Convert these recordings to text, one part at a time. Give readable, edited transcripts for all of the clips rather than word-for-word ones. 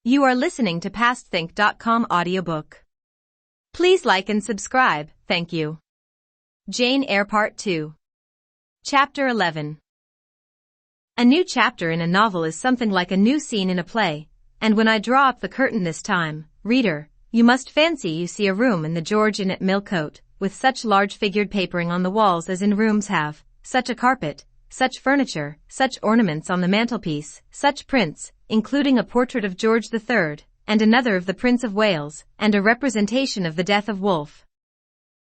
You are listening to PastThink.com audiobook. Please like and subscribe, thank you. Jane Eyre Part 2. Chapter 11. A new chapter in a novel is something like a new scene in a play, and when I draw up the curtain this time, reader, you must fancy you see a room in the George Inn at Millcote, with such large-figured papering on the walls as in rooms have, such a carpet, such furniture, such ornaments on the mantelpiece, such prints, including a portrait of George III, and another of the Prince of Wales, and a representation of the death of Wolfe.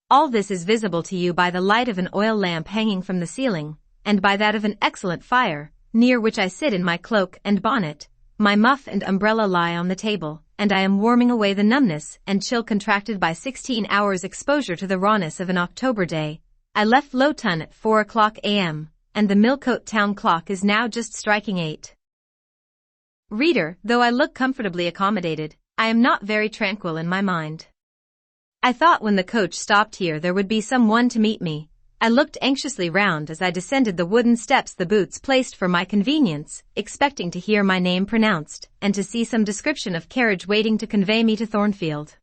All this is visible to you by the light of an oil lamp hanging from the ceiling, and by that of an excellent fire, near which I sit in my cloak and bonnet. My muff and umbrella lie on the table, and I am warming away the numbness and chill contracted by 16 hours exposure to the rawness of an October day. I left Lowton at 4 o'clock a.m., and the Millcote town clock is now just striking 8. Reader, though I look comfortably accommodated, I am not very tranquil in my mind. I thought when the coach stopped here there would be some one to meet me. I looked anxiously round as I descended the wooden steps the boots placed for my convenience, expecting to hear my name pronounced, and to see some description of carriage waiting to convey me to Thornfield.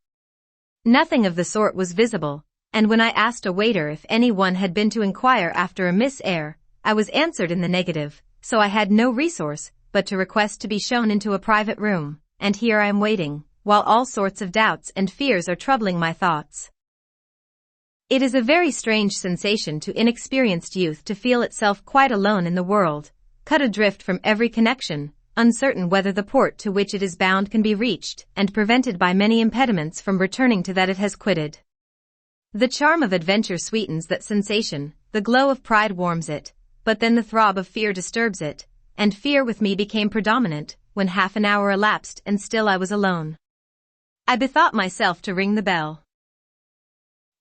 Nothing of the sort was visible, and when I asked a waiter if any one had been to inquire after a Miss Eyre, I was answered in the negative, so I had no resource but to request to be shown into a private room, and here I am waiting, while all sorts of doubts and fears are troubling my thoughts. It is a very strange sensation to inexperienced youth to feel itself quite alone in the world, cut adrift from every connection, uncertain whether the port to which it is bound can be reached, and prevented by many impediments from returning to that it has quitted. The charm of adventure sweetens that sensation, the glow of pride warms it, but then the throb of fear disturbs it, and fear with me became predominant, when half an hour elapsed and still I was alone. I bethought myself to ring the bell.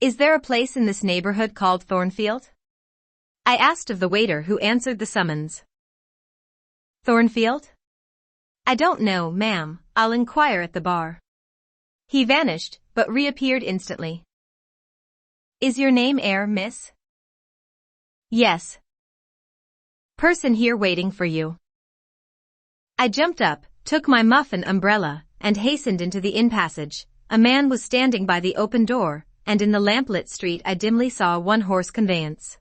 "Is there a place in this neighborhood called Thornfield?" I asked of the waiter who answered the summons. "Thornfield? I don't know, ma'am, I'll inquire at the bar." He vanished, but reappeared instantly. "Is your name Eyre, miss?" "Yes." "Person here waiting for you." I jumped up, took my muff and umbrella, and hastened into the inn passage. A man was standing by the open door, and in the lamplit street I dimly saw a one-horse conveyance.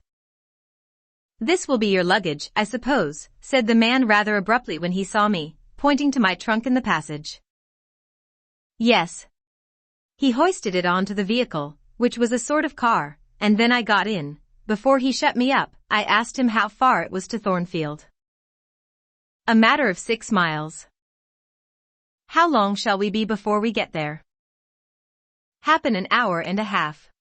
"This will be your luggage, I suppose," said the man rather abruptly when he saw me, pointing to my trunk in the passage. "Yes." He hoisted it onto the vehicle, which was a sort of car, and then I got in. Before he shut me up, I asked him how far it was to Thornfield. "A matter of 6 miles. "How long shall we be before we get there?" "Happen an hour and a half."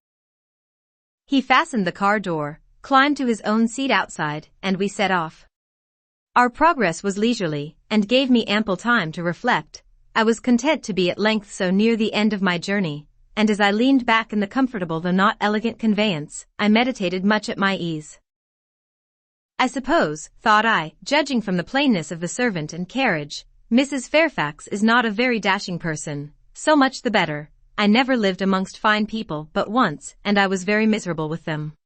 He fastened the car door, climbed to his own seat outside, and we set off. Our progress was leisurely, and gave me ample time to reflect. I was content to be at length so near the end of my journey, and as I leaned back in the comfortable though not elegant conveyance, I meditated much at my ease. I suppose, thought I, judging from the plainness of the servant and carriage, Mrs. Fairfax is not a very dashing person. So much the better. I never lived amongst fine people but once, and I was very miserable with them.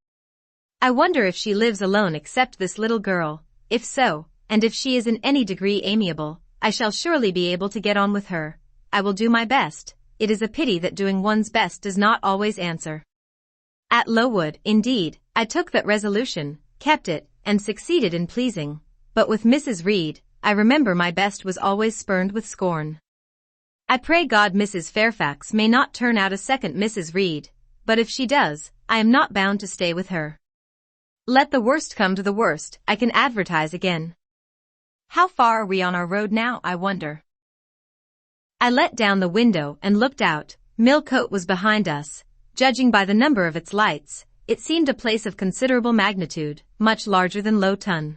I wonder if she lives alone except this little girl. If so, and if she is in any degree amiable, I shall surely be able to get on with her. I will do my best. It is a pity that doing one's best does not always answer. At Lowood, indeed, I took that resolution, kept it, and succeeded in pleasing. But with Mrs. Reed, I remember my best was always spurned with scorn. I pray God Mrs. Fairfax may not turn out a second Mrs. Reed, but if she does, I am not bound to stay with her. Let the worst come to the worst, I can advertise again. How far are we on our road now, I wonder? I let down the window and looked out. Millcote was behind us. Judging by the number of its lights, it seemed a place of considerable magnitude, much larger than Lowton.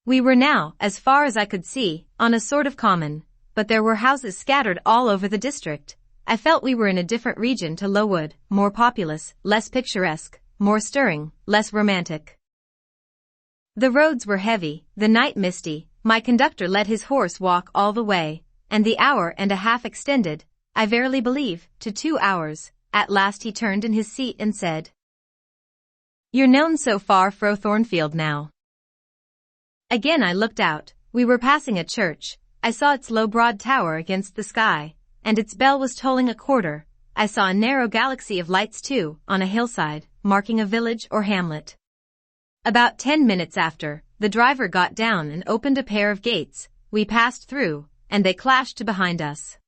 We were now, as far as I could see, on a sort of common, but there were houses scattered all over the district. I felt we were in a different region to Lowood, more populous, less picturesque, more stirring, less romantic. The roads were heavy, the night misty. My conductor let his horse walk all the way, and the hour and a half extended, I verily believe, to 2 hours. At last he turned in his seat and said, "You're known so far fro Thornfield now." Again I looked out. We were passing a church. I saw its low broad tower against the sky, and its bell was tolling a quarter. I saw a narrow galaxy of lights too, on a hillside, marking a village or hamlet. About 10 minutes after, the driver got down and opened a pair of gates. We passed through, and they clashed to behind us.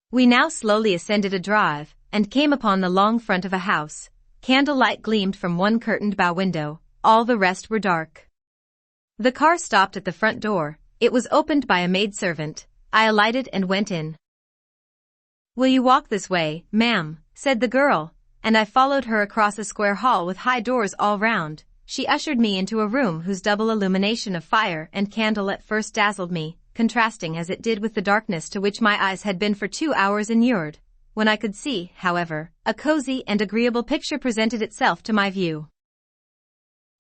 We now slowly ascended a drive, and came upon the long front of a house. Candlelight gleamed from one curtained bow window, all the rest were dark. The car stopped at the front door. It was opened by a maidservant. I alighted and went in. "Will you walk this way, ma'am?" said the girl, and I followed her across a square hall with high doors all round. She ushered me into a room whose double illumination of fire and candle at first dazzled me, contrasting as it did with the darkness to which my eyes had been for 2 hours inured. When I could see, however, a cozy and agreeable picture presented itself to my view.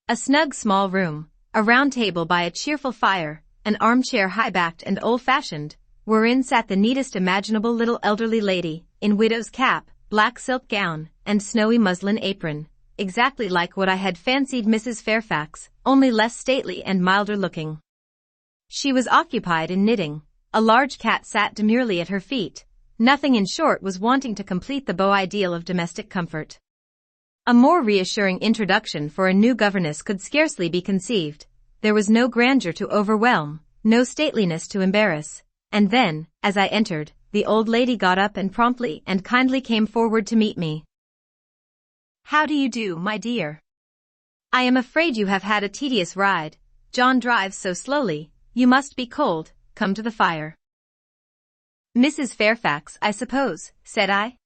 A snug small room, a round table by a cheerful fire, an armchair high-backed and old-fashioned, wherein sat the neatest imaginable little elderly lady, in widow's cap, black silk gown, and snowy muslin apron, exactly like what I had fancied Mrs. Fairfax, only less stately and milder looking. She was occupied in knitting. A large cat sat demurely at her feet. Nothing in short was wanting to complete the beau ideal of domestic comfort. A more reassuring introduction for a new governess could scarcely be conceived. There was no grandeur to overwhelm, no stateliness to embarrass. And then, as I entered, the old lady got up and promptly and kindly came forward to meet me. "How do you do, my dear? I am afraid you have had a tedious ride. John drives so slowly. You must be cold. Come to the fire." "Mrs. Fairfax, I suppose," said I.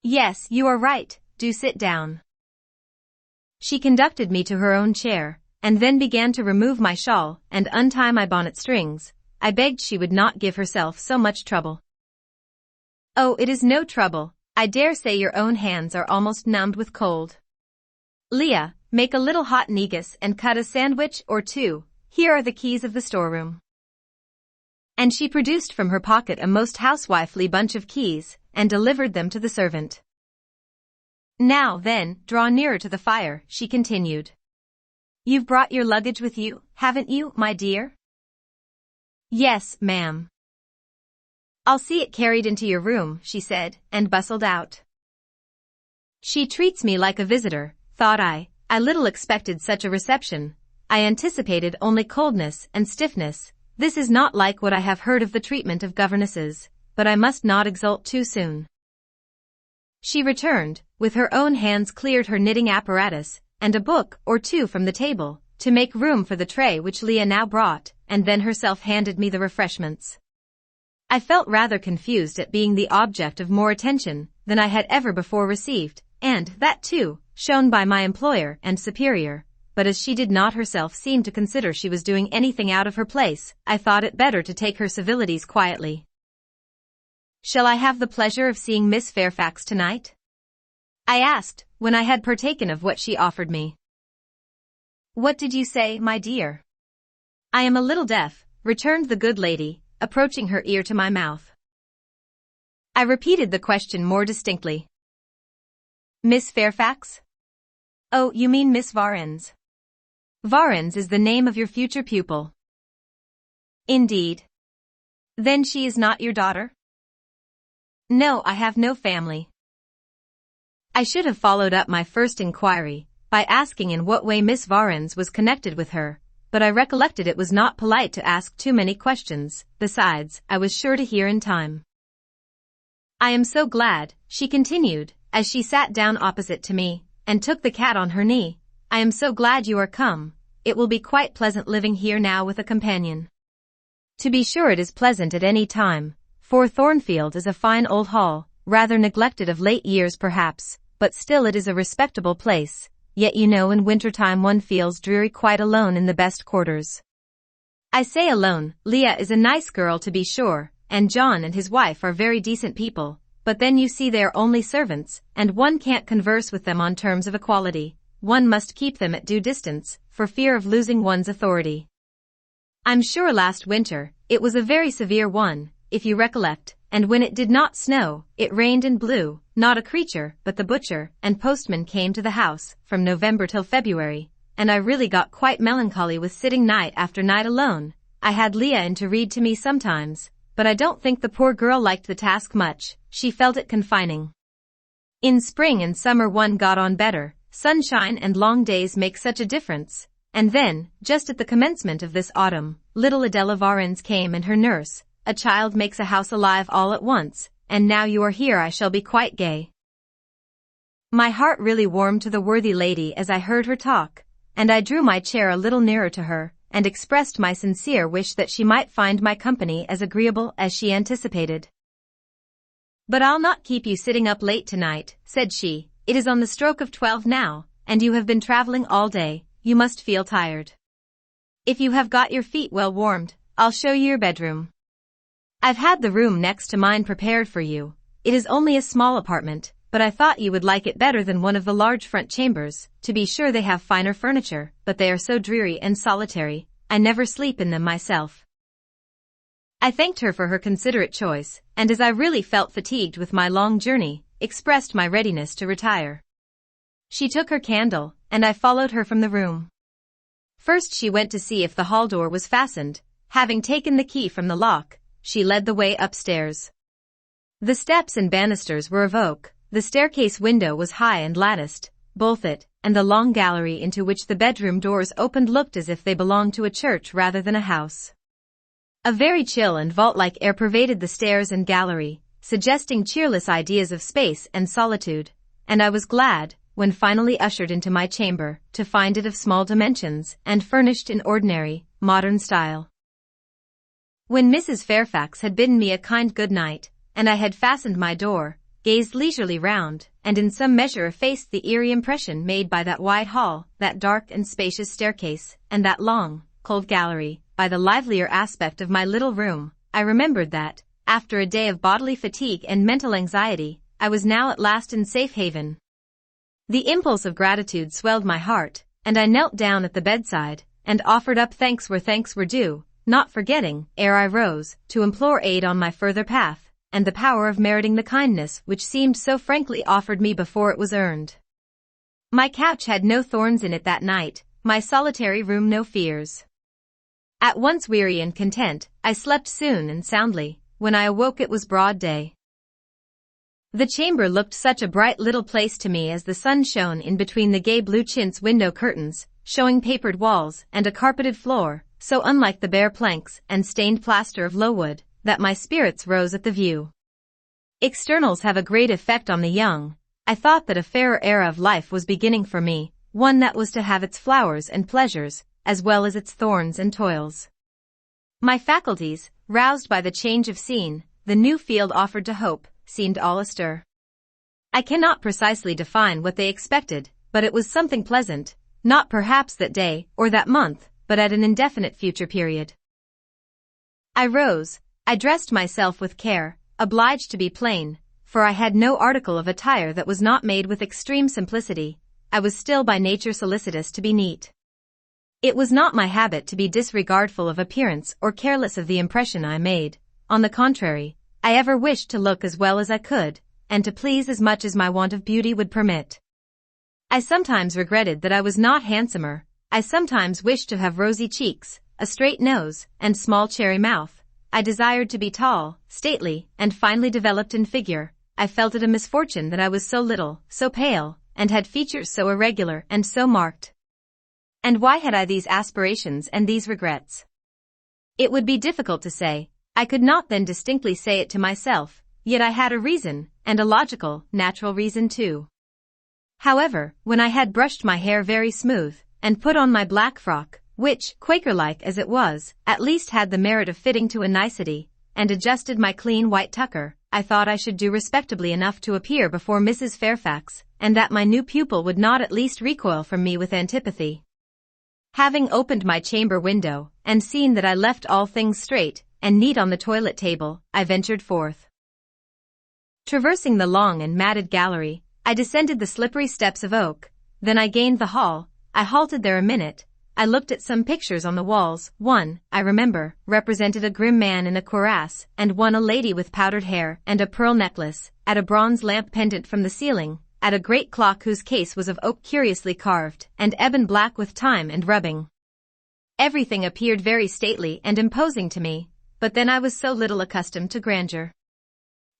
"Yes, you are right. Do sit down." She conducted me to her own chair, and then began to remove my shawl and untie my bonnet strings. I begged she would not give herself so much trouble. "Oh, it is no trouble. I dare say your own hands are almost numbed with cold. Leah, make a little hot negus and cut a sandwich or two. Here are the keys of the storeroom." And she produced from her pocket a most housewifely bunch of keys, and delivered them to the servant. "Now then, draw nearer to the fire," she continued. "You've brought your luggage with you, haven't you, my dear?" "Yes, ma'am." "I'll see it carried into your room," she said, and bustled out. She treats me like a visitor, thought I. I little expected such a reception. I anticipated only coldness and stiffness. This is not like what I have heard of the treatment of governesses, but I must not exult too soon. She returned, with her own hands cleared her knitting apparatus, and a book or two from the table, to make room for the tray which Leah now brought, and then herself handed me the refreshments. I felt rather confused at being the object of more attention than I had ever before received, and that too, shown by my employer and superior. But as she did not herself seem to consider she was doing anything out of her place, I thought it better to take her civilities quietly. "Shall I have the pleasure of seeing Miss Fairfax tonight?" I asked, when I had partaken of what she offered me. "What did you say, my dear?" "I am a little deaf," returned the good lady, approaching her ear to my mouth. I repeated the question more distinctly. "Miss Fairfax? Oh, you mean Miss Varens. Varens is the name of your future pupil." "Indeed. Then she is not your daughter?" "No, I have no family." I should have followed up my first inquiry by asking in what way Miss Varens was connected with her, but I recollected it was not polite to ask too many questions. Besides, I was sure to hear in time. "I am so glad," she continued, as she sat down opposite to me, and took the cat on her knee. "I am so glad you are come. It will be quite pleasant living here now with a companion." To be sure it is pleasant at any time, for Thornfield is a fine old hall, rather neglected of late years perhaps, but still it is a respectable place. Yet you know in winter-time one feels dreary quite alone in the best quarters. I say alone. Leah is a nice girl to be sure, and John and his wife are very decent people, but then you see they are only servants, and one can't converse with them on terms of equality. One must keep them at due distance, for fear of losing one's authority. I'm sure last winter, it was a very severe one, if you recollect, and when it did not snow, it rained and blew. Not a creature but the butcher and postman came to the house, from November till February, and I really got quite melancholy with sitting night after night alone. I had Leah in to read to me sometimes, but I don't think the poor girl liked the task much. She felt it confining. In spring and summer one got on better. Sunshine and long days make such a difference. And then, just at the commencement of this autumn, little Adela Varens came and her nurse. A child makes a house alive all at once, and now you are here I shall be quite gay. My heart really warmed to the worthy lady as I heard her talk, and I drew my chair a little nearer to her, and expressed my sincere wish that she might find my company as agreeable as she anticipated. "But I'll not keep you sitting up late tonight," said she. "It is on the stroke of 12 now, and you have been traveling all day. You must feel tired. If you have got your feet well warmed, I'll show you your bedroom. I've had the room next to mine prepared for you. It is only a small apartment, but I thought you would like it better than one of the large front chambers. To be sure they have finer furniture, but they are so dreary and solitary, I never sleep in them myself." I thanked her for her considerate choice, and as I really felt fatigued with my long journey, expressed my readiness to retire. She took her candle, and I followed her from the room. First she went to see if the hall door was fastened. Having taken the key from the lock, she led the way upstairs. The steps and banisters were of oak, the staircase window was high and latticed, both it and the long gallery into which the bedroom doors opened looked as if they belonged to a church rather than a house. A very chill and vault-like air pervaded the stairs and gallery, suggesting cheerless ideas of space and solitude, and I was glad, when finally ushered into my chamber, to find it of small dimensions and furnished in ordinary, modern style. When Mrs. Fairfax had bidden me a kind good night, and I had fastened my door, gazed leisurely round, and in some measure effaced the eerie impression made by that wide hall, that dark and spacious staircase, and that long, cold gallery, by the livelier aspect of my little room, I remembered that, after a day of bodily fatigue and mental anxiety, I was now at last in safe haven. The impulse of gratitude swelled my heart, and I knelt down at the bedside, and offered up thanks where thanks were due, not forgetting, ere I rose, to implore aid on my further path, and the power of meriting the kindness which seemed so frankly offered me before it was earned. My couch had no thorns in it that night, my solitary room no fears. At once weary and content, I slept soon and soundly. When I awoke it was broad day. The chamber looked such a bright little place to me as the sun shone in between the gay blue chintz window curtains, showing papered walls and a carpeted floor, so unlike the bare planks and stained plaster of Lowood, that my spirits rose at the view. Externals have a great effect on the young. I thought that a fairer era of life was beginning for me, one that was to have its flowers and pleasures, as well as its thorns and toils. My faculties, roused by the change of scene, the new field offered to hope, seemed all astir. I cannot precisely define what they expected, but it was something pleasant, not perhaps that day or that month, but at an indefinite future period. I rose, I dressed myself with care, obliged to be plain, for I had no article of attire that was not made with extreme simplicity. I was still by nature solicitous to be neat. It was not my habit to be disregardful of appearance or careless of the impression I made. On the contrary, I ever wished to look as well as I could, and to please as much as my want of beauty would permit. I sometimes regretted that I was not handsomer. I sometimes wished to have rosy cheeks, a straight nose, and small cherry mouth. I desired to be tall, stately, and finely developed in figure. I felt it a misfortune that I was so little, so pale, and had features so irregular and so marked. And why had I these aspirations and these regrets? It would be difficult to say. I could not then distinctly say it to myself, yet I had a reason, and a logical, natural reason too. However, when I had brushed my hair very smooth, and put on my black frock, which, Quaker-like as it was, at least had the merit of fitting to a nicety, and adjusted my clean white tucker, I thought I should do respectably enough to appear before Mrs. Fairfax, and that my new pupil would not at least recoil from me with antipathy. Having opened my chamber window, and seen that I left all things straight and neat on the toilet table, I ventured forth. Traversing the long and matted gallery, I descended the slippery steps of oak, then I gained the hall. I halted there a minute. I looked at some pictures on the walls. One, I remember, represented a grim man in a cuirass, and one a lady with powdered hair and a pearl necklace, at a bronze lamp pendant from the ceiling, at a great clock whose case was of oak curiously carved, and ebon black with time and rubbing. Everything appeared very stately and imposing to me, but then I was so little accustomed to grandeur.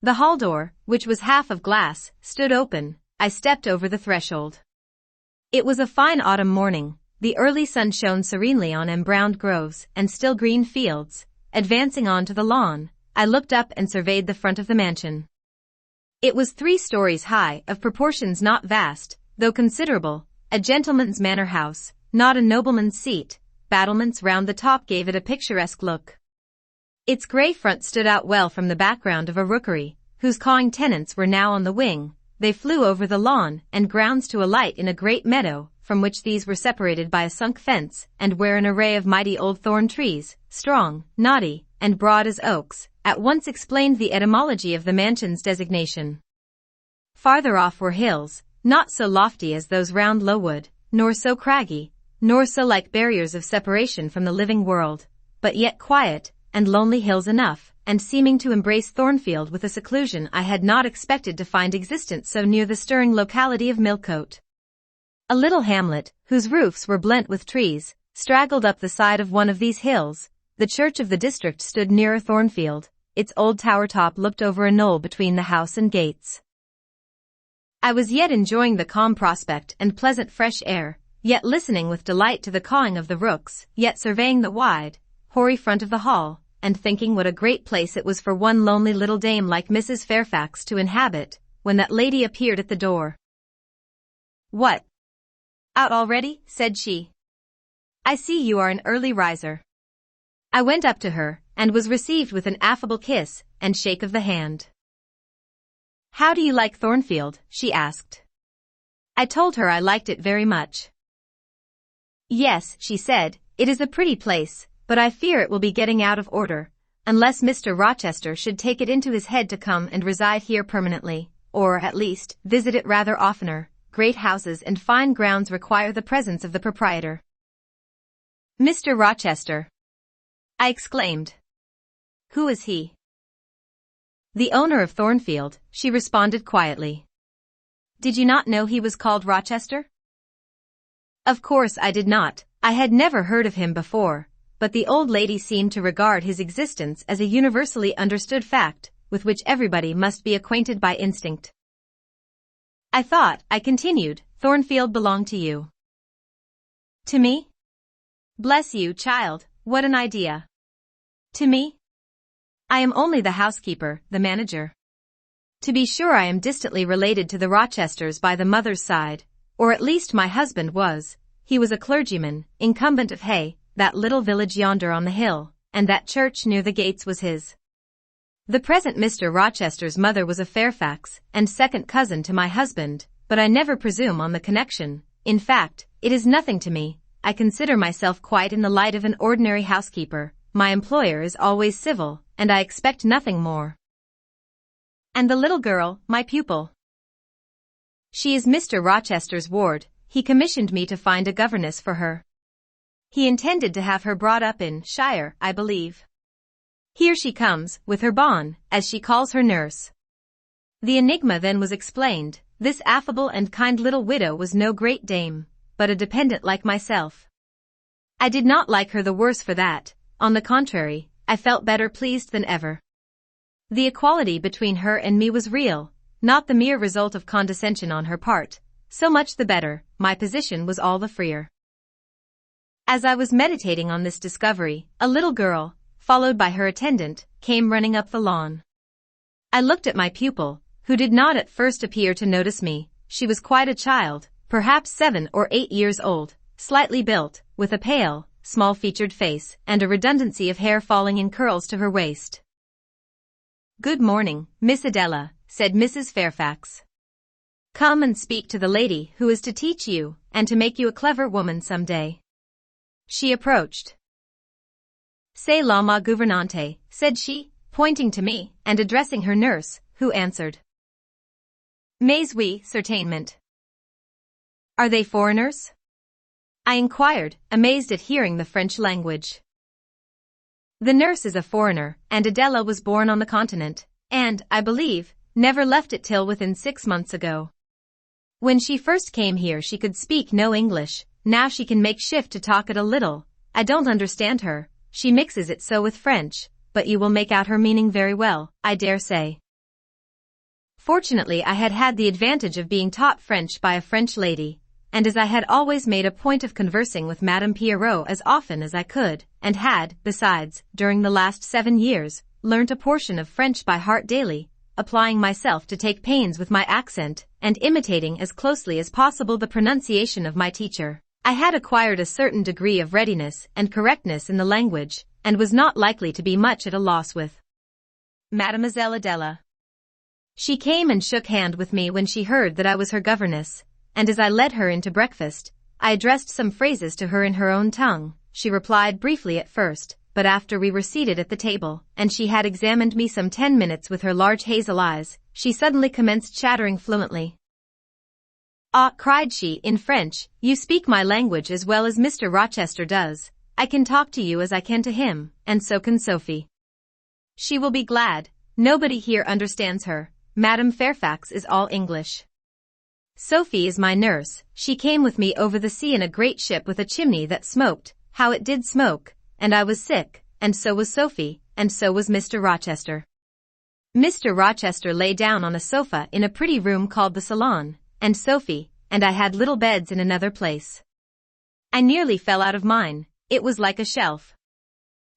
The hall door, which was half of glass, stood open. I stepped over the threshold. It was a fine autumn morning. The early sun shone serenely on embrowned groves and still green fields. Advancing onto the lawn, I looked up and surveyed the front of the mansion. It was 3 stories high, of proportions not vast, though considerable, a gentleman's manor house, not a nobleman's seat. Battlements round the top gave it a picturesque look. Its grey front stood out well from the background of a rookery, whose cawing tenants were now on the wing. They flew over the lawn and grounds to alight in a great meadow, from which these were separated by a sunk fence, and where an array of mighty old thorn trees, strong, knotty, and broad as oaks, at once explained the etymology of the mansion's designation. Farther off were hills, not so lofty as those round Lowood, nor so craggy, nor so like barriers of separation from the living world, but yet quiet and lonely hills enough, and seeming to embrace Thornfield with a seclusion I had not expected to find existent so near the stirring locality of Millcote. A little hamlet, whose roofs were blent with trees, straggled up the side of one of these hills. The church of the district stood nearer Thornfield. Its old tower top looked over a knoll between the house and gates. I was yet enjoying the calm prospect and pleasant fresh air, yet listening with delight to the cawing of the rooks, yet surveying the wide, hoary front of the hall, and thinking what a great place it was for one lonely little dame like Mrs. Fairfax to inhabit, when that lady appeared at the door. "What? Out already?" said she. "I see you are an early riser." I went up to her, and was received with an affable kiss and shake of the hand. "How do you like Thornfield?" she asked. I told her I liked it very much. "Yes," she said, "it is a pretty place, but I fear it will be getting out of order, unless Mr. Rochester should take it into his head to come and reside here permanently, or, at least, visit it rather oftener. Great houses and fine grounds require the presence of the proprietor." "Mr. Rochester!" I exclaimed. "Who is he?" "The owner of Thornfield," she responded quietly. "Did you not know he was called Rochester?" Of course I did not. I had never heard of him before, but the old lady seemed to regard his existence as a universally understood fact, with which everybody must be acquainted by instinct. "I thought," I continued, "Thornfield belonged to you." "To me? Bless you, child, what an idea. To me? I am only the housekeeper, the manager. To be sure I am distantly related to the Rochesters by the mother's side, or at least my husband was. He was a clergyman, incumbent of Hay, that little village yonder on the hill, and that church near the gates was his. The present Mr. Rochester's mother was a Fairfax, and second cousin to my husband, but I never presume on the connection. In fact, it is nothing to me. I consider myself quite in the light of an ordinary housekeeper. My employer is always civil, and I expect nothing more." "And the little girl, my pupil?" "She is Mr. Rochester's ward. He commissioned me to find a governess for her. He intended to have her brought up in Shire, I believe. Here she comes, with her bonne, as she calls her nurse." The enigma then was explained. This affable and kind little widow was no great dame, but a dependent like myself. I did not like her the worse for that. On the contrary, I felt better pleased than ever. The equality between her and me was real, not the mere result of condescension on her part. So much the better, my position was all the freer. As I was meditating on this discovery, a little girl, followed by her attendant, came running up the lawn. I looked at my pupil, who did not at first appear to notice me. She was quite a child, perhaps 7 or 8 years old, slightly built, with a pale, small-featured face, and a redundancy of hair falling in curls to her waist. "Good morning, Miss Adela," said Mrs. Fairfax. "Come and speak to the lady who is to teach you, and to make you a clever woman some day." She approached. "C'est la ma gouvernante," said she, pointing to me, and addressing her nurse, who answered. "Mais oui, certainement." "Are they foreigners?" I inquired, amazed at hearing the French language. "The nurse is a foreigner, and Adela was born on the continent, and, I believe, never left it till within 6 months ago. When she first came here she could speak no English. Now she can make shift to talk it a little, I don't understand her, she mixes it so with French, but you will make out her meaning very well, I dare say. Fortunately I had had the advantage of being taught French by a French lady, and as I had always made a point of conversing with Madame Pierrot as often as I could, and had, besides, during the last 7 years, learnt a portion of French by heart daily, applying myself to take pains with my accent, and imitating as closely as possible the pronunciation of my teacher, I had acquired a certain degree of readiness and correctness in the language, and was not likely to be much at a loss with Mademoiselle Adela. She came and shook hand with me when she heard that I was her governess, and as I led her in to breakfast, I addressed some phrases to her in her own tongue. She replied briefly at first, but after we were seated at the table, and she had examined me some 10 minutes with her large hazel eyes, she suddenly commenced chattering fluently. "Ah," cried she, in French, "you speak my language as well as Mr. Rochester does. I can talk to you as I can to him, and so can Sophie. She will be glad. Nobody here understands her. Madame Fairfax is all English. Sophie is my nurse, she came with me over the sea in a great ship with a chimney that smoked, how it did smoke, and I was sick, and so was Sophie, and so was Mr. Rochester. Mr. Rochester lay down on a sofa in a pretty room called the salon, and Sophie and I had little beds in another place. I nearly fell out of mine, it was like a shelf.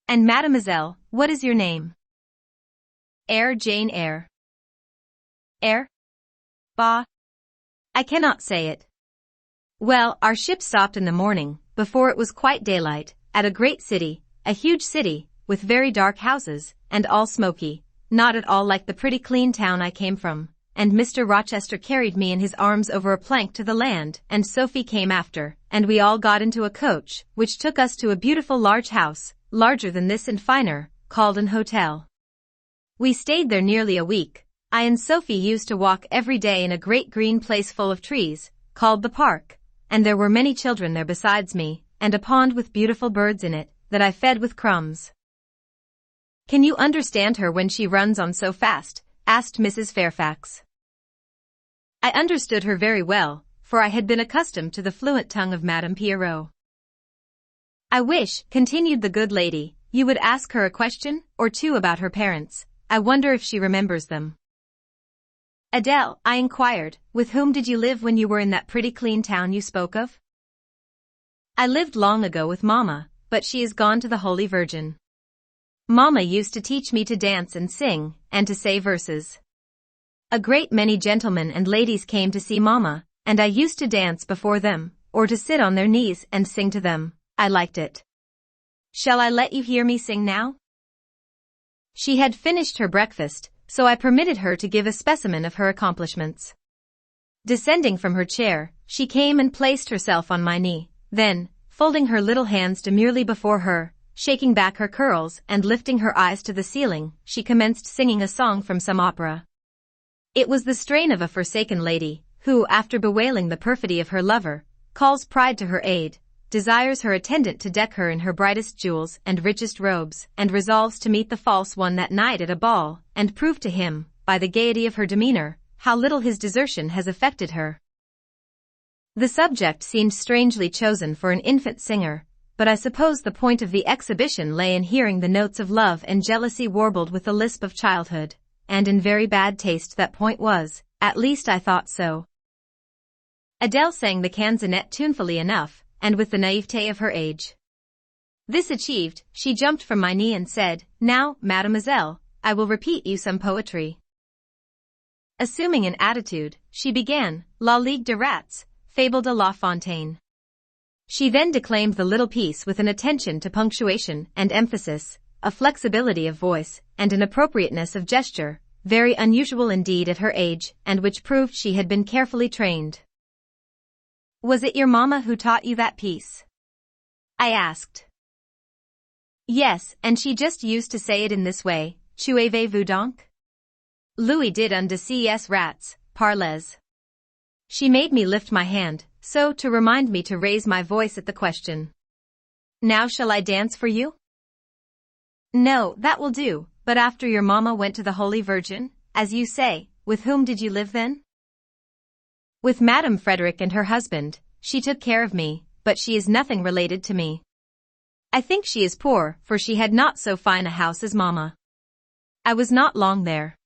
And mademoiselle, what is your name?" "Eyre, Jane Eyre." "Eyre? Bah! I cannot say it." "Well, our ship stopped in the morning, before it was quite daylight, at a great city, a huge city, with very dark houses, and all smoky, not at all like the pretty clean town I came from, and Mr. Rochester carried me in his arms over a plank to the land, and Sophie came after, and we all got into a coach, which took us to a beautiful large house, larger than this and finer, called an hotel. We stayed there nearly a week. I and Sophie used to walk every day in a great green place full of trees, called the park, and there were many children there besides me, and a pond with beautiful birds in it, that I fed with crumbs." "Can you understand her when she runs on so fast?" asked Mrs. Fairfax. I understood her very well, for I had been accustomed to the fluent tongue of Madame Pierrot. "I wish," continued the good lady, "you would ask her a question or two about her parents. I wonder if she remembers them." "Adele," I inquired, "with whom did you live when you were in that pretty clean town you spoke of?" "I lived long ago with Mamma, but she is gone to the Holy Virgin. Mamma used to teach me to dance and sing, and to say verses. A great many gentlemen and ladies came to see Mamma, and I used to dance before them, or to sit on their knees and sing to them. I liked it. Shall I let you hear me sing now?" She had finished her breakfast, so I permitted her to give a specimen of her accomplishments. Descending from her chair, she came and placed herself on my knee, then, folding her little hands demurely before her, shaking back her curls and lifting her eyes to the ceiling, she commenced singing a song from some opera. It was the strain of a forsaken lady, who, after bewailing the perfidy of her lover, calls pride to her aid, desires her attendant to deck her in her brightest jewels and richest robes, and resolves to meet the false one that night at a ball, and prove to him, by the gaiety of her demeanor, how little his desertion has affected her. The subject seemed strangely chosen for an infant singer, but I suppose the point of the exhibition lay in hearing the notes of love and jealousy warbled with the lisp of childhood, and in very bad taste that point was, at least I thought so. Adele sang the canzonet tunefully enough, and with the naivete of her age. This achieved, she jumped from my knee and said, "Now, mademoiselle, I will repeat you some poetry." Assuming an attitude, she began, La Ligue de Rats, Fable de La Fontaine. She then declaimed the little piece with an attention to punctuation and emphasis, a flexibility of voice, and an appropriateness of gesture, very unusual indeed at her age, and which proved she had been carefully trained. "Was it your mamma who taught you that piece?" I asked. "Yes, and she just used to say it in this way, Tuez-vous donc? Louis did un de ces rats, parlez." She made me lift my hand, so to remind me to raise my voice at the question. "Now shall I dance for you?" "No, that will do, but after your mamma went to the Holy Virgin, as you say, with whom did you live then?" "With Madame Frederick and her husband. She took care of me, but she is nothing related to me." I think she is poor, for she had not so fine a house as Mamma. I was not long there.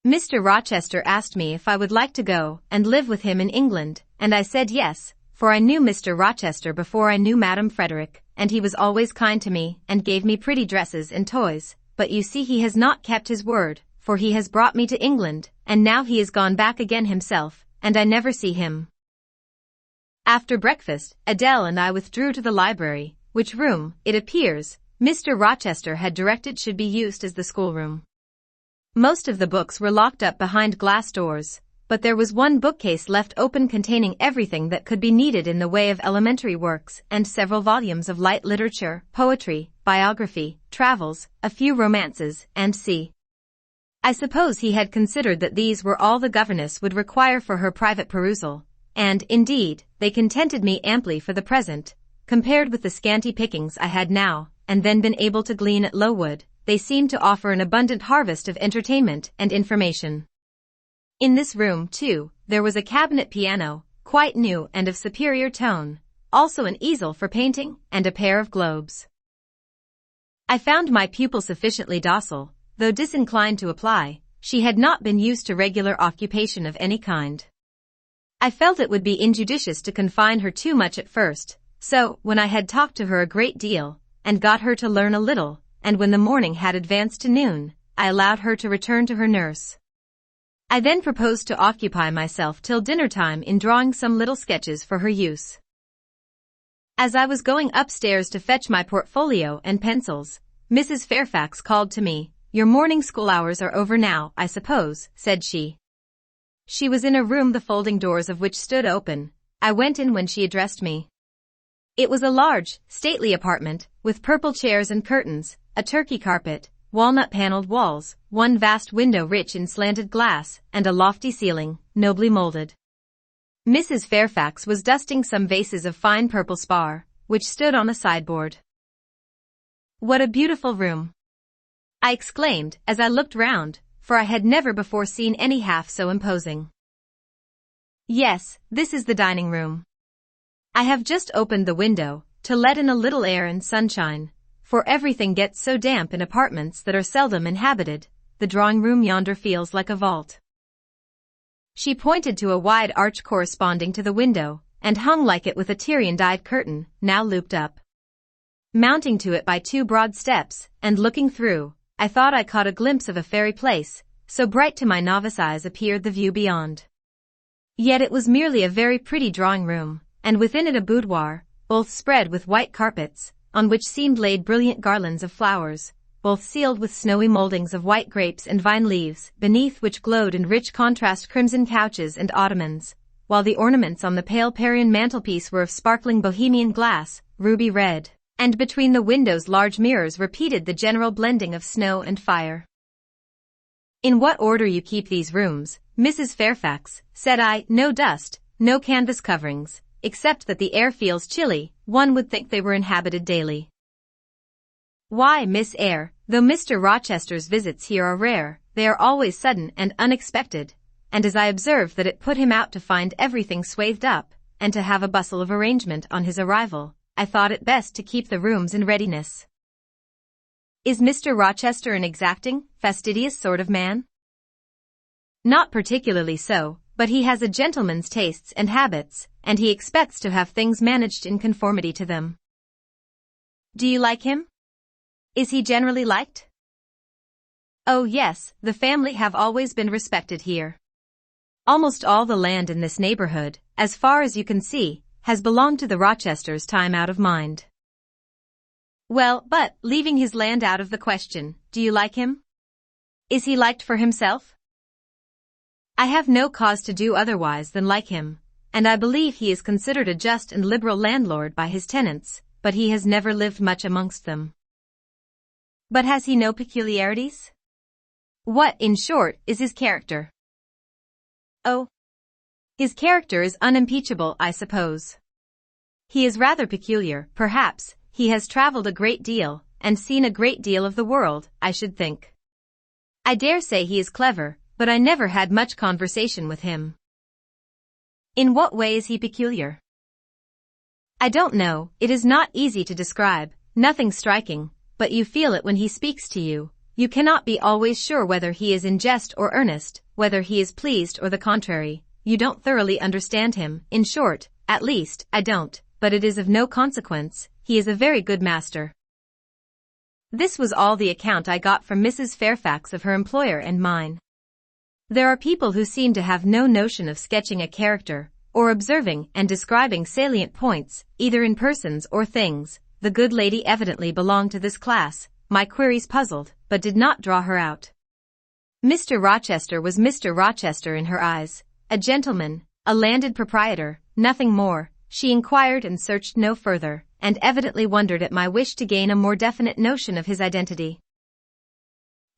Mr. Rochester asked me if I would like to go and live with him in England, and I said yes, for I knew Mr. Rochester before I knew Madame Frederick, and he was always kind to me and gave me pretty dresses and toys, but you see he has not kept his word, for he has brought me to England, and now he is gone back again himself, and I never see him. After breakfast, Adele and I withdrew to the library, which room, it appears, Mr. Rochester had directed should be used as the schoolroom. Most of the books were locked up behind glass doors, but there was one bookcase left open containing everything that could be needed in the way of elementary works and several volumes of light literature, poetry, biography, travels, a few romances, and c. I suppose he had considered that these were all the governess would require for her private perusal, and, indeed, they contented me amply for the present, compared with the scanty pickings I had now and then been able to glean at Lowood. They seemed to offer an abundant harvest of entertainment and information. In this room, too, there was a cabinet piano, quite new and of superior tone, also an easel for painting, and a pair of globes. I found my pupil sufficiently docile, though disinclined to apply. She had not been used to regular occupation of any kind. I felt it would be injudicious to confine her too much at first, so, when I had talked to her a great deal, and got her to learn a little, and when the morning had advanced to noon, I allowed her to return to her nurse. I then proposed to occupy myself till dinner-time in drawing some little sketches for her use. As I was going upstairs to fetch my portfolio and pencils, Mrs. Fairfax called to me. "Your morning school hours are over now, I suppose," said she. She was in a room the folding doors of which stood open. I went in when she addressed me. It was a large, stately apartment, with purple chairs and curtains, a Turkey carpet, walnut-paneled walls, one vast window rich in slanted glass, and a lofty ceiling, nobly molded. Mrs. Fairfax was dusting some vases of fine purple spar, which stood on a sideboard. "What a beautiful room!" I exclaimed, as I looked round, for I had never before seen any half so imposing. "Yes, this is the dining room. I have just opened the window, to let in a little air and sunshine, for everything gets so damp in apartments that are seldom inhabited. The drawing room yonder feels like a vault." She pointed to a wide arch corresponding to the window, and hung like it with a Tyrian-dyed curtain, now looped up. Mounting to it by two broad steps, and looking through, I thought I caught a glimpse of a fairy place, so bright to my novice eyes appeared the view beyond. Yet it was merely a very pretty drawing room, and within it a boudoir, both spread with white carpets, on which seemed laid brilliant garlands of flowers, both sealed with snowy moldings of white grapes and vine leaves, beneath which glowed in rich contrast crimson couches and ottomans, while the ornaments on the pale Parian mantelpiece were of sparkling Bohemian glass, ruby red, and between the windows large mirrors repeated the general blending of snow and fire. "In what order you keep these rooms, Mrs. Fairfax," said I. "No dust, no canvas coverings, except that the air feels chilly. One would think they were inhabited daily." "Why, Miss Eyre, though Mr. Rochester's visits here are rare, they are always sudden and unexpected, and as I observed that it put him out to find everything swathed up, and to have a bustle of arrangement on his arrival, I thought it best to keep the rooms in readiness." "Is Mr. Rochester an exacting, fastidious sort of man?" "Not particularly so, but he has a gentleman's tastes and habits, and he expects to have things managed in conformity to them." "Do you like him? Is he generally liked?" "Oh yes, the family have always been respected here. Almost all the land in this neighborhood, as far as you can see, has belonged to the Rochesters time out of mind." "Well, but, leaving his land out of the question, do you like him? Is he liked for himself?" "I have no cause to do otherwise than like him, and I believe he is considered a just and liberal landlord by his tenants, but he has never lived much amongst them." "But has he no peculiarities? What, in short, is his character?" "Oh, his character is unimpeachable, I suppose. He is rather peculiar, perhaps. He has traveled a great deal, and seen a great deal of the world, I should think. I dare say he is clever, but I never had much conversation with him." "In what way is he peculiar?" "I don't know, it is not easy to describe. Nothing striking, but you feel it when he speaks to you. You cannot be always sure whether he is in jest or earnest, whether he is pleased or the contrary. You don't thoroughly understand him, in short, at least, I don't, but it is of no consequence, he is a very good master. This was all the account I got from Mrs. Fairfax of her employer and mine. There are people who seem to have no notion of sketching a character, or observing and describing salient points, either in persons or things. The good lady evidently belonged to this class. My queries puzzled, but did not draw her out. Mr. Rochester was Mr. Rochester in her eyes, a gentleman, a landed proprietor, nothing more. She inquired and searched no further, and evidently wondered at my wish to gain a more definite notion of his identity.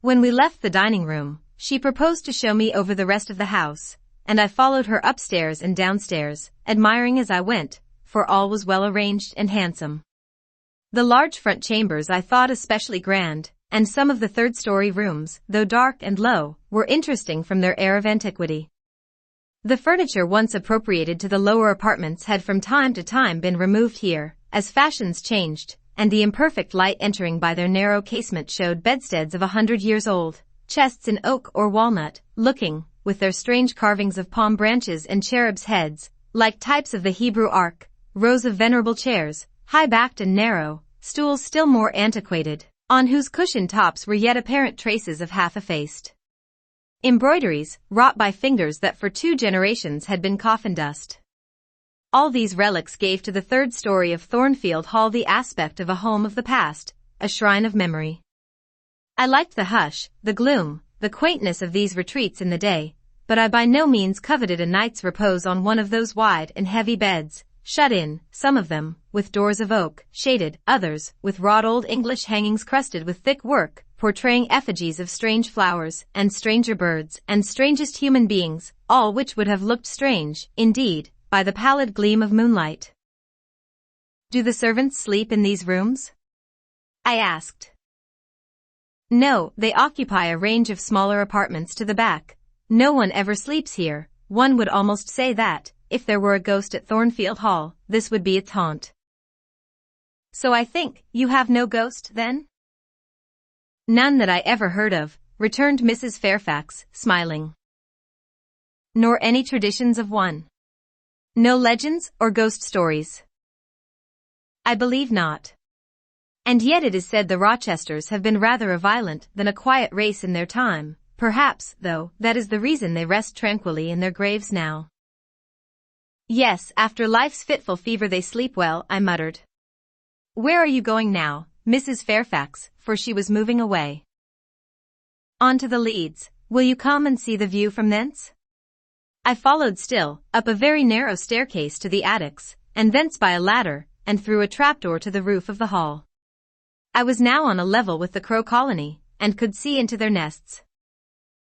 When we left the dining room, she proposed to show me over the rest of the house, and I followed her upstairs and downstairs, admiring as I went, for all was well arranged and handsome. The large front chambers I thought especially grand, and some of the third-story rooms, though dark and low, were interesting from their air of antiquity. The furniture once appropriated to the lower apartments had from time to time been removed here, as fashions changed, and the imperfect light entering by their narrow casement showed bedsteads of 100 years old, chests in oak or walnut, looking, with their strange carvings of palm branches and cherubs' heads, like types of the Hebrew Ark, rows of venerable chairs, high-backed and narrow, stools still more antiquated, on whose cushioned tops were yet apparent traces of half-effaced embroideries, wrought by fingers that for 2 generations had been coffin dust. All these relics gave to the third story of Thornfield Hall the aspect of a home of the past, a shrine of memory. I liked the hush, the gloom, the quaintness of these retreats in the day, but I by no means coveted a night's repose on one of those wide and heavy beds, shut in, some of them, with doors of oak, shaded, others, with wrought old English hangings crusted with thick work, portraying effigies of strange flowers, and stranger birds, and strangest human beings, all which would have looked strange, indeed, by the pallid gleam of moonlight. Do the servants sleep in these rooms? I asked. No, they occupy a range of smaller apartments to the back. No one ever sleeps here. One would almost say that, if there were a ghost at Thornfield Hall, this would be its haunt. So I think, you have no ghost, then? None that I ever heard of, returned Mrs. Fairfax, smiling. Nor any traditions of one? No legends or ghost stories? I believe not. And yet it is said the Rochesters have been rather a violent than a quiet race in their time. Perhaps, though, that is the reason they rest tranquilly in their graves now. Yes, after life's fitful fever they sleep well, I muttered. Where are you going now, Mrs. Fairfax, for she was moving away. On to the Leads. Will you come and see the view from thence? I followed still, up a very narrow staircase to the attics, and thence by a ladder, and through a trapdoor to the roof of the hall. I was now on a level with the crow colony, and could see into their nests.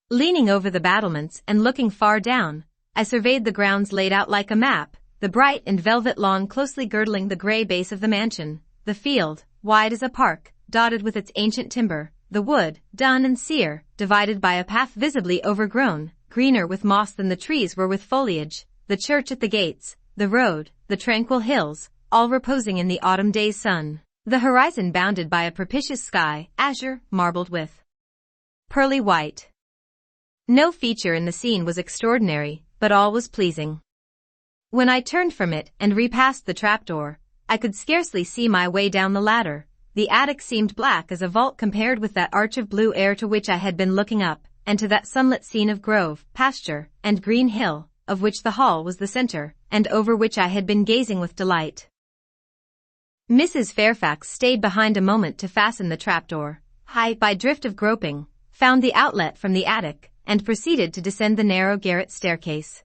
Leaning over the battlements and looking far down, I surveyed the grounds laid out like a map, the bright and velvet lawn closely girdling the grey base of the mansion, the field, wide as a park, dotted with its ancient timber, the wood, dun and sere, divided by a path visibly overgrown, greener with moss than the trees were with foliage, the church at the gates, the road, the tranquil hills, all reposing in the autumn day's sun, the horizon bounded by a propitious sky, azure, marbled with pearly white. No feature in the scene was extraordinary, but all was pleasing. When I turned from it and repassed the trapdoor, I could scarcely see my way down the ladder. The attic seemed black as a vault compared with that arch of blue air to which I had been looking up, and to that sunlit scene of grove, pasture, and green hill, of which the hall was the center, and over which I had been gazing with delight. Mrs. Fairfax stayed behind a moment to fasten the trapdoor. I, by drift of groping, found the outlet from the attic, and proceeded to descend the narrow garret staircase.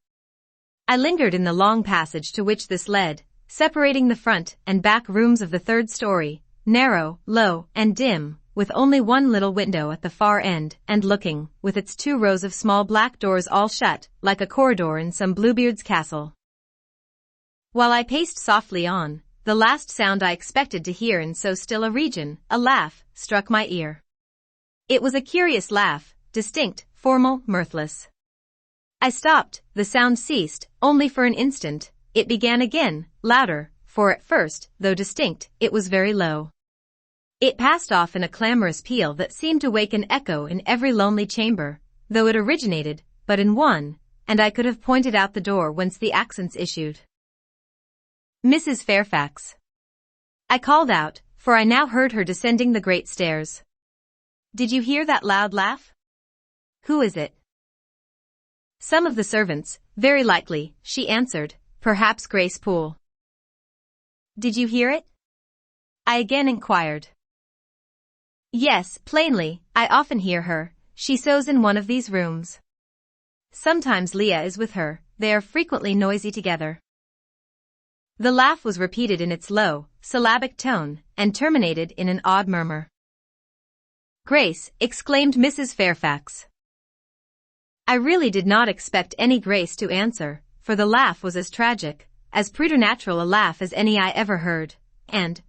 I lingered in the long passage to which this led, separating the front and back rooms of the third story, narrow, low, and dim, with only one little window at the far end, and looking, with its 2 rows of small black doors all shut, like a corridor in some Bluebeard's castle. While I paced softly on, the last sound I expected to hear in so still a region, a laugh, struck my ear. It was a curious laugh, distinct, formal, mirthless. I stopped, the sound ceased, only for an instant. It began again, louder, for at first, though distinct, it was very low. It passed off in a clamorous peal that seemed to wake an echo in every lonely chamber, though it originated but in one, and I could have pointed out the door whence the accents issued. Mrs. Fairfax. I called out, for I now heard her descending the great stairs. Did you hear that loud laugh? Who is it? Some of the servants, very likely, she answered, perhaps Grace Poole. Did you hear it? I again inquired. Yes, plainly, I often hear her. She sews in one of these rooms. Sometimes Leah is with her, they are frequently noisy together. The laugh was repeated in its low, syllabic tone, and terminated in an odd murmur. Grace, exclaimed Mrs. Fairfax. I really did not expect any Grace to answer, for the laugh was as tragic, as preternatural a laugh as any I ever heard,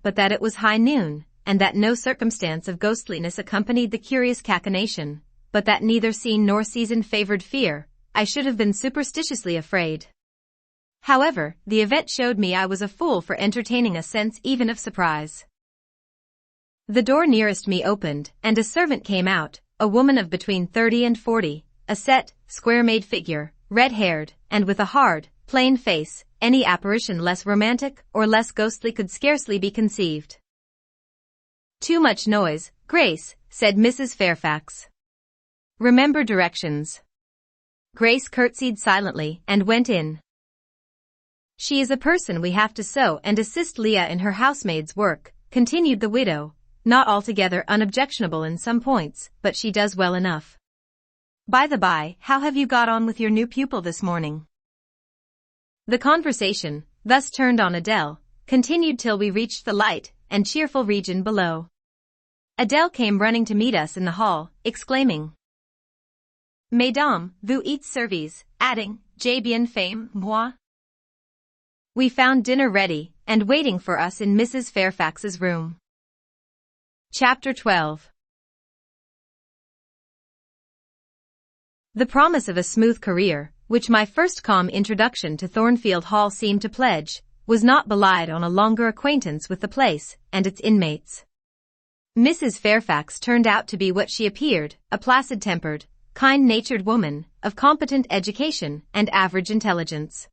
but that it was high noon, and that no circumstance of ghostliness accompanied the curious cachinnation, but that neither scene nor season favored fear, I should have been superstitiously afraid. However, the event showed me I was a fool for entertaining a sense even of surprise. The door nearest me opened, and a servant came out, a woman of between 30 and 40, a set, square-made figure, red-haired, and with a hard, plain face. Any apparition less romantic or less ghostly could scarcely be conceived. Too much noise, Grace, said Mrs. Fairfax. Remember directions. Grace curtsied silently and went in. She is a person we have to sew and assist Leah in her housemaid's work, continued the widow, not altogether unobjectionable in some points, but she does well enough. By the by, how have you got on with your new pupil this morning? The conversation, thus turned on Adele, continued till we reached the light and cheerful region below. Adele came running to meet us in the hall, exclaiming, Mesdames, vous êtes servies, adding, j'ai bien faim, moi. We found dinner ready and waiting for us in Mrs. Fairfax's room. Chapter 12. The promise of a smooth career, which my first calm introduction to Thornfield Hall seemed to pledge, was not belied on a longer acquaintance with the place and its inmates. Mrs. Fairfax turned out to be what she appeared, a placid-tempered, kind-natured woman, of competent education and average intelligence.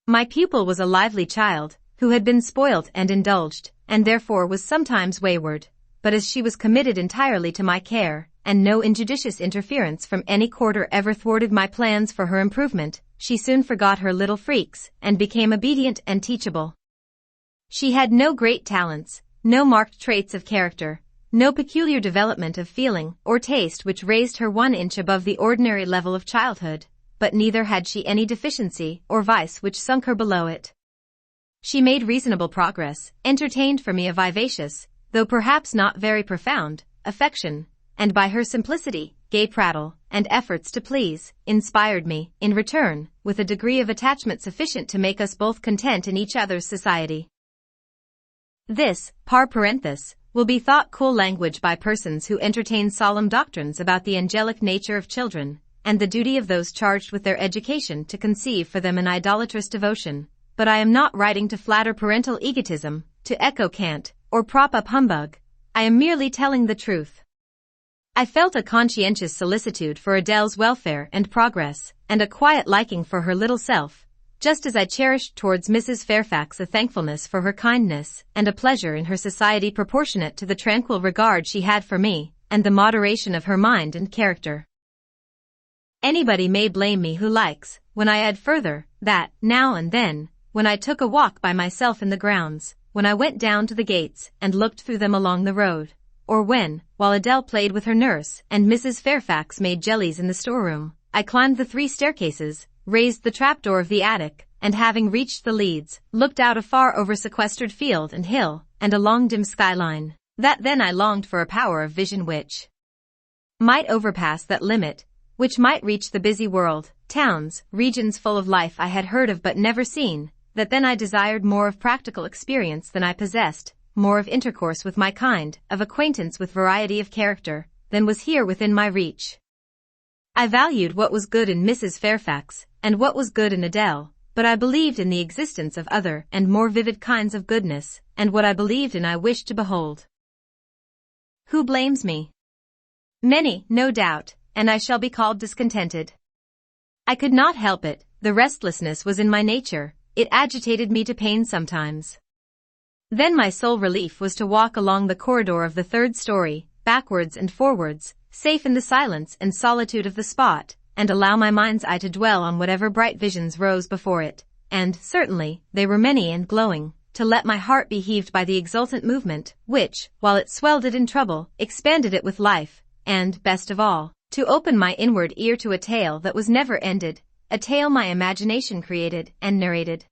My pupil was a lively child, who had been spoilt and indulged, and therefore was sometimes wayward, but as she was committed entirely to my care, and no injudicious interference from any quarter ever thwarted my plans for her improvement, she soon forgot her little freaks, and became obedient and teachable. She had no great talents, no marked traits of character, no peculiar development of feeling or taste which raised her 1 inch above the ordinary level of childhood, but neither had she any deficiency or vice which sunk her below it. She made reasonable progress, entertained for me a vivacious, though perhaps not very profound, affection, and by her simplicity, gay prattle, and efforts to please, inspired me, in return, with a degree of attachment sufficient to make us both content in each other's society. This, par parenthesis, will be thought cool language by persons who entertain solemn doctrines about the angelic nature of children, and the duty of those charged with their education to conceive for them an idolatrous devotion, but I am not writing to flatter parental egotism, to echo cant, or prop up humbug. I am merely telling the truth. I felt a conscientious solicitude for Adele's welfare and progress, and a quiet liking for her little self, just as I cherished towards Mrs. Fairfax a thankfulness for her kindness, and a pleasure in her society proportionate to the tranquil regard she had for me, and the moderation of her mind and character. Anybody may blame me who likes, when I add further, that, now and then, when I took a walk by myself in the grounds, when I went down to the gates and looked through them along the road, or when, while Adele played with her nurse and Mrs. Fairfax made jellies in the storeroom, I climbed the 3 staircases, raised the trapdoor of the attic, and having reached the leads, looked out afar over sequestered field and hill, and a long dim skyline, that then I longed for a power of vision which might overpass that limit, which might reach the busy world, towns, regions full of life I had heard of but never seen, that then I desired more of practical experience than I possessed, more of intercourse with my kind, of acquaintance with variety of character, than was here within my reach. I valued what was good in Mrs. Fairfax, and what was good in Adele, but I believed in the existence of other and more vivid kinds of goodness, and what I believed in I wished to behold. Who blames me? Many, no doubt, and I shall be called discontented. I could not help it, the restlessness was in my nature, it agitated me to pain sometimes. Then my sole relief was to walk along the corridor of the third story, backwards and forwards, safe in the silence and solitude of the spot, and allow my mind's eye to dwell on whatever bright visions rose before it, and, certainly, they were many and glowing, to let my heart be heaved by the exultant movement, which, while it swelled it in trouble, expanded it with life, and, best of all, to open my inward ear to a tale that was never ended, a tale my imagination created and narrated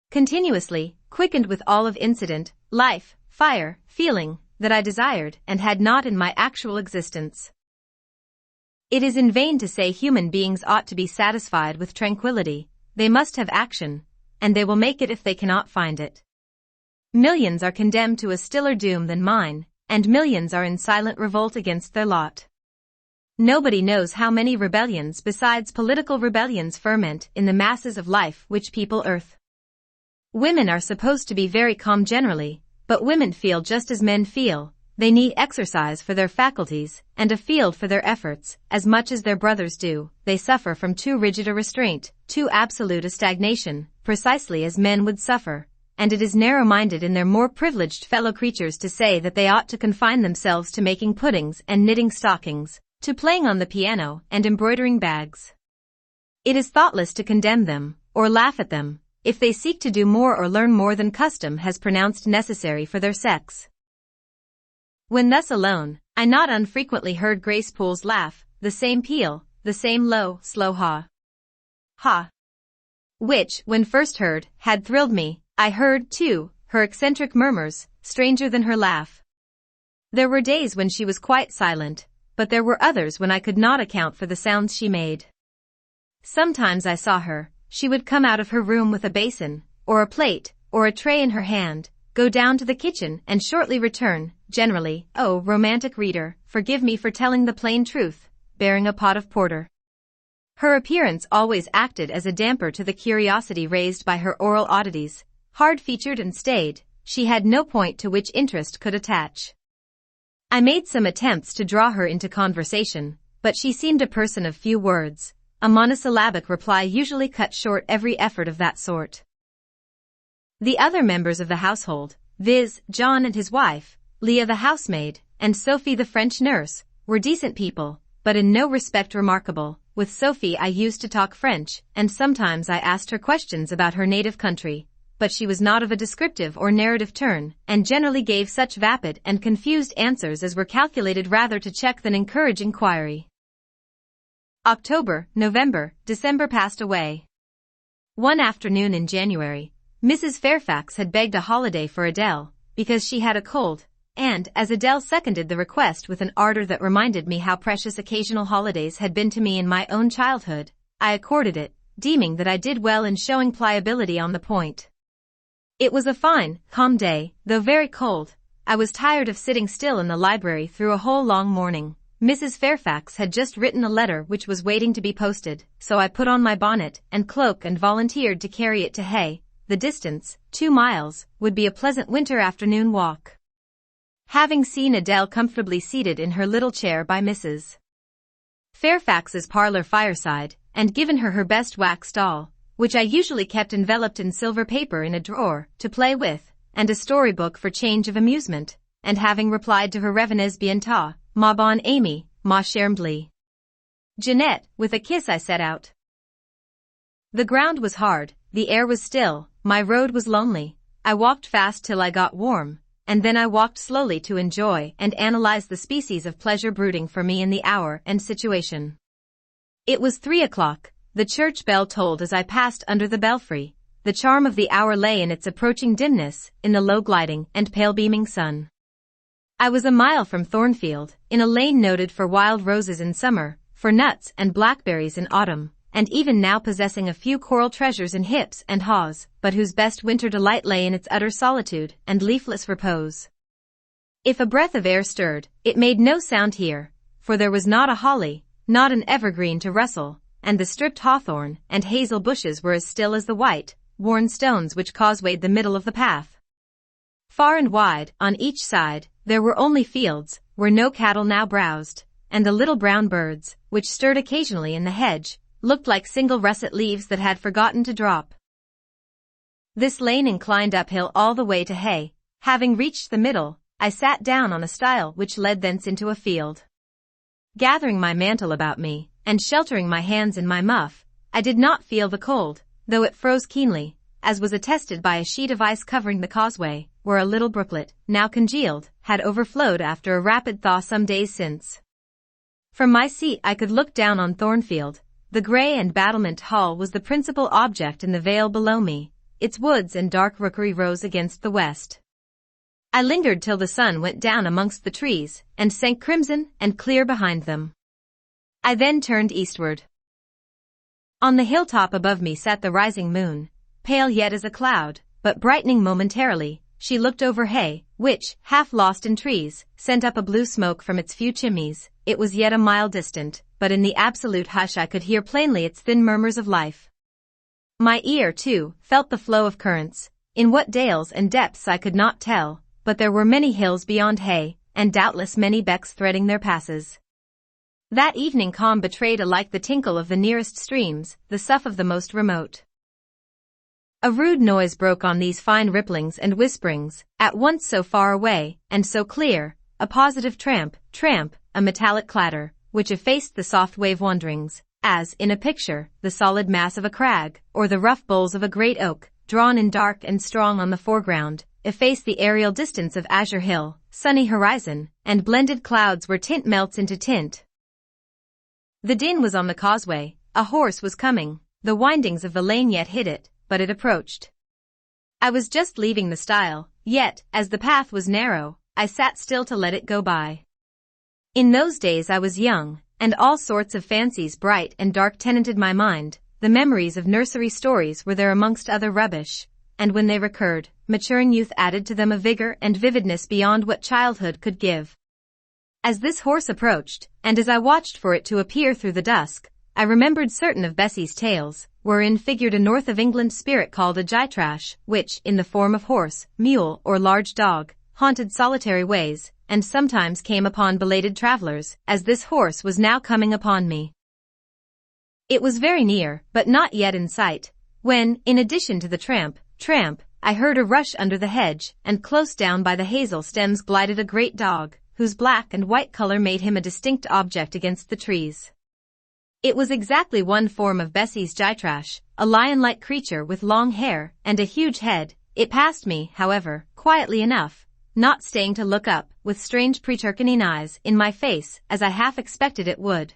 continuously, quickened with all of incident, life, fire, feeling, that I desired and had not in my actual existence. It is in vain to say human beings ought to be satisfied with tranquility, they must have action, and they will make it if they cannot find it. Millions are condemned to a stiller doom than mine, and millions are in silent revolt against their lot. Nobody knows how many rebellions besides political rebellions ferment in the masses of life which people earth. Women are supposed to be very calm generally, but women feel just as men feel, they need exercise for their faculties, and a field for their efforts, as much as their brothers do, they suffer from too rigid a restraint, too absolute a stagnation, precisely as men would suffer, and it is narrow-minded in their more privileged fellow creatures to say that they ought to confine themselves to making puddings and knitting stockings, to playing on the piano and embroidering bags. It is thoughtless to condemn them, or laugh at them, if they seek to do more or learn more than custom has pronounced necessary for their sex. When thus alone, I not unfrequently heard Grace Poole's laugh, the same peal, the same low, slow ha. Ha. Which, when first heard, had thrilled me. I heard, too, her eccentric murmurs, stranger than her laugh. There were days when she was quite silent, but there were others when I could not account for the sounds she made. Sometimes I saw her. She would come out of her room with a basin, or a plate, or a tray in her hand, go down to the kitchen and shortly return, generally, oh, romantic reader, forgive me for telling the plain truth, bearing a pot of porter. Her appearance always acted as a damper to the curiosity raised by her oral oddities, hard-featured and staid, she had no point to which interest could attach. I made some attempts to draw her into conversation, but she seemed a person of few words. A monosyllabic reply usually cut short every effort of that sort. The other members of the household, viz., John and his wife, Leah the housemaid, and Sophie the French nurse, were decent people, but in no respect remarkable. With Sophie I used to talk French, and sometimes I asked her questions about her native country, but she was not of a descriptive or narrative turn, and generally gave such vapid and confused answers as were calculated rather to check than encourage inquiry. October, November, December passed away. One afternoon in January, Mrs. Fairfax had begged a holiday for Adele, because she had a cold, and, as Adele seconded the request with an ardor that reminded me how precious occasional holidays had been to me in my own childhood, I accorded it, deeming that I did well in showing pliability on the point. It was a fine, calm day, though very cold. I was tired of sitting still in the library through a whole long morning. Mrs. Fairfax had just written a letter which was waiting to be posted, so I put on my bonnet and cloak and volunteered to carry it to Hay. The distance, 2 miles, would be a pleasant winter afternoon walk. Having seen Adele comfortably seated in her little chair by Mrs. Fairfax's parlor fireside, and given her her best wax doll, which I usually kept enveloped in silver paper in a drawer, to play with, and a storybook for change of amusement, and having replied to her revenez bientôt, ma bonne Amy, ma chère Mbli. Jeanette, with a kiss I set out. The ground was hard, the air was still, my road was lonely. I walked fast till I got warm, and then I walked slowly to enjoy and analyze the species of pleasure brooding for me in the hour and situation. It was 3 o'clock, the church bell tolled as I passed under the belfry. The charm of the hour lay in its approaching dimness, in the low gliding and pale beaming sun. I was a mile from Thornfield, in a lane noted for wild roses in summer, for nuts and blackberries in autumn, and even now possessing a few coral treasures in hips and haws, but whose best winter delight lay in its utter solitude and leafless repose. If a breath of air stirred, it made no sound here, for there was not a holly, not an evergreen to rustle, and the stripped hawthorn and hazel bushes were as still as the white, worn stones which causewayed the middle of the path. Far and wide, on each side, there were only fields, where no cattle now browsed, and the little brown birds, which stirred occasionally in the hedge, looked like single russet leaves that had forgotten to drop. This lane inclined uphill all the way to hay. Having reached the middle, I sat down on a stile which led thence into a field. Gathering my mantle about me, and sheltering my hands in my muff, I did not feel the cold, though it froze keenly, as was attested by a sheet of ice covering the causeway, where a little brooklet, now congealed, had overflowed after a rapid thaw some days since. From my seat I could look down on Thornfield. The grey and battlemented hall was the principal object in the vale below me. Its woods and dark rookery rose against the west. I lingered till the sun went down amongst the trees, and sank crimson and clear behind them. I then turned eastward. On the hilltop above me sat the rising moon, pale yet as a cloud, but brightening momentarily. She looked over hay, which, half lost in trees, sent up a blue smoke from its few chimneys. It was yet a mile distant, but in the absolute hush I could hear plainly its thin murmurs of life. My ear, too, felt the flow of currents, in what dales and depths I could not tell, but there were many hills beyond hay, and doubtless many becks threading their passes. That evening calm betrayed alike the tinkle of the nearest streams, the sough of the most remote. A rude noise broke on these fine ripplings and whisperings, at once so far away, and so clear, a positive tramp, a metallic clatter, which effaced the soft wave wanderings, as, in a picture, the solid mass of a crag, or the rough boles of a great oak, drawn in dark and strong on the foreground, effaced the aerial distance of azure hill, sunny horizon, and blended clouds where tint melts into tint. The din was on the causeway. A horse was coming. The windings of the lane yet hid it, but it approached. I was just leaving the stile, yet, as the path was narrow, I sat still to let it go by. In those days I was young, and all sorts of fancies bright and dark tenanted my mind. The memories of nursery stories were there amongst other rubbish, and when they recurred, maturing youth added to them a vigor and vividness beyond what childhood could give. As this horse approached, and as I watched for it to appear through the dusk, I remembered certain of Bessie's tales, wherein figured a north of England spirit called a gytrash, which, in the form of horse, mule, or large dog, haunted solitary ways, and sometimes came upon belated travelers, as this horse was now coming upon me. It was very near, but not yet in sight, when, in addition to the tramp, I heard a rush under the hedge, and close down by the hazel stems glided a great dog, whose black and white color made him a distinct object against the trees. It was exactly one form of Bessie's gytrash, a lion-like creature with long hair and a huge head. It passed me, however, quietly enough, not staying to look up, with strange pretercanian eyes, in my face, as I half expected it would.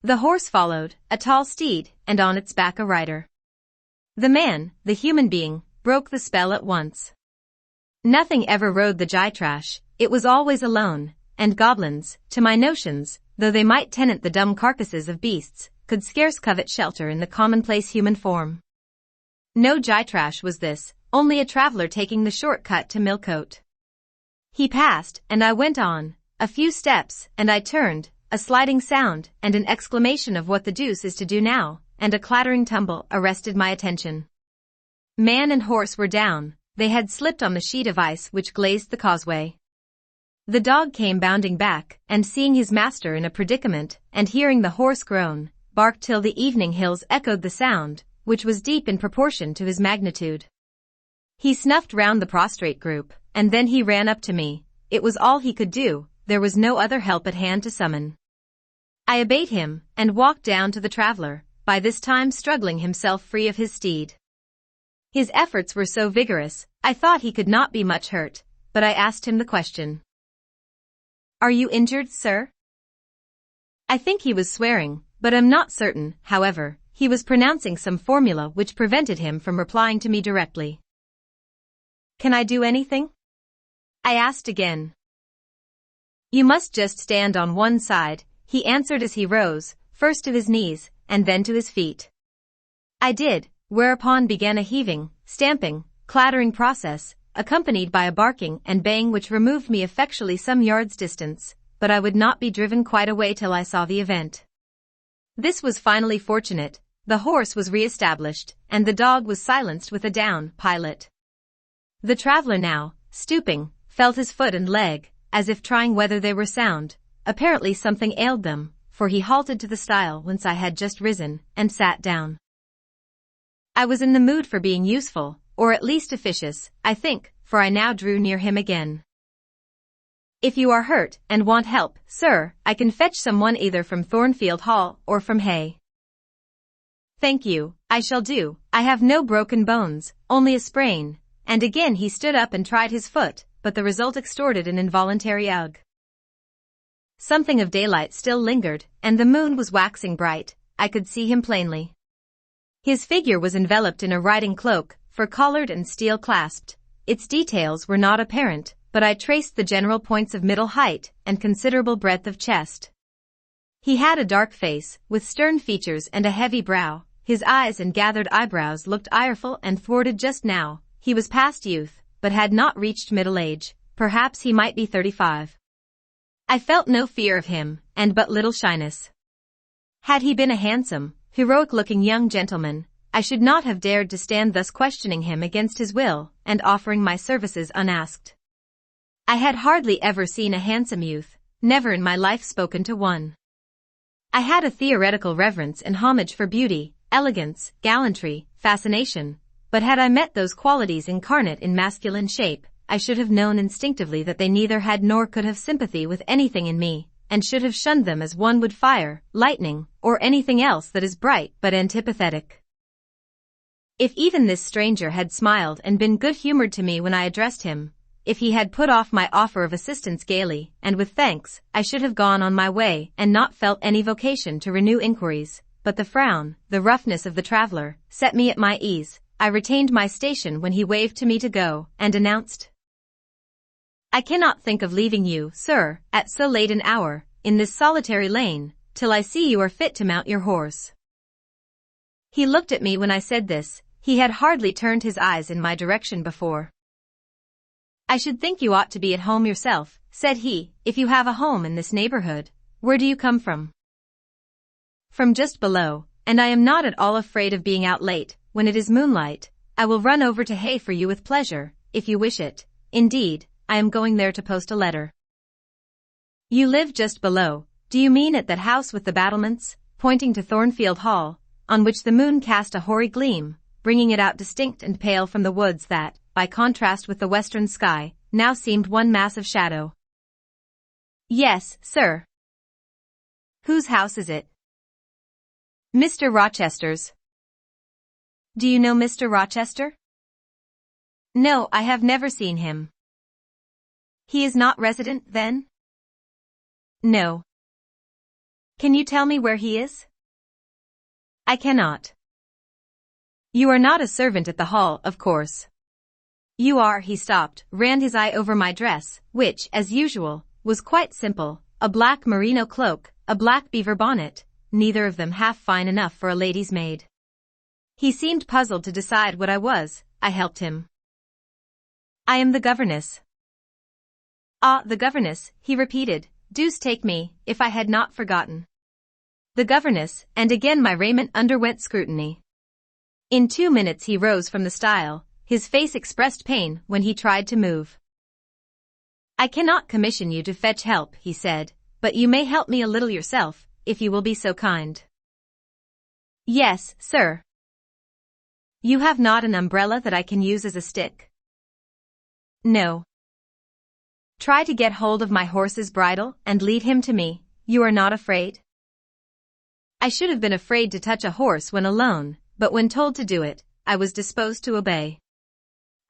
The horse followed, a tall steed, and on its back a rider. The man, the human being, broke the spell at once. Nothing ever rode the gytrash. It was always alone, and goblins, to my notions, though they might tenant the dumb carcasses of beasts, could scarce covet shelter in the commonplace human form. No gytrash was this, only a traveller taking the short cut to Millcote. He passed, and I went on. A few steps, and I turned. A sliding sound, and an exclamation of "What the deuce is to do now?" and a clattering tumble arrested my attention. Man and horse were down. They had slipped on the sheet of ice which glazed the causeway. The dog came bounding back, and seeing his master in a predicament, and hearing the horse groan, barked till the evening hills echoed the sound, which was deep in proportion to his magnitude. He snuffed round the prostrate group, and then he ran up to me. It was all he could do. There was no other help at hand to summon. I obeyed him, and walked down to the traveller, by this time struggling himself free of his steed. His efforts were so vigorous, I thought he could not be much hurt, but I asked him the question. "Are you injured, sir?" I think he was swearing, but am not certain. However, he was pronouncing some formula which prevented him from replying to me directly. "Can I do anything?" I asked again. "You must just stand on one side," he answered as he rose, first to his knees, and then to his feet. I did, whereupon began a heaving, stamping, clattering process, accompanied by a barking and baying which removed me effectually some yards distance, but I would not be driven quite away till I saw the event. This was finally fortunate. The horse was re-established, and the dog was silenced with a down pilot. The traveller now, stooping, felt his foot and leg, as if trying whether they were sound. Apparently something ailed them, for he halted to the stile whence I had just risen, and sat down. I was in the mood for being useful, or at least officious, I think, for I now drew near him again. "If you are hurt, and want help, sir, I can fetch someone either from Thornfield Hall, or from Hay." "Thank you, I shall do. I have no broken bones, only a sprain," and again he stood up and tried his foot, but the result extorted an involuntary ugh. Something of daylight still lingered, and the moon was waxing bright. I could see him plainly. His figure was enveloped in a riding cloak, fur-collared and steel-clasped. Its details were not apparent, but I traced the general points of middle height and considerable breadth of chest. He had a dark face, with stern features and a heavy brow. His eyes and gathered eyebrows looked ireful and thwarted just now. He was past youth, but had not reached middle age. Perhaps he might be 35. I felt no fear of him, and but little shyness. Had he been a handsome, heroic-looking young gentleman, I should not have dared to stand thus questioning him against his will, and offering my services unasked. I had hardly ever seen a handsome youth, never in my life spoken to one. I had a theoretical reverence and homage for beauty, elegance, gallantry, fascination, but had I met those qualities incarnate in masculine shape, I should have known instinctively that they neither had nor could have sympathy with anything in me, and should have shunned them as one would fire, lightning, or anything else that is bright but antipathetic. If even this stranger had smiled and been good-humored to me when I addressed him, if he had put off my offer of assistance gaily and with thanks, I should have gone on my way and not felt any vocation to renew inquiries, but the frown, the roughness of the traveler, set me at my ease. I retained my station when he waved to me to go, and announced, "I cannot think of leaving you, sir, at so late an hour, in this solitary lane, till I see you are fit to mount your horse." He looked at me when I said this. He had hardly turned his eyes in my direction before. "I should think you ought to be at home yourself," said he, "if you have a home in this neighborhood. Where do you come from?" "From just below, and I am not at all afraid of being out late. When it is moonlight, I will run over to Hay for you with pleasure, if you wish it. Indeed, I am going there to post a letter." "You live just below. Do you mean at that house with the battlements?" pointing to Thornfield Hall, on which the moon cast a hoary gleam, bringing it out distinct and pale from the woods that, by contrast with the western sky, now seemed one mass of shadow. "Yes, sir." "Whose house is it?" "Mr. Rochester's." "Do you know Mr. Rochester?" "No, I have never seen him." "He is not resident, then?" "No." "Can you tell me where he is?" "I cannot." "You are not a servant at the hall, of course." "You are." He stopped, ran his eye over my dress, which, as usual, was quite simple, a black merino cloak, a black beaver bonnet, neither of them half fine enough for a lady's maid. He seemed puzzled to decide what I was. I helped him. "I am the governess." "Ah, the governess," he repeated. "Deuce take me, if I had not forgotten. The governess," and again my raiment underwent scrutiny. In 2 minutes he rose from the stile. His face expressed pain when he tried to move. "I cannot commission you to fetch help," he said, "but you may help me a little yourself, if you will be so kind." "Yes, sir." "You have not an umbrella that I can use as a stick?" "No." "Try to get hold of my horse's bridle and lead him to me. You are not afraid?" I should have been afraid to touch a horse when alone, but when told to do it, I was disposed to obey.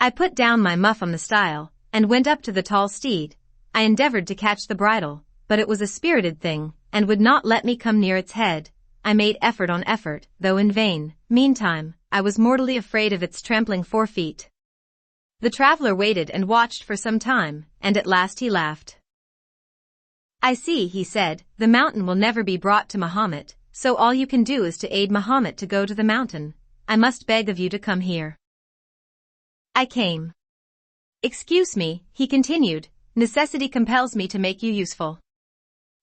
I put down my muff on the stile, and went up to the tall steed. I endeavored to catch the bridle, but it was a spirited thing, and would not let me come near its head. I made effort on effort, though in vain. Meantime, I was mortally afraid of its trampling 4 feet. The traveler waited and watched for some time, and at last he laughed. "I see," he said, "the mountain will never be brought to Mahomet, so all you can do is to aid Mahomet to go to the mountain. I must beg of you to come here." I came. "Excuse me," he continued, "necessity compels me to make you useful."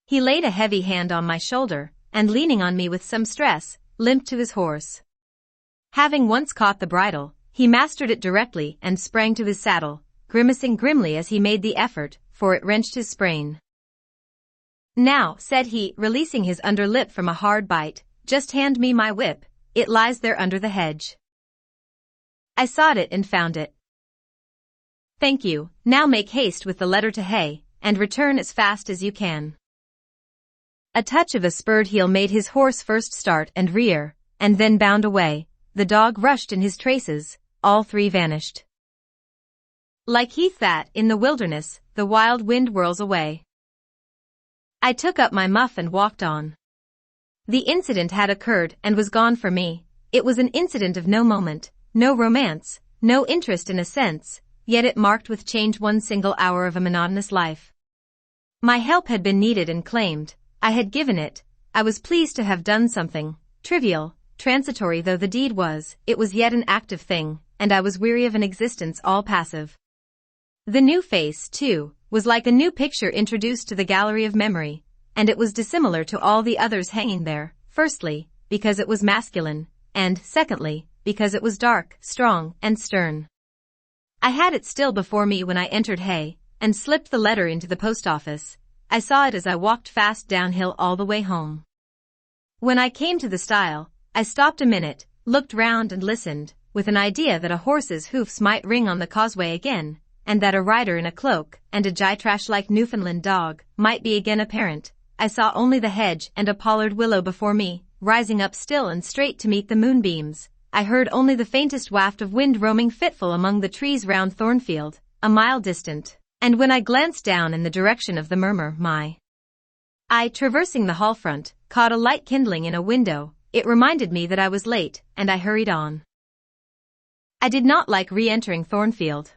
He laid a heavy hand on my shoulder, and leaning on me with some stress, limped to his horse. Having once caught the bridle, he mastered it directly and sprang to his saddle, grimacing grimly as he made the effort, for it wrenched his sprain. "Now," said he, releasing his under lip from a hard bite, "just hand me my whip, it lies there under the hedge." I sought it and found it. "Thank you, now make haste with the letter to Hay, and return as fast as you can." A touch of a spurred heel made his horse first start and rear, and then bound away. The dog rushed in his traces, all three vanished. Like heath that, in the wilderness, the wild wind whirls away. I took up my muff and walked on. The incident had occurred and was gone for me. It was an incident of no moment, no romance, no interest in a sense, yet it marked with change one single hour of a monotonous life. My help had been needed and claimed. I had given it. I was pleased to have done something, trivial, transitory though the deed was, it was yet an active thing, and I was weary of an existence all passive. The new face, too, was like a new picture introduced to the gallery of memory, and it was dissimilar to all the others hanging there, firstly, because it was masculine, and, secondly, because it was dark, strong, and stern. I had it still before me when I entered Hay, and slipped the letter into the post office. I saw it as I walked fast downhill all the way home. When I came to the stile, I stopped a minute, looked round and listened, with an idea that a horse's hoofs might ring on the causeway again, and that a rider in a cloak and a gytrash-like Newfoundland dog might be again apparent. I saw only the hedge and a pollard willow before me, rising up still and straight to meet the moonbeams. I heard only the faintest waft of wind roaming fitful among the trees round Thornfield, a mile distant, and when I glanced down in the direction of the murmur, my eye, traversing the hall front, caught a light kindling in a window. It reminded me that I was late, and I hurried on. I did not like re-entering Thornfield.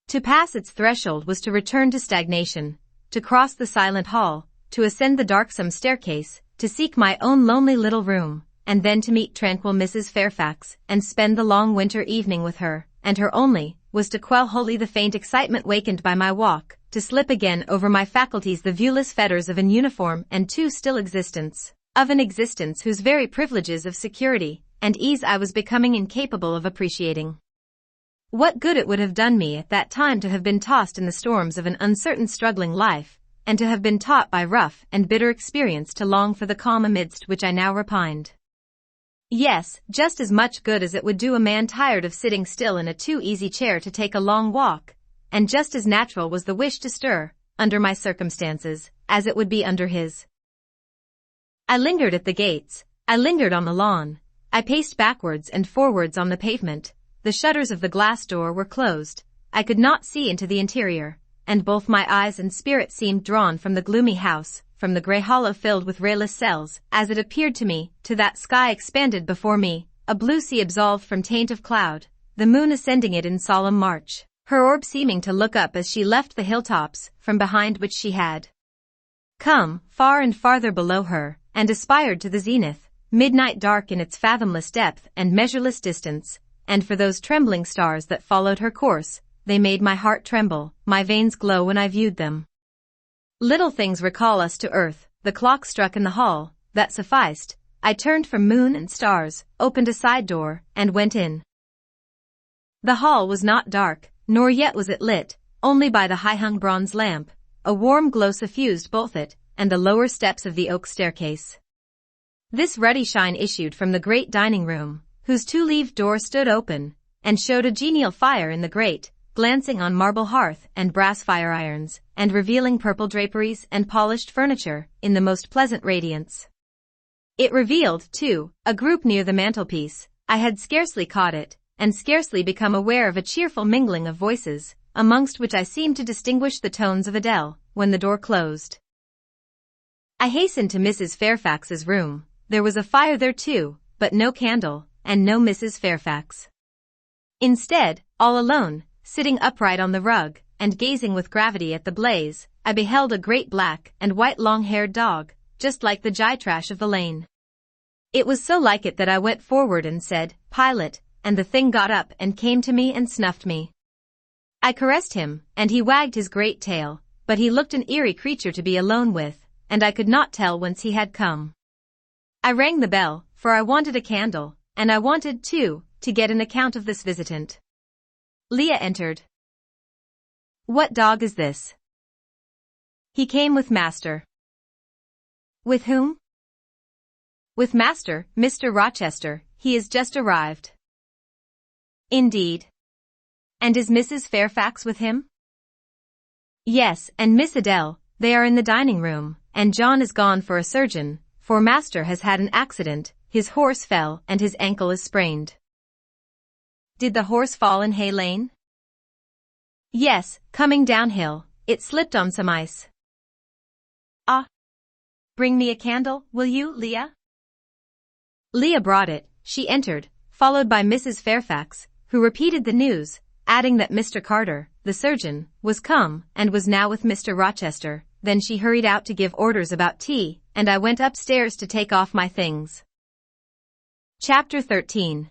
To pass its threshold was to return to stagnation, to cross the silent hall, to ascend the darksome staircase, to seek my own lonely little room, and then to meet tranquil Mrs. Fairfax and spend the long winter evening with her, and her only, was to quell wholly the faint excitement wakened by my walk, to slip again over my faculties the viewless fetters of an uniform and too still existence, of an existence whose very privileges of security and ease I was becoming incapable of appreciating. What good it would have done me at that time to have been tossed in the storms of an uncertain struggling life, and to have been taught by rough and bitter experience to long for the calm amidst which I now repined. Yes, just as much good as it would do a man tired of sitting still in a too-easy chair to take a long walk, and just as natural was the wish to stir, under my circumstances, as it would be under his. I lingered at the gates, I lingered on the lawn, I paced backwards and forwards on the pavement. The shutters of the glass door were closed. I could not see into the interior, and both my eyes and spirit seemed drawn from the gloomy house, from the grey hollow filled with rayless cells, as it appeared to me, to that sky expanded before me, a blue sea absolved from taint of cloud, the moon ascending it in solemn march, her orb seeming to look up as she left the hilltops, from behind which she had come, far and farther below her, and aspired to the zenith, midnight dark in its fathomless depth and measureless distance. And for those trembling stars that followed her course, they made my heart tremble, my veins glow when I viewed them. Little things recall us to earth. The clock struck in the hall, that sufficed. I turned from moon and stars, opened a side door, and went in. The hall was not dark, nor yet was it lit, only by the high-hung bronze lamp. A warm glow suffused both it and the lower steps of the oak staircase. This ruddy shine issued from the great dining room, whose two-leaved door stood open, and showed a genial fire in the grate, glancing on marble hearth and brass fire-irons, and revealing purple draperies and polished furniture, in the most pleasant radiance. It revealed, too, a group near the mantelpiece. I had scarcely caught it, and scarcely become aware of a cheerful mingling of voices, amongst which I seemed to distinguish the tones of Adele, when the door closed. I hastened to Mrs. Fairfax's room. There was a fire there too, but no candle, and no Mrs. Fairfax. Instead, all alone, sitting upright on the rug, and gazing with gravity at the blaze, I beheld a great black and white long-haired dog, just like the gytrash of the lane. It was so like it that I went forward and said, "Pilot," and the thing got up and came to me and snuffed me. I caressed him, and he wagged his great tail, but he looked an eerie creature to be alone with, and I could not tell whence he had come. I rang the bell, for I wanted a candle, and I wanted, too, to get an account of this visitant. Leah entered. "What dog is this?" He came with master. With whom? With master, Mr. Rochester. He is just arrived. Indeed. And is Mrs. Fairfax with him? Yes, and Miss Adele. They are in the dining room, and John is gone for a surgeon, for master has had an accident, his horse fell and his ankle is sprained. Did the horse fall in Hay Lane? Yes, coming downhill, it slipped on some ice. Ah. Bring me a candle, will you, Leah? Leah brought it. She entered, followed by Mrs. Fairfax, who repeated the news, adding that Mr. Carter, the surgeon, was come and was now with Mr. Rochester. Then she hurried out to give orders about tea, and I went upstairs to take off my things. Chapter 13.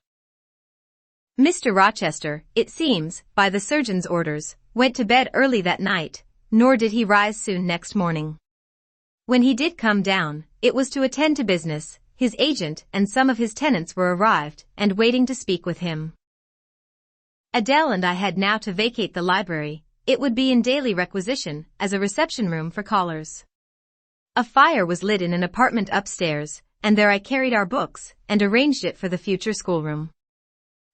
Mr. Rochester, it seems, by the surgeon's orders, went to bed early that night, nor did he rise soon next morning. When he did come down, it was to attend to business. His agent and some of his tenants were arrived and waiting to speak with him. Adele and I had now to vacate the library. It would be in daily requisition as a reception room for callers. A fire was lit in an apartment upstairs, and there I carried our books and arranged it for the future schoolroom.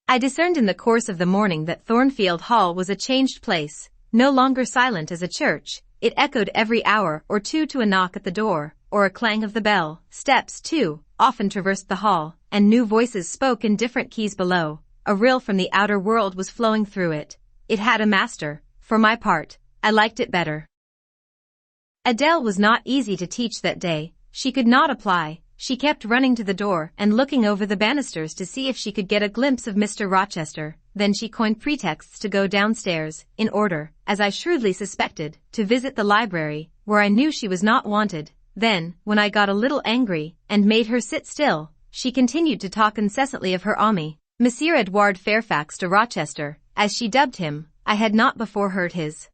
I discerned in the course of the morning that Thornfield Hall was a changed place, no longer silent as a church. It echoed every hour or two to a knock at the door, or a clang of the bell. Steps, too, often traversed the hall, and new voices spoke in different keys below. A rill from the outer world was flowing through it. It had a master. For my part, I liked it better. Adele was not easy to teach that day. She could not apply. She kept running to the door and looking over the banisters to see if she could get a glimpse of Mr. Rochester. Then she coined pretexts to go downstairs, in order, as I shrewdly suspected, to visit the library, where I knew she was not wanted. Then, when I got a little angry, and made her sit still, she continued to talk incessantly of her ami, Monsieur Edouard Fairfax de Rochester, as she dubbed him. I had not before heard his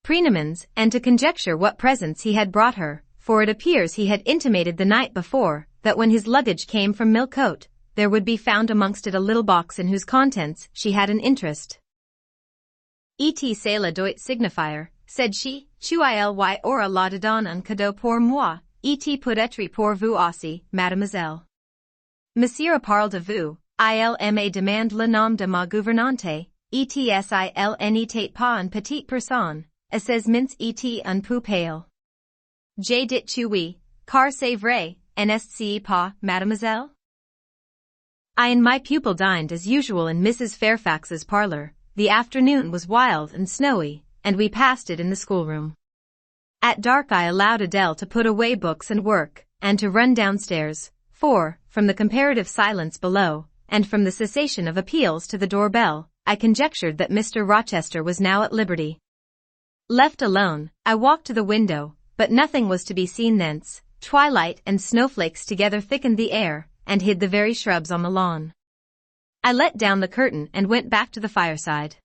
prenomens, and to conjecture what presents he had brought her, for it appears he had intimated the night before, that when his luggage came from Millcote, there would be found amongst it a little box in whose contents she had an interest. Et cela doit signifier, said she, tu il aura la dedans un cadeau pour moi, et peut-être pour vous aussi, mademoiselle. Monsieur parle de vous, il me demande le nom de ma gouvernante, et s'il n'était pas une petite personne, et ses mince et un peu pale. J'ai dit tu oui, car c'est vrai, n'est-ce pas, mademoiselle? I and my pupil dined as usual in Mrs. Fairfax's parlor. The afternoon was wild and snowy, and we passed it in the schoolroom. At dark I allowed Adele to put away books and work, and to run downstairs, for, from the comparative silence below, and from the cessation of appeals to the door-bell, I conjectured that Mr. Rochester was now at liberty. Left alone, I walked to the window, but nothing was to be seen thence. Twilight and snowflakes together thickened the air, and hid the very shrubs on the lawn. I let down the curtain and went back to the fireside.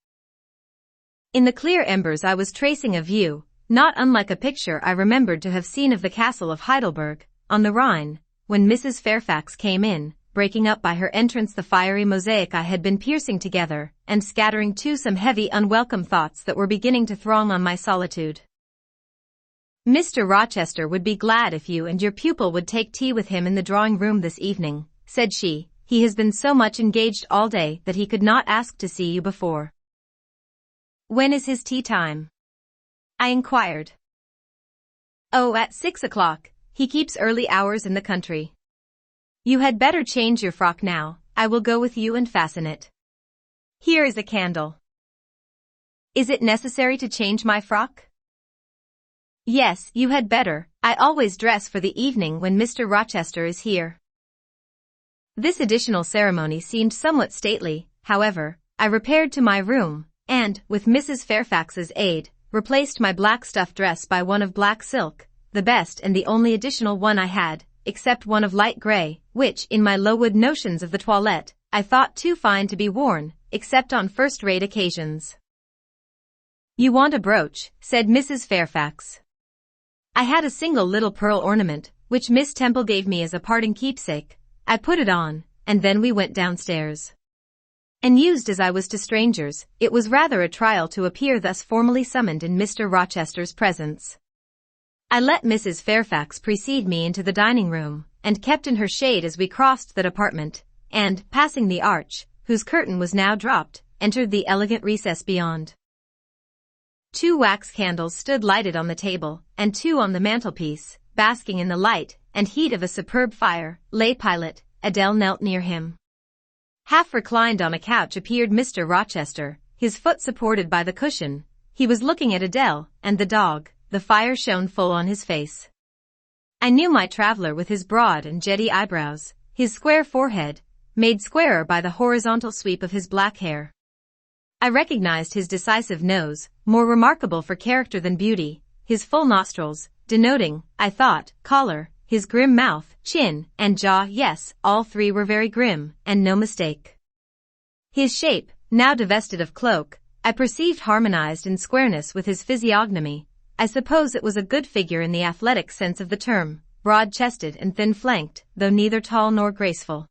In the clear embers I was tracing a view, not unlike a picture I remembered to have seen of the castle of Heidelberg, on the Rhine, when Mrs. Fairfax came in, breaking up by her entrance the fiery mosaic I had been piecing together, and scattering too some heavy unwelcome thoughts that were beginning to throng on my solitude. Mr. Rochester would be glad if you and your pupil would take tea with him in the drawing-room this evening, said she. He has been so much engaged all day that he could not ask to see you before. When is his tea time? I inquired. Oh, at 6 o'clock. He keeps early hours in the country. You had better change your frock now. I will go with you and fasten it. Here is a candle. Is it necessary to change my frock? Yes, you had better. I always dress for the evening when Mr. Rochester is here. This additional ceremony seemed somewhat stately. However, I repaired to my room, and, with Mrs. Fairfax's aid, replaced my black stuff dress by one of black silk, the best and the only additional one I had, except one of light grey, which, in my Lowood notions of the toilette, I thought too fine to be worn, except on first-rate occasions. You want a brooch, said Mrs. Fairfax. I had a single little pearl ornament, which Miss Temple gave me as a parting keepsake. I put it on, and then we went downstairs. And used as I was to strangers, it was rather a trial to appear thus formally summoned in Mr. Rochester's presence. I let Mrs. Fairfax precede me into the dining room, and kept in her shade as we crossed that apartment, and, passing the arch, whose curtain was now dropped, entered the elegant recess beyond. 2 wax candles stood lighted on the table, and 2 on the mantelpiece, basking in the light and heat of a superb fire. Lay Pilot, Adele knelt near him. Half reclined on a couch appeared Mr. Rochester, his foot supported by the cushion. He was looking at Adele and the dog. The fire shone full on his face. I knew my traveler with his broad and jetty eyebrows, his square forehead, made squarer by the horizontal sweep of his black hair. I recognized his decisive nose, more remarkable for character than beauty, his full nostrils, denoting, I thought, choler, his grim mouth, chin, and jaw. Yes, all 3 were very grim, and no mistake. His shape, now divested of cloak, I perceived harmonized in squareness with his physiognomy. I suppose it was a good figure in the athletic sense of the term, broad-chested and thin-flanked, though neither tall nor graceful.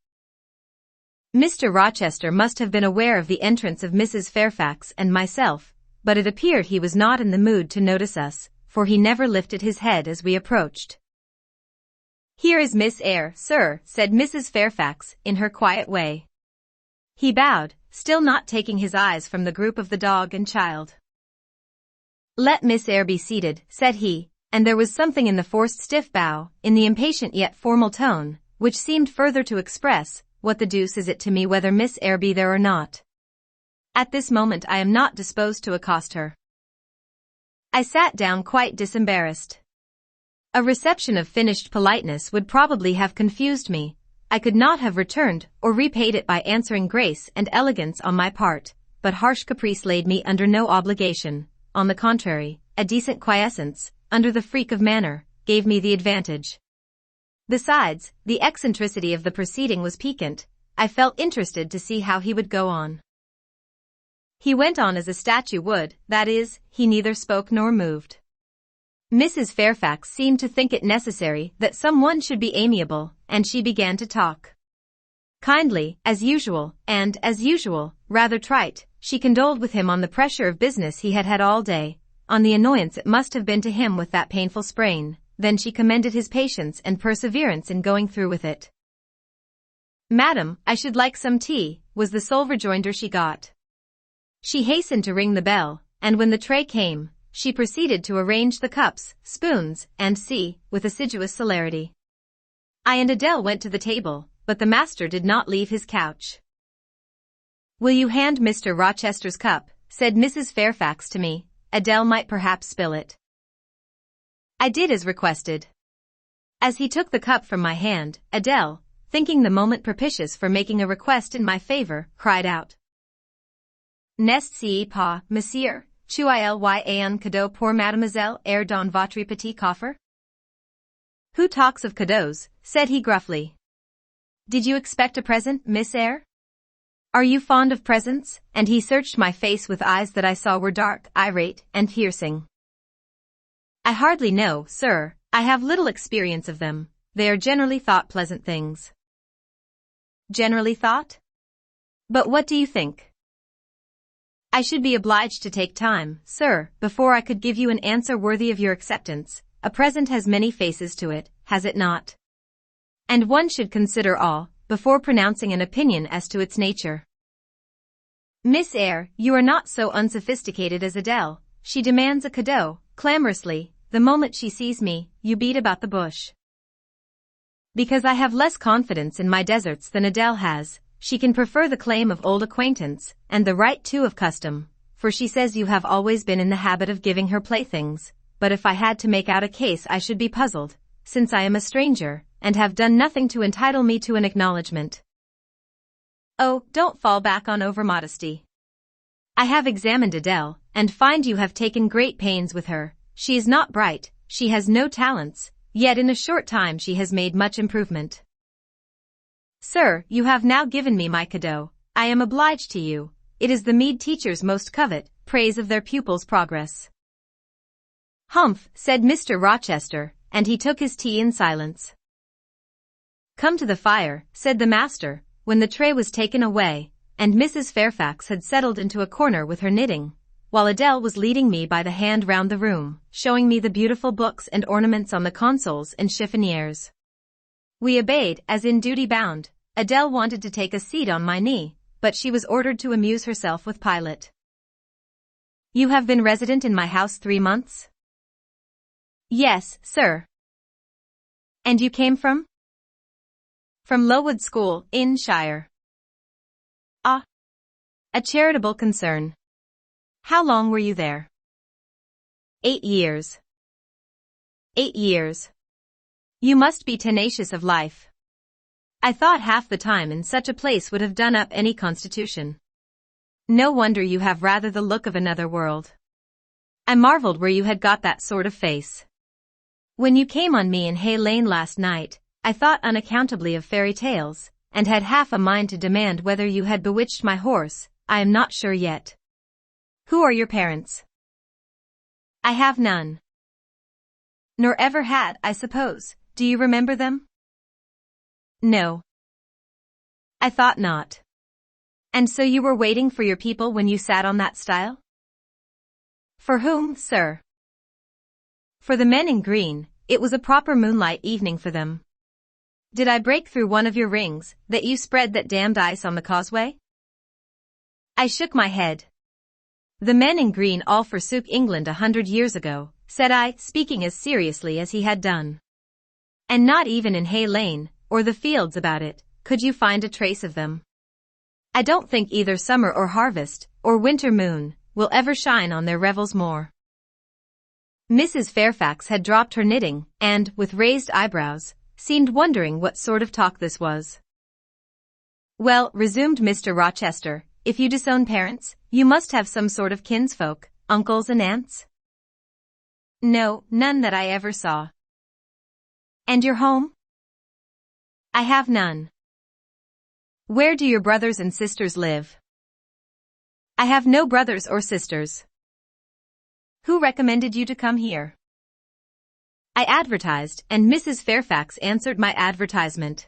Mr. Rochester must have been aware of the entrance of Mrs. Fairfax and myself, but it appeared he was not in the mood to notice us, for he never lifted his head as we approached. "Here is Miss Eyre, sir," said Mrs. Fairfax, in her quiet way. He bowed, still not taking his eyes from the group of the dog and child. "Let Miss Eyre be seated," said he, and there was something in the forced stiff bow, in the impatient yet formal tone, which seemed further to express, what the deuce is it to me whether Miss Eyre be there or not? At this moment I am not disposed to accost her. I sat down quite disembarrassed. A reception of finished politeness would probably have confused me. I could not have returned or repaid it by answering grace and elegance on my part, but harsh caprice laid me under no obligation. On the contrary, a decent quiescence, under the freak of manner, gave me the advantage. Besides, the eccentricity of the proceeding was piquant. I felt interested to see how he would go on. He went on as a statue would, that is, he neither spoke nor moved. Mrs. Fairfax seemed to think it necessary that someone should be amiable, and she began to talk. Kindly, as usual, and, as usual, rather trite, she condoled with him on the pressure of business he had had all day, on the annoyance it must have been to him with that painful sprain. Then she commended his patience and perseverance in going through with it. "Madam, I should like some tea," was the sole rejoinder she got. She hastened to ring the bell, and when the tray came, she proceeded to arrange the cups, spoons, and with assiduous celerity. I and Adele went to the table, but the master did not leave his couch. "Will you hand Mr. Rochester's cup?" said Mrs. Fairfax to me. "Adele might perhaps spill it." I did as requested. As he took the cup from my hand, Adele, thinking the moment propitious for making a request in my favor, cried out, "N'est-ce pas, monsieur, tu as un cadeau pour mademoiselle Eyre dans votre petit coffre?" "Who talks of cadeaux?" said he gruffly. "Did you expect a present, Miss Eyre? Are you fond of presents?" And he searched my face with eyes that I saw were dark, irate, and piercing. "I hardly know, sir. I have little experience of them. They are generally thought pleasant things." "Generally thought? But what do you think?" "I should be obliged to take time, sir, before I could give you an answer worthy of your acceptance. A present has many faces to it, has it not? And one should consider all, before pronouncing an opinion as to its nature." "Miss Eyre, you are not so unsophisticated as Adele. She demands a cadeau, clamorously. The moment she sees me, you beat about the bush." "Because I have less confidence in my deserts than Adele has. She can prefer the claim of old acquaintance, and the right too of custom, for she says you have always been in the habit of giving her playthings. But if I had to make out a case I should be puzzled, since I am a stranger, and have done nothing to entitle me to an acknowledgement." "Oh, don't fall back on over-modesty. I have examined Adele, and find you have taken great pains with her. She is not bright, she has no talents, yet in a short time she has made much improvement." "Sir, you have now given me my cadeau. I am obliged to you. It is the meed teachers most covet, praise of their pupils' progress." "Humph," said Mr. Rochester, and he took his tea in silence. "Come to the fire," said the master, when the tray was taken away, and Mrs. Fairfax had settled into a corner with her knitting. while Adele was leading me by the hand round the room, showing me the beautiful books and ornaments on the consoles and chiffoniers. We obeyed, as in duty bound. Adele wanted to take a seat on my knee, but she was ordered to amuse herself with Pilot. "You have been resident in my house 3 months?" "Yes, sir." "And you came from?" "From Lowood School, in Shire." "Ah. A charitable concern. How long were you there?" 8 years. 8 years. You must be tenacious of life. I thought half the time in such a place would have done up any constitution. No wonder you have rather the look of another world. I marveled where you had got that sort of face. When you came on me in Hay Lane last night, I thought unaccountably of fairy tales, and had half a mind to demand whether you had bewitched my horse. I am not sure yet. Who are your parents?" "I have none." "Nor ever had, I suppose. Do you remember them?" "No." "I thought not. And so you were waiting for your people when you sat on that stile?" "For whom, sir?" "For the men in green. It was a proper moonlight evening for them." "Did I break through one of your rings, that you spread that damned ice on the causeway?" I shook my head. "The men in green all forsook England 100 years ago," said I, speaking as seriously as he had done. "And not even in Hay Lane, or the fields about it, could you find a trace of them. I don't think either summer or harvest, or winter moon, will ever shine on their revels more." Mrs. Fairfax had dropped her knitting, and, with raised eyebrows, seemed wondering what sort of talk this was. "Well," resumed Mr. Rochester, "if you disown parents, you must have some sort of kinsfolk, uncles and aunts?" "No, none that I ever saw." "And your home?" "I have none." "Where do your brothers and sisters live?" "I have no brothers or sisters." "Who recommended you to come here?" "I advertised, and Mrs. Fairfax answered my advertisement."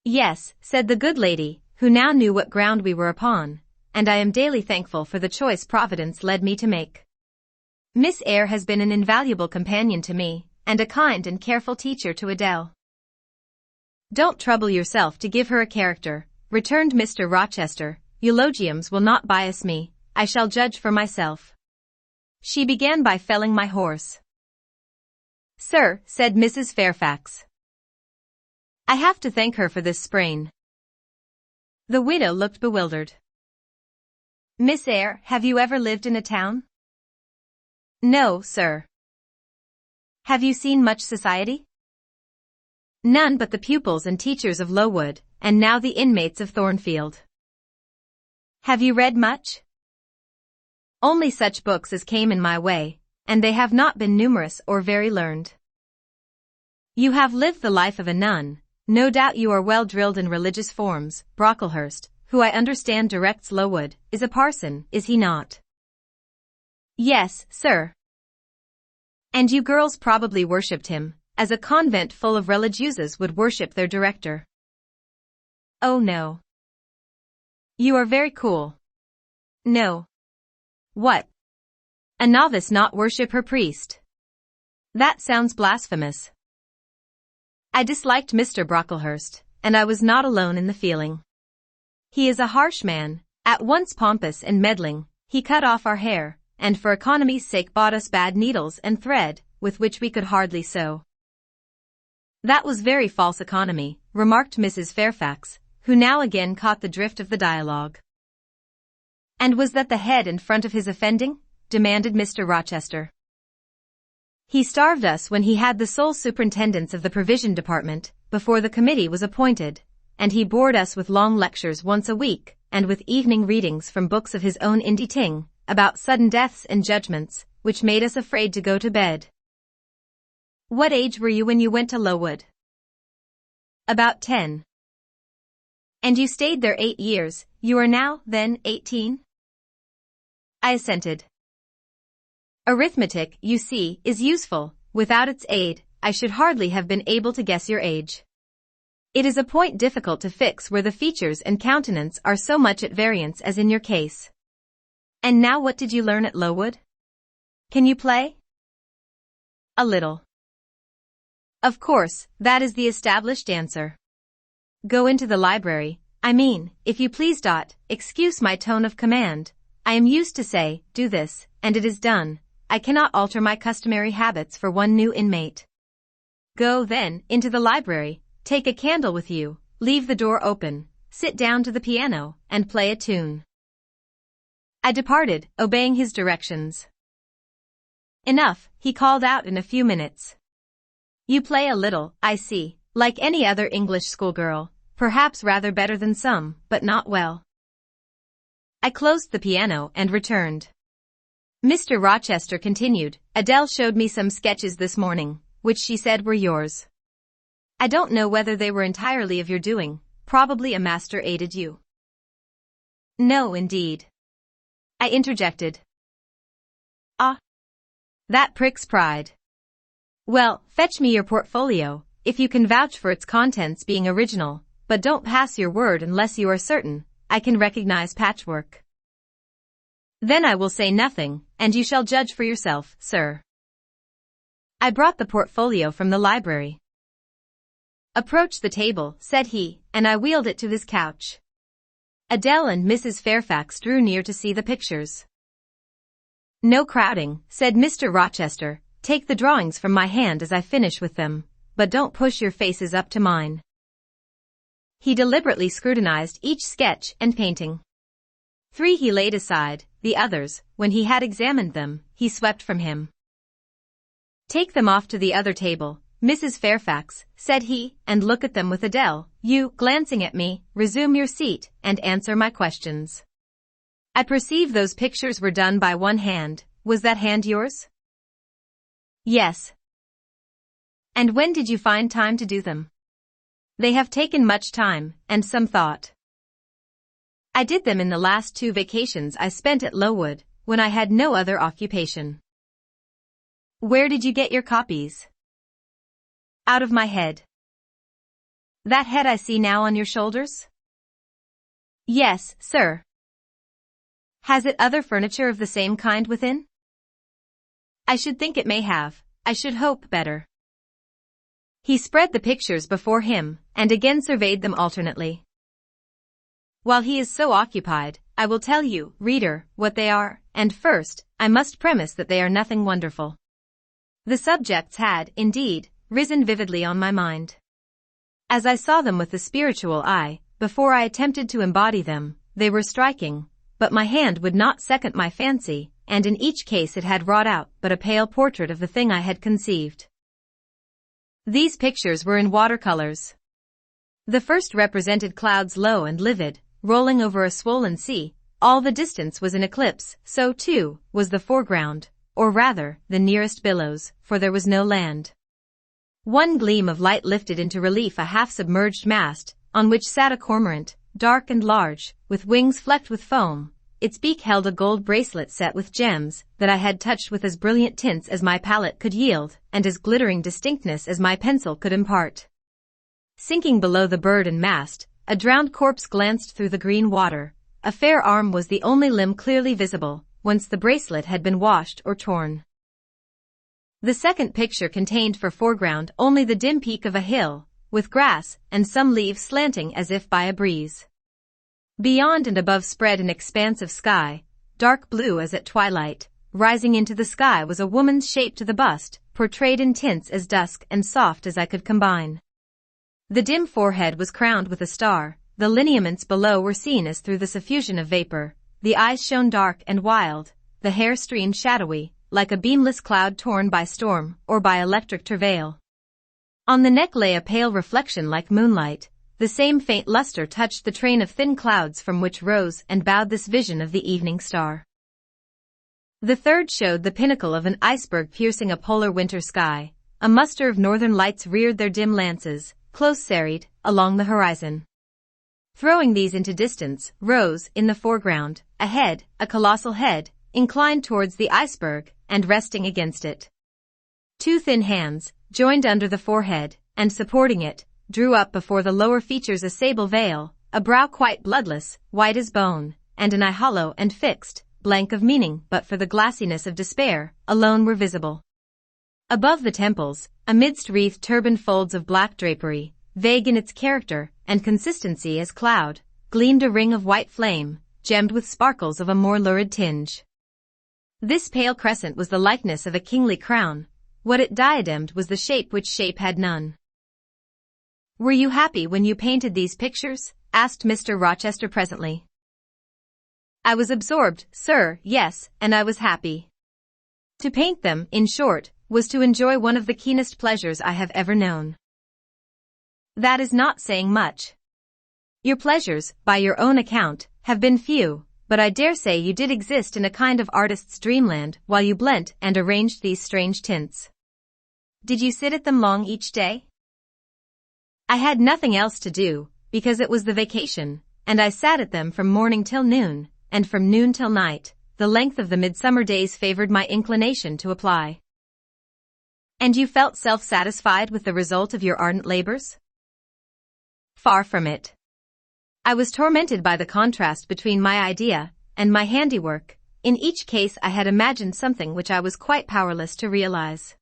"Yes," said the good lady, who now knew what ground we were upon, "and I am daily thankful for the choice Providence led me to make. Miss Eyre has been an invaluable companion to me, and a kind and careful teacher to Adele." "Don't trouble yourself to give her a character," returned Mr. Rochester. "Eulogiums will not bias me. I shall judge for myself. She began by felling my horse." "Sir," said Mrs. Fairfax, "I have to thank her for this sprain." The widow looked bewildered. "Miss Eyre, have you ever lived in a town?" "No, sir." "Have you seen much society?" "None but the pupils and teachers of Lowood, and now the inmates of Thornfield." "Have you read much?" "Only such books as came in my way, and they have not been numerous or very learned." "You have lived the life of a nun. No doubt you are well drilled in religious forms. Brocklehurst, who I understand directs Lowood, is a parson, is he not?" "Yes, sir." "And you girls probably worshipped him, as a convent full of religieuses would worship their director." "Oh no." "You are very cool." "No." "What? A novice not worship her priest? That sounds blasphemous." I disliked Mr. Brocklehurst, and I was not alone in the feeling. He is a harsh man, at once pompous and meddling. He cut off our hair, and for economy's sake bought us bad needles and thread, with which we could hardly sew. "That was very false economy," remarked Mrs. Fairfax, who now again caught the drift of the dialogue. "And was that the head and front of his offending?" demanded Mr. Rochester. "He starved us when he had the sole superintendence of the provision department, before the committee was appointed, and he bored us with long lectures once a week, and with evening readings from books of his own Indy Ting, about sudden deaths and judgments, which made us afraid to go to bed." "What age were you when you went to Lowood?" "About 10. "And you stayed there 8 years, you are now, then, 18? I assented. "Arithmetic, you see, is useful. Without its aid, I should hardly have been able to guess your age. It is a point difficult to fix where the features and countenance are so much at variance as in your case. And now what did you learn at Lowood? Can you play? A little. Of course, that is the established answer. Go into the library, if you please. Excuse my tone of command. I am used to say, do this, and it is done. I cannot alter my customary habits for one new inmate. Go then, into the library, take a candle with you, leave the door open, sit down to the piano, and play a tune. I departed, obeying his directions. Enough, he called out in a few minutes. You play a little, I see, like any other English schoolgirl, perhaps rather better than some, but not well. I closed the piano and returned. Mr. Rochester continued, Adele showed me some sketches this morning, which she said were yours. I don't know whether they were entirely of your doing, probably a master aided you. No, indeed. I interjected. Ah. That pricks pride. Well, fetch me your portfolio, if you can vouch for its contents being original, but don't pass your word unless you are certain I can recognize patchwork. Then I will say nothing, and you shall judge for yourself, sir. I brought the portfolio from the library. Approach the table, said he, and I wheeled it to his couch. Adele and Mrs. Fairfax drew near to see the pictures. No crowding, said Mr. Rochester, take the drawings from my hand as I finish with them, but don't push your faces up to mine. He deliberately scrutinized each sketch and painting. 3 he laid aside, the others, when he had examined them, he swept from him. Take them off to the other table, Mrs. Fairfax, said he, and look at them with Adele. You, glancing at me, resume your seat, and answer my questions. I perceive those pictures were done by one hand. Was that hand yours? Yes. And when did you find time to do them? They have taken much time, and some thought. I did them in the last 2 vacations I spent at Lowood, when I had no other occupation. Where did you get your copies? Out of my head. That head I see now on your shoulders? Yes, sir. Has it other furniture of the same kind within? I should think it may have. I should hope better. He spread the pictures before him, and again surveyed them alternately. While he is so occupied, I will tell you, reader, what they are, and first, I must premise that they are nothing wonderful. The subjects had, indeed, risen vividly on my mind. As I saw them with the spiritual eye, before I attempted to embody them, they were striking, but my hand would not second my fancy, and in each case it had wrought out but a pale portrait of the thing I had conceived. These pictures were in watercolors. The first represented clouds low and livid, rolling over a swollen sea. All the distance was an eclipse, so too was the foreground, or rather, the nearest billows, for there was no land. One gleam of light lifted into relief a half-submerged mast, on which sat a cormorant, dark and large, with wings flecked with foam. Its beak held a gold bracelet set with gems that I had touched with as brilliant tints as my palette could yield, and as glittering distinctness as my pencil could impart. Sinking below the bird and mast, a drowned corpse glanced through the green water. A fair arm was the only limb clearly visible, whence the bracelet had been washed or torn. The second picture contained for foreground only the dim peak of a hill, with grass and some leaves slanting as if by a breeze. Beyond and above spread an expanse of sky, dark blue as at twilight. Rising into the sky was a woman's shape to the bust, portrayed in tints as dusk and soft as I could combine. The dim forehead was crowned with a star, the lineaments below were seen as through the suffusion of vapor, the eyes shone dark and wild, the hair streamed shadowy, like a beamless cloud torn by storm or by electric travail. On the neck lay a pale reflection like moonlight. The same faint luster touched the train of thin clouds from which rose and bowed this vision of the evening star. The third showed the pinnacle of an iceberg piercing a polar winter sky. A muster of northern lights reared their dim lances, close serried, along the horizon. Throwing these into distance, rose, in the foreground, a head, a colossal head, inclined towards the iceberg, and resting against it. 2 thin hands, joined under the forehead, and supporting it, drew up before the lower features a sable veil, a brow quite bloodless, white as bone, and an eye hollow and fixed, blank of meaning but for the glassiness of despair, alone were visible. Above the temples, amidst wreathed turbaned folds of black drapery, vague in its character and consistency as cloud, gleamed a ring of white flame, gemmed with sparkles of a more lurid tinge. This pale crescent was the likeness of a kingly crown. What it diademed was the shape which shape had none. "Were you happy when you painted these pictures?" asked Mr. Rochester presently. "I was absorbed, sir, yes, and I was happy. To paint them, in short, was to enjoy one of the keenest pleasures I have ever known." "That is not saying much. Your pleasures, by your own account, have been few, but I dare say you did exist in a kind of artist's dreamland while you blent and arranged these strange tints. Did you sit at them long each day?" "I had nothing else to do, because it was the vacation, and I sat at them from morning till noon, and from noon till night. The length of the midsummer days favored my inclination to apply." "And you felt self-satisfied with the result of your ardent labors?" "Far from it. I was tormented by the contrast between my idea and my handiwork. In each case I had imagined something which I was quite powerless to realize."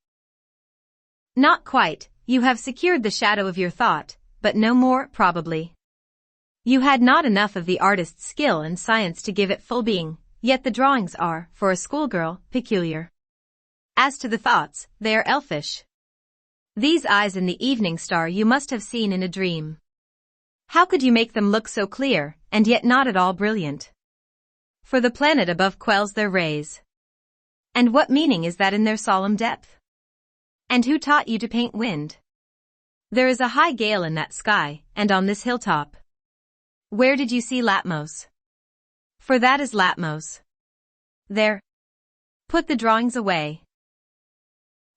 "Not quite. You have secured the shadow of your thought, but no more, probably. You had not enough of the artist's skill and science to give it full being, yet the drawings are, for a schoolgirl, peculiar. As to the thoughts, they are elfish. These eyes in the evening star you must have seen in a dream. How could you make them look so clear, and yet not at all brilliant? For the planet above quells their rays. And what meaning is that in their solemn depth? And who taught you to paint wind? There is a high gale in that sky, and on this hilltop. Where did you see Latmos? For that is Latmos. There. Put the drawings away."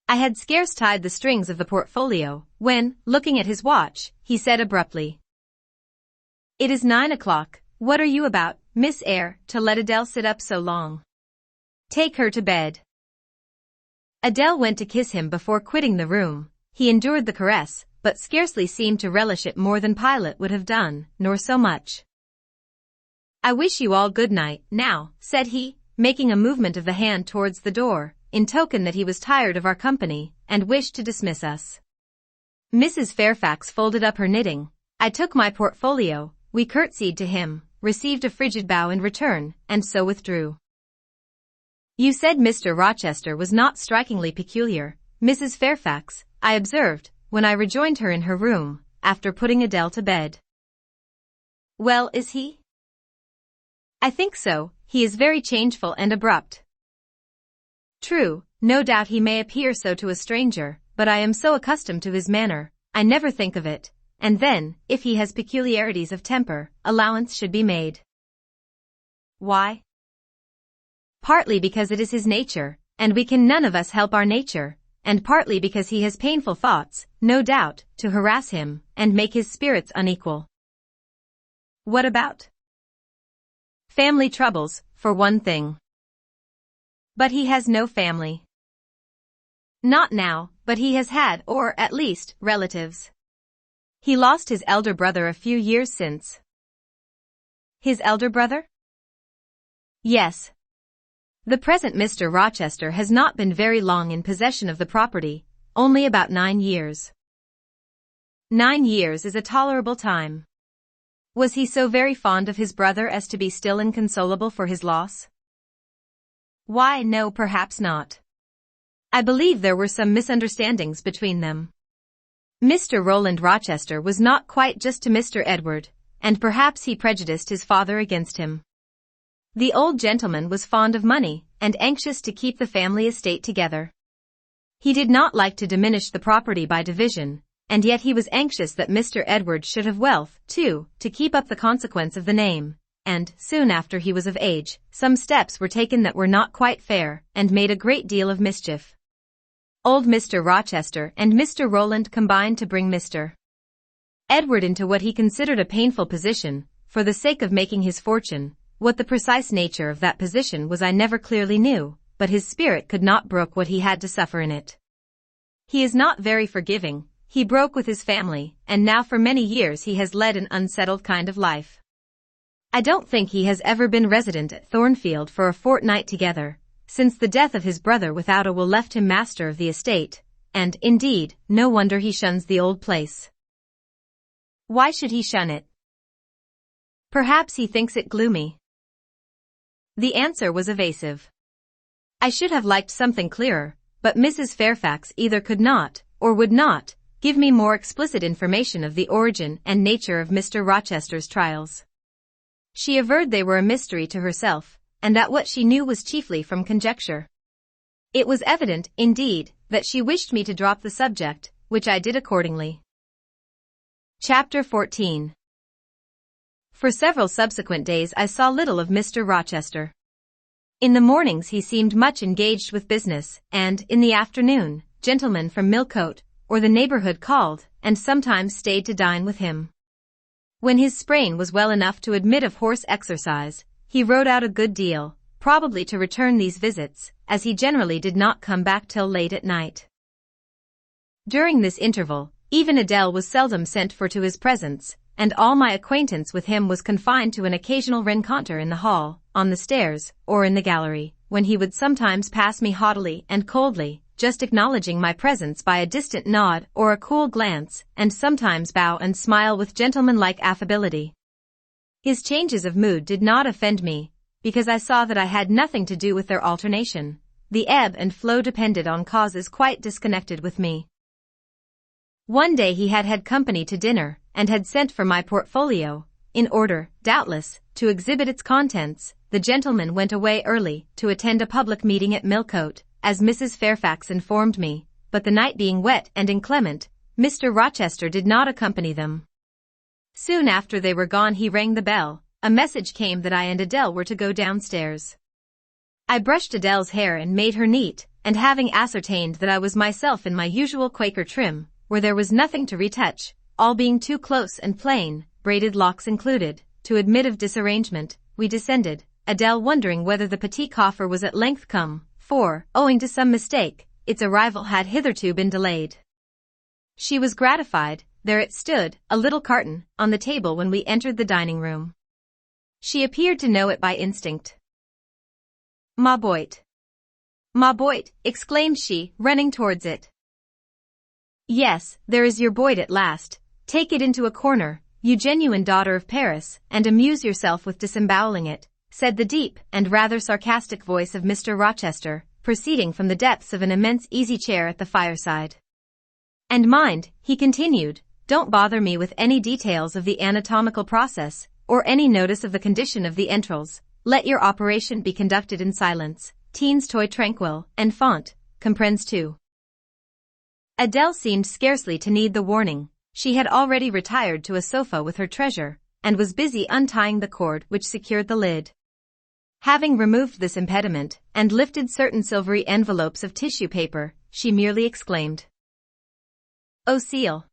I had scarce tied the strings of the portfolio, when, looking at his watch, he said abruptly, "It is 9 o'clock. What are you about, Miss Eyre, to let Adele sit up so long? Take her to bed." Adele went to kiss him before quitting the room. He endured the caress, but scarcely seemed to relish it more than Pilate would have done, nor so much. "I wish you all good night, now," said he, making a movement of the hand towards the door, in token that he was tired of our company, and wished to dismiss us. Mrs. Fairfax folded up her knitting. I took my portfolio, we curtsied to him, received a frigid bow in return, and so withdrew. "You said Mr. Rochester was not strikingly peculiar, Mrs. Fairfax," I observed, when I rejoined her in her room, after putting Adele to bed. "Well, is he?" "I think so. He is very changeful and abrupt." "True, no doubt he may appear so to a stranger, but I am so accustomed to his manner, I never think of it, and then, if he has peculiarities of temper, allowance should be made." "Why?" "Partly because it is his nature, and we can none of us help our nature, and partly because he has painful thoughts, no doubt, to harass him, and make his spirits unequal." "What about?" "Family troubles, for one thing." "But he has no family." "Not now, but he has had, or, at least, relatives. He lost his elder brother a few years since." "His elder brother?" "Yes. The present Mr. Rochester has not been very long in possession of the property, only about 9 years. 9 years is a tolerable time. Was he so very fond of his brother as to be still inconsolable for his loss?" "Why, no, perhaps not. I believe there were some misunderstandings between them. Mr. Roland Rochester was not quite just to Mr. Edward, and perhaps he prejudiced his father against him. The old gentleman was fond of money, and anxious to keep the family estate together. He did not like to diminish the property by division, and yet he was anxious that Mr. Edward should have wealth, too, to keep up the consequence of the name, and, soon after he was of age, some steps were taken that were not quite fair, and made a great deal of mischief. Old Mr. Rochester and Mr. Roland combined to bring Mr. Edward into what he considered a painful position, for the sake of making his fortune. What the precise nature of that position was I never clearly knew, but his spirit could not brook what he had to suffer in it. He is not very forgiving. He broke with his family, and now for many years he has led an unsettled kind of life. I don't think he has ever been resident at Thornfield for a fortnight together, since the death of his brother without a will left him master of the estate, and, indeed, no wonder he shuns the old place. Why should he shun it? Perhaps he thinks it gloomy. The answer was evasive. I should have liked something clearer, but Mrs. Fairfax either could not, or would not, give me more explicit information of the origin and nature of Mr. Rochester's trials. She averred they were a mystery to herself, and that what she knew was chiefly from conjecture. It was evident, indeed, that she wished me to drop the subject, which I did accordingly. Chapter 14. For several subsequent days I saw little of Mr. Rochester. In the mornings he seemed much engaged with business, and, in the afternoon, gentlemen from Millcote, or the neighborhood called, and sometimes stayed to dine with him. When his sprain was well enough to admit of horse exercise, he rode out a good deal, probably to return these visits, as he generally did not come back till late at night. During this interval, even Adele was seldom sent for to his presence, and all my acquaintance with him was confined to an occasional rencontre in the hall, on the stairs, or in the gallery, when he would sometimes pass me haughtily and coldly, just acknowledging my presence by a distant nod or a cool glance, and sometimes bow and smile with gentlemanlike affability. His changes of mood did not offend me, because I saw that I had nothing to do with their alternation. The ebb and flow depended on causes quite disconnected with me. One day he had had company to dinner, and had sent for my portfolio, in order, doubtless, to exhibit its contents. The gentleman went away early to attend a public meeting at Millcote, as Mrs. Fairfax informed me, but the night being wet and inclement, Mr. Rochester did not accompany them. Soon after they were gone he rang the bell. A message came that I and Adele were to go downstairs. I brushed Adele's hair and made her neat, and having ascertained that I was myself in my usual Quaker trim, where there was nothing to retouch, all being too close and plain, braided locks included, to admit of disarrangement, we descended, Adele wondering whether the petit coffre was at length come, for, owing to some mistake, its arrival had hitherto been delayed. She was gratified. There it stood, a little carton, on the table when we entered the dining-room. She appeared to know it by instinct. "Ma boit! Ma boit!" exclaimed she, running towards it. "Yes, there is your boit at last. Take it into a corner, you genuine daughter of Paris, and amuse yourself with disemboweling it," said the deep and rather sarcastic voice of Mr. Rochester, proceeding from the depths of an immense easy-chair at the fireside. "And mind," he continued, "don't bother me with any details of the anatomical process, or any notice of the condition of the entrails. Let your operation be conducted in silence. Teens toy tranquil, enfant, comprends tout." Adele seemed scarcely to need the warning. She had already retired to a sofa with her treasure, and was busy untying the cord which secured the lid. Having removed this impediment, and lifted certain silvery envelopes of tissue paper, she merely exclaimed, "Oh ciel!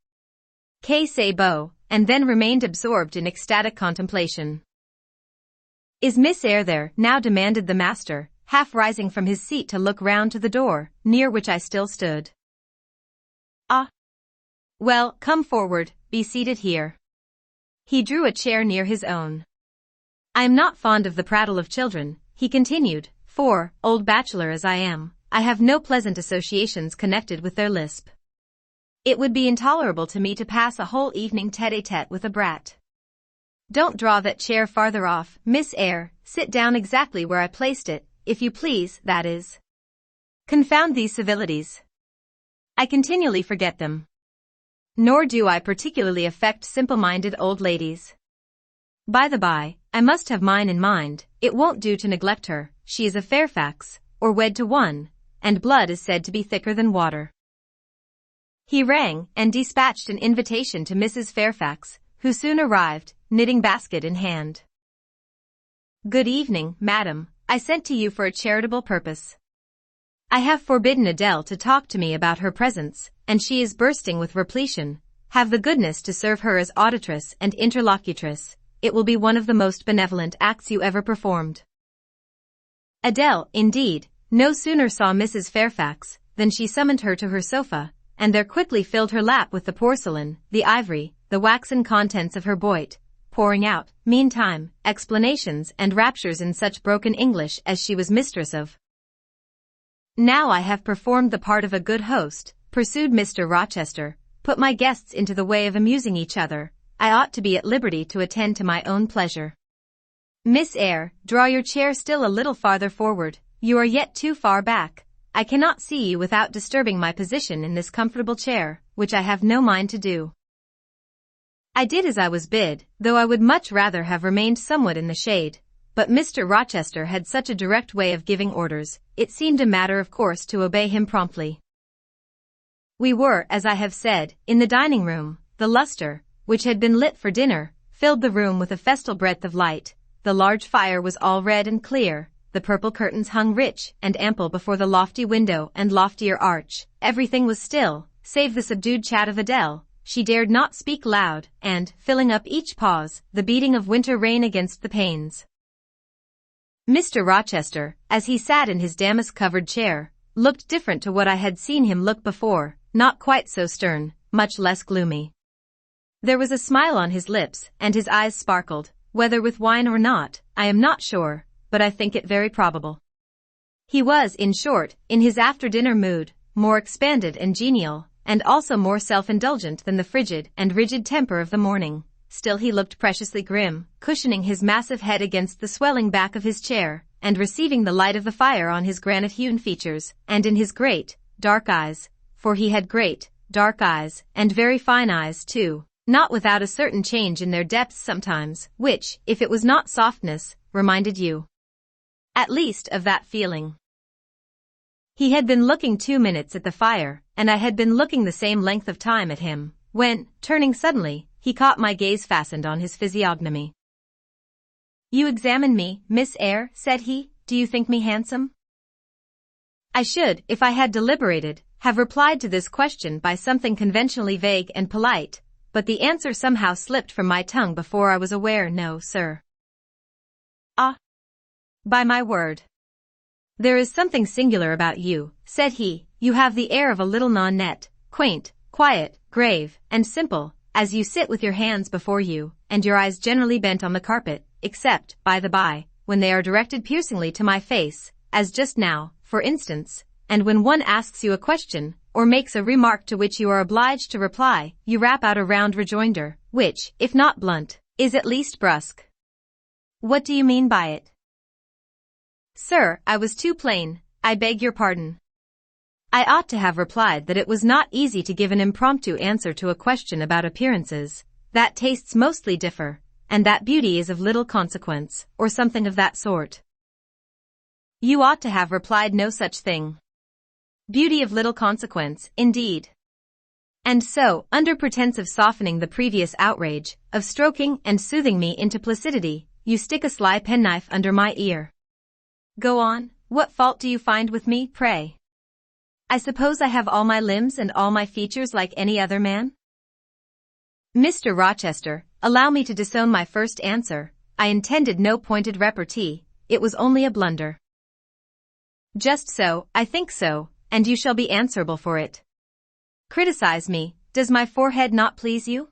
Que c'est beau," and then remained absorbed in ecstatic contemplation. "Is Miss Eyre there?" now demanded the master, half rising from his seat to look round to the door, near which I still stood. "Ah! Well, come forward, be seated here." He drew a chair near his own. "I am not fond of the prattle of children," he continued, "for, old bachelor as I am, I have no pleasant associations connected with their lisp. It would be intolerable to me to pass a whole evening tete-a-tete with a brat. Don't draw that chair farther off, Miss Eyre, sit down exactly where I placed it, if you please, that is. Confound these civilities. I continually forget them. Nor do I particularly affect simple-minded old ladies. By the by, I must have mine in mind. It won't do to neglect her. She is a Fairfax, or wed to one, and blood is said to be thicker than water." He rang, and dispatched an invitation to Mrs. Fairfax, who soon arrived, knitting basket in hand. "Good evening, madam. I sent to you for a charitable purpose. I have forbidden Adele to talk to me about her presents, and she is bursting with repletion. Have the goodness to serve her as auditress and interlocutress. It will be one of the most benevolent acts you ever performed." Adele, indeed, no sooner saw Mrs. Fairfax than she summoned her to her sofa, and there quickly filled her lap with the porcelain, the ivory, the waxen contents of her boit, pouring out, meantime, explanations and raptures in such broken English as she was mistress of. "Now I have performed the part of a good host," pursued Mr. Rochester, "put my guests into the way of amusing each other, I ought to be at liberty to attend to my own pleasure. Miss Eyre, draw your chair still a little farther forward, you are yet too far back. I cannot see you without disturbing my position in this comfortable chair, which I have no mind to do." I did as I was bid, though I would much rather have remained somewhat in the shade, but Mr. Rochester had such a direct way of giving orders, it seemed a matter of course to obey him promptly. We were, as I have said, in the dining room. The lustre, which had been lit for dinner, filled the room with a festal breadth of light. The large fire was all red and clear, the purple curtains hung rich and ample before the lofty window and loftier arch. Everything was still, save the subdued chat of Adele. She dared not speak loud, and, filling up each pause, the beating of winter rain against the panes. Mr. Rochester, as he sat in his damask-covered chair, looked different to what I had seen him look before, not quite so stern, much less gloomy. There was a smile on his lips, and his eyes sparkled, whether with wine or not, I am not sure, but I think it very probable. He was, in short, in his after-dinner mood, more expanded and genial, and also more self-indulgent than the frigid and rigid temper of the morning. Still he looked preciously grim, cushioning his massive head against the swelling back of his chair, and receiving the light of the fire on his granite-hewn features, and in his great, dark eyes, for he had great, dark eyes, and very fine eyes too, not without a certain change in their depths sometimes, which, if it was not softness, reminded you, at least, of that feeling. He had been looking 2 minutes at the fire, and I had been looking the same length of time at him, when, turning suddenly, he caught my gaze fastened on his physiognomy. "You examine me, Miss Eyre," said he. "Do you think me handsome?" I should, if I had deliberated, have replied to this question by something conventionally vague and polite, but the answer somehow slipped from my tongue before I was aware. "No, sir." "Ah! By my word! There is something singular about you," said he. "You have the air of a little non-net, quaint, quiet, grave, and simple, as you sit with your hands before you, and your eyes generally bent on the carpet, except, by the by, when they are directed piercingly to my face, as just now, for instance, and when one asks you a question, or makes a remark to which you are obliged to reply, you rap out a round rejoinder, which, if not blunt, is at least brusque. What do you mean by it?" "Sir, I was too plain. I beg your pardon. I ought to have replied that it was not easy to give an impromptu answer to a question about appearances, that tastes mostly differ, and that beauty is of little consequence, or something of that sort." "You ought to have replied no such thing. Beauty of little consequence, indeed. And so, under pretense of softening the previous outrage, of stroking and soothing me into placidity, you stick a sly penknife under my ear. Go on, what fault do you find with me, pray? I suppose I have all my limbs and all my features like any other man?" "Mr. Rochester, allow me to disown my first answer. I intended no pointed repartee, it was only a blunder." "Just so, I think so, and you shall be answerable for it. Criticize me, does my forehead not please you?"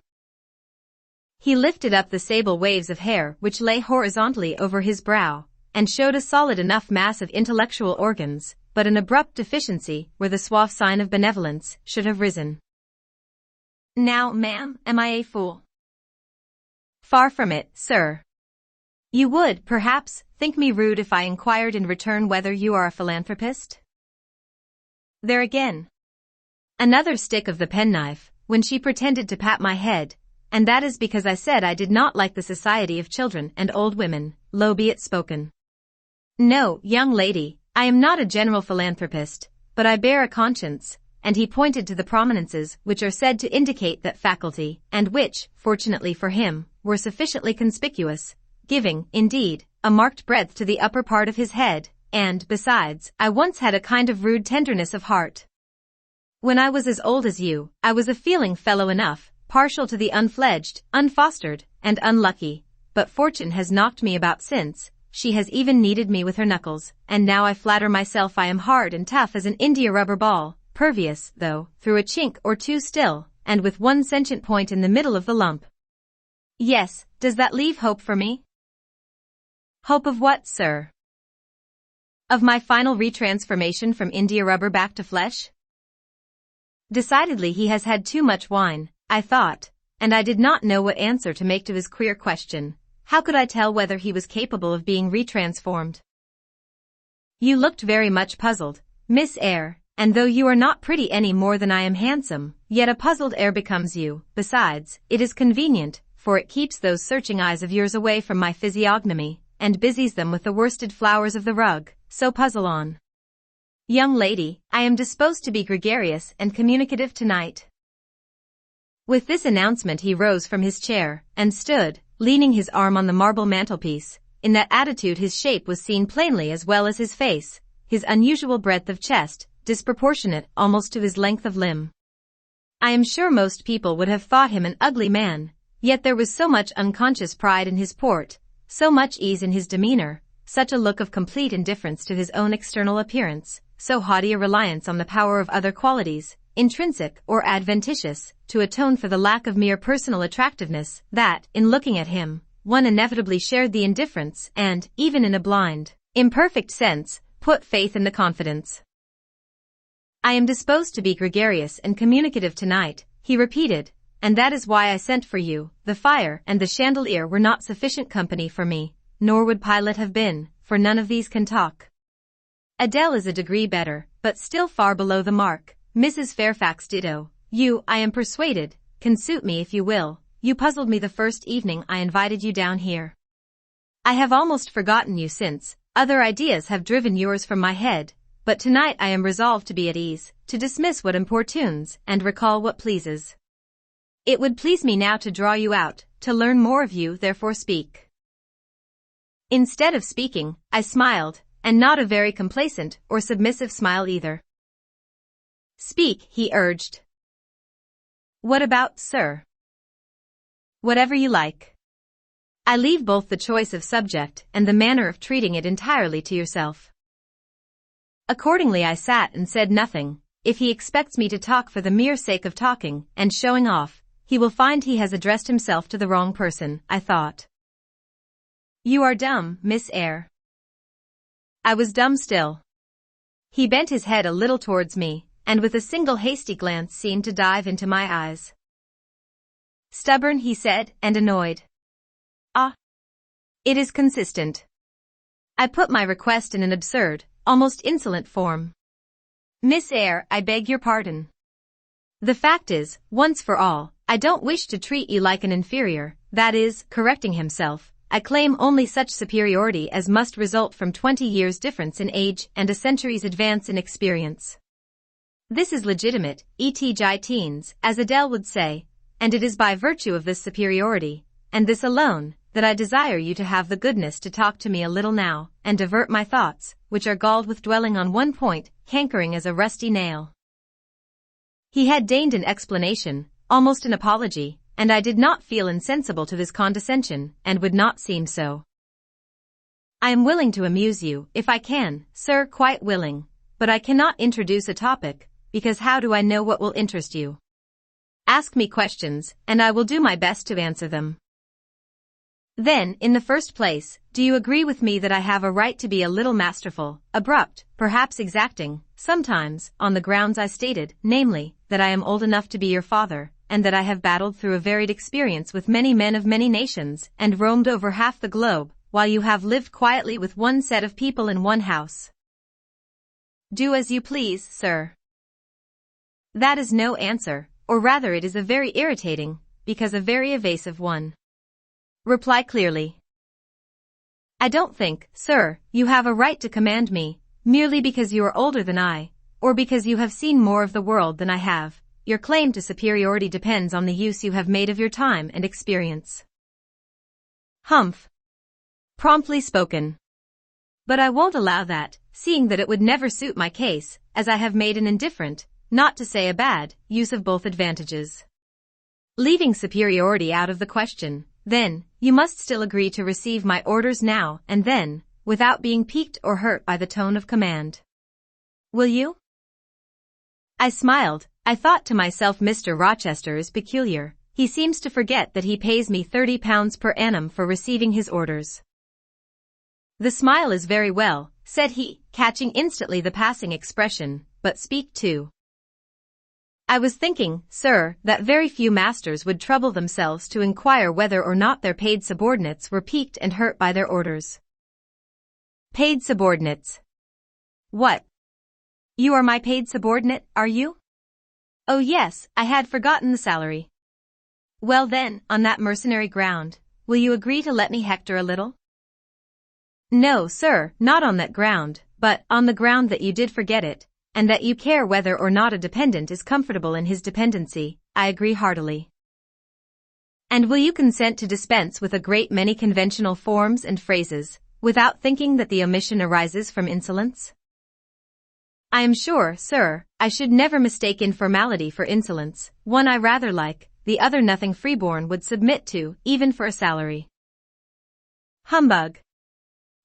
He lifted up the sable waves of hair which lay horizontally over his brow, and showed a solid enough mass of intellectual organs, but an abrupt deficiency where the suave sign of benevolence should have risen. "Now, ma'am, am I a fool?" "Far from it, sir. You would, perhaps, think me rude if I inquired in return whether you are a philanthropist?" There again. Another stick of the penknife, when she pretended to pat my head, and that is because I said I did not like the society of children and old women, low be it spoken. "No, young lady, I am not a general philanthropist, but I bear a conscience," and he pointed to the prominences which are said to indicate that faculty, and which, fortunately for him, were sufficiently conspicuous, giving, indeed, a marked breadth to the upper part of his head, and, besides, I once had a kind of rude tenderness of heart. When I was as old as you, I was a feeling fellow enough, partial to the unfledged, unfostered, and unlucky, but fortune has knocked me about since. She has even kneaded me with her knuckles, and now I flatter myself I am hard and tough as an india-rubber ball, pervious, though, through a chink or two still, and with one sentient point in the middle of the lump. Yes, does that leave hope for me? Hope of what, sir? Of my final retransformation from India rubber back to flesh? Decidedly he has had too much wine, I thought, and I did not know what answer to make to his queer question. How could I tell whether he was capable of being retransformed? You looked very much puzzled, Miss Eyre, and though you are not pretty any more than I am handsome, yet a puzzled air becomes you. Besides, it is convenient, for it keeps those searching eyes of yours away from my physiognomy, and busies them with the worsted flowers of the rug, so puzzle on. Young lady, I am disposed to be gregarious and communicative tonight. With this announcement he rose from his chair, and stood, leaning his arm on the marble mantelpiece. In that attitude his shape was seen plainly as well as his face, his unusual breadth of chest, disproportionate almost to his length of limb. I am sure most people would have thought him an ugly man, yet there was so much unconscious pride in his port, so much ease in his demeanor, such a look of complete indifference to his own external appearance, so haughty a reliance on the power of other qualities, intrinsic or adventitious, to atone for the lack of mere personal attractiveness, that, in looking at him, one inevitably shared the indifference and, even in a blind, imperfect sense, put faith in the confidence. I am disposed to be gregarious and communicative tonight, he repeated, and that is why I sent for you. The fire and the chandelier were not sufficient company for me, nor would Pilate have been, for none of these can talk. Adele is a degree better, but still far below the mark. Mrs. Fairfax ditto. You, I am persuaded, can suit me if you will. You puzzled me the first evening I invited you down here. I have almost forgotten you since, other ideas have driven yours from my head, but tonight I am resolved to be at ease, to dismiss what importunes, and recall what pleases. It would please me now to draw you out, to learn more of you, therefore speak. Instead of speaking, I smiled, and not a very complacent or submissive smile either. Speak, he urged. What about, sir? Whatever you like. I leave both the choice of subject and the manner of treating it entirely to yourself. Accordingly I sat and said nothing. If he expects me to talk for the mere sake of talking and showing off, he will find he has addressed himself to the wrong person, I thought. You are dumb, Miss Eyre. I was dumb still. He bent his head a little towards me, and with a single hasty glance seemed to dive into my eyes. Stubborn, he said, and annoyed. Ah. It is consistent. I put my request in an absurd, almost insolent form. Miss Eyre, I beg your pardon. The fact is, once for all, I don't wish to treat you like an inferior, that is, correcting himself, I claim only such superiority as must result from 20 years' difference in age and a century's advance in experience. This is legitimate, et teens, as Adele would say, and it is by virtue of this superiority, and this alone, that I desire you to have the goodness to talk to me a little now, and divert my thoughts, which are galled with dwelling on one point, cankering as a rusty nail. He had deigned an explanation, almost an apology, and I did not feel insensible to this condescension, and would not seem so. I am willing to amuse you, if I can, sir, quite willing, but I cannot introduce a topic, because how do I know what will interest you? Ask me questions, and I will do my best to answer them. Then, in the first place, do you agree with me that I have a right to be a little masterful, abrupt, perhaps exacting, sometimes, on the grounds I stated, namely, that I am old enough to be your father, and that I have battled through a varied experience with many men of many nations, and roamed over half the globe, while you have lived quietly with one set of people in one house? Do as you please, sir. That is no answer, or rather it is a very irritating, because a very evasive one. Reply clearly. I don't think, sir, you have a right to command me, merely because you are older than I, or because you have seen more of the world than I have. Your claim to superiority depends on the use you have made of your time and experience. Humph. Promptly spoken. But I won't allow that, seeing that it would never suit my case, as I have made an indifferent, not to say a bad, use of both advantages. Leaving superiority out of the question, then, you must still agree to receive my orders now and then, without being piqued or hurt by the tone of command. Will you? I smiled. I thought to myself, Mr. Rochester is peculiar. he seems to forget that he pays me £30 per annum for receiving his orders. The smile is very well, said he, catching instantly the passing expression, but speak too. I was thinking, sir, that very few masters would trouble themselves to inquire whether or not their paid subordinates were piqued and hurt by their orders. Paid subordinates. What? You are my paid subordinate, are you? Oh yes, I had forgotten the salary. Well then, on that mercenary ground, will you agree to let me hector a little? No, sir, not on that ground, but on the ground that you did forget it, and that you care whether or not a dependent is comfortable in his dependency, I agree heartily. And will you consent to dispense with a great many conventional forms and phrases, without thinking that the omission arises from insolence? I am sure, sir, I should never mistake informality for insolence, one I rather like, the other nothing freeborn would submit to, even for a salary. Humbug.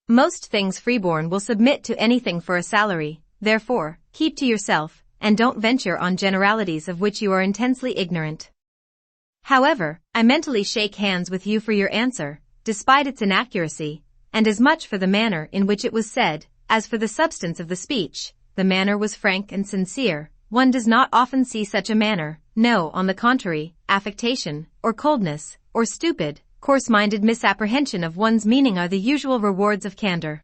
Most things freeborn will submit to anything for a salary, therefore, keep to yourself, and don't venture on generalities of which you are intensely ignorant. However, I mentally shake hands with you for your answer, despite its inaccuracy, and as much for the manner in which it was said, as for the substance of the speech. The manner was frank and sincere. One does not often see such a manner, no, on the contrary, affectation, or coldness, or stupid, coarse-minded misapprehension of one's meaning are the usual rewards of candor.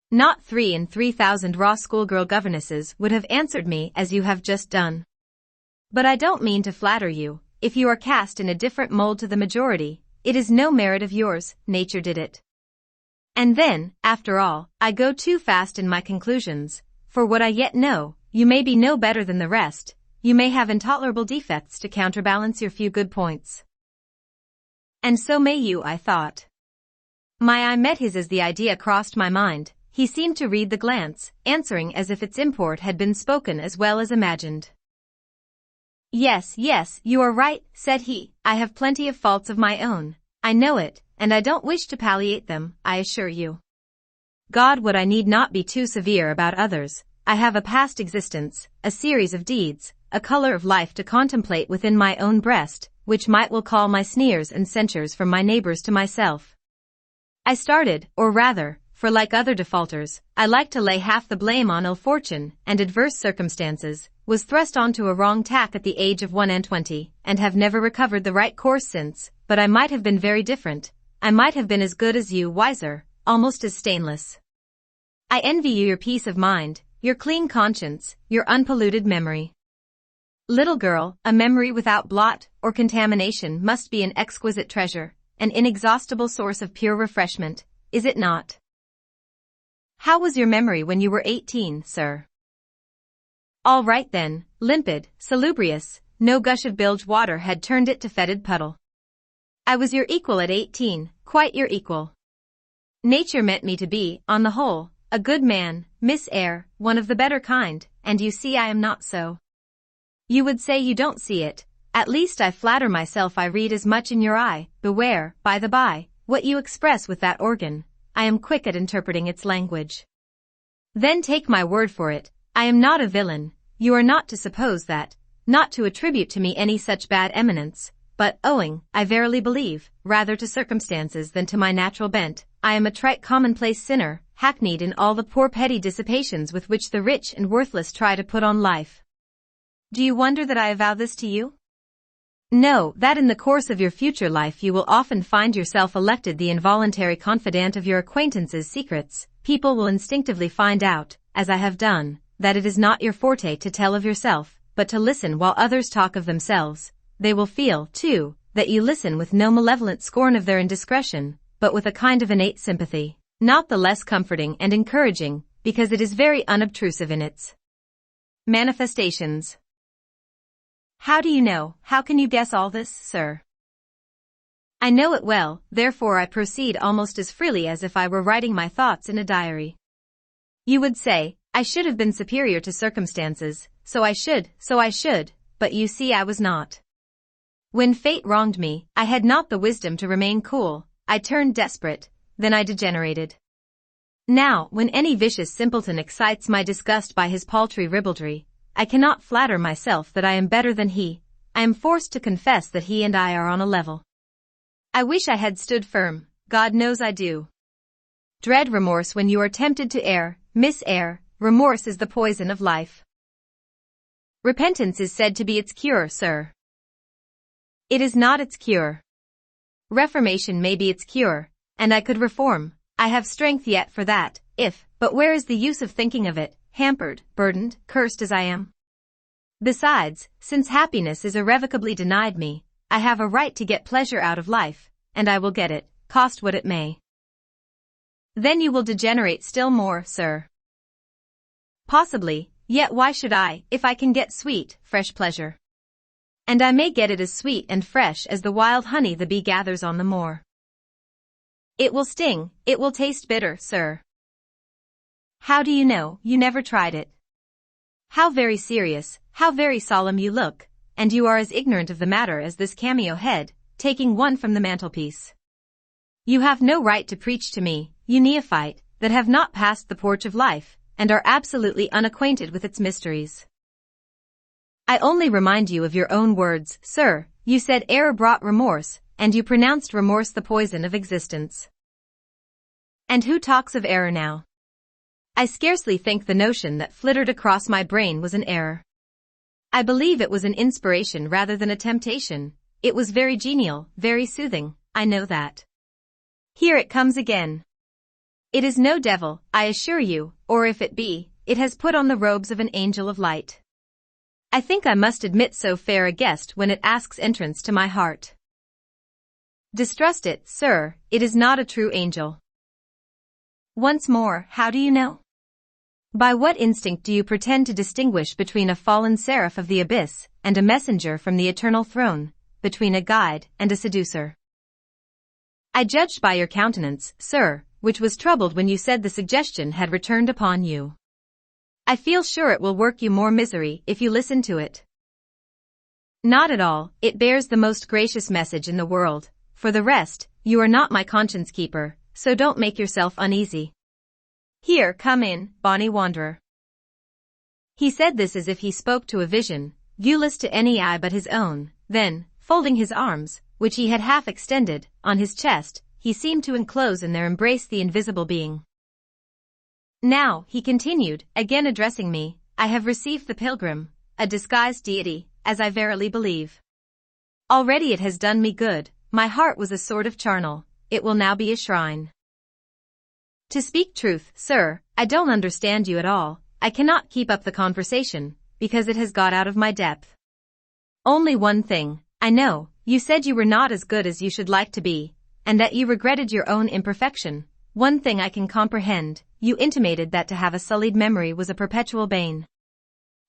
Not 3 in 3,000 raw schoolgirl governesses would have answered me as you have just done. But I don't mean to flatter you. If you are cast in a different mold to the majority, it is no merit of yours, nature did it. And then, after all, I go too fast in my conclusions. For what I yet know, you may be no better than the rest, you may have intolerable defects to counterbalance your few good points. And so may you, I thought. My eye met his as the idea crossed my mind. He seemed to read the glance, answering as if its import had been spoken as well as imagined. Yes, you are right, said he, I have plenty of faults of my own, I know it, and I don't wish to palliate them, I assure you. God, would I need not be too severe about others. I have a past existence, a series of deeds, a color of life to contemplate within my own breast, which might well call my sneers and censures from my neighbors to myself. I started, or rather, for like other defaulters, I like to lay half the blame on ill fortune and adverse circumstances, was thrust onto a wrong tack at the age of 21, and have never recovered the right course since, but I might have been very different. I might have been as good as you, wiser, almost as stainless. I envy you your peace of mind, your clean conscience, your unpolluted memory. Little girl, a memory without blot or contamination must be an exquisite treasure, an inexhaustible source of pure refreshment, is it not? How was your memory when you were 18, sir? All right then, limpid, salubrious, no gush of bilge water had turned it to fetid puddle. I was your equal at 18, quite your equal. Nature meant me to be, on the whole, a good man, Miss Eyre, one of the better kind, and you see I am not so. You would say you don't see it, at least I flatter myself I read as much in your eye. Beware, by the by, what you express with that organ, I am quick at interpreting its language. Then take my word for it, I am not a villain, you are not to suppose that, not to attribute to me any such bad eminence, but owing, I verily believe, rather to circumstances than to my natural bent, I am a trite commonplace sinner, hackneyed in all the poor petty dissipations with which the rich and worthless try to put on life. Do you wonder that I avow this to you? No, that in the course of your future life you will often find yourself elected the involuntary confidant of your acquaintances' secrets. People will instinctively find out, as I have done, that it is not your forte to tell of yourself, but to listen while others talk of themselves. They will feel, too, that you listen with no malevolent scorn of their indiscretion, but with a kind of innate sympathy, not the less comforting and encouraging, because it is very unobtrusive in its manifestations. How do you know, how can you guess all this, sir? I know it well, therefore I proceed almost as freely as if I were writing my thoughts in a diary. You would say, I should have been superior to circumstances, so I should, but you see I was not. When fate wronged me, I had not the wisdom to remain cool, I turned desperate, then I degenerated. Now, when any vicious simpleton excites my disgust by his paltry ribaldry, I cannot flatter myself that I am better than he, I am forced to confess that he and I are on a level. I wish I had stood firm, God knows I do. Dread remorse when you are tempted to err, Miss Eyre, remorse is the poison of life. Repentance is said to be its cure, sir. It is not its cure. Reformation may be its cure, and I could reform, I have strength yet for that, but where is the use of thinking of it, hampered, burdened, cursed as I am? Besides, since happiness is irrevocably denied me, I have a right to get pleasure out of life, and I will get it, cost what it may. Then you will degenerate still more, sir. Possibly, yet why should I, if I can get sweet, fresh pleasure? And I may get it as sweet and fresh as the wild honey the bee gathers on the moor. It will sting, it will taste bitter, sir. How do you know? You never tried it. How very serious, how very solemn you look, and you are as ignorant of the matter as this cameo head, taking one from the mantelpiece. You have no right to preach to me, you neophyte, that have not passed the porch of life, and are absolutely unacquainted with its mysteries. I only remind you of your own words, sir. You said error brought remorse, and you pronounced remorse the poison of existence. And who talks of error now? I scarcely think the notion that flittered across my brain was an error. I believe it was an inspiration rather than a temptation. It was very genial, very soothing, I know that. Here it comes again. It is no devil, I assure you, or if it be, it has put on the robes of an angel of light. I think I must admit so fair a guest when it asks entrance to my heart. Distrust it, sir, it is not a true angel. Once more, how do you know? By what instinct do you pretend to distinguish between a fallen seraph of the abyss and a messenger from the eternal throne, between a guide and a seducer? I judged by your countenance, sir, which was troubled when you said the suggestion had returned upon you. I feel sure it will work you more misery if you listen to it. Not at all, it bears the most gracious message in the world. For the rest, you are not my conscience keeper, so don't make yourself uneasy. Here, come in, bonny wanderer. He said this as if he spoke to a vision, viewless to any eye but his own, then, folding his arms, which he had half extended, on his chest, he seemed to enclose in their embrace the invisible being. Now, he continued, again addressing me, I have received the pilgrim, a disguised deity, as I verily believe. Already it has done me good, my heart was a sort of charnel, it will now be a shrine. To speak truth, sir, I don't understand you at all, I cannot keep up the conversation, because it has got out of my depth. Only one thing, I know, you said you were not as good as you should like to be, and that you regretted your own imperfection. One thing I can comprehend, you intimated that to have a sullied memory was a perpetual bane.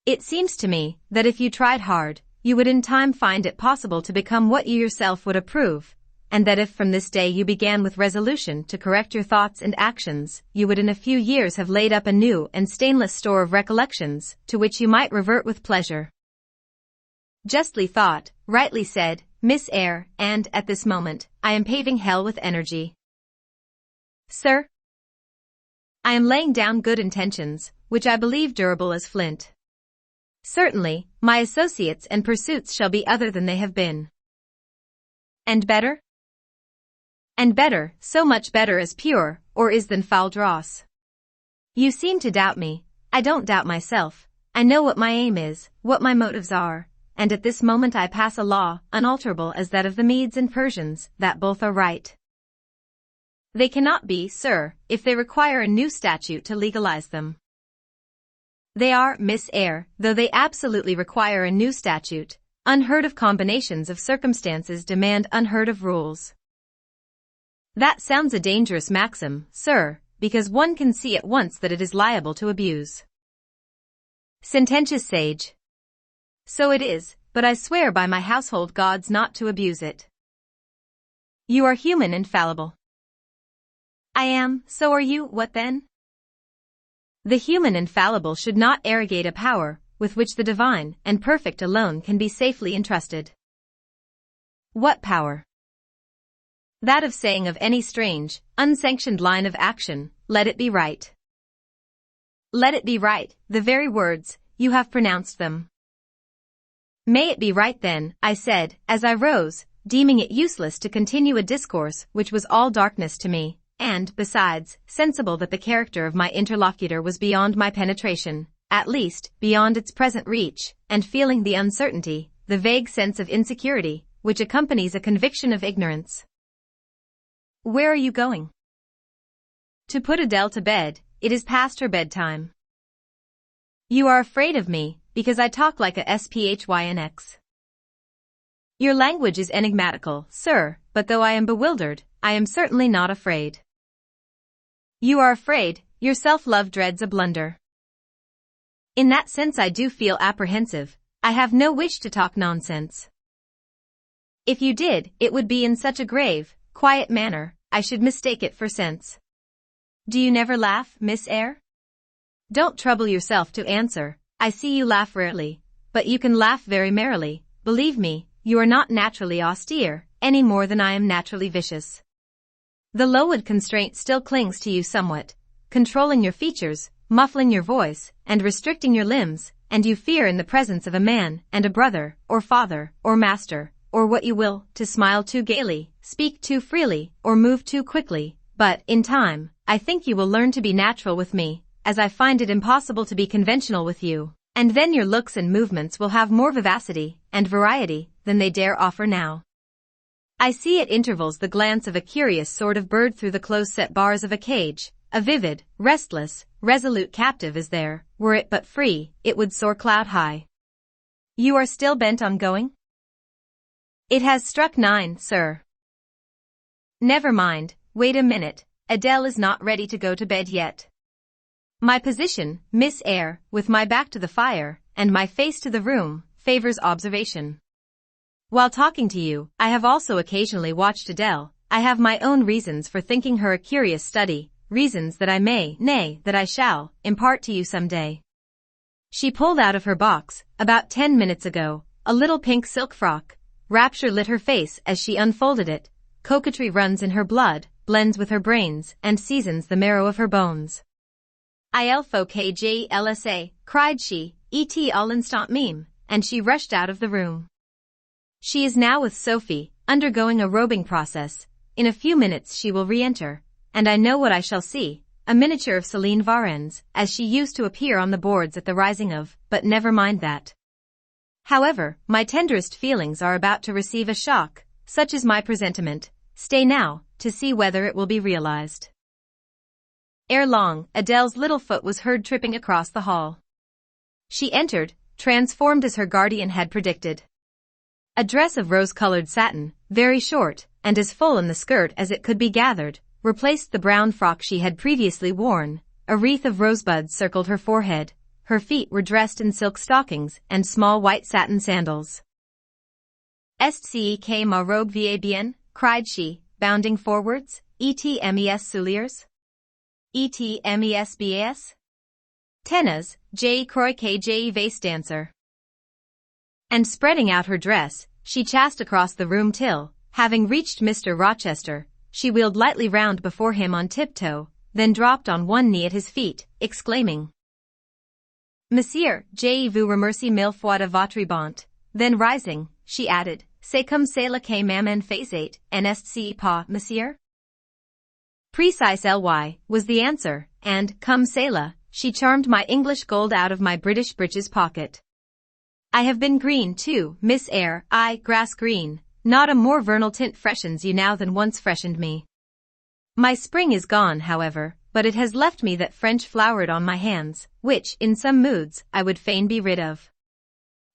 It seems to me, that if you tried hard, you would in time find it possible to become what you yourself would approve, and that if from this day you began with resolution to correct your thoughts and actions, you would in a few years have laid up a new and stainless store of recollections, to which you might revert with pleasure. Justly thought, rightly said, Miss Eyre, and, at this moment, I am paving hell with energy. Sir? I am laying down good intentions, which I believe durable as flint. Certainly, my associates and pursuits shall be other than they have been. And better? And better, so much better as pure, or is than foul dross. You seem to doubt me, I don't doubt myself, I know what my aim is, what my motives are, and at this moment I pass a law, unalterable as that of the Medes and Persians, that both are right. They cannot be, sir, if they require a new statute to legalize them. They are, Miss Eyre, though they absolutely require a new statute, unheard of combinations of circumstances demand unheard of rules. That sounds a dangerous maxim, sir, because one can see at once that it is liable to abuse. Sententious sage. So it is, but I swear by my household gods not to abuse it. You are human and fallible. I am, so are you, what then? The human and fallible should not arrogate a power, with which the divine and perfect alone can be safely entrusted. What power? That of saying of any strange, unsanctioned line of action, let it be right. Let it be right, the very words, you have pronounced them. May it be right then, I said, as I rose, deeming it useless to continue a discourse which was all darkness to me, and, besides, sensible that the character of my interlocutor was beyond my penetration, at least, beyond its present reach, and feeling the uncertainty, the vague sense of insecurity, which accompanies a conviction of ignorance. Where are you going? To put Adele to bed. It is past her bedtime. You are afraid of me, because I talk like a sphinx. Your language is enigmatical, sir, but though I am bewildered, I am certainly not afraid. You are afraid, your self-love dreads a blunder. In that sense I do feel apprehensive, I have no wish to talk nonsense. If you did, it would be in such a grave, quiet manner, I should mistake it for sense. Do you never laugh, Miss Eyre? Don't trouble yourself to answer, I see you laugh rarely, but you can laugh very merrily, believe me, you are not naturally austere, any more than I am naturally vicious. The lowered constraint still clings to you somewhat, controlling your features, muffling your voice, and restricting your limbs, and you fear in the presence of a man, and a brother, or father, or master, or what you will, to smile too gaily, speak too freely, or move too quickly, but, in time, I think you will learn to be natural with me, as I find it impossible to be conventional with you, and then your looks and movements will have more vivacity and variety than they dare offer now. I see at intervals the glance of a curious sort of bird through the close-set bars of a cage, a vivid, restless, resolute captive is there, were it but free, it would soar cloud-high. You are still bent on going? It has struck 9, sir. Never mind, wait a minute, Adele is not ready to go to bed yet. My position, Miss Eyre, with my back to the fire, and my face to the room, favors observation. While talking to you, I have also occasionally watched Adele. I have my own reasons for thinking her a curious study, reasons that I may, nay, that I shall, impart to you some day. She pulled out of her box, about 10 minutes ago, a little pink silk frock. Rapture lit her face as she unfolded it. Coquetry runs in her blood, blends with her brains, and seasons the marrow of her bones. Il faut que j'lsa, cried she, et à l'instant même, and she rushed out of the room. She is now with Sophie, undergoing a robing process. In a few minutes she will re-enter, and I know what I shall see, a miniature of Céline Varens, as she used to appear on the boards at the rising of, but never mind that. However, my tenderest feelings are about to receive a shock, such is my presentiment. Stay now, to see whether it will be realized. Ere long, Adele's little foot was heard tripping across the hall. She entered, transformed as her guardian had predicted. A dress of rose-colored satin, very short, and as full in the skirt as it could be gathered, replaced the brown frock she had previously worn. A wreath of rosebuds circled her forehead. Her feet were dressed in silk stockings and small white satin sandals. Est-ce que ma robe vieille bien? Cried she, bounding forwards. Et-mes souliers? Et-mes bas? Tenez, je crois que je vais danser. And spreading out her dress, she chassed across the room till, having reached Mr. Rochester, she wheeled lightly round before him on tiptoe, then dropped on one knee at his feet, exclaiming, Monsieur, je vous remercie mille fois de votre bonté. Then rising, she added, C'est comme cela que maman faisait, n'est-ce pas, monsieur? Precise ly, was the answer, and, comme cela, she charmed my English gold out of my British breeches pocket. I have been green too, Miss Eyre, grass green, not a more vernal tint freshens you now than once freshened me. My spring is gone, however, but it has left me that French flowered on my hands, which, in some moods, I would fain be rid of.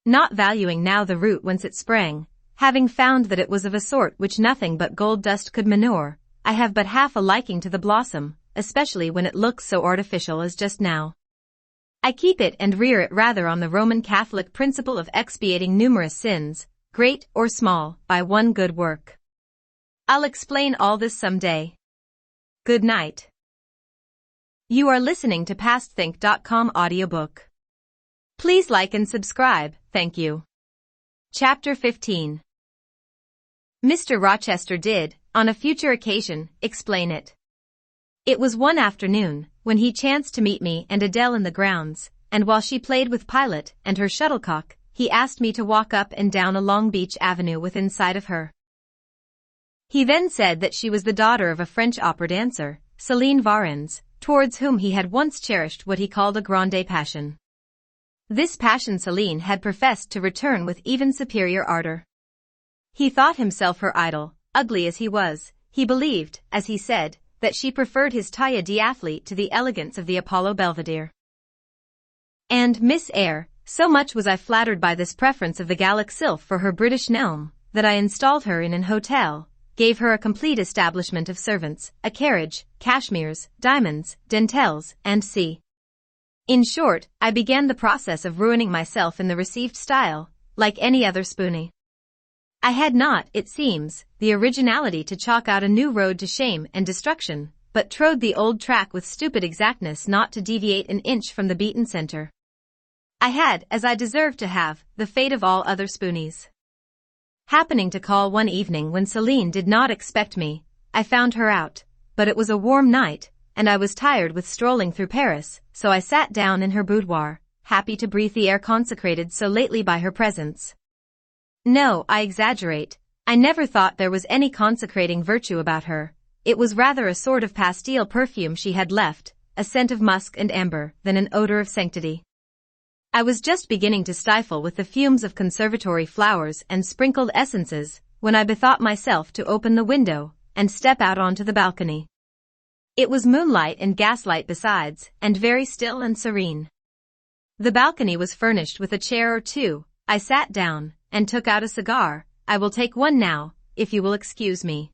Not valuing now the root whence it sprang, having found that it was of a sort which nothing but gold dust could manure, I have but half a liking to the blossom, especially when it looks so artificial as just now. I keep it and rear it rather on the Roman Catholic principle of expiating numerous sins, great or small, by one good work. I'll explain all this some day. Good night. You are listening to PastThink.com audiobook. Please like and subscribe, thank you. Chapter 15. Mr. Rochester did, on a future occasion, explain it. It was one afternoon, when he chanced to meet me and Adele in the grounds, and while she played with Pilot and her shuttlecock, he asked me to walk up and down a long beach avenue within sight of her. He then said that she was the daughter of a French opera dancer, Céline Varens, towards whom he had once cherished what he called a grande passion. This passion Céline had professed to return with even superior ardor. He thought himself her idol, ugly as he was. He believed, as he said, that she preferred his taille d'athlete to the elegance of the Apollo Belvedere. And Miss Eyre, so much was I flattered by this preference of the Gallic sylph for her British gnome, that I installed her in an hotel, gave her a complete establishment of servants, a carriage, cashmeres, diamonds, dentelles, and in short, I began the process of ruining myself in the received style, like any other spoony. I had not, it seems, the originality to chalk out a new road to shame and destruction, but trode the old track with stupid exactness not to deviate an inch from the beaten center. I had, as I deserved to have, the fate of all other spoonies. Happening to call one evening when Céline did not expect me, I found her out, but it was a warm night, and I was tired with strolling through Paris, so I sat down in her boudoir, happy to breathe the air consecrated so lately by her presence. No, I exaggerate. I never thought there was any consecrating virtue about her. It was rather a sort of pastille perfume she had left, a scent of musk and amber, than an odor of sanctity. I was just beginning to stifle with the fumes of conservatory flowers and sprinkled essences, when I bethought myself to open the window and step out onto the balcony. It was moonlight and gaslight besides, and very still and serene. The balcony was furnished with a chair or two. I sat down and took out a cigar. I will take one now, if you will excuse me.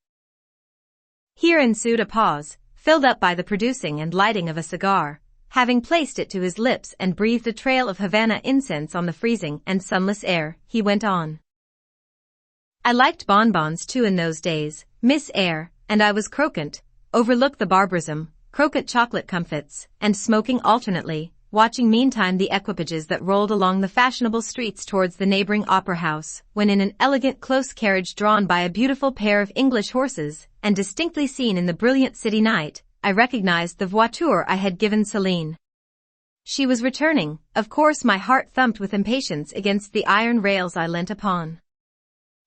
Here ensued a pause, filled up by the producing and lighting of a cigar. Having placed it to his lips and breathed a trail of Havana incense on the freezing and sunless air, he went on. I liked bonbons too in those days, Miss Eyre, and I was croquant, overlooked the barbarism, croquant chocolate comfits, and smoking alternately, watching meantime the equipages that rolled along the fashionable streets towards the neighboring opera house, when in an elegant close carriage drawn by a beautiful pair of English horses, and distinctly seen in the brilliant city night, I recognized the voiture I had given Céline. She was returning. Of course my heart thumped with impatience against the iron rails I leant upon.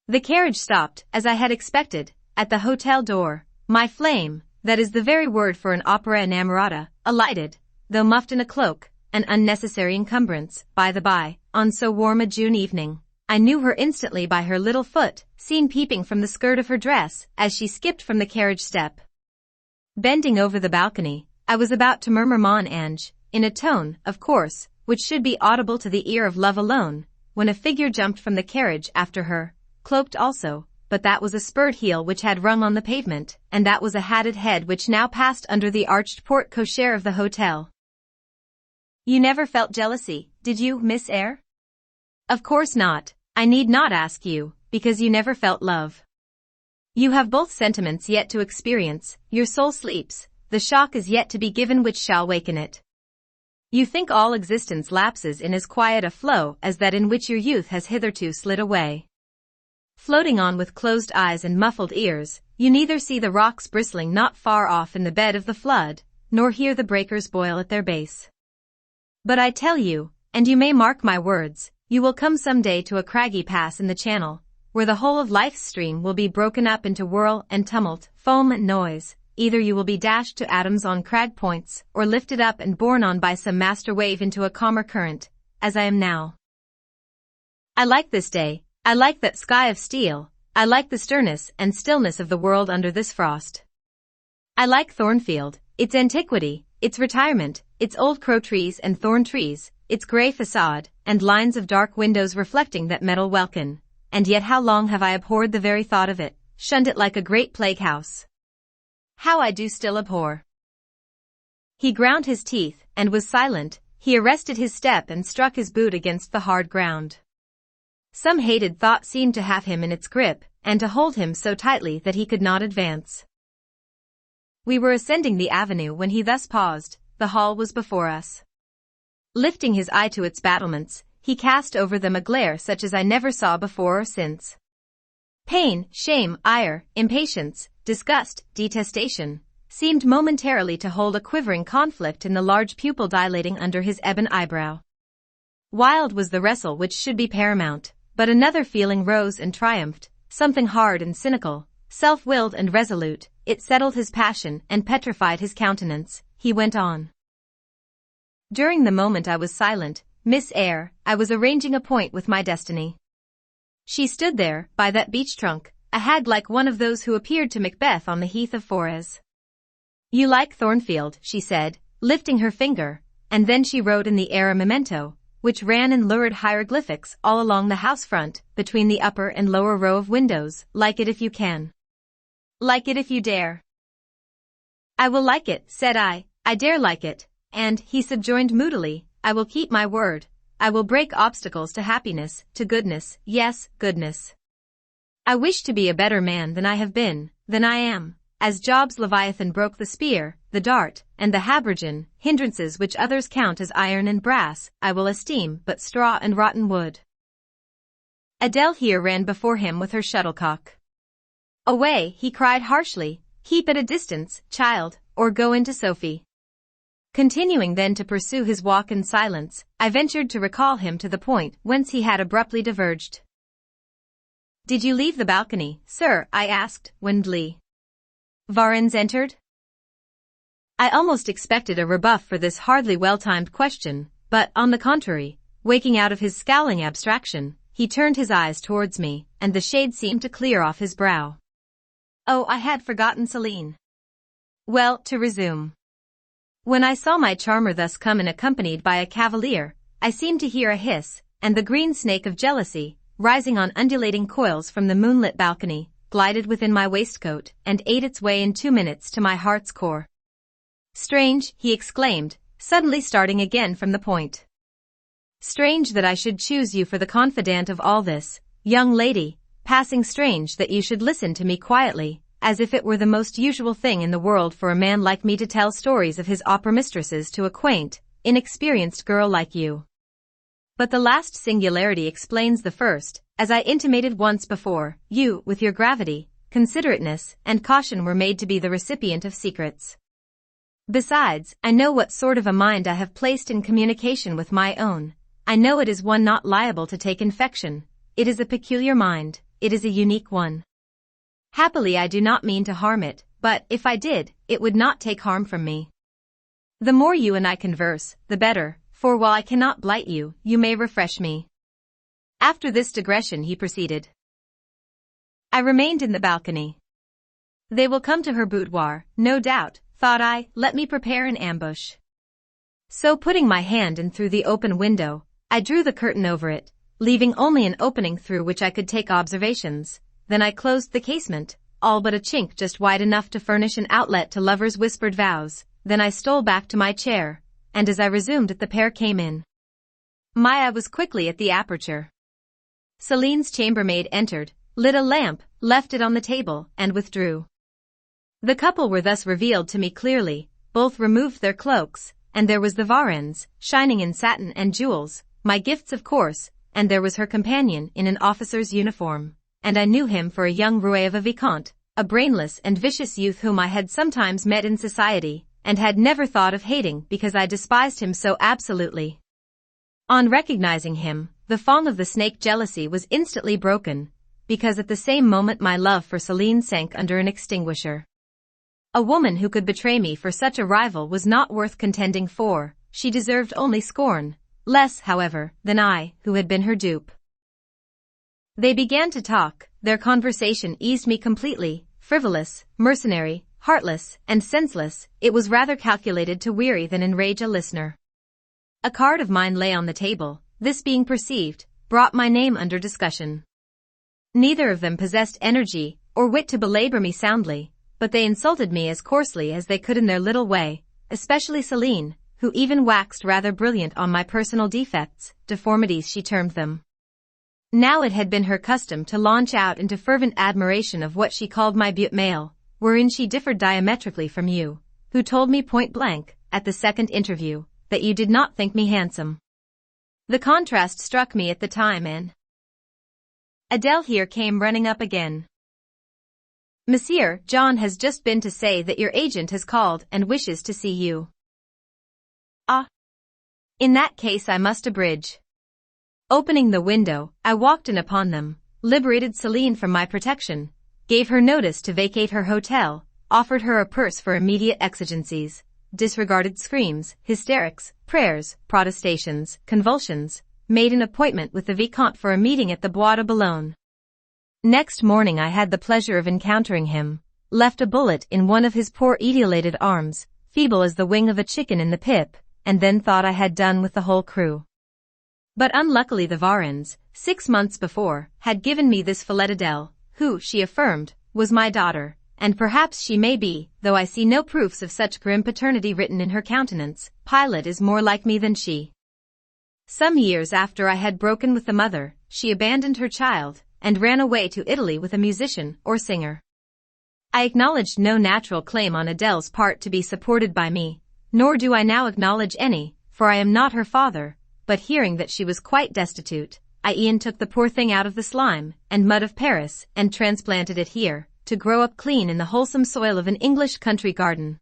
The carriage stopped, as I had expected, at the hotel door. My flame, that is the very word for an opera inamorata, alighted, though muffed in a cloak, an unnecessary encumbrance, by the by, on so warm a June evening. I knew her instantly by her little foot, seen peeping from the skirt of her dress, as she skipped from the carriage step. Bending over the balcony, I was about to murmur Mon Ange, in a tone, of course, which should be audible to the ear of love alone, when a figure jumped from the carriage after her, cloaked also, but that was a spurred heel which had rung on the pavement, and that was a hatted head which now passed under the arched porte-cochere of the hotel. You never felt jealousy, did you, Miss Eyre? Of course not. I need not ask you, because you never felt love. You have both sentiments yet to experience, your soul sleeps, the shock is yet to be given which shall waken it. You think all existence lapses in as quiet a flow as that in which your youth has hitherto slid away. Floating on with closed eyes and muffled ears, you neither see the rocks bristling not far off in the bed of the flood, nor hear the breakers boil at their base. But I tell you, and you may mark my words, you will come some day to a craggy pass in the channel, where the whole of life's stream will be broken up into whirl and tumult, foam and noise. Either you will be dashed to atoms on crag points, or lifted up and borne on by some master wave into a calmer current, as I am now. I like this day, I like that sky of steel, I like the sternness and stillness of the world under this frost. I like Thornfield, its antiquity, its retirement, its old crow trees and thorn trees, its grey facade, and lines of dark windows reflecting that metal welkin. And yet how long have I abhorred the very thought of it, shunned it like a great plague house. How I do still abhor. He ground his teeth, and was silent. He arrested his step and struck his boot against the hard ground. Some hated thought seemed to have him in its grip, and to hold him so tightly that he could not advance. We were ascending the avenue when he thus paused. The hall was before us. Lifting his eye to its battlements, he cast over them a glare such as I never saw before or since. Pain, shame, ire, impatience, disgust, detestation, seemed momentarily to hold a quivering conflict in the large pupil dilating under his ebon eyebrow. Wild was the wrestle which should be paramount, but another feeling rose and triumphed, something hard and cynical, self-willed and resolute. It settled his passion and petrified his countenance. He went on. During the moment I was silent, Miss Eyre, I was arranging a point with my destiny. She stood there, by that beech trunk, a hag like one of those who appeared to Macbeth on the heath of Forres. You like Thornfield, she said, lifting her finger, and then she wrote in the air a memento, which ran in lurid hieroglyphics all along the house front, between the upper and lower row of windows. Like it if you can. Like it if you dare. I will like it, said I dare like it, and, he subjoined moodily, I will keep my word. I will break obstacles to happiness, to goodness, yes, goodness. I wish to be a better man than I have been, than I am, as Job's Leviathan broke the spear, the dart, and the habergeon, hindrances which others count as iron and brass, I will esteem but straw and rotten wood. Adele here ran before him with her shuttlecock. Away, he cried harshly, keep at a distance, child, or go into Sophie. Continuing then to pursue his walk in silence, I ventured to recall him to the point whence he had abruptly diverged. Did you leave the balcony, sir? I asked, when Blee Varens entered. I almost expected a rebuff for this hardly well-timed question, but, on the contrary, waking out of his scowling abstraction, he turned his eyes towards me, and the shade seemed to clear off his brow. Oh, I had forgotten Céline. Well, to resume. When I saw my charmer thus come in accompanied by a cavalier, I seemed to hear a hiss, and the green snake of jealousy, rising on undulating coils from the moonlit balcony, glided within my waistcoat, and ate its way in 2 minutes to my heart's core. Strange, he exclaimed, suddenly starting again from the point. Strange that I should choose you for the confidant of all this, young lady, passing strange that you should listen to me quietly, as if it were the most usual thing in the world for a man like me to tell stories of his opera mistresses to a quaint, inexperienced girl like you. But the last singularity explains the first, as I intimated once before, you, with your gravity, considerateness, and caution were made to be the recipient of secrets. Besides, I know what sort of a mind I have placed in communication with my own. I know it is one not liable to take infection. It is a peculiar mind, it is a unique one. Happily I do not mean to harm it, but, if I did, it would not take harm from me. The more you and I converse, the better, for while I cannot blight you, you may refresh me. After this digression he proceeded. I remained in the balcony. They will come to her boudoir, no doubt, thought I, let me prepare an ambush. So putting my hand in through the open window, I drew the curtain over it, leaving only an opening through which I could take observations. Then I closed the casement, all but a chink just wide enough to furnish an outlet to lovers' whispered vows. Then I stole back to my chair, and as I resumed it the pair came in. My eye was quickly at the aperture. Céline's chambermaid entered, lit a lamp, left it on the table, and withdrew. The couple were thus revealed to me clearly, both removed their cloaks, and there was the Varens, shining in satin and jewels, my gifts of course, and there was her companion in an officer's uniform. And I knew him for a young roué of a vicomte, a brainless and vicious youth whom I had sometimes met in society, and had never thought of hating because I despised him so absolutely. On recognizing him, the thong of the snake jealousy was instantly broken, because at the same moment my love for Céline sank under an extinguisher. A woman who could betray me for such a rival was not worth contending for, she deserved only scorn, less, however, than I, who had been her dupe. They began to talk, their conversation eased me completely, frivolous, mercenary, heartless, and senseless, it was rather calculated to weary than enrage a listener. A card of mine lay on the table, this being perceived, brought my name under discussion. Neither of them possessed energy, or wit to belabor me soundly, but they insulted me as coarsely as they could in their little way, especially Céline, who even waxed rather brilliant on my personal defects, deformities she termed them. Now it had been her custom to launch out into fervent admiration of what she called my beau male, wherein she differed diametrically from you, who told me point blank, at the second interview, that you did not think me handsome. The contrast struck me at the time and Adele here came running up again. Monsieur, John has just been to say that your agent has called and wishes to see you. Ah. In that case I must abridge. Opening the window, I walked in upon them, liberated Celine from my protection, gave her notice to vacate her hotel, offered her a purse for immediate exigencies, disregarded screams, hysterics, prayers, protestations, convulsions, made an appointment with the Vicomte for a meeting at the Bois de Boulogne. Next morning I had the pleasure of encountering him, left a bullet in one of his poor etiolated arms, feeble as the wing of a chicken in the pip, and then thought I had done with the whole crew. But unluckily the Varens, 6 months before, had given me this Follette Adele, who, she affirmed, was my daughter, and perhaps she may be, though I see no proofs of such grim paternity written in her countenance. Pilot is more like me than she. Some years after I had broken with the mother, she abandoned her child, and ran away to Italy with a musician or singer. I acknowledged no natural claim on Adele's part to be supported by me, nor do I now acknowledge any, for I am not her father, but hearing that she was quite destitute, I e'en took the poor thing out of the slime and mud of Paris and transplanted it here, to grow up clean in the wholesome soil of an English country garden.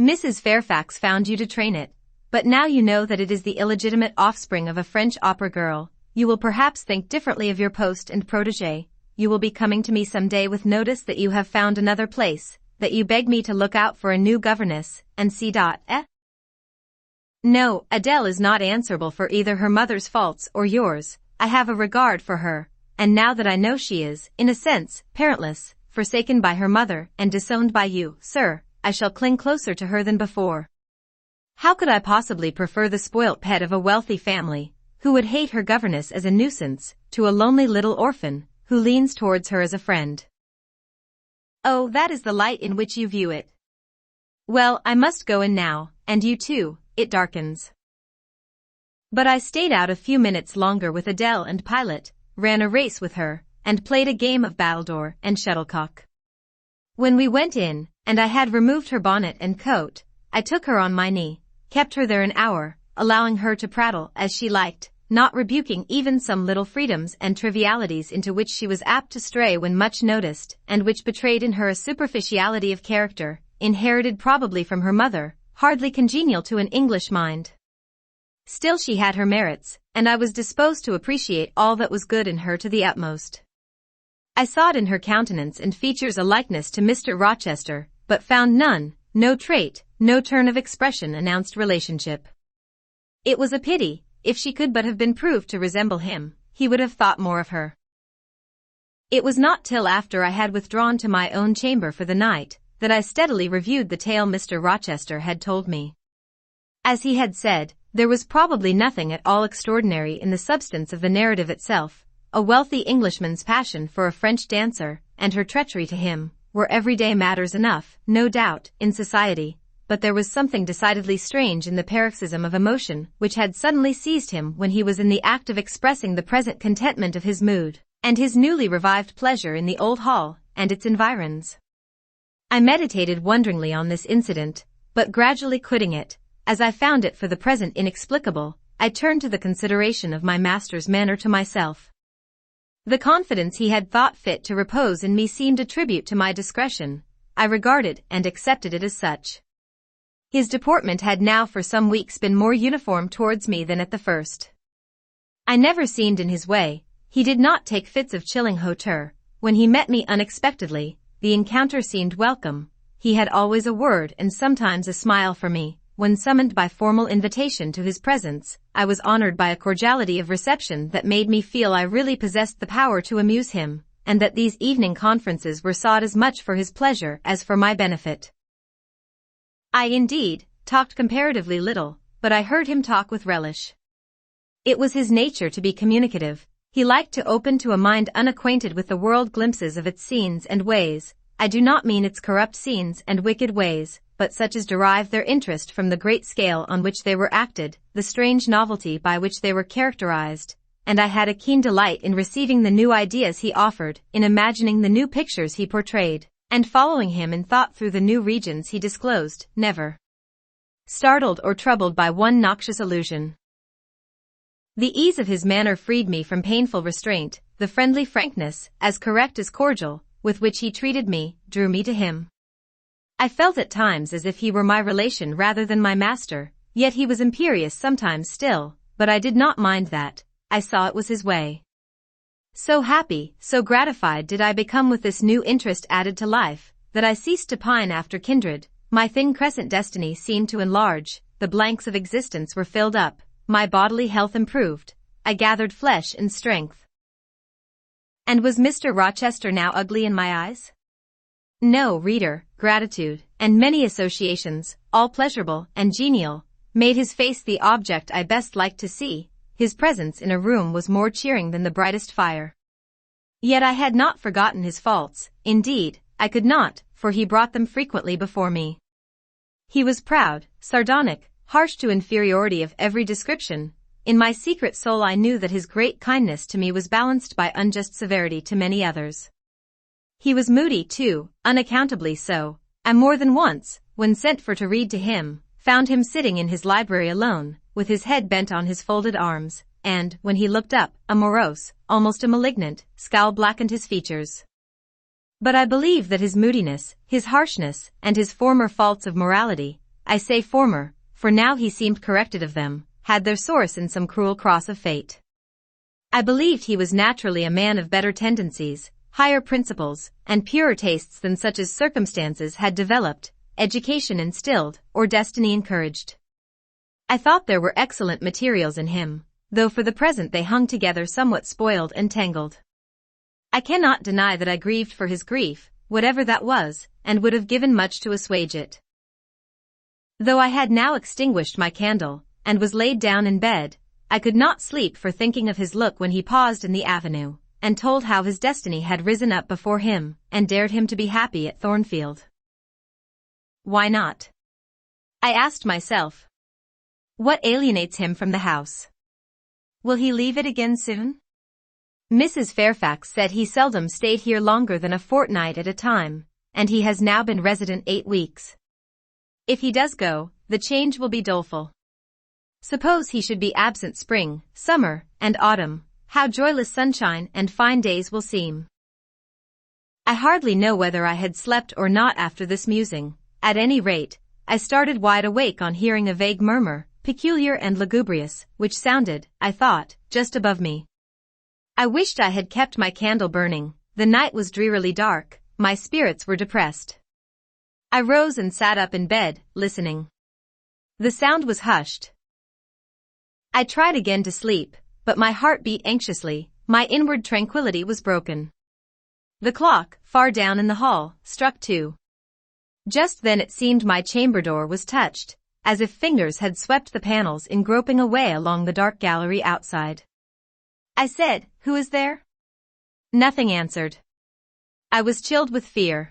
Mrs. Fairfax found you to train it, but now you know that it is the illegitimate offspring of a French opera girl. You will perhaps think differently of your post and protégé. You will be coming to me some day with notice that you have found another place, that you beg me to look out for a new governess, and No, Adele is not answerable for either her mother's faults or yours. I have a regard for her, and now that I know she is, in a sense, parentless, forsaken by her mother and disowned by you, sir, I shall cling closer to her than before. How could I possibly prefer the spoilt pet of a wealthy family, who would hate her governess as a nuisance, to a lonely little orphan, who leans towards her as a friend? Oh, that is the light in which you view it. Well, I must go in now, and you too, it darkens. But I stayed out a few minutes longer with Adele and Pilot, ran a race with her, and played a game of battledore and shuttlecock. When we went in, and I had removed her bonnet and coat, I took her on my knee, kept her there an hour, allowing her to prattle as she liked, not rebuking even some little freedoms and trivialities into which she was apt to stray when much noticed, and which betrayed in her a superficiality of character, inherited probably from her mother, hardly congenial to an English mind. Still she had her merits, and I was disposed to appreciate all that was good in her to the utmost. I sought in her countenance and features a likeness to Mr. Rochester, but found none. No trait, no turn of expression announced relationship. It was a pity. If she could but have been proved to resemble him, he would have thought more of her. It was not till after I had withdrawn to my own chamber for the night, that I steadily reviewed the tale Mr. Rochester had told me. As he had said, there was probably nothing at all extraordinary in the substance of the narrative itself. A wealthy Englishman's passion for a French dancer, and her treachery to him, were everyday matters enough, no doubt, in society, but there was something decidedly strange in the paroxysm of emotion which had suddenly seized him when he was in the act of expressing the present contentment of his mood, and his newly revived pleasure in the old hall and its environs. I meditated wonderingly on this incident, but gradually quitting it, as I found it for the present inexplicable, I turned to the consideration of my master's manner to myself. The confidence he had thought fit to repose in me seemed a tribute to my discretion. I regarded and accepted it as such. His deportment had now for some weeks been more uniform towards me than at the first. I never seemed in his way. He did not take fits of chilling hauteur. When he met me unexpectedly, the encounter seemed welcome. He had always a word and sometimes a smile for me. When summoned by formal invitation to his presence, I was honored by a cordiality of reception that made me feel I really possessed the power to amuse him, and that these evening conferences were sought as much for his pleasure as for my benefit. I, indeed, talked comparatively little, but I heard him talk with relish. It was his nature to be communicative. He liked to open to a mind unacquainted with the world glimpses of its scenes and ways. I do not mean its corrupt scenes and wicked ways, but such as derive their interest from the great scale on which they were acted, the strange novelty by which they were characterized, and I had a keen delight in receiving the new ideas he offered, in imagining the new pictures he portrayed, and following him in thought through the new regions he disclosed, never startled or troubled by one noxious illusion. The ease of his manner freed me from painful restraint. The friendly frankness, as correct as cordial, with which he treated me, drew me to him. I felt at times as if he were my relation rather than my master, yet he was imperious sometimes still, but I did not mind that. I saw it was his way. So happy, so gratified did I become with this new interest added to life, that I ceased to pine after kindred. My thin crescent destiny seemed to enlarge, the blanks of existence were filled up, my bodily health improved, I gathered flesh and strength. And was Mr. Rochester now ugly in my eyes? No, reader, gratitude, and many associations, all pleasurable and genial, made his face the object I best liked to see. His presence in a room was more cheering than the brightest fire. Yet I had not forgotten his faults, indeed, I could not, for he brought them frequently before me. He was proud, sardonic, harsh to inferiority of every description. In my secret soul I knew that his great kindness to me was balanced by unjust severity to many others. He was moody too, unaccountably so, and more than once, when sent for to read to him, found him sitting in his library alone, with his head bent on his folded arms, and, when he looked up, a morose, almost a malignant, scowl blackened his features. But I believe that his moodiness, his harshness, and his former faults of morality, I say former, for now he seemed corrected of them, had their source in some cruel cross of fate. I believed he was naturally a man of better tendencies, higher principles, and purer tastes than such as circumstances had developed, education instilled, or destiny encouraged. I thought there were excellent materials in him, though for the present they hung together somewhat spoiled and tangled. I cannot deny that I grieved for his grief, whatever that was, and would have given much to assuage it. Though I had now extinguished my candle, and was laid down in bed, I could not sleep for thinking of his look when he paused in the avenue, and told how his destiny had risen up before him, and dared him to be happy at Thornfield. Why not? I asked myself. What alienates him from the house? Will he leave it again soon? Mrs. Fairfax said he seldom stayed here longer than a fortnight at a time, and he has now been resident 8 weeks. If he does go, the change will be doleful. Suppose he should be absent spring, summer, and autumn, how joyless sunshine and fine days will seem. I hardly know whether I had slept or not after this musing. At any rate, I started wide awake on hearing a vague murmur, peculiar and lugubrious, which sounded, I thought, just above me. I wished I had kept my candle burning. The night was drearily dark, my spirits were depressed. I rose and sat up in bed, listening. The sound was hushed. I tried again to sleep, but my heart beat anxiously, my inward tranquility was broken. The clock, far down in the hall, struck 2. Just then it seemed my chamber door was touched, as if fingers had swept the panels in groping away along the dark gallery outside. I said, "Who is there?" Nothing answered. I was chilled with fear.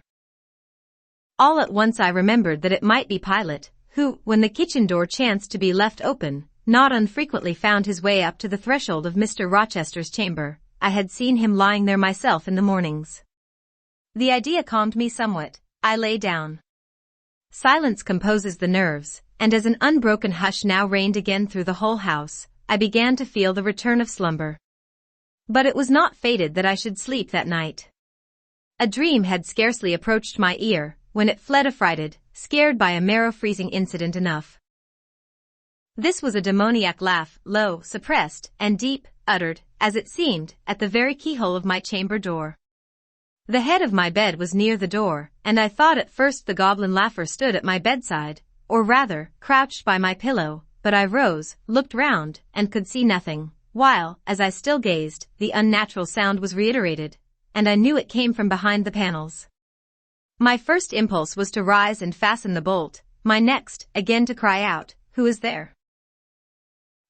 All at once I remembered that it might be Pilot, who, when the kitchen door chanced to be left open, not unfrequently found his way up to the threshold of Mr. Rochester's chamber. I had seen him lying there myself in the mornings. The idea calmed me somewhat. I lay down. Silence composes the nerves, and as an unbroken hush now reigned again through the whole house, I began to feel the return of slumber. But it was not fated that I should sleep that night. A dream had scarcely approached my ear, when it fled affrighted, scared by a marrow-freezing incident enough. This was a demoniac laugh, low, suppressed, and deep, uttered, as it seemed, at the very keyhole of my chamber door. The head of my bed was near the door, and I thought at first the goblin laugher stood at my bedside, or rather, crouched by my pillow, but I rose, looked round, and could see nothing, while, as I still gazed, the unnatural sound was reiterated, and I knew it came from behind the panels. My first impulse was to rise and fasten the bolt, my next, again to cry out, "Who is there?"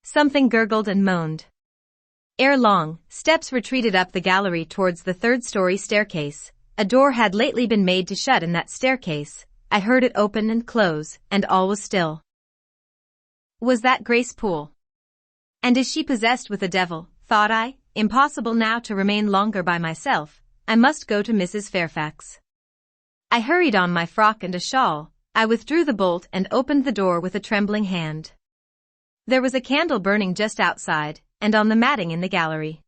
Something gurgled and moaned. Ere long, steps retreated up the gallery towards the third-story staircase. A door had lately been made to shut in that staircase. I heard it open and close, and all was still. Was that Grace Poole? And is she possessed with a devil, thought I? Impossible now to remain longer by myself. I must go to Mrs. Fairfax. I hurried on my frock and a shawl. I withdrew the bolt and opened the door with a trembling hand. There was a candle burning just outside, and on the matting in the gallery.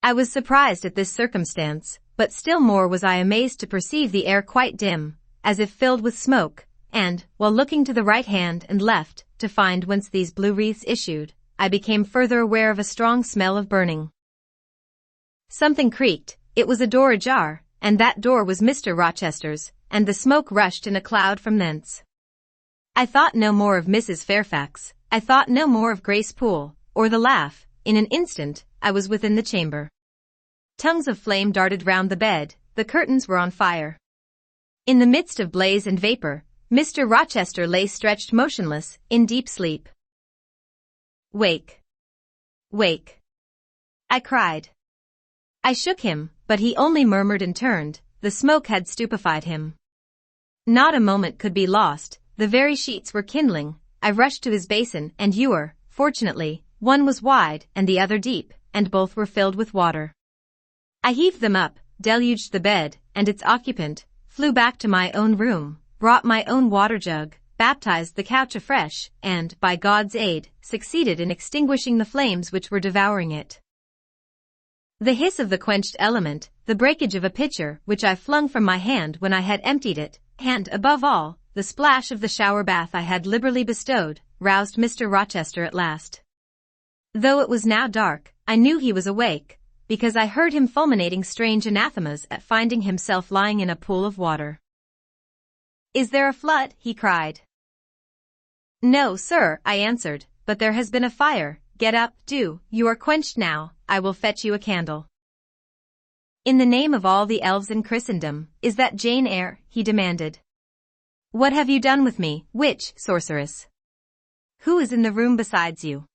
I was surprised at this circumstance, but still more was I amazed to perceive the air quite dim, as if filled with smoke, and, while looking to the right hand and left, to find whence these blue wreaths issued, I became further aware of a strong smell of burning. Something creaked, it was a door ajar, and that door was Mr. Rochester's, and the smoke rushed in a cloud from thence. I thought no more of Mrs. Fairfax, I thought no more of Grace Poole, or the laugh. In an instant, I was within the chamber. Tongues of flame darted round the bed, the curtains were on fire. In the midst of blaze and vapor, Mr. Rochester lay stretched motionless, in deep sleep. "Wake! Wake!" I cried. I shook him, but he only murmured and turned. The smoke had stupefied him. Not a moment could be lost, the very sheets were kindling. I rushed to his basin and ewer. Fortunately, one was wide and the other deep, and both were filled with water. I heaved them up, deluged the bed and its occupant, flew back to my own room, brought my own water jug, baptized the couch afresh, and, by God's aid, succeeded in extinguishing the flames which were devouring it. The hiss of the quenched element, the breakage of a pitcher which I flung from my hand when I had emptied it, and, above all, the splash of the shower bath I had liberally bestowed, roused Mr. Rochester at last. Though it was now dark, I knew he was awake, because I heard him fulminating strange anathemas at finding himself lying in a pool of water. "Is there a flood?" he cried. "No, sir," I answered, "but there has been a fire. Get up, do, you are quenched now, I will fetch you a candle." "In the name of all the elves in Christendom, is that Jane Eyre?" he demanded. "What have you done with me, witch, sorceress? Who is in the room besides you?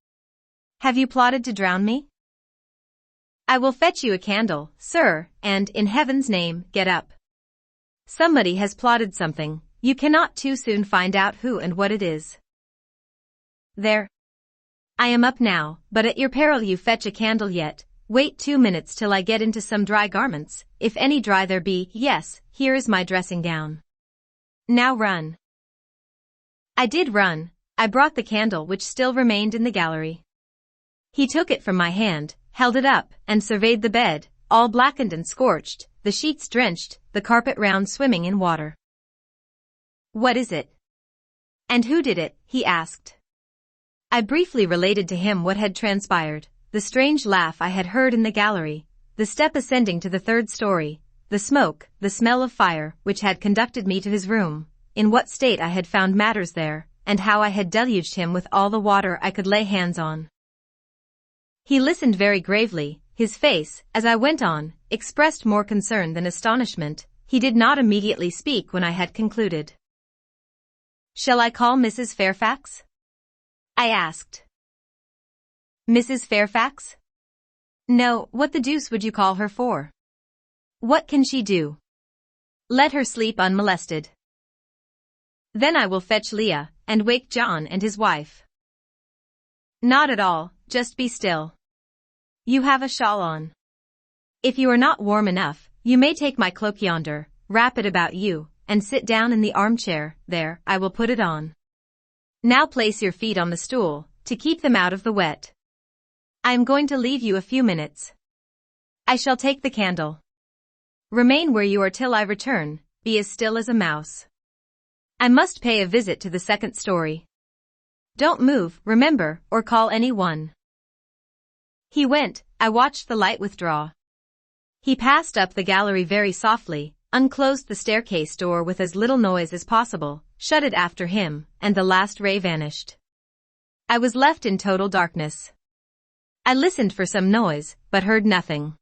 Have you plotted to drown me?" "I will fetch you a candle, sir, and, in heaven's name, get up. Somebody has plotted something, you cannot too soon find out who and what it is. There. I am up now, but at your peril you fetch a candle yet. Wait 2 minutes till I get into some dry garments, if any dry there be. Yes, here is my dressing gown. Now run." I did run. I brought the candle which still remained in the gallery. He took it from my hand, held it up, and surveyed the bed, all blackened and scorched, the sheets drenched, the carpet round swimming in water. "What is it? And who did it?" he asked. I briefly related to him what had transpired, the strange laugh I had heard in the gallery, the step ascending to the 3rd story, the smoke, the smell of fire, which had conducted me to his room, in what state I had found matters there, and how I had deluged him with all the water I could lay hands on. He listened very gravely. His face, as I went on, expressed more concern than astonishment. He did not immediately speak when I had concluded. "Shall I call Mrs. Fairfax?" I asked. "Mrs. Fairfax? No, what the deuce would you call her for? What can she do? Let her sleep unmolested. Then I will fetch Leah, and wake John and his wife." "Not at all, just be still. You have a shawl on. If you are not warm enough, you may take my cloak yonder, wrap it about you, and sit down in the armchair. There, I will put it on. Now place your feet on the stool, to keep them out of the wet. I am going to leave you a few minutes. I shall take the candle. Remain where you are till I return, be as still as a mouse. I must pay a visit to the 2nd story. Don't move, remember, or call any one." He went. I watched the light withdraw. He passed up the gallery very softly, unclosed the staircase door with as little noise as possible, shut it after him, and the last ray vanished. I was left in total darkness. I listened for some noise, but heard nothing.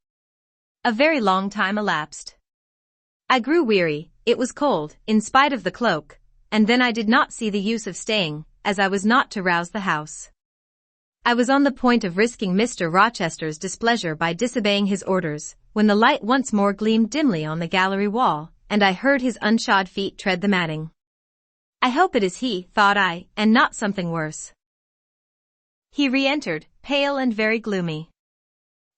A very long time elapsed. I grew weary, it was cold, in spite of the cloak, and then I did not see the use of staying, as I was not to rouse the house. I was on the point of risking Mr. Rochester's displeasure by disobeying his orders, when the light once more gleamed dimly on the gallery wall, and I heard his unshod feet tread the matting. I hope it is he, thought I, and not something worse. He re-entered, pale and very gloomy.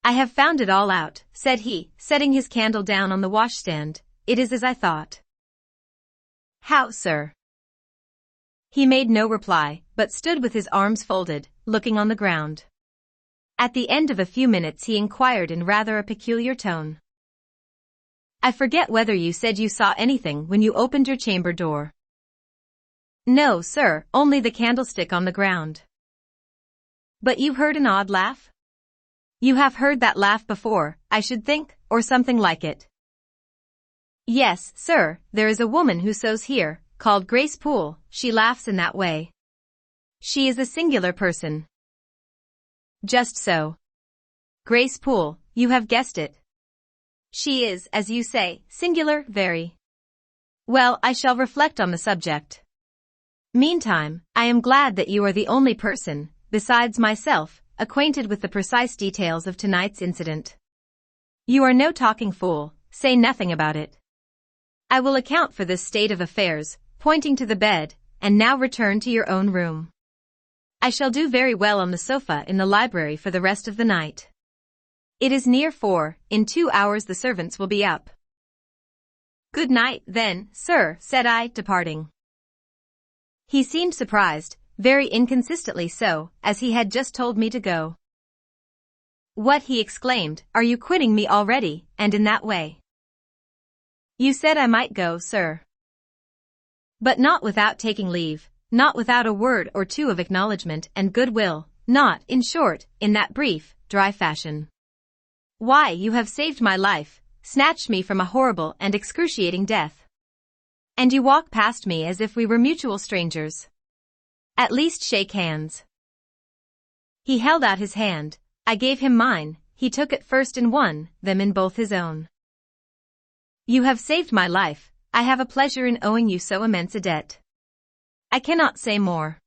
"I have found it all out," said he, setting his candle down on the washstand. "It is as I thought." "How, sir?" He made no reply, but stood with his arms folded, looking on the ground. At the end of a few minutes he inquired in rather a peculiar tone. "I forget whether you said you saw anything when you opened your chamber door." "No, sir, only the candlestick on the ground." But you heard an odd laugh? You have heard that laugh before, I should think, or something like it. Yes, sir, there is a woman who sews here, called Grace Poole. She laughs in that way. She is a singular person. Just so. Grace Poole, you have guessed it. She is, as you say, singular, very. Well, I shall reflect on the subject. Meantime, I am glad that you are the only person, besides myself, acquainted with the precise details of tonight's incident. You are no talking fool, say nothing about it. I will account for this state of affairs, pointing to the bed, and now return to your own room. I shall do very well on the sofa in the library for the rest of the night. It is near 4, in 2 hours the servants will be up. Good night, then, sir, said I, departing. He seemed surprised, very inconsistently so, as he had just told me to go. What, he exclaimed, are you quitting me already, and in that way? You said I might go, sir. But not without taking leave, not without a word or two of acknowledgement and goodwill, not, in short, in that brief, dry fashion. Why, you have saved my life, snatched me from a horrible and excruciating death. And you walk past me as if we were mutual strangers. At least shake hands. He held out his hand, I gave him mine, he took it first in one, then in both his own. You have saved my life, I have a pleasure in owing you so immense a debt. I cannot say more.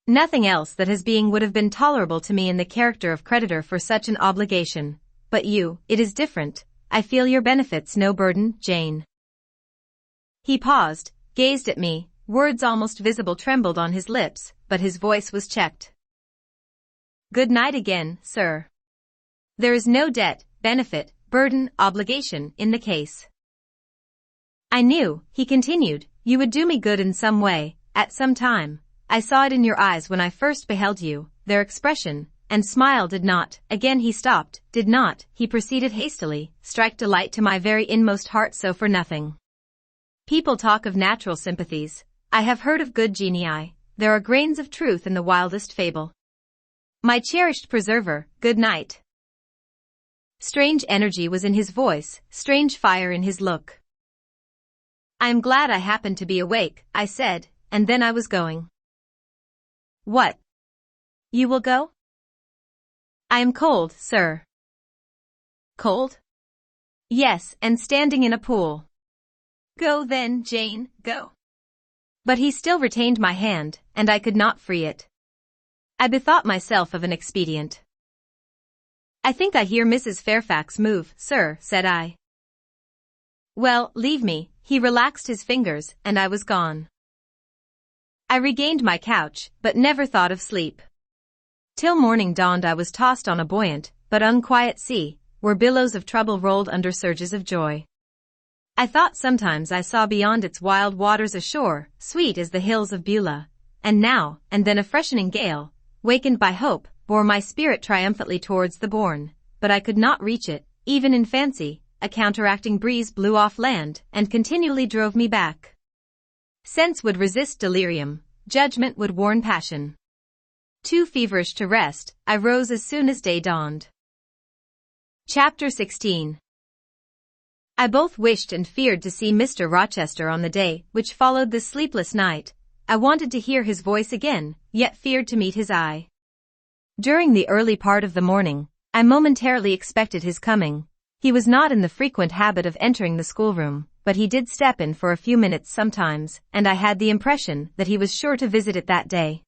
Nothing else that has being would have been tolerable to me in the character of creditor for such an obligation, but you, it is different, I feel your benefits no burden, Jane. He paused, gazed at me, words almost visible trembled on his lips, but his voice was checked. Good night again, sir. There is no debt, benefit, burden, obligation in the case. I knew, he continued, you would do me good in some way, at some time. I saw it in your eyes when I first beheld you, their expression, and smile did not, again he stopped, did not, he proceeded hastily, strike delight to my very inmost heart so for nothing. People talk of natural sympathies. I have heard of good genii, there are grains of truth in the wildest fable. My cherished preserver, good night. Strange energy was in his voice, strange fire in his look. I am glad I happened to be awake, I said, and then I was going. What? You will go? I am cold, sir. Cold? Yes, and standing in a pool. Go then, Jane, go. But he still retained my hand, and I could not free it. I bethought myself of an expedient. I think I hear Mrs. Fairfax move, sir, said I. Well, leave me. He relaxed his fingers, and I was gone. I regained my couch, but never thought of sleep. Till morning dawned I was tossed on a buoyant, but unquiet sea, where billows of trouble rolled under surges of joy. I thought sometimes I saw beyond its wild waters a shore, sweet as the hills of Beulah, and now, and then a freshening gale, wakened by hope, bore my spirit triumphantly towards the bourne, but I could not reach it, even in fancy. A counteracting breeze blew off land, and continually drove me back. Sense would resist delirium, judgment would warn passion. Too feverish to rest, I rose as soon as day dawned. Chapter 16. I both wished and feared to see Mr. Rochester on the day which followed this sleepless night. I wanted to hear his voice again, yet feared to meet his eye. During the early part of the morning, I momentarily expected his coming. He was not in the frequent habit of entering the schoolroom, but he did step in for a few minutes sometimes, and I had the impression that he was sure to visit it that day.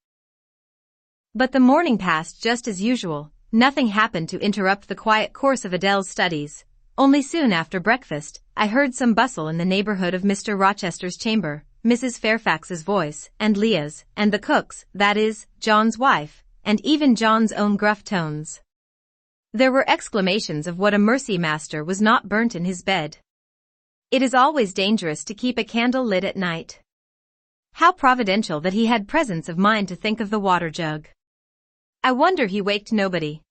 But the morning passed just as usual. Nothing happened to interrupt the quiet course of Adele's studies. Only soon after breakfast, I heard some bustle in the neighborhood of Mr. Rochester's chamber, Mrs. Fairfax's voice, and Leah's, and the cook's, that is, John's wife, and even John's own gruff tones. There were exclamations of what a mercy master was not burnt in his bed. It is always dangerous to keep a candle lit at night. How providential that he had presence of mind to think of the water jug. I wonder he waked nobody.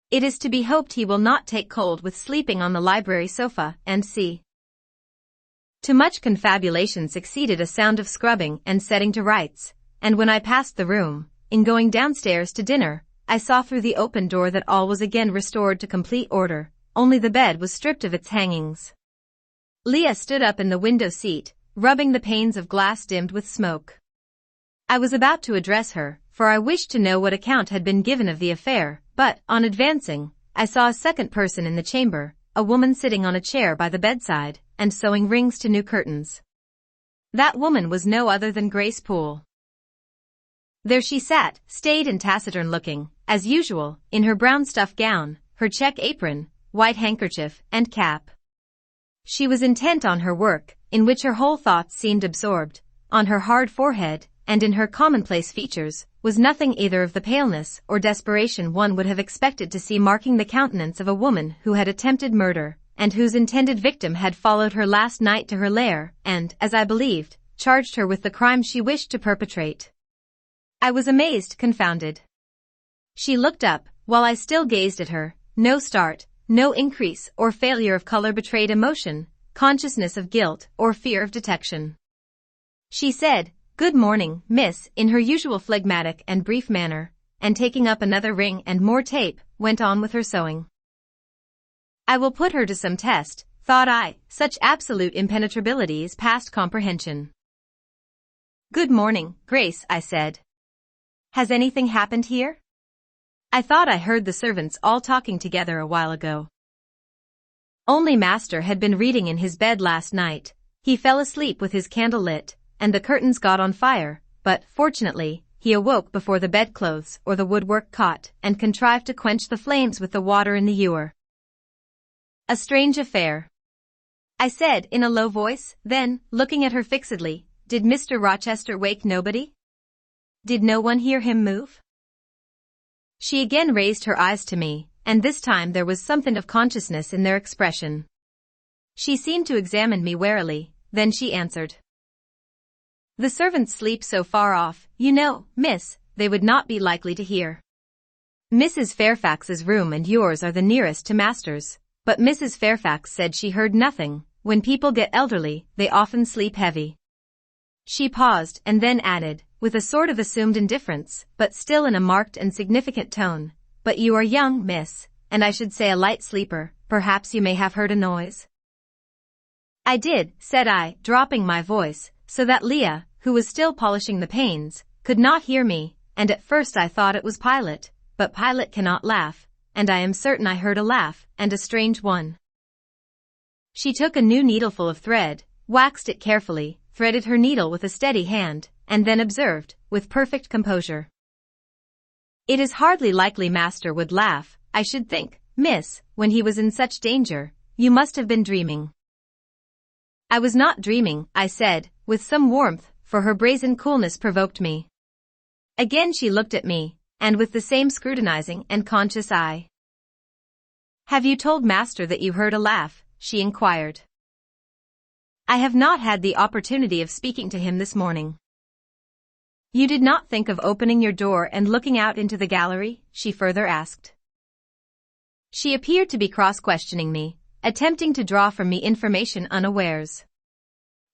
It is to be hoped he will not take cold with sleeping on the library sofa, and see. To much confabulation succeeded a sound of scrubbing and setting to rights, and when I passed the room, in going downstairs to dinner, I saw through the open door that all was again restored to complete order, only the bed was stripped of its hangings. Leah stood up in the window seat, rubbing the panes of glass dimmed with smoke. I was about to address her, for I wished to know what account had been given of the affair, but, on advancing, I saw a second person in the chamber, a woman sitting on a chair by the bedside, and sewing rings to new curtains. That woman was no other than Grace Poole. There she sat, staid and taciturn looking, as usual, in her brown stuff gown, her check apron, white handkerchief, and cap. She was intent on her work, in which her whole thoughts seemed absorbed. On her hard forehead, and in her commonplace features, was nothing either of the paleness or desperation one would have expected to see marking the countenance of a woman who had attempted murder, and whose intended victim had followed her last night to her lair, and, as I believed, charged her with the crime she wished to perpetrate. I was amazed, confounded. She looked up, while I still gazed at her. No start, no increase or failure of color betrayed emotion, consciousness of guilt, or fear of detection. She said, "Good morning, miss," in her usual phlegmatic and brief manner, and taking up another ring and more tape, went on with her sewing. I will put her to some test, thought I, such absolute impenetrability is past comprehension. "Good morning, Grace," I said. "Has anything happened here? I thought I heard the servants all talking together a while ago." Only master had been reading in his bed last night. He fell asleep with his candle lit, and the curtains got on fire, but, fortunately, he awoke before the bedclothes or the woodwork caught, and contrived to quench the flames with the water in the ewer. "A strange affair," I said in a low voice, then, looking at her fixedly, "Did Mr. Rochester wake nobody? Did no one hear him move?" She again raised her eyes to me, and this time there was something of consciousness in their expression. She seemed to examine me warily, then she answered. "The servants sleep so far off, you know, miss, they would not be likely to hear. Mrs. Fairfax's room and yours are the nearest to master's, but Mrs. Fairfax said she heard nothing. When people get elderly, they often sleep heavy." She paused and then added, with a sort of assumed indifference, but still in a marked and significant tone, "But you are young, miss, and I should say a light sleeper, perhaps you may have heard a noise?" "I did," said I, dropping my voice, so that Leah, who was still polishing the panes, could not hear me, and at first I thought it was Pilot, but Pilot cannot laugh, and I am certain I heard a laugh, and a strange one. She took a new needleful of thread, waxed it carefully, threaded her needle with a steady hand, and then observed, with perfect composure, "It is hardly likely master would laugh, I should think, miss, when he was in such danger. You must have been dreaming." "I was not dreaming," I said, with some warmth, for her brazen coolness provoked me. Again she looked at me, and with the same scrutinizing and conscious eye. "Have you told master that you heard a laugh?" she inquired. "I have not had the opportunity of speaking to him this morning." "You did not think of opening your door and looking out into the gallery?" she further asked. She appeared to be cross-questioning me, attempting to draw from me information unawares.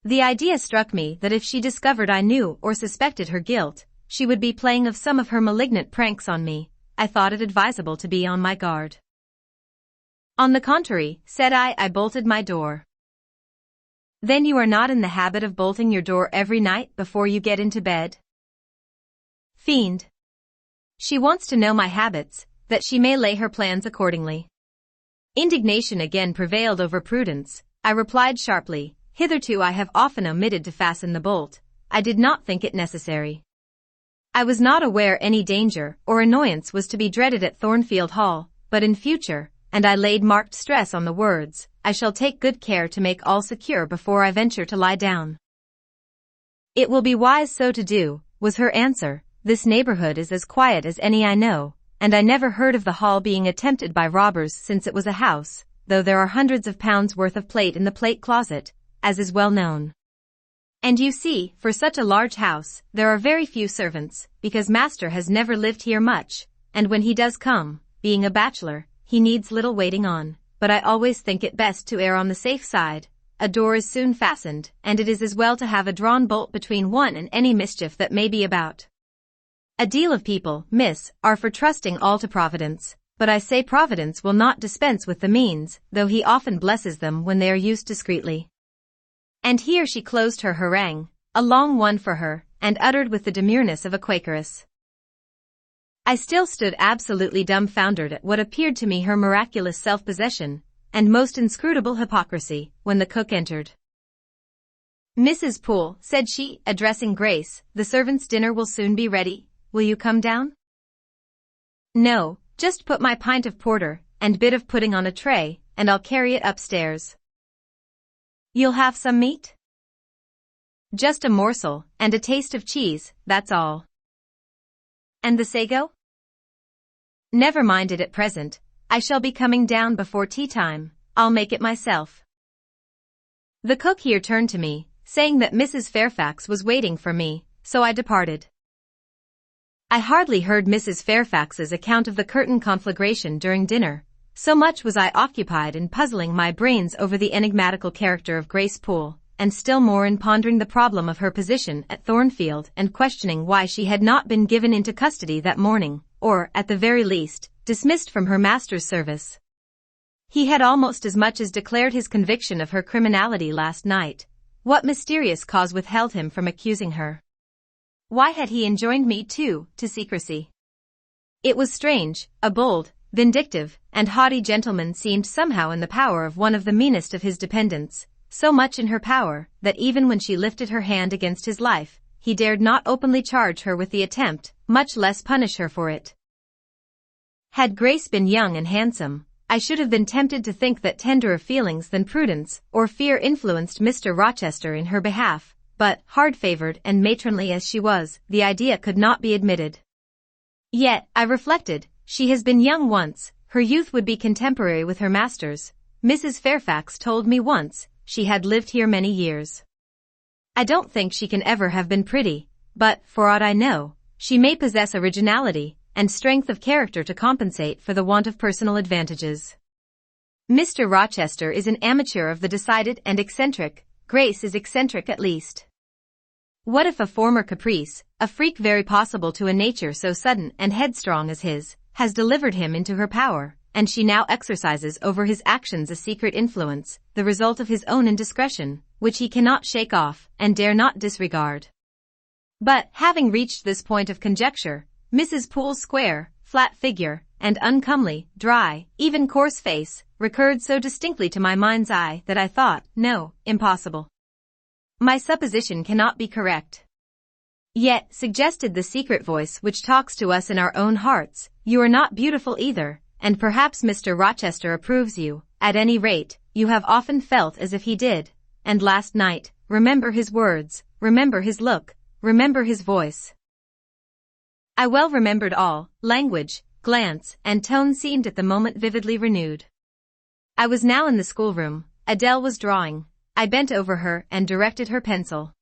The idea struck me that if she discovered I knew or suspected her guilt, she would be playing of some of her malignant pranks on me. I thought it advisable to be on my guard. "On the contrary," said I bolted my door. "Then you are not in the habit of bolting your door every night before you get into bed?" Fiend. She wants to know my habits, that she may lay her plans accordingly. Indignation again prevailed over prudence. I replied sharply, "Hitherto I have often omitted to fasten the bolt. I did not think it necessary. I was not aware any danger or annoyance was to be dreaded at Thornfield Hall, but in future, and I laid marked stress on the words, I shall take good care to make all secure before I venture to lie down." "It will be wise so to do," was her answer. "This neighborhood is as quiet as any I know, and I never heard of the hall being attempted by robbers since it was a house, though there are hundreds of pounds worth of plate in the plate closet, as is well known. And you see, for such a large house, there are very few servants, because master has never lived here much, and when he does come, being a bachelor, he needs little waiting on, but I always think it best to err on the safe side. A door is soon fastened, and it is as well to have a drawn bolt between one and any mischief that may be about." A deal of people, miss, are for trusting all to Providence, but I say Providence will not dispense with the means, though he often blesses them when they are used discreetly. And here she closed her harangue, a long one for her, and uttered with the demureness of a Quakeress. I still stood absolutely dumbfounded at what appeared to me her miraculous self-possession, and most inscrutable hypocrisy, when the cook entered. "Mrs. Poole," said she, addressing Grace, "the servants' dinner will soon be ready. Will you come down?" "No, just put my pint of porter and bit of pudding on a tray, and I'll carry it upstairs." "You'll have some meat?" "Just a morsel, and a taste of cheese, that's all." "And the sago?" "Never mind it at present. I shall be coming down before tea time. I'll make it myself." The cook here turned to me, saying that Mrs. Fairfax was waiting for me, so I departed. I hardly heard Mrs. Fairfax's account of the curtain conflagration during dinner, so much was I occupied in puzzling my brains over the enigmatical character of Grace Poole, and still more in pondering the problem of her position at Thornfield and questioning why she had not been given into custody that morning, or, at the very least, dismissed from her master's service. He had almost as much as declared his conviction of her criminality last night. What mysterious cause withheld him from accusing her? Why had he enjoined me, too, to secrecy? It was strange. A bold, vindictive, and haughty gentleman seemed somehow in the power of one of the meanest of his dependents, so much in her power that even when she lifted her hand against his life, he dared not openly charge her with the attempt, much less punish her for it. Had Grace been young and handsome, I should have been tempted to think that tenderer feelings than prudence or fear influenced Mr. Rochester in her behalf, but, hard-favored and matronly as she was, the idea could not be admitted. Yet, I reflected, she has been young once, her youth would be contemporary with her master's. Mrs. Fairfax told me once, she had lived here many years. I don't think she can ever have been pretty, but, for aught I know, she may possess originality and strength of character to compensate for the want of personal advantages. Mr. Rochester is an amateur of the decided and eccentric. Grace is eccentric at least. What if a former caprice, a freak very possible to a nature so sudden and headstrong as his, has delivered him into her power, and she now exercises over his actions a secret influence, the result of his own indiscretion, which he cannot shake off and dare not disregard? But, having reached this point of conjecture, Mrs. Poole's square, flat figure, and uncomely, dry, even coarse face, recurred so distinctly to my mind's eye that I thought, no, impossible. My supposition cannot be correct. Yet, suggested the secret voice which talks to us in our own hearts, you are not beautiful either, and perhaps Mr. Rochester approves you. At any rate, you have often felt as if he did, and last night, remember his words, remember his look, remember his voice. I well remembered all. Language, glance, and tone seemed at the moment vividly renewed. I was now in the schoolroom. Adele was drawing. I bent over her and directed her pencil.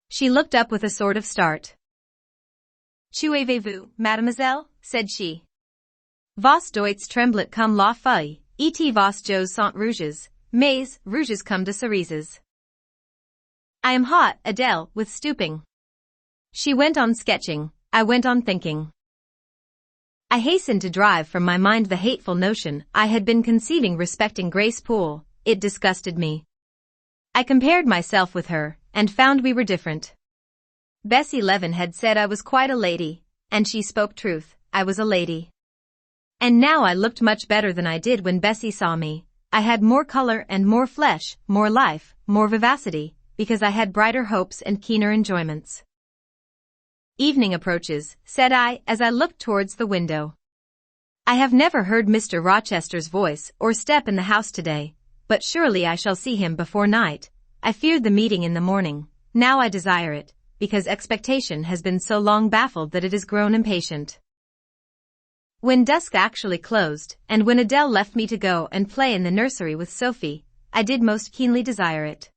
She looked up with a sort of start. "Qu'avez-vous, mademoiselle?" said she. "Vos doigts tremblant comme la feuille, et vos joues sont rouges, mais rouges comme de cerises." "I am hot," Adele, with stooping. She went on sketching. I went on thinking. I hastened to drive from my mind the hateful notion I had been conceiving respecting Grace Poole. It disgusted me. I compared myself with her, and found we were different. Bessie Levin had said I was quite a lady, and she spoke truth. I was a lady. And now I looked much better than I did when Bessie saw me. I had more color and more flesh, more life, more vivacity, because I had brighter hopes and keener enjoyments. "Evening approaches," said I, as I looked towards the window. "I have never heard Mr. Rochester's voice or step in the house today, but surely I shall see him before night. I feared the meeting in the morning. Now I desire it, because expectation has been so long baffled that it has grown impatient." When dusk actually closed, and when Adele left me to go and play in the nursery with Sophie, I did most keenly desire it.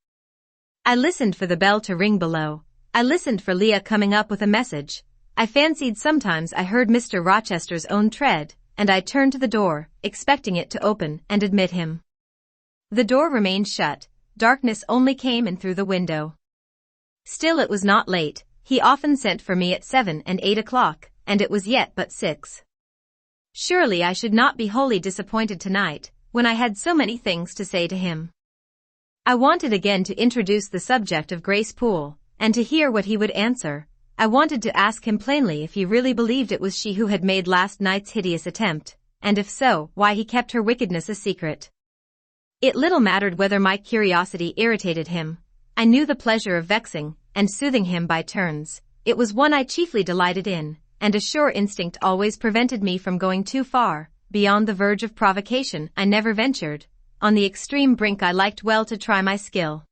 I listened for the bell to ring below. I listened for Leah coming up with a message. I fancied sometimes I heard Mr. Rochester's own tread, and I turned to the door, expecting it to open and admit him. The door remained shut. Darkness only came in through the window. Still it was not late. he often sent for me at 7 and 8 o'clock, and it was yet but 6. Surely I should not be wholly disappointed tonight, when I had so many things to say to him. I wanted again to introduce the subject of Grace Poole, and to hear what he would answer. I wanted to ask him plainly if he really believed it was she who had made last night's hideous attempt, and if so, why he kept her wickedness a secret. It little mattered whether my curiosity irritated him. I knew the pleasure of vexing and soothing him by turns. It was one I chiefly delighted in, and a sure instinct always prevented me from going too far. Beyond the verge of provocation I never ventured. On the extreme brink I liked well to try my skill.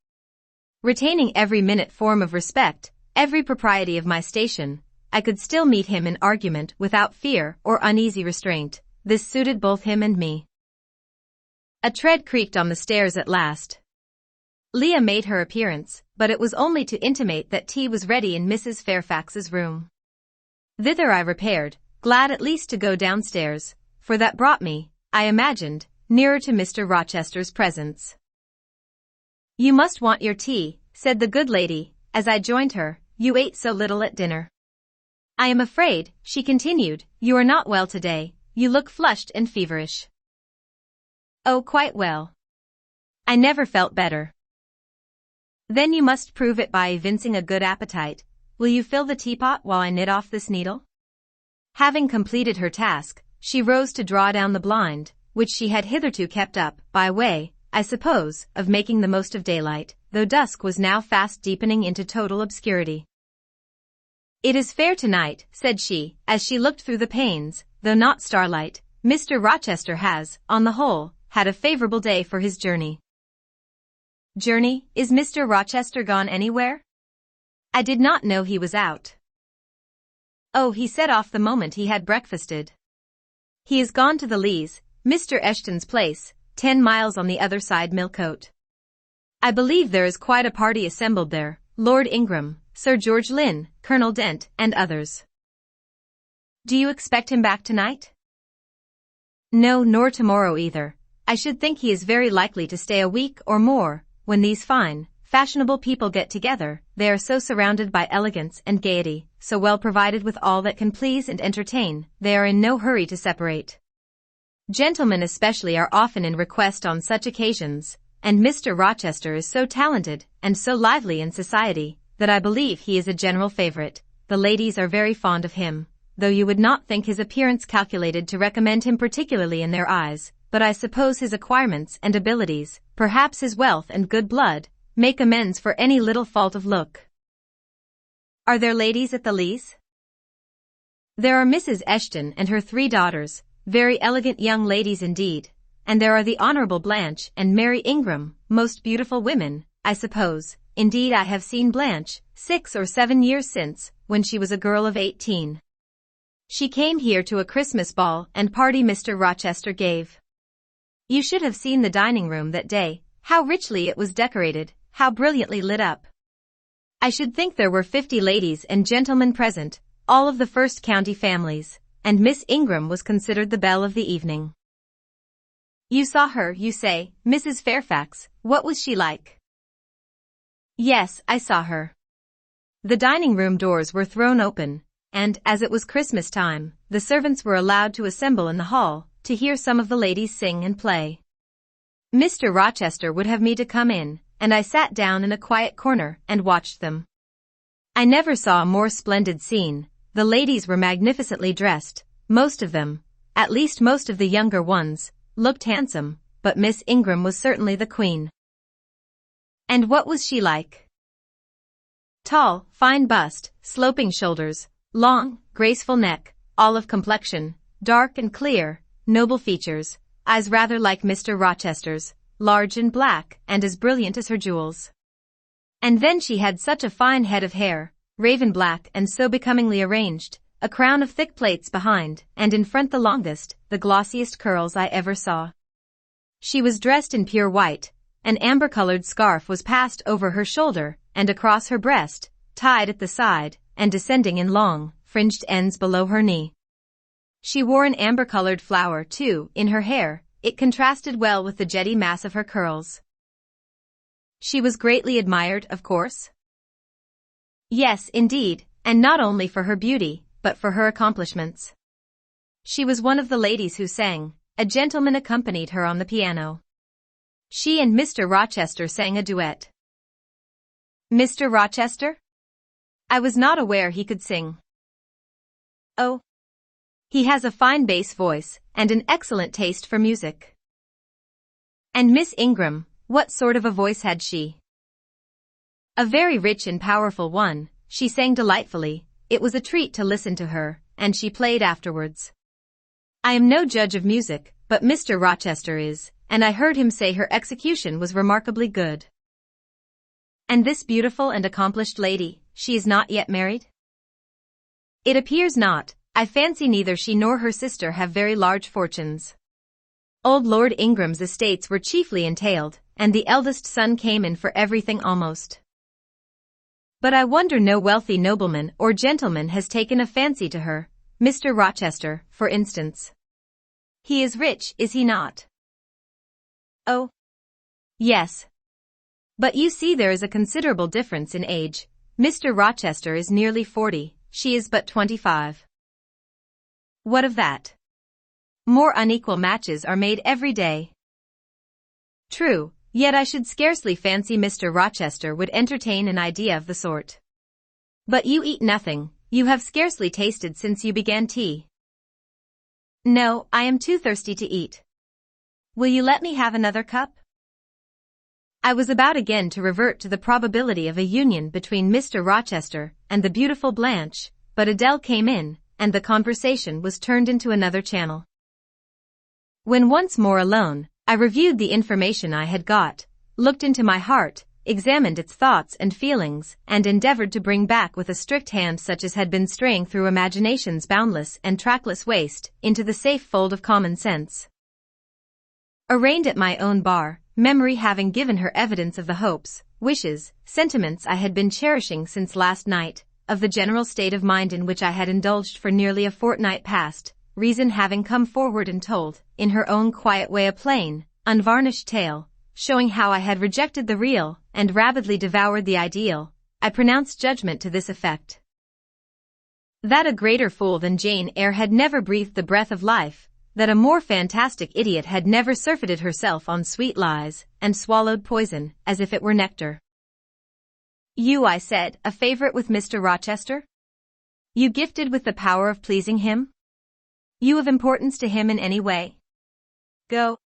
Retaining every minute form of respect, every propriety of my station, I could still meet him in argument without fear or uneasy restraint. This suited both him and me. A tread creaked on the stairs at last. Leah made her appearance, but it was only to intimate that tea was ready in Mrs. Fairfax's room. Thither I repaired, glad at least to go downstairs, for that brought me, I imagined, nearer to Mr. Rochester's presence. "You must want your tea," said the good lady, as I joined her. "You ate so little at dinner." "I am afraid," she continued, "you are not well today. You look flushed and feverish." "Oh, quite well. I never felt better." "Then you must prove it by evincing a good appetite. Will you fill the teapot while I knit off this needle?" Having completed her task, she rose to draw down the blind, which she had hitherto kept up, by way, I suppose, of making the most of daylight, though dusk was now fast deepening into total obscurity. "It is fair tonight," said she, as she looked through the panes, though not starlight. "Mr. Rochester has, on the whole, had a favorable day for his journey." "Journey? Is Mr. Rochester gone anywhere? I did not know he was out." "Oh, he set off the moment he had breakfasted. He is gone to the Leas, Mr. Eshton's place, 10 miles on the other side Millcote. I believe there is quite a party assembled there, Lord Ingram, Sir George Lynn, Colonel Dent, and others." "Do you expect him back tonight?" "No, nor tomorrow either. I should think he is very likely to stay a week or more. When these fine, fashionable people get together, they are so surrounded by elegance and gaiety, so well provided with all that can please and entertain, they are in no hurry to separate. Gentlemen especially are often in request on such occasions, and Mr. Rochester is so talented and so lively in society, that I believe he is a general favorite. The ladies are very fond of him, though you would not think his appearance calculated to recommend him particularly in their eyes, but I suppose his acquirements and abilities, perhaps his wealth and good blood, make amends for any little fault of look." "Are there ladies at the Leas?" "There are Mrs. Eshton and her 3 daughters, very elegant young ladies indeed, and there are the Honourable Blanche and Mary Ingram, most beautiful women, I suppose. Indeed I have seen Blanche, 6 or 7 years since, when she was a girl of 18. She came here to a Christmas ball and party Mr. Rochester gave. You should have seen the dining room that day, how richly it was decorated, how brilliantly lit up. I should think there were 50 ladies and gentlemen present, all of the first county families, and Miss Ingram was considered the belle of the evening." "You saw her, you say, Mrs. Fairfax. What was she like?" "Yes, I saw her. The dining room doors were thrown open, and, as it was Christmas time, the servants were allowed to assemble in the hall, to hear some of the ladies sing and play. Mr. Rochester would have me to come in, and I sat down in a quiet corner and watched them. I never saw a more splendid scene. The ladies were magnificently dressed, most of them, at least most of the younger ones, looked handsome, but Miss Ingram was certainly the queen." "And what was she like?" "Tall, fine bust, sloping shoulders, long, graceful neck, olive complexion, dark and clear, noble features, eyes rather like Mr. Rochester's, large and black, and as brilliant as her jewels. And then she had such a fine head of hair, raven black and so becomingly arranged, a crown of thick plaits behind, and in front the longest, the glossiest curls I ever saw. She was dressed in pure white. An amber-colored scarf was passed over her shoulder and across her breast, tied at the side, and descending in long, fringed ends below her knee. She wore an amber-colored flower, too, in her hair. It contrasted well with the jetty mass of her curls." "She was greatly admired, of course?" Yes, indeed, and not only for her beauty, but for her accomplishments. She was one of the ladies who sang. A gentleman accompanied her on the piano. She and Mr. Rochester sang a duet. Mr. Rochester? I was not aware he could sing. Oh. He has a fine bass voice, and an excellent taste for music. And Miss Ingram, what sort of a voice had she? A very rich and powerful one. She sang delightfully, it was a treat to listen to her, and she played afterwards. I am no judge of music, but Mr. Rochester is, and I heard him say her execution was remarkably good. And this beautiful and accomplished lady, she is not yet married? It appears not. I fancy neither she nor her sister have very large fortunes. Old Lord Ingram's estates were chiefly entailed, and the eldest son came in for everything almost. But I wonder no wealthy nobleman or gentleman has taken a fancy to her, Mr. Rochester, for instance. He is rich, is he not? Oh. Yes. But you see there is a considerable difference in age. Mr. Rochester is nearly 40, she is but 25. What of that? More unequal matches are made every day. True, yet I should scarcely fancy Mr. Rochester would entertain an idea of the sort. But you eat nothing, you have scarcely tasted since you began tea. No, I am too thirsty to eat. Will you let me have another cup? I was about again to revert to the probability of a union between Mr. Rochester and the beautiful Blanche, but Adele came in, and the conversation was turned into another channel. When once more alone, I reviewed the information I had got, looked into my heart, examined its thoughts and feelings, and endeavored to bring back with a strict hand such as had been straying through imagination's boundless and trackless waste, into the safe fold of common sense. Arraigned at my own bar, memory having given her evidence of the hopes, wishes, sentiments I had been cherishing since last night, of the general state of mind in which I had indulged for nearly a fortnight past, reason having come forward and told, in her own quiet way, a plain, unvarnished tale, showing how I had rejected the real, and rapidly devoured the ideal, I pronounced judgment to this effect. That a greater fool than Jane Eyre had never breathed the breath of life, that a more fantastic idiot had never surfeited herself on sweet lies, and swallowed poison, as if it were nectar. You, I said, a favorite with Mr. Rochester? You gifted with the power of pleasing him? You of importance to him in any way? Go.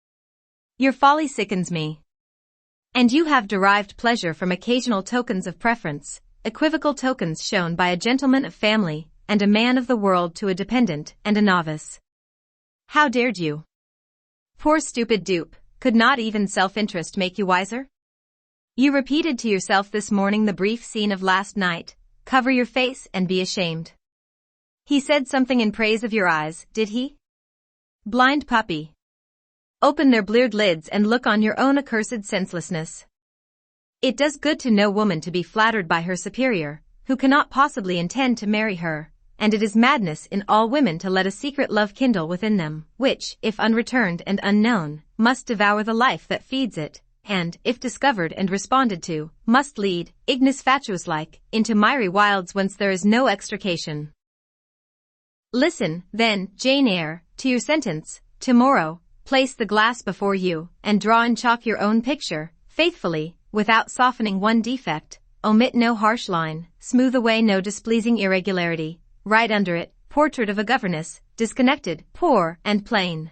Your folly sickens me. And you have derived pleasure from occasional tokens of preference, equivocal tokens shown by a gentleman of family, and a man of the world to a dependent and a novice. How dared you? Poor stupid dupe, could not even self-interest make you wiser? You repeated to yourself this morning the brief scene of last night, cover your face and be ashamed. He said something in praise of your eyes, did he? Blind puppy. Open their bleared lids and look on your own accursed senselessness. It does good to no woman to be flattered by her superior, who cannot possibly intend to marry her, and it is madness in all women to let a secret love kindle within them, which, if unreturned and unknown, must devour the life that feeds it, and, if discovered and responded to, must lead, ignis fatuus-like, into miry wilds whence there is no extrication. Listen, then, Jane Eyre, to your sentence. Tomorrow, place the glass before you, and draw in chalk your own picture, faithfully, without softening one defect, omit no harsh line, smooth away no displeasing irregularity, write under it, portrait of a governess, disconnected, poor, and plain.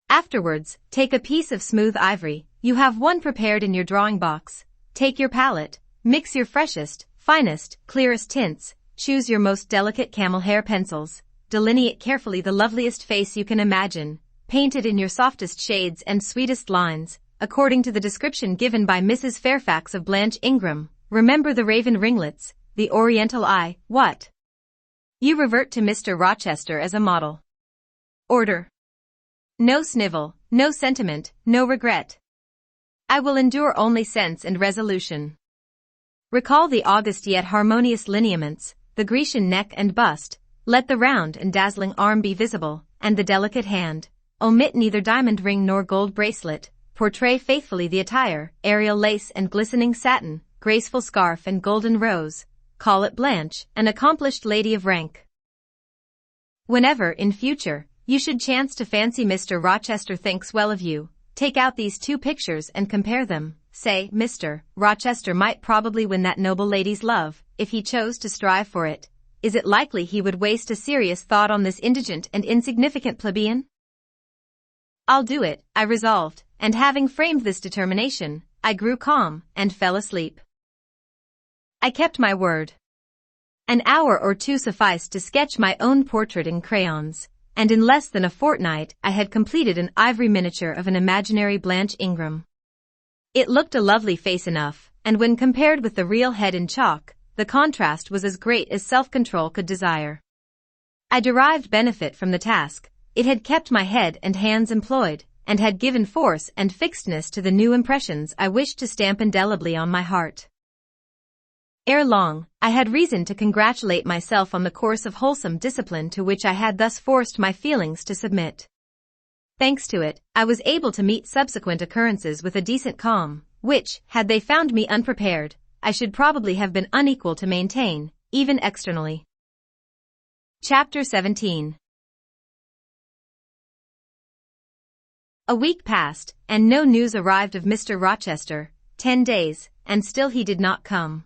Afterwards, take a piece of smooth ivory, you have one prepared in your drawing box, take your palette, mix your freshest, finest, clearest tints, choose your most delicate camel hair pencils, delineate carefully the loveliest face you can imagine, paint it in your softest shades and sweetest lines, according to the description given by Mrs. Fairfax of Blanche Ingram. Remember the raven ringlets, the oriental eye, what? You revert to Mr. Rochester as a model. Order. No snivel, no sentiment, no regret. I will endure only sense and resolution. Recall the august yet harmonious lineaments, the Grecian neck and bust, let the round and dazzling arm be visible, and the delicate hand. Omit neither diamond ring nor gold bracelet, portray faithfully the attire, aerial lace and glistening satin, graceful scarf and golden rose, call it Blanche, an accomplished lady of rank. Whenever, in future, you should chance to fancy Mr. Rochester thinks well of you, take out these two pictures and compare them. Say, Mr. Rochester might probably win that noble lady's love, if he chose to strive for it. Is it likely he would waste a serious thought on this indigent and insignificant plebeian? I'll do it, I resolved, and having framed this determination, I grew calm and fell asleep. I kept my word. An hour or two sufficed to sketch my own portrait in crayons, and in less than a fortnight I had completed an ivory miniature of an imaginary Blanche Ingram. It looked a lovely face enough, and when compared with the real head in chalk, the contrast was as great as self-control could desire. I derived benefit from the task. It had kept my head and hands employed, and had given force and fixedness to the new impressions I wished to stamp indelibly on my heart. Ere long, I had reason to congratulate myself on the course of wholesome discipline to which I had thus forced my feelings to submit. Thanks to it, I was able to meet subsequent occurrences with a decent calm, which, had they found me unprepared, I should probably have been unequal to maintain, even externally. Chapter 17. A week passed, and no news arrived of Mr. Rochester. 10 days, and still he did not come.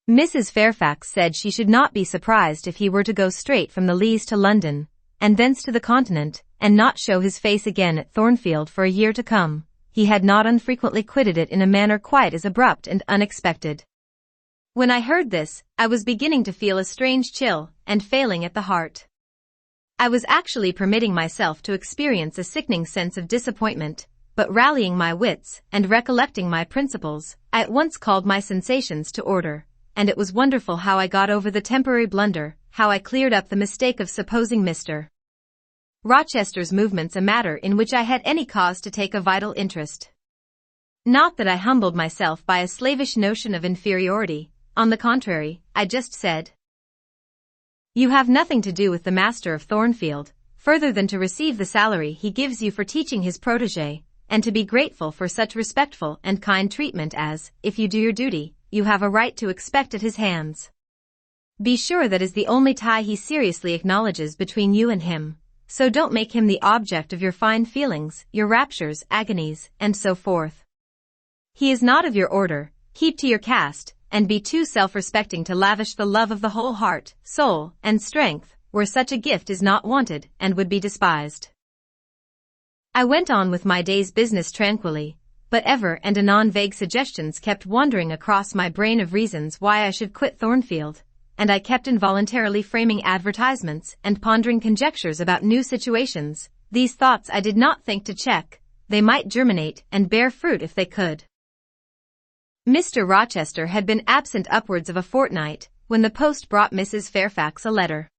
Mrs. Fairfax said she should not be surprised if he were to go straight from the Leas to London, and thence to the Continent, and not show his face again at Thornfield for a year to come. He had not unfrequently quitted it in a manner quite as abrupt and unexpected. When I heard this, I was beginning to feel a strange chill and failing at the heart. I was actually permitting myself to experience a sickening sense of disappointment, but rallying my wits and recollecting my principles, I at once called my sensations to order, and it was wonderful how I got over the temporary blunder, how I cleared up the mistake of supposing Mr. Rochester's movements a matter in which I had any cause to take a vital interest. Not that I humbled myself by a slavish notion of inferiority, on the contrary, I just said, "You have nothing to do with the master of Thornfield, further than to receive the salary he gives you for teaching his protégé, and to be grateful for such respectful and kind treatment as, if you do your duty, you have a right to expect at his hands. Be sure that is the only tie he seriously acknowledges between you and him. So don't make him the object of your fine feelings, your raptures, agonies, and so forth. He is not of your order, keep to your caste, and be too self-respecting to lavish the love of the whole heart, soul, and strength, where such a gift is not wanted and would be despised." I went on with my day's business tranquilly, but ever and anon vague suggestions kept wandering across my brain of reasons why I should quit Thornfield, and I kept involuntarily framing advertisements and pondering conjectures about new situations. These thoughts I did not think to check. They might germinate and bear fruit if they could. Mr. Rochester had been absent upwards of a fortnight, when the post brought Mrs. Fairfax a letter.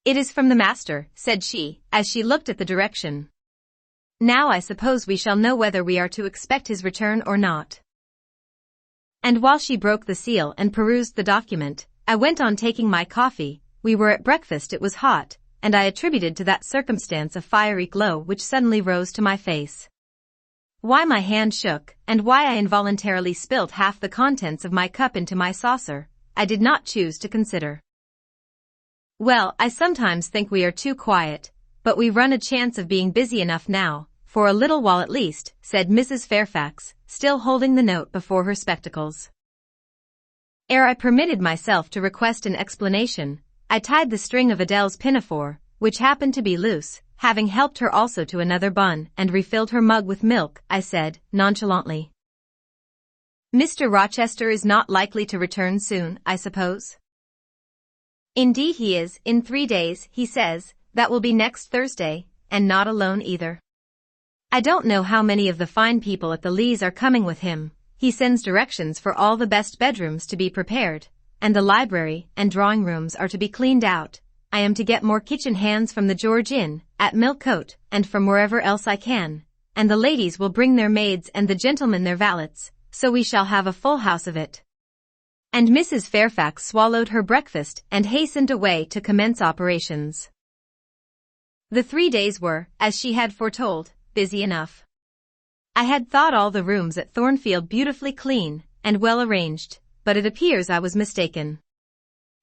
"It is from the master," said she, as she looked at the direction. "Now I suppose we shall know whether we are to expect his return or not." And while she broke the seal and perused the document, I went on taking my coffee. We were at breakfast, it was hot, and I attributed to that circumstance a fiery glow which suddenly rose to my face. Why my hand shook, and why I involuntarily spilt half the contents of my cup into my saucer, I did not choose to consider. "Well, I sometimes think we are too quiet, but we run a chance of being busy enough now, for a little while at least," said Mrs. Fairfax, still holding the note before her spectacles. Ere I permitted myself to request an explanation, I tied the string of Adele's pinafore, which happened to be loose, having helped her also to another bun, and refilled her mug with milk. I said, nonchalantly, "Mr. Rochester is not likely to return soon, I suppose?" "Indeed he is, in 3 days, he says. That will be next Thursday, and not alone either. I don't know how many of the fine people at the Leas are coming with him. He sends directions for all the best bedrooms to be prepared, and the library and drawing rooms are to be cleaned out. I am to get more kitchen hands from the George Inn, at Millcote, and from wherever else I can, and the ladies will bring their maids and the gentlemen their valets, so we shall have a full house of it." And Mrs. Fairfax swallowed her breakfast and hastened away to commence operations. The 3 days were, as she had foretold, busy enough. I had thought all the rooms at Thornfield beautifully clean and well arranged, but it appears I was mistaken.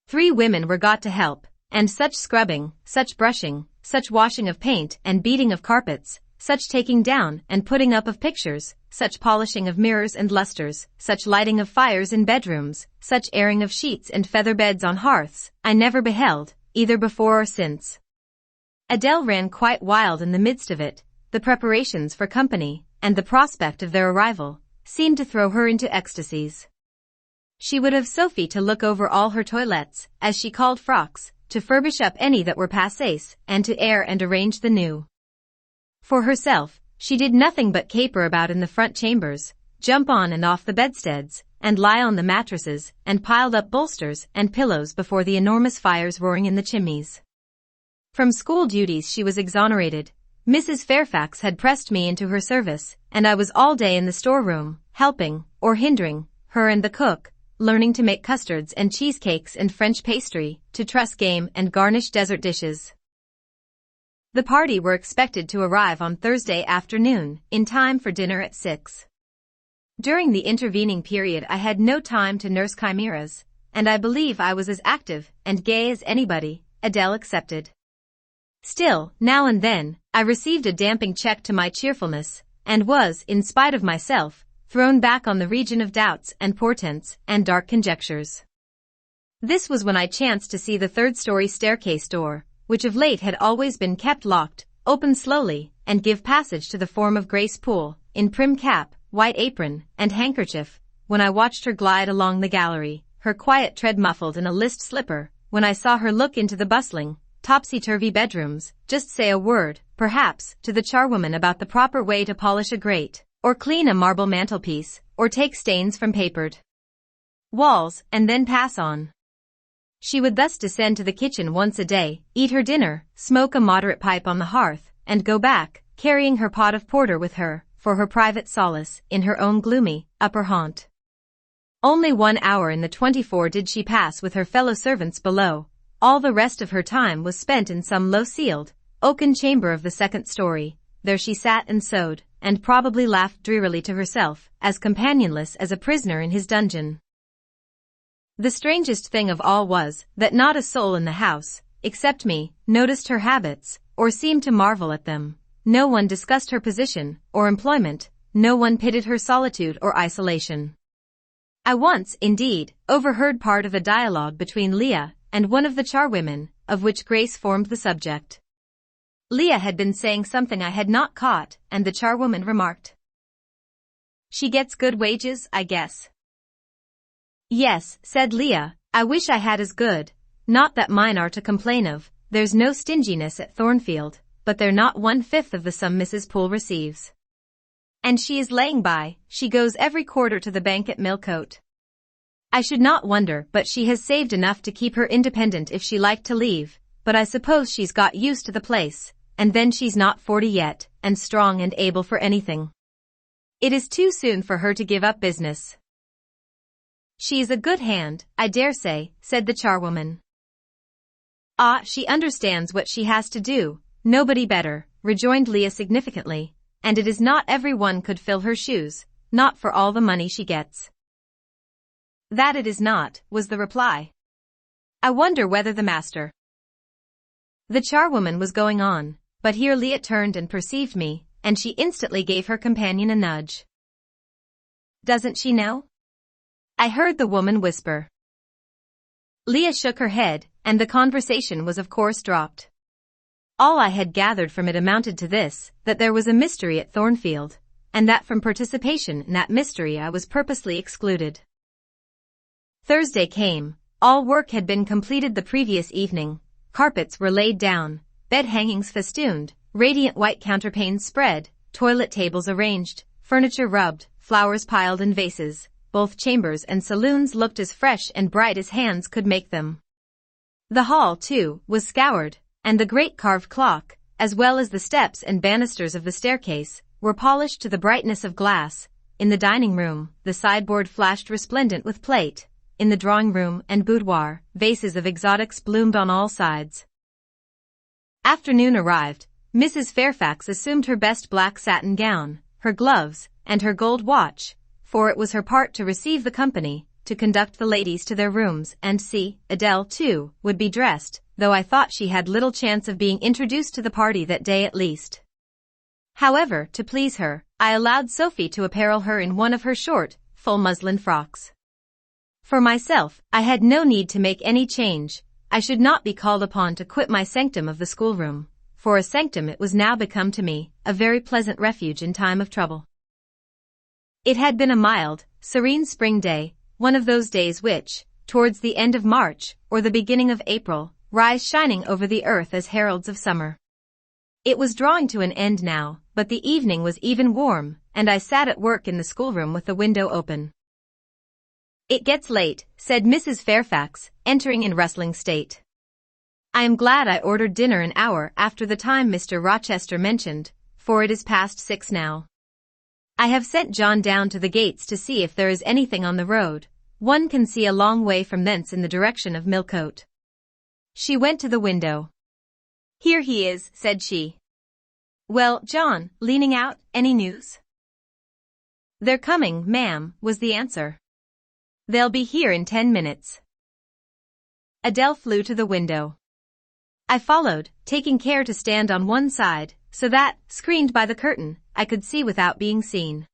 3 women were got to help, and such scrubbing, such brushing, such washing of paint and beating of carpets, such taking down and putting up of pictures, such polishing of mirrors and lustres, such lighting of fires in bedrooms, such airing of sheets and feather beds on hearths, I never beheld, either before or since. Adele ran quite wild in the midst of it. The preparations for company, and the prospect of their arrival, seemed to throw her into ecstasies. She would have Sophie to look over all her toilettes, as she called frocks, to furbish up any that were passés, and to air and arrange the new. For herself, she did nothing but caper about in the front chambers, jump on and off the bedsteads, and lie on the mattresses, and piled up bolsters and pillows before the enormous fires roaring in the chimneys. From school duties she was exonerated. Mrs. Fairfax had pressed me into her service, and I was all day in the storeroom, helping, or hindering, her and the cook, learning to make custards and cheesecakes and French pastry, to truss game and garnish dessert dishes. The party were expected to arrive on Thursday afternoon, in time for dinner at 6. During the intervening period I had no time to nurse chimeras, and I believe I was as active and gay as anybody, Adele excepted. Still, now and then, I received a damping check to my cheerfulness, and was, in spite of myself, thrown back on the region of doubts and portents and dark conjectures. This was when I chanced to see the 3rd-story staircase door, which of late had always been kept locked, open slowly, and give passage to the form of Grace Poole, in prim cap, white apron, and handkerchief, when I watched her glide along the gallery, her quiet tread muffled in a list slipper, when I saw her look into the bustling, topsy-turvy bedrooms, just say a word, perhaps, to the charwoman about the proper way to polish a grate, or clean a marble mantelpiece, or take stains from papered walls, and then pass on. She would thus descend to the kitchen once a day, eat her dinner, smoke a moderate pipe on the hearth, and go back, carrying her pot of porter with her, for her private solace, in her own gloomy, upper haunt. Only 1 hour in the 24 did she pass with her fellow servants below. All the rest of her time was spent in some low-ceiled, oaken chamber of the 2nd story. There she sat and sewed, and probably laughed drearily to herself, as companionless as a prisoner in his dungeon. The strangest thing of all was, that not a soul in the house, except me, noticed her habits, or seemed to marvel at them. No one discussed her position, or employment, no one pitied her solitude or isolation. I once, indeed, overheard part of a dialogue between Leah and one of the charwomen, of which Grace formed the subject. Leah had been saying something I had not caught, and the charwoman remarked, "She gets good wages, I guess." "Yes," said Leah, "I wish I had as good. Not that mine are to complain of, there's no stinginess at Thornfield, but they're not 1/5 of the sum Mrs. Poole receives. And she is laying by, she goes every quarter to the bank at Millcote. I should not wonder but she has saved enough to keep her independent if she liked to leave, but I suppose she's got used to the place, and then she's not 40 yet, and strong and able for anything. It is too soon for her to give up business." "She is a good hand, I dare say," said the charwoman. "Ah, she understands what she has to do, nobody better," rejoined Leah significantly, "and it is not every one could fill her shoes, not for all the money she gets." "That it is not," was the reply. "I wonder whether the master—" The charwoman was going on, but here Leah turned and perceived me, and she instantly gave her companion a nudge. "Doesn't she know?" I heard the woman whisper. Leah shook her head, and the conversation was of course dropped. All I had gathered from it amounted to this, that there was a mystery at Thornfield, and that from participation in that mystery I was purposely excluded. Thursday came. All work had been completed the previous evening. Carpets were laid down, bed hangings festooned, radiant white counterpanes spread, toilet tables arranged, furniture rubbed, flowers piled in vases. Both chambers and saloons looked as fresh and bright as hands could make them. The hall, too, was scoured, and the great carved clock, as well as the steps and banisters of the staircase, were polished to the brightness of glass. In the dining room, the sideboard flashed resplendent with plate. In the drawing room and boudoir, vases of exotics bloomed on all sides. Afternoon arrived. Mrs. Fairfax assumed her best black satin gown, her gloves, and her gold watch, for it was her part to receive the company, to conduct the ladies to their rooms and see, Adele, too, would be dressed, though I thought she had little chance of being introduced to the party that day at least. However, to please her, I allowed Sophie to apparel her in one of her short, full muslin frocks. For myself, I had no need to make any change. I should not be called upon to quit my sanctum of the schoolroom. For a sanctum it was now become to me, a very pleasant refuge in time of trouble. It had been a mild, serene spring day, one of those days which, towards the end of March, or the beginning of April, rise shining over the earth as heralds of summer. It was drawing to an end now, but the evening was even warm, and I sat at work in the schoolroom with the window open. "It gets late," said Mrs. Fairfax, entering in rustling state. "I am glad I ordered dinner an hour after the time Mr. Rochester mentioned, for it is past 6 now. I have sent John down to the gates to see if there is anything on the road. One can see a long way from thence in the direction of Millcote." She went to the window. "Here he is," said she. "Well, John," leaning out, "any news?" "They're coming, ma'am," was the answer. "They'll be here in 10 minutes. Adele flew to the window. I followed, taking care to stand on one side, so that, screened by the curtain, I could see without being seen.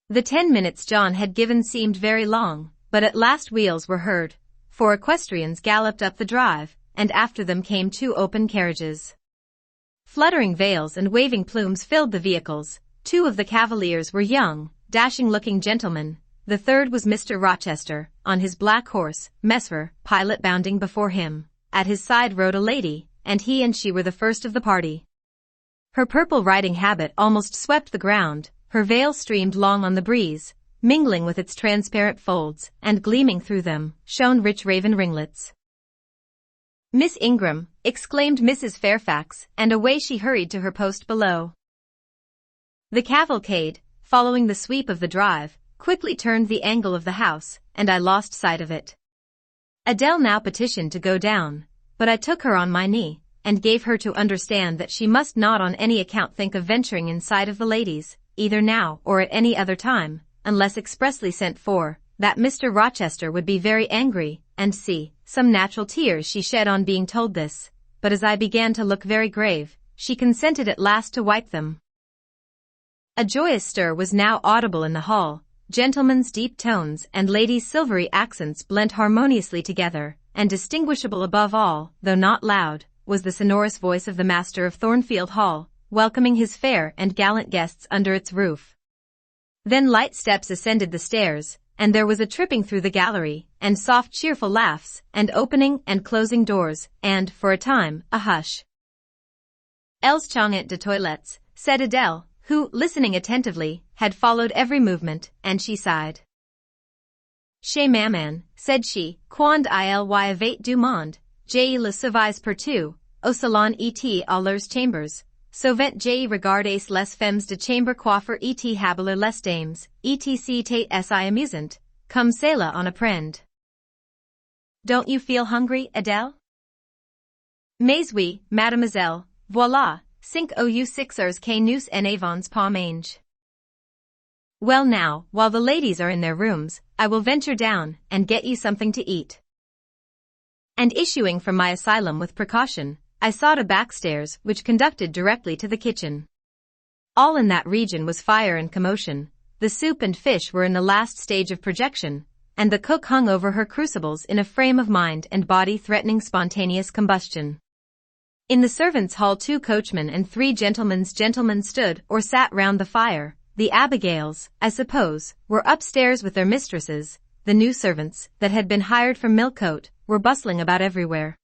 The 10 minutes John had given seemed very long, but at last wheels were heard, 4 equestrians galloped up the drive, and after them came 2 open carriages. Fluttering veils and waving plumes filled the vehicles. 2 of the cavaliers were young, dashing-looking gentlemen. The third was Mr. Rochester, on his black horse, Mesmer, pilot bounding before him. At his side rode a lady, and he and she were the first of the party. Her purple riding habit almost swept the ground, her veil streamed long on the breeze, mingling with its transparent folds, and gleaming through them, shone rich raven ringlets. "Miss Ingram," exclaimed Mrs. Fairfax, and away she hurried to her post below. The cavalcade, following the sweep of the drive, quickly turned the angle of the house, and I lost sight of it. Adele now petitioned to go down, but I took her on my knee, and gave her to understand that she must not on any account think of venturing in sight of the ladies, either now or at any other time, unless expressly sent for, that Mr. Rochester would be very angry, and see, some natural tears she shed on being told this, but as I began to look very grave, she consented at last to wipe them. A joyous stir was now audible in the hall. Gentlemen's deep tones and ladies' silvery accents blent harmoniously together, and distinguishable above all, though not loud, was the sonorous voice of the master of Thornfield Hall, welcoming his fair and gallant guests under its roof. Then light steps ascended the stairs, and there was a tripping through the gallery, and soft cheerful laughs, and opening and closing doors, and, for a time, a hush. "Els changent de toilettes," said Adele, who, listening attentively, had followed every movement, and she sighed. "Chez maman," said she, "quand il y avait du monde, j'ai le service pour tout, au salon et à leurs chambers. Souvent j'ai regardé les femmes de chambre coiffer et habiller les dames, c'était si amusant, comme cela on apprend." "Don't you feel hungry, Adele?" "Mais oui, mademoiselle, voilà, 5 ou 6 heures que nous n'avons pas mangé." "Well now, while the ladies are in their rooms, I will venture down, and get you something to eat." And issuing from my asylum with precaution, I sought a back stairs which conducted directly to the kitchen. All in that region was fire and commotion. The soup and fish were in the last stage of projection, and the cook hung over her crucibles in a frame of mind and body threatening spontaneous combustion. In the servants' hall 2 coachmen and 3 gentlemen stood or sat round the fire. The Abigails, I suppose, were upstairs with their mistresses. The new servants, that had been hired from Millcote, were bustling about everywhere.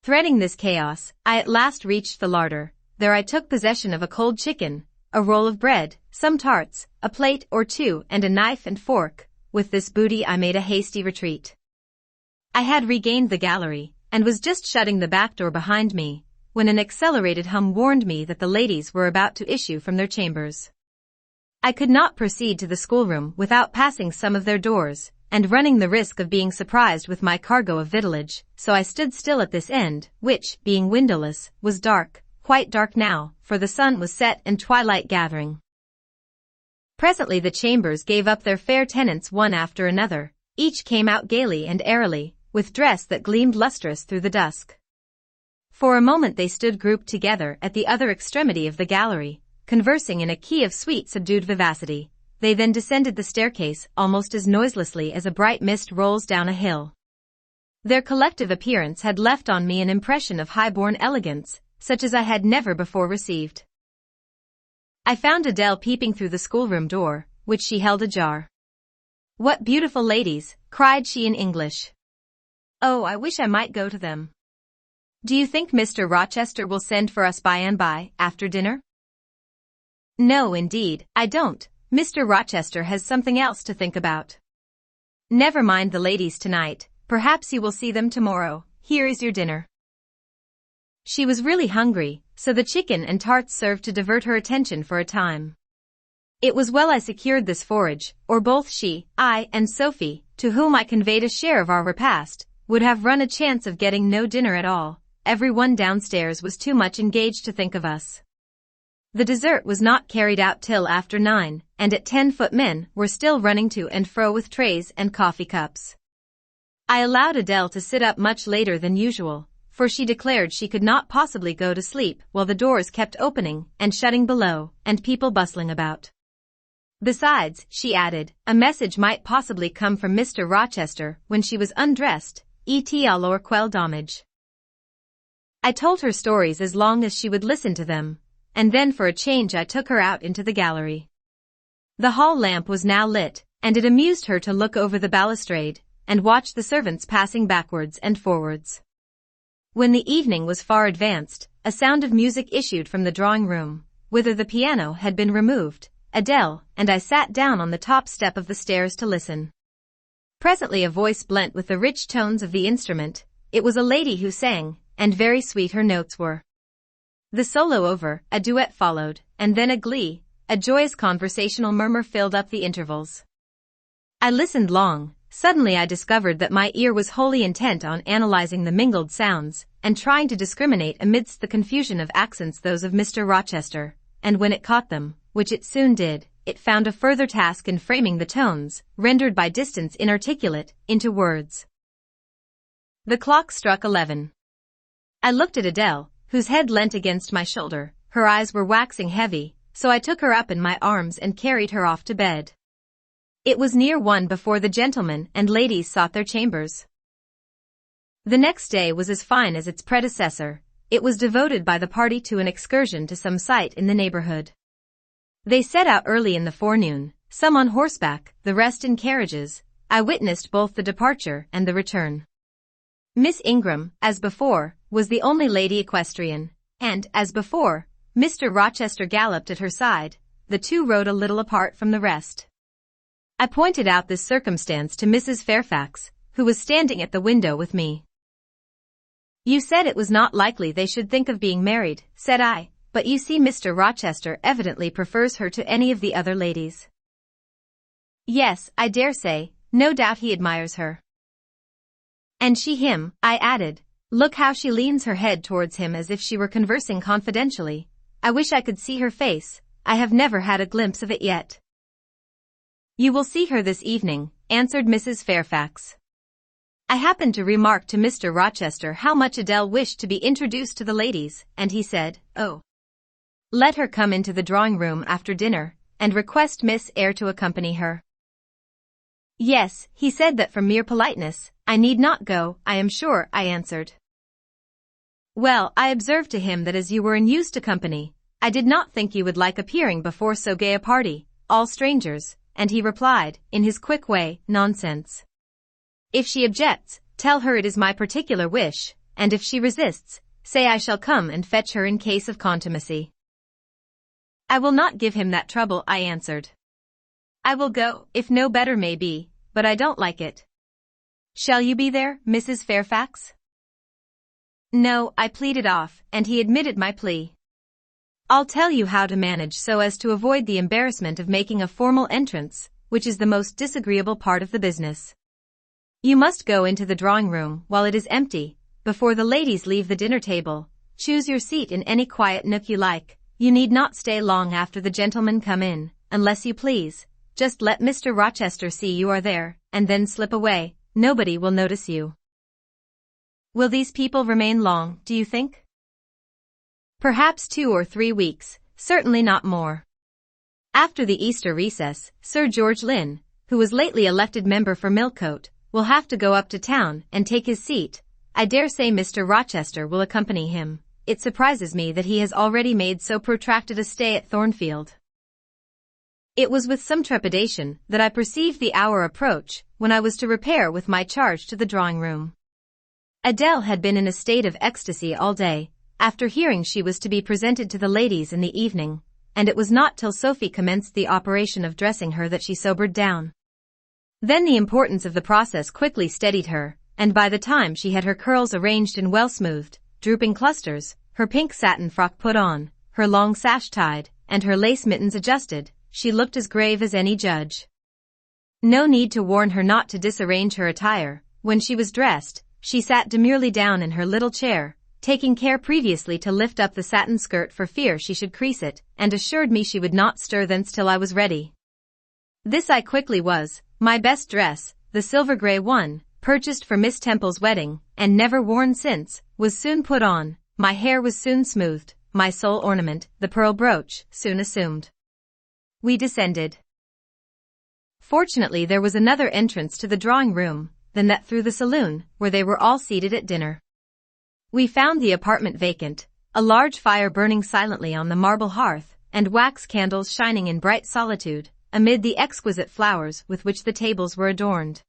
Threading this chaos, I at last reached the larder. There I took possession of a cold chicken, a roll of bread, some tarts, a plate or 2 and a knife and fork. With this booty I made a hasty retreat. I had regained the gallery, and was just shutting the back door behind me, when an accelerated hum warned me that the ladies were about to issue from their chambers. I could not proceed to the schoolroom without passing some of their doors, and running the risk of being surprised with my cargo of victuallage, so I stood still at this end, which, being windowless, was dark, quite dark now, for the sun was set and twilight gathering. Presently the chambers gave up their fair tenants one after another, each came out gaily and airily, with dress that gleamed lustrous through the dusk. For a moment they stood grouped together at the other extremity of the gallery, conversing in a key of sweet subdued vivacity. They then descended the staircase almost as noiselessly as a bright mist rolls down a hill. Their collective appearance had left on me an impression of high-born elegance, such as I had never before received. I found Adele peeping through the schoolroom door, which she held ajar. "What beautiful ladies," cried she in English. "Oh, I wish I might go to them. Do you think Mr. Rochester will send for us by and by, after dinner?" "No, indeed, I don't. Mr. Rochester has something else to think about. Never mind the ladies tonight, perhaps you will see them tomorrow. Here is your dinner." She was really hungry, so the chicken and tarts served to divert her attention for a time. It was well I secured this forage, or both she, I, and Sophie, to whom I conveyed a share of our repast, would have run a chance of getting no dinner at all. Every one downstairs was too much engaged to think of us. The dessert was not carried out till after 9, and at 10 footmen were still running to and fro with trays and coffee cups. I allowed Adele to sit up much later than usual, for she declared she could not possibly go to sleep while the doors kept opening and shutting below, and people bustling about. Besides, she added, a message might possibly come from Mr. Rochester when she was undressed, et alors quel dommage. I told her stories as long as she would listen to them, and then for a change I took her out into the gallery. The hall lamp was now lit, and it amused her to look over the balustrade and watch the servants passing backwards and forwards. When the evening was far advanced, a sound of music issued from the drawing-room, whither the piano had been removed. Adele and I sat down on the top step of the stairs to listen. Presently a voice blent with the rich tones of the instrument. It was a lady who sang, and very sweet her notes were. The solo over, a duet followed, and then a glee, a joyous conversational murmur filled up the intervals. I listened long. Suddenly I discovered that my ear was wholly intent on analyzing the mingled sounds, and trying to discriminate amidst the confusion of accents those of Mr. Rochester, and when it caught them, which it soon did, it found a further task in framing the tones, rendered by distance inarticulate, into words. The clock struck 11. I looked at Adele, whose head leant against my shoulder. Her eyes were waxing heavy, so I took her up in my arms and carried her off to bed. It was near 1 before the gentlemen and ladies sought their chambers. The next day was as fine as its predecessor. It was devoted by the party to an excursion to some site in the neighborhood. They set out early in the forenoon, some on horseback, the rest in carriages. I witnessed both the departure and the return. Miss Ingram, as before, was the only lady equestrian, and, as before, Mr. Rochester galloped at her side. The two rode a little apart from the rest. I pointed out this circumstance to Mrs. Fairfax, who was standing at the window with me. "You said it was not likely they should think of being married," said I, "but you see Mr. Rochester evidently prefers her to any of the other ladies." "Yes, I dare say, no doubt he admires her." "And she him," I added. "Look how she leans her head towards him as if she were conversing confidentially. I wish I could see her face. I have never had a glimpse of it yet." "You will see her this evening," answered Mrs. Fairfax. I happened to remark to Mr. Rochester how much Adele wished to be introduced to the ladies, and he said, "Oh, let her come into the drawing-room after dinner, and request Miss Eyre to accompany her." "Yes," he said that from mere politeness, I need not go, I am sure, I answered. "Well, I observed to him that as you were in used to company, I did not think you would like appearing before so gay a party, all strangers, and he replied, in his quick way, nonsense. If she objects, tell her it is my particular wish, and if she resists, say I shall come and fetch her in case of contumacy." "I will not give him that trouble," I answered. "I will go, if no better may be, but I don't like it." "Shall you be there, Mrs. Fairfax?" "No," I pleaded off, and he admitted my plea. "I'll tell you how to manage so as to avoid the embarrassment of making a formal entrance, which is the most disagreeable part of the business. You must go into the drawing-room while it is empty, before the ladies leave the dinner table. Choose your seat in any quiet nook you like. You need not stay long after the gentlemen come in, unless you please. Just let Mr. Rochester see you are there, and then slip away. Nobody will notice you." "Will these people remain long, do you think?" "Perhaps 2 or 3 weeks, certainly not more." After the Easter recess, Sir George Lynn, who was lately elected member for Millcote, will have to go up to town and take his seat. I dare say Mr. Rochester will accompany him. It surprises me that he has already made so protracted a stay at Thornfield. It was with some trepidation that I perceived the hour approach, when I was to repair with my charge to the drawing-room. Adele had been in a state of ecstasy all day, after hearing she was to be presented to the ladies in the evening, and it was not till Sophie commenced the operation of dressing her that she sobered down. Then the importance of the process quickly steadied her, and by the time she had her curls arranged in well-smoothed, drooping clusters, her pink satin frock put on, her long sash tied, and her lace mittens adjusted, she looked as grave as any judge. No need to warn her not to disarrange her attire. When she was dressed, she sat demurely down in her little chair, taking care previously to lift up the satin skirt for fear she should crease it, and assured me she would not stir thence till I was ready. This I quickly was. My best dress, the silver grey one, purchased for Miss Temple's wedding, and never worn since, was soon put on. My hair was soon smoothed, my sole ornament, the pearl brooch, soon assumed. We descended. Fortunately there was another entrance to the drawing-room than that through the saloon, where they were all seated at dinner. We found the apartment vacant, a large fire burning silently on the marble hearth, and wax candles shining in bright solitude, amid the exquisite flowers with which the tables were adorned.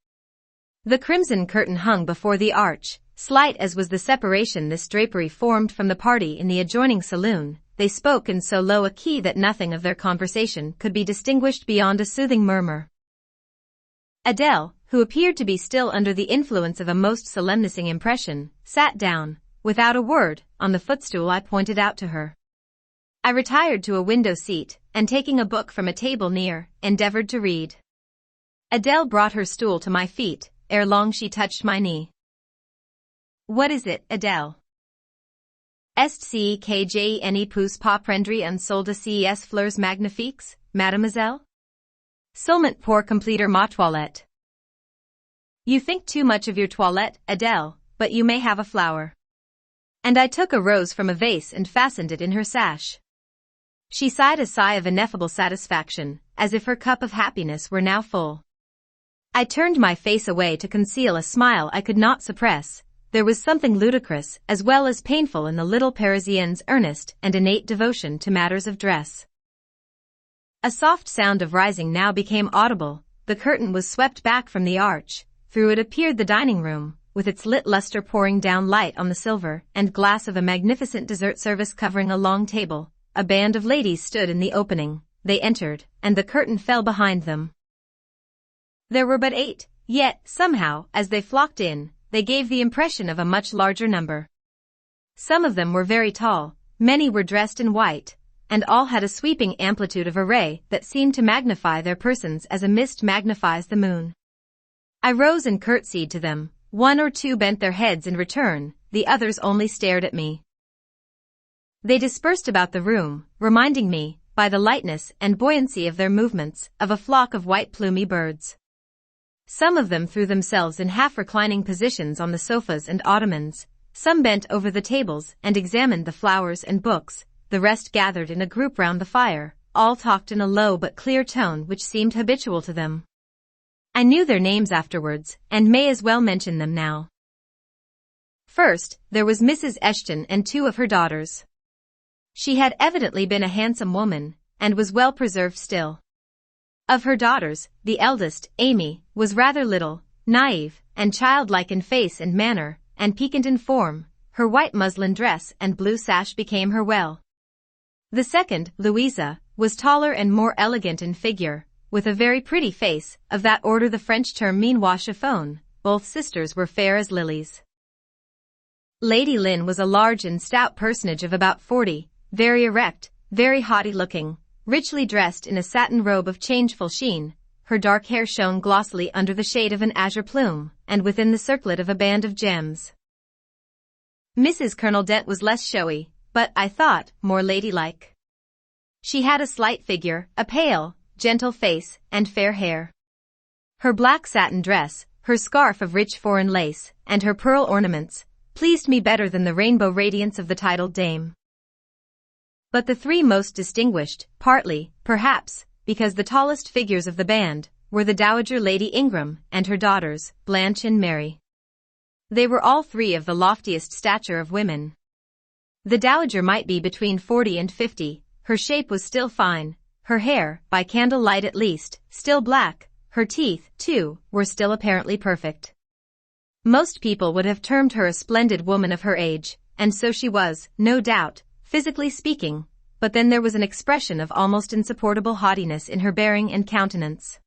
The crimson curtain hung before the arch. Slight as was the separation this drapery formed from the party in the adjoining saloon, they spoke in so low a key that nothing of their conversation could be distinguished beyond a soothing murmur. Adele, who appeared to be still under the influence of a most solemnizing impression, sat down, without a word, on the footstool I pointed out to her. I retired to a window seat, and taking a book from a table near, endeavored to read. Adele brought her stool to my feet. Ere long she touched my knee. "What is it, Adele?" "Est ce que je ne peux pas prendre un seul de ces fleurs magnifiques, mademoiselle? Seulement pour compléter ma toilette." "You think too much of your toilette, Adele, but you may have a flower." And I took a rose from a vase and fastened it in her sash. She sighed a sigh of ineffable satisfaction, as if her cup of happiness were now full. I turned my face away to conceal a smile I could not suppress. There was something ludicrous as well as painful in the little Parisienne's earnest and innate devotion to matters of dress. A soft sound of rising now became audible. The curtain was swept back from the arch. Through it appeared the dining room, with its lit luster pouring down light on the silver and glass of a magnificent dessert service covering a long table. A band of ladies stood in the opening. They entered, and the curtain fell behind them. There were but 8, yet, somehow, as they flocked in, they gave the impression of a much larger number. Some of them were very tall, many were dressed in white, and all had a sweeping amplitude of array that seemed to magnify their persons as a mist magnifies the moon. I rose and curtsied to them. 1 or 2 bent their heads in return, the others only stared at me. They dispersed about the room, reminding me, by the lightness and buoyancy of their movements, of a flock of white plumy birds. Some of them threw themselves in half-reclining positions on the sofas and ottomans, some bent over the tables and examined the flowers and books, the rest gathered in a group round the fire. All talked in a low but clear tone which seemed habitual to them. I knew their names afterwards, and may as well mention them now. First, there was Mrs. Eshton and 2 of her daughters. She had evidently been a handsome woman, and was well preserved still. Of her daughters, the eldest, Amy, was rather little, naive, and childlike in face and manner, and piquant in form. Her white muslin dress and blue sash became her well. The second, Louisa, was taller and more elegant in figure, with a very pretty face, of that order the French term minois chiffon. Both sisters were fair as lilies. Lady Lynn was a large and stout personage of about 40, very erect, very haughty-looking, richly dressed in a satin robe of changeful sheen. Her dark hair shone glossily under the shade of an azure plume, and within the circlet of a band of gems. Mrs. Colonel Dent was less showy, but, I thought, more ladylike. She had a slight figure, a pale, gentle face, and fair hair. Her black satin dress, her scarf of rich foreign lace, and her pearl ornaments, pleased me better than the rainbow radiance of the titled dame. But the three most distinguished, partly, perhaps, because the tallest figures of the band, were the Dowager Lady Ingram and her daughters, Blanche and Mary. They were all three of the loftiest stature of women. The Dowager might be between 40 and 50, her shape was still fine, her hair, by candlelight at least, still black, her teeth, too, were still apparently perfect. Most people would have termed her a splendid woman of her age, and so she was, no doubt, physically speaking, but then there was an expression of almost insupportable haughtiness in her bearing and countenance.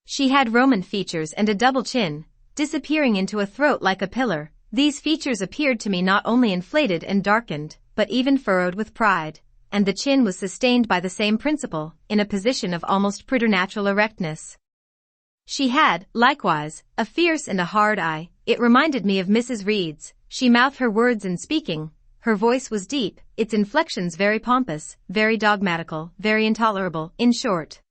She had Roman features and a double chin, disappearing into a throat like a pillar. These features appeared to me not only inflated and darkened, but even furrowed with pride, and the chin was sustained by the same principle, in a position of almost preternatural erectness. She had, likewise, a fierce and a hard eye. It reminded me of Mrs. Reed's. She mouthed her words in speaking. Her voice was deep, its inflections very pompous, very dogmatical, very intolerable, in short.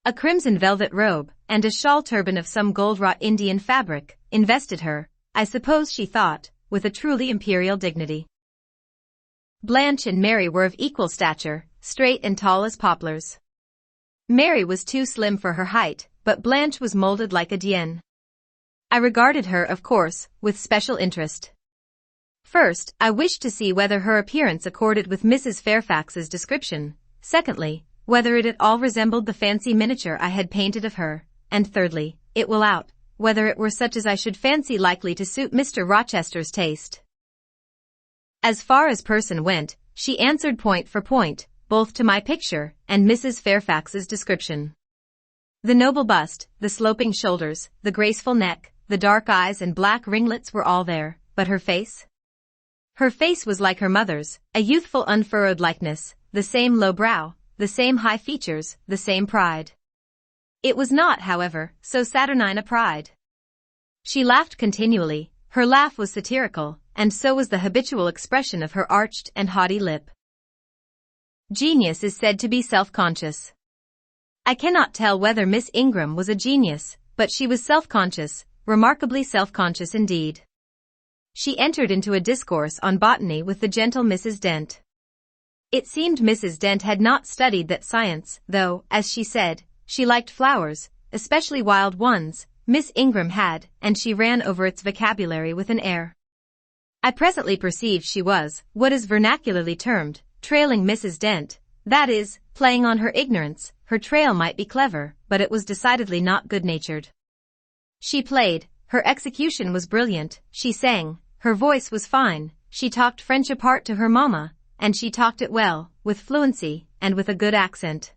A crimson velvet robe, and a shawl turban of some gold-wrought Indian fabric, invested her, I suppose she thought, with a truly imperial dignity. Blanche and Mary were of equal stature, straight and tall as poplars. Mary was too slim for her height, but Blanche was molded like a Dienne. I regarded her, of course, with special interest. First, I wished to see whether her appearance accorded with Mrs. Fairfax's description, secondly, whether it at all resembled the fancy miniature I had painted of her, and thirdly, it will out, whether it were such as I should fancy likely to suit Mr. Rochester's taste. As far as person went, she answered point for point, both to my picture and Mrs. Fairfax's description. The noble bust, the sloping shoulders, the graceful neck, the dark eyes and black ringlets were all there, but her face? Her face was like her mother's, a youthful unfurrowed likeness, the same low brow, the same high features, the same pride. It was not, however, so saturnine a pride. She laughed continually, her laugh was satirical, and so was the habitual expression of her arched and haughty lip. Genius is said to be self-conscious. I cannot tell whether Miss Ingram was a genius, but she was self-conscious, remarkably self-conscious indeed. She entered into a discourse on botany with the gentle Mrs. Dent. It seemed Mrs. Dent had not studied that science, though, as she said, she liked flowers, especially wild ones. Miss Ingram had, and she ran over its vocabulary with an air. I presently perceived she was, what is vernacularly termed, trailing Mrs. Dent, that is, playing on her ignorance. Her trail might be clever, but it was decidedly not good-natured. She played, her execution was brilliant, she sang, her voice was fine, she talked French apart to her mamma, and she talked it well, with fluency, and with a good accent.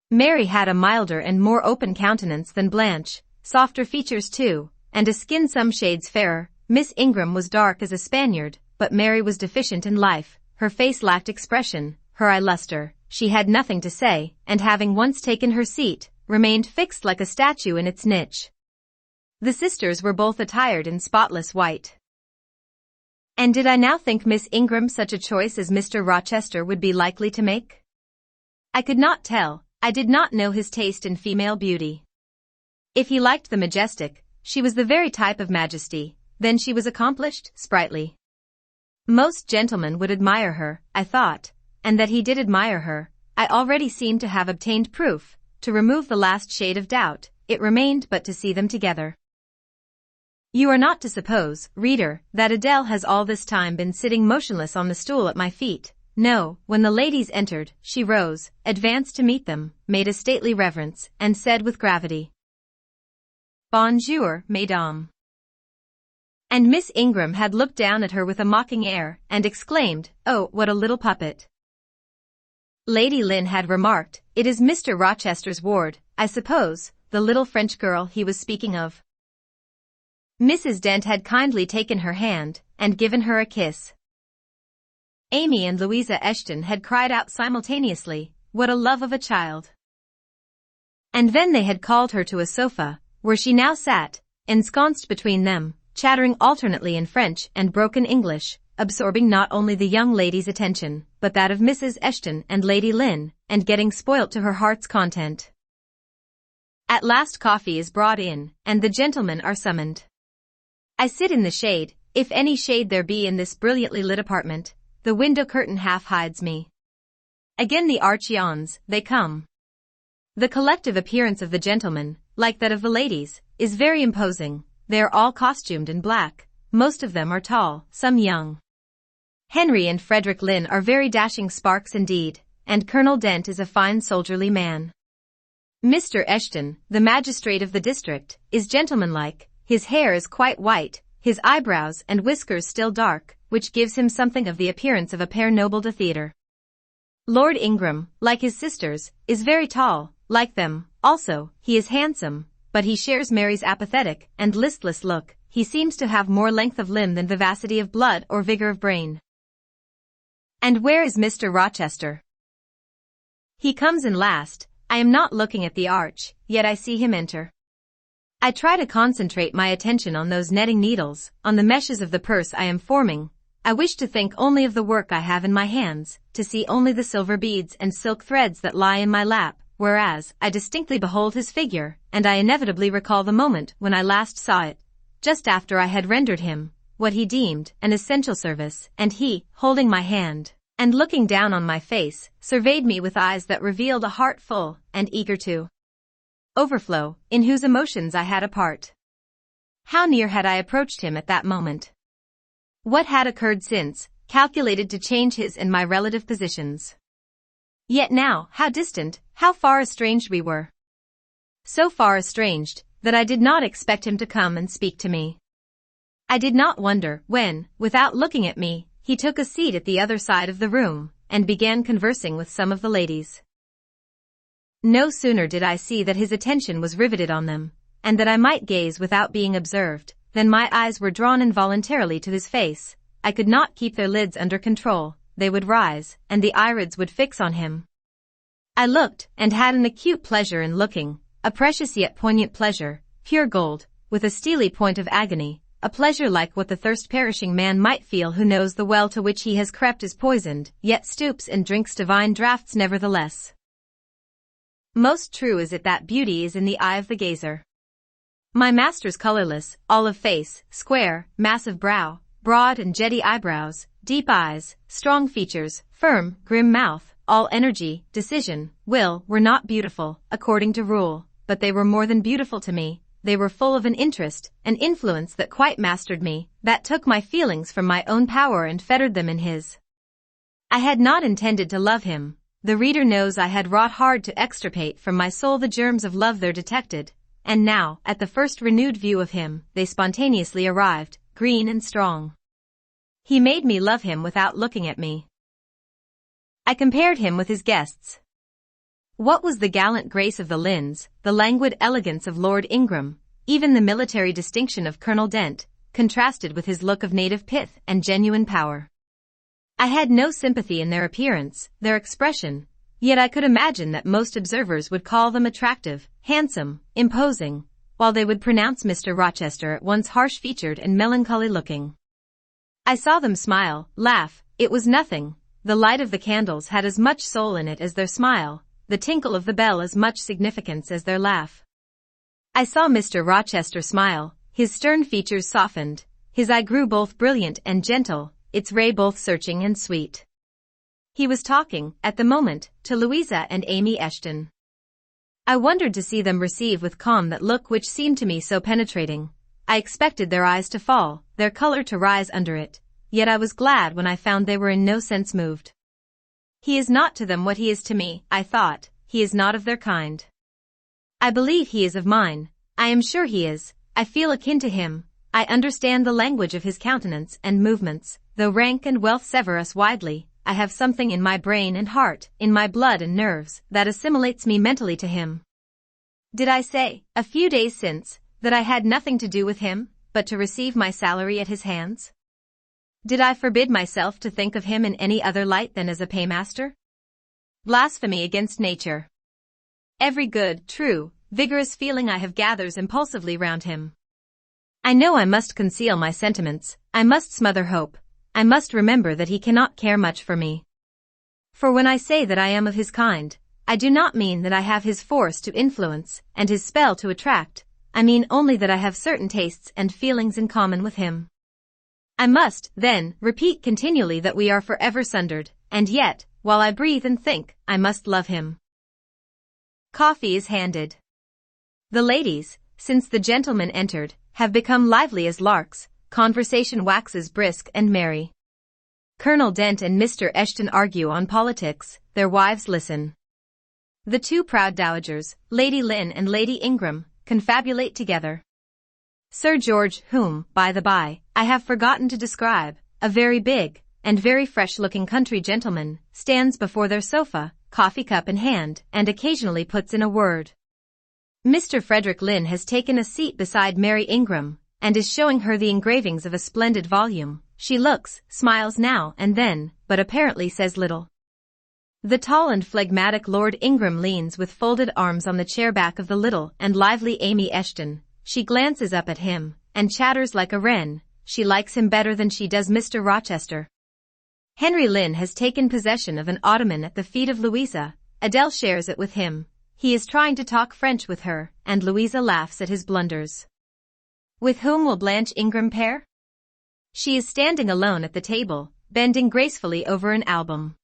Mary had a milder and more open countenance than Blanche, softer features too, and a skin some shades fairer. Miss Ingram was dark as a Spaniard, but Mary was deficient in life, her face lacked expression, her eye luster. She had nothing to say, and having once taken her seat, remained fixed like a statue in its niche. The sisters were both attired in spotless white. And did I now think Miss Ingram such a choice as Mr. Rochester would be likely to make? I could not tell. I did not know his taste in female beauty. If he liked the majestic, she was the very type of majesty, then she was accomplished, sprightly. Most gentlemen would admire her, I thought, and that he did admire her, I already seemed to have obtained proof. To remove the last shade of doubt, it remained but to see them together. You are not to suppose, reader, that Adele has all this time been sitting motionless on the stool at my feet. No, when the ladies entered, she rose, advanced to meet them, made a stately reverence, and said with gravity, "Bonjour, mesdames." And Miss Ingram had looked down at her with a mocking air, and exclaimed, "Oh, what a little puppet." Lady Lynn had remarked, "It is Mr. Rochester's ward, I suppose, the little French girl he was speaking of." Mrs. Dent had kindly taken her hand, and given her a kiss. Amy and Louisa Eshton had cried out simultaneously, "What a love of a child!" And then they had called her to a sofa, where she now sat, ensconced between them, chattering alternately in French and broken English, absorbing not only the young lady's attention, but that of Mrs. Eshton and Lady Lynn, and getting spoilt to her heart's content. At last coffee is brought in, and the gentlemen are summoned. I sit in the shade, if any shade there be in this brilliantly lit apartment. The window curtain half hides me. Again the arch yawns, they come. The collective appearance of the gentlemen, like that of the ladies, is very imposing. They are all costumed in black, most of them are tall, some young. Henry and Frederick Lynn are very dashing sparks indeed, and Colonel Dent is a fine soldierly man. Mr. Eshton, the magistrate of the district, is gentlemanlike, his hair is quite white, his eyebrows and whiskers still dark, which gives him something of the appearance of a père noble de theatre. Lord Ingram, like his sisters, is very tall, like them, also, he is handsome, but he shares Mary's apathetic and listless look. He seems to have more length of limb than vivacity of blood or vigor of brain. And where is Mr. Rochester? He comes in last. I am not looking at the arch, yet I see him enter. I try to concentrate my attention on those netting needles, on the meshes of the purse I am forming. I wish to think only of the work I have in my hands, to see only the silver beads and silk threads that lie in my lap, whereas I distinctly behold his figure, and I inevitably recall the moment when I last saw it, just after I had rendered him what he deemed an essential service, and he, holding my hand, and looking down on my face, surveyed me with eyes that revealed a heart full and eager to overflow, in whose emotions I had a part. How near had I approached him at that moment? What had occurred since, calculated to change his and my relative positions? Yet now, how distant, how far estranged we were. So far estranged, that I did not expect him to come and speak to me. I did not wonder when, without looking at me, he took a seat at the other side of the room, and began conversing with some of the ladies. No sooner did I see that his attention was riveted on them, and that I might gaze without being observed, than my eyes were drawn involuntarily to his face. I could not keep their lids under control, they would rise, and the irids would fix on him. I looked, and had an acute pleasure in looking, a precious yet poignant pleasure, pure gold, with a steely point of agony, a pleasure like what the thirst-perishing man might feel who knows the well to which he has crept is poisoned, yet stoops and drinks divine draughts nevertheless. Most true is it that beauty is in the eye of the gazer. My master's colorless, olive face, square, massive brow, broad and jetty eyebrows, deep eyes, strong features, firm, grim mouth, all energy, decision, will, were not beautiful, according to rule, but they were more than beautiful to me. They were full of an interest, an influence that quite mastered me, that took my feelings from my own power and fettered them in his. I had not intended to love him. The reader knows I had wrought hard to extirpate from my soul the germs of love there detected, and now, at the first renewed view of him, they spontaneously arrived, green and strong. He made me love him without looking at me. I compared him with his guests. What was the gallant grace of the Lynns, the languid elegance of Lord Ingram, even the military distinction of Colonel Dent, contrasted with his look of native pith and genuine power? I had no sympathy in their appearance, their expression, yet I could imagine that most observers would call them attractive, handsome, imposing, while they would pronounce Mr. Rochester at once harsh-featured and melancholy-looking. I saw them smile, laugh. It was nothing. The light of the candles had as much soul in it as their smile, the tinkle of the bell as much significance as their laugh. I saw Mr. Rochester smile, his stern features softened, his eye grew both brilliant and gentle, its ray both searching and sweet. He was talking, at the moment, to Louisa and Amy Eshton. I wondered to see them receive with calm that look which seemed to me so penetrating. I expected their eyes to fall, their color to rise under it, yet I was glad when I found they were in no sense moved. He is not to them what he is to me, I thought, he is not of their kind. I believe he is of mine, I am sure he is, I feel akin to him, I understand the language of his countenance and movements, though rank and wealth sever us widely, I have something in my brain and heart, in my blood and nerves, that assimilates me mentally to him. Did I say, a few days since, that I had nothing to do with him, but to receive my salary at his hands? Did I forbid myself to think of him in any other light than as a paymaster? Blasphemy against nature. Every good, true, vigorous feeling I have gathers impulsively round him. I know I must conceal my sentiments, I must smother hope, I must remember that he cannot care much for me. For when I say that I am of his kind, I do not mean that I have his force to influence and his spell to attract. I mean only that I have certain tastes and feelings in common with him. I must, then, repeat continually that we are forever sundered, and yet, while I breathe and think, I must love him. Coffee is handed. The ladies, since the gentlemen entered, have become lively as larks. Conversation waxes brisk and merry. Colonel Dent and Mr. Eshton argue on politics, their wives listen. The two proud dowagers, Lady Lynn and Lady Ingram, confabulate together. Sir George, whom, by the by, I have forgotten to describe, a very big and very fresh-looking country gentleman, stands before their sofa, coffee cup in hand, and occasionally puts in a word. Mr. Frederick Lynn has taken a seat beside Mary Ingram, and is showing her the engravings of a splendid volume. She looks, smiles now and then, but apparently says little. The tall and phlegmatic Lord Ingram leans with folded arms on the chair back of the little and lively Amy Eshton. She glances up at him, and chatters like a wren. She likes him better than she does Mr. Rochester. Henry Lynn has taken possession of an ottoman at the feet of Louisa. Adele shares it with him. He is trying to talk French with her, and Louisa laughs at his blunders. With whom will Blanche Ingram pair? She is standing alone at the table, bending gracefully over an album.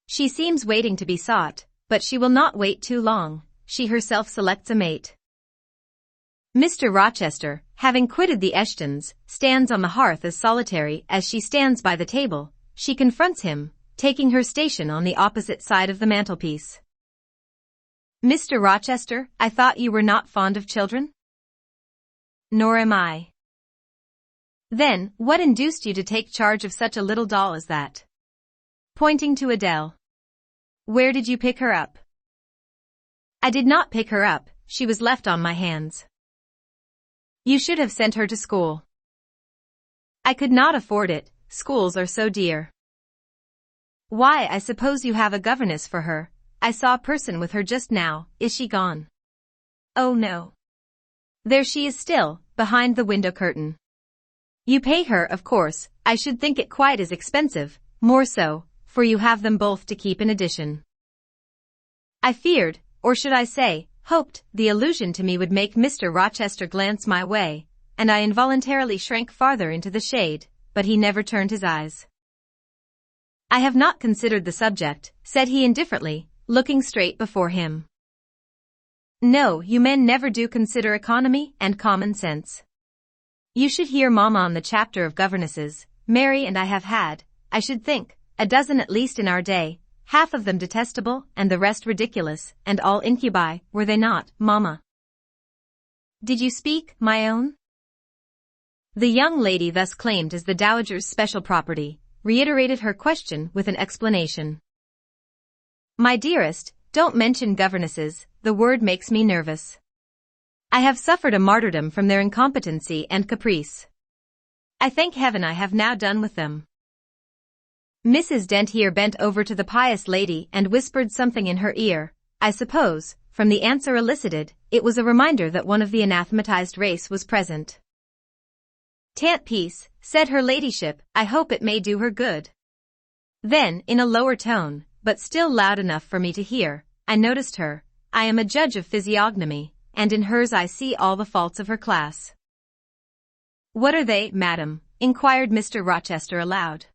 She seems waiting to be sought, but she will not wait too long. She herself selects a mate. Mr. Rochester, having quitted the Eshtons, stands on the hearth as solitary as she stands by the table. She confronts him, taking her station on the opposite side of the mantelpiece. Mr. Rochester, I thought you were not fond of children? Nor am I. Then, what induced you to take charge of such a little doll as that? Pointing to Adele. Where did you pick her up? I did not pick her up, she was left on my hands. You should have sent her to school. I could not afford it, schools are so dear. Why, I suppose you have a governess for her. I saw a person with her just now. Is she gone? Oh no. There she is still, behind the window curtain. You pay her, of course. I should think it quite as expensive, more so, for you have them both to keep in addition. I feared, or should I say, hoped, the allusion to me would make Mr. Rochester glance my way, and I involuntarily shrank farther into the shade, but he never turned his eyes. I have not considered the subject, said he indifferently, looking straight before him. No, you men never do consider economy and common sense. You should hear Mamma on the chapter of governesses. Mary and I have had, I should think, a dozen at least in our day, half of them detestable and the rest ridiculous, and all incubi, were they not, Mamma? Did you speak, my own? The young lady thus claimed as the dowager's special property, reiterated her question with an explanation. My dearest, don't mention governesses, the word makes me nervous. I have suffered a martyrdom from their incompetency and caprice. I thank heaven I have now done with them. Mrs. Dent here bent over to the pious lady and whispered something in her ear. I suppose, from the answer elicited, it was a reminder that one of the anathematized race was present. Tant peace, said her ladyship, I hope it may do her good. Then, in a lower tone, but still loud enough for me to hear, I noticed her. I am a judge of physiognomy, and in hers I see all the faults of her class. What are they, madam? Inquired Mr. Rochester aloud.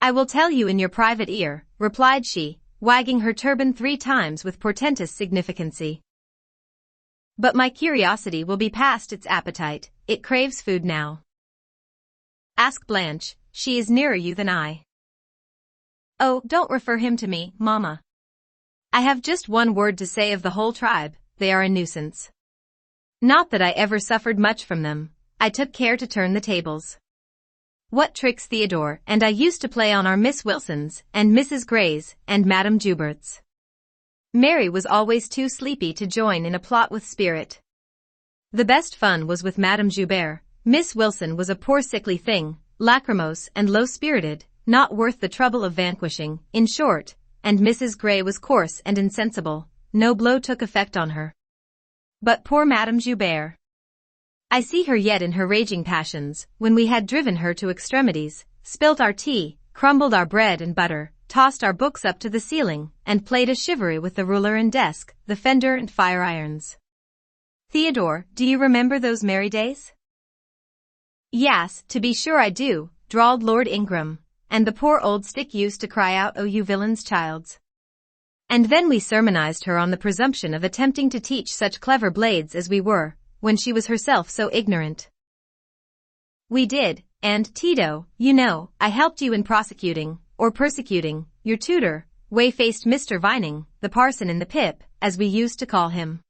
I will tell you in your private ear, replied she, wagging her turban 3 times with portentous significancy. But my curiosity will be past its appetite, it craves food now. Ask Blanche, she is nearer you than I. Oh, don't refer him to me, Mamma. I have just one word to say of the whole tribe, they are a nuisance. Not that I ever suffered much from them, I took care to turn the tables. What tricks Theodore and I used to play on our Miss Wilsons and Mrs. Greys and Madame Jouberts. Mary was always too sleepy to join in a plot with spirit. The best fun was with Madame Joubert. Miss Wilson was a poor sickly thing, lachrymose and low-spirited, not worth the trouble of vanquishing, in short, and Mrs. Grey was coarse and insensible, no blow took effect on her. But poor Madame Joubert! I see her yet in her raging passions, when we had driven her to extremities, spilt our tea, crumbled our bread and butter, tossed our books up to the ceiling, and played a chivalry with the ruler and desk, the fender and fire irons. Theodore, do you remember those merry days? Yes, to be sure I do, drawled Lord Ingram, and the poor old stick used to cry out, "Oh, you villain's childs." And then we sermonized her on the presumption of attempting to teach such clever blades as we were, when she was herself so ignorant. We did, and, Tito, you know, I helped you in prosecuting, or persecuting, your tutor, whey-faced Mr. Vining, the parson in the pip, as we used to call him.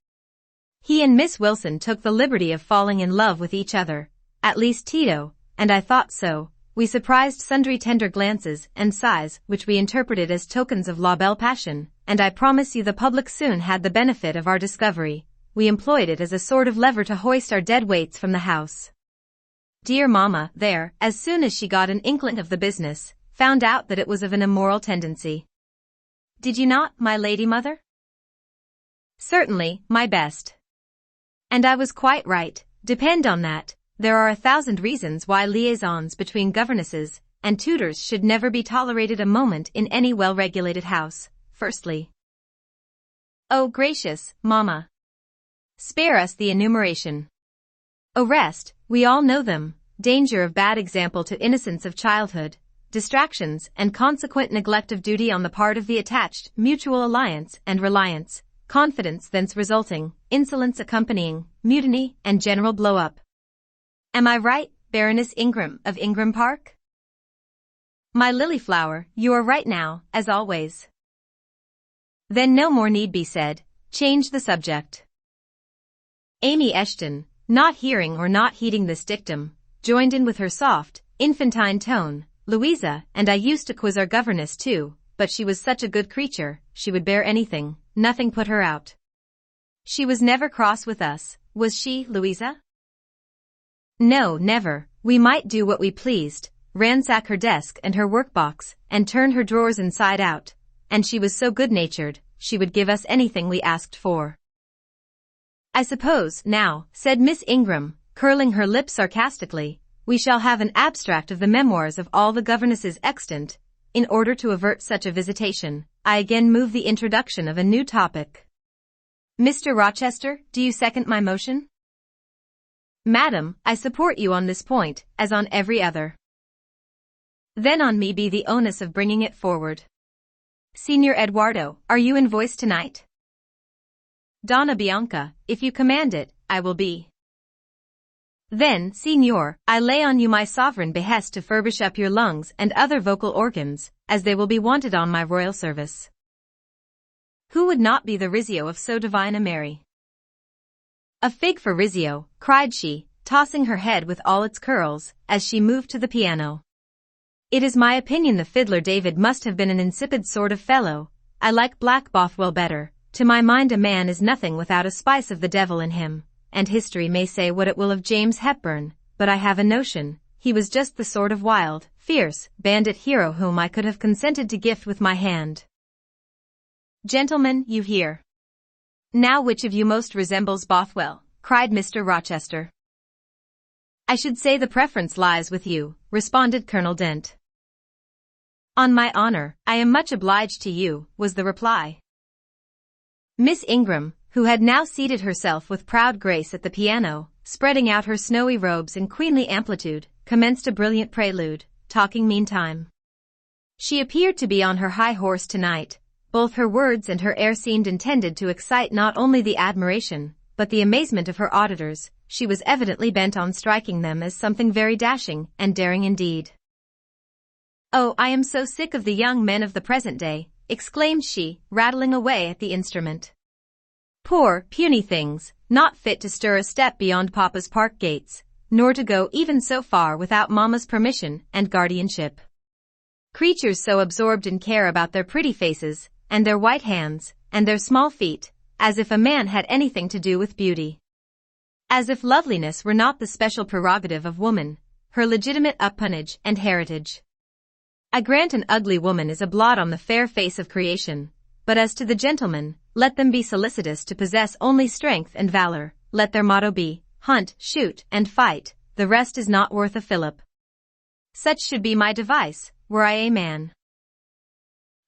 He and Miss Wilson took the liberty of falling in love with each other, at least Tito, and I thought so. We surprised sundry tender glances and sighs which we interpreted as tokens of la belle passion, and I promise you the public soon had the benefit of our discovery. We employed it as a sort of lever to hoist our dead weights from the house. Dear mamma, there, as soon as she got an inkling of the business, found out that it was of an immoral tendency. Did you not, my lady mother? Certainly, my best. And I was quite right, depend on that. There are 1,000 reasons why liaisons between governesses and tutors should never be tolerated a moment in any well-regulated house. Firstly. Oh gracious, mamma. Spare us the enumeration. Arrest, we all know them, danger of bad example to innocence of childhood, distractions and consequent neglect of duty on the part of the attached, mutual alliance and reliance, confidence thence resulting, insolence accompanying, mutiny and general blow-up. Am I right, Baroness Ingram of Ingram Park? My lily flower, you are right now, as always. Then no more need be said, change the subject. Amy Eshton, not hearing or not heeding this dictum, joined in with her soft, infantine tone. Louisa and I used to quiz our governess too, but she was such a good creature, she would bear anything, nothing put her out. She was never cross with us, was she, Louisa? No, never. We might do what we pleased, ransack her desk and her workbox, and turn her drawers inside out, and she was so good-natured, she would give us anything we asked for. I suppose, now, said Miss Ingram, curling her lip sarcastically, we shall have an abstract of the memoirs of all the governesses extant. In order to avert such a visitation, I again move the introduction of a new topic. Mr. Rochester, do you second my motion? Madam, I support you on this point, as on every other. Then on me be the onus of bringing it forward. Signor Eduardo, are you in voice tonight? Donna Bianca, if you command it, I will be. Then, Signor, I lay on you my sovereign behest to furbish up your lungs and other vocal organs, as they will be wanted on my royal service. Who would not be the Rizzio of so divine a Mary? A fig for Rizzio, cried she, tossing her head with all its curls, as she moved to the piano. It is my opinion the fiddler David must have been an insipid sort of fellow. I like Black Bothwell better. To my mind a man is nothing without a spice of the devil in him, and history may say what it will of James Hepburn, but I have a notion, he was just the sort of wild, fierce, bandit hero whom I could have consented to gift with my hand. Gentlemen, you hear. Now which of you most resembles Bothwell? Cried Mr. Rochester. I should say the preference lies with you, responded Colonel Dent. On my honor, I am much obliged to you, was the reply. Miss Ingram, who had now seated herself with proud grace at the piano, spreading out her snowy robes in queenly amplitude, commenced a brilliant prelude, talking meantime. She appeared to be on her high horse tonight. Both her words and her air seemed intended to excite not only the admiration, but the amazement of her auditors. She was evidently bent on striking them as something very dashing and daring indeed. Oh, I am so sick of the young men of the present day, exclaimed she, rattling away at the instrument. Poor, puny things, not fit to stir a step beyond Papa's park gates, nor to go even so far without Mamma's permission and guardianship. Creatures so absorbed in care about their pretty faces, and their white hands, and their small feet, as if a man had anything to do with beauty. As if loveliness were not the special prerogative of woman, her legitimate appanage and heritage. I grant an ugly woman is a blot on the fair face of creation, but as to the gentlemen, let them be solicitous to possess only strength and valor, let their motto be, hunt, shoot, and fight, the rest is not worth a fillip. Such should be my device, were I a man.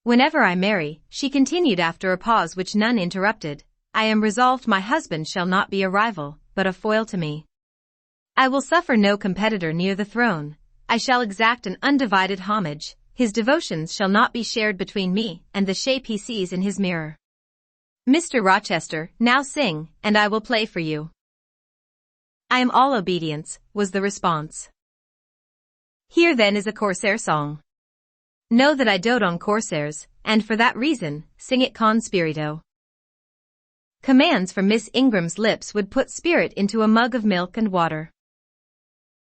Whenever I marry, she continued after a pause which none interrupted, I am resolved my husband shall not be a rival, but a foil to me. I will suffer no competitor near the throne. I shall exact an undivided homage. His devotions shall not be shared between me and the shape he sees in his mirror. Mr. Rochester, now sing, and I will play for you. I am all obedience, was the response. Here then is a corsair song. Know that I dote on corsairs, and for that reason, sing it con spirito. Commands from Miss Ingram's lips would put spirit into a mug of milk and water.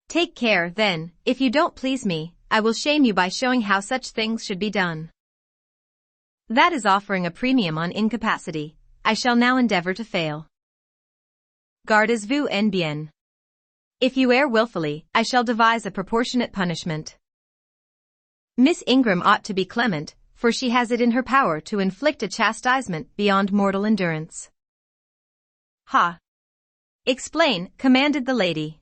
Take care, then, if you don't please me, I will shame you by showing how such things should be done. That is offering a premium on incapacity. I shall now endeavor to fail. Gardez-vous en bien. If you err wilfully, I shall devise a proportionate punishment. Miss Ingram ought to be clement, for she has it in her power to inflict a chastisement beyond mortal endurance. Ha! Explain, commanded the lady.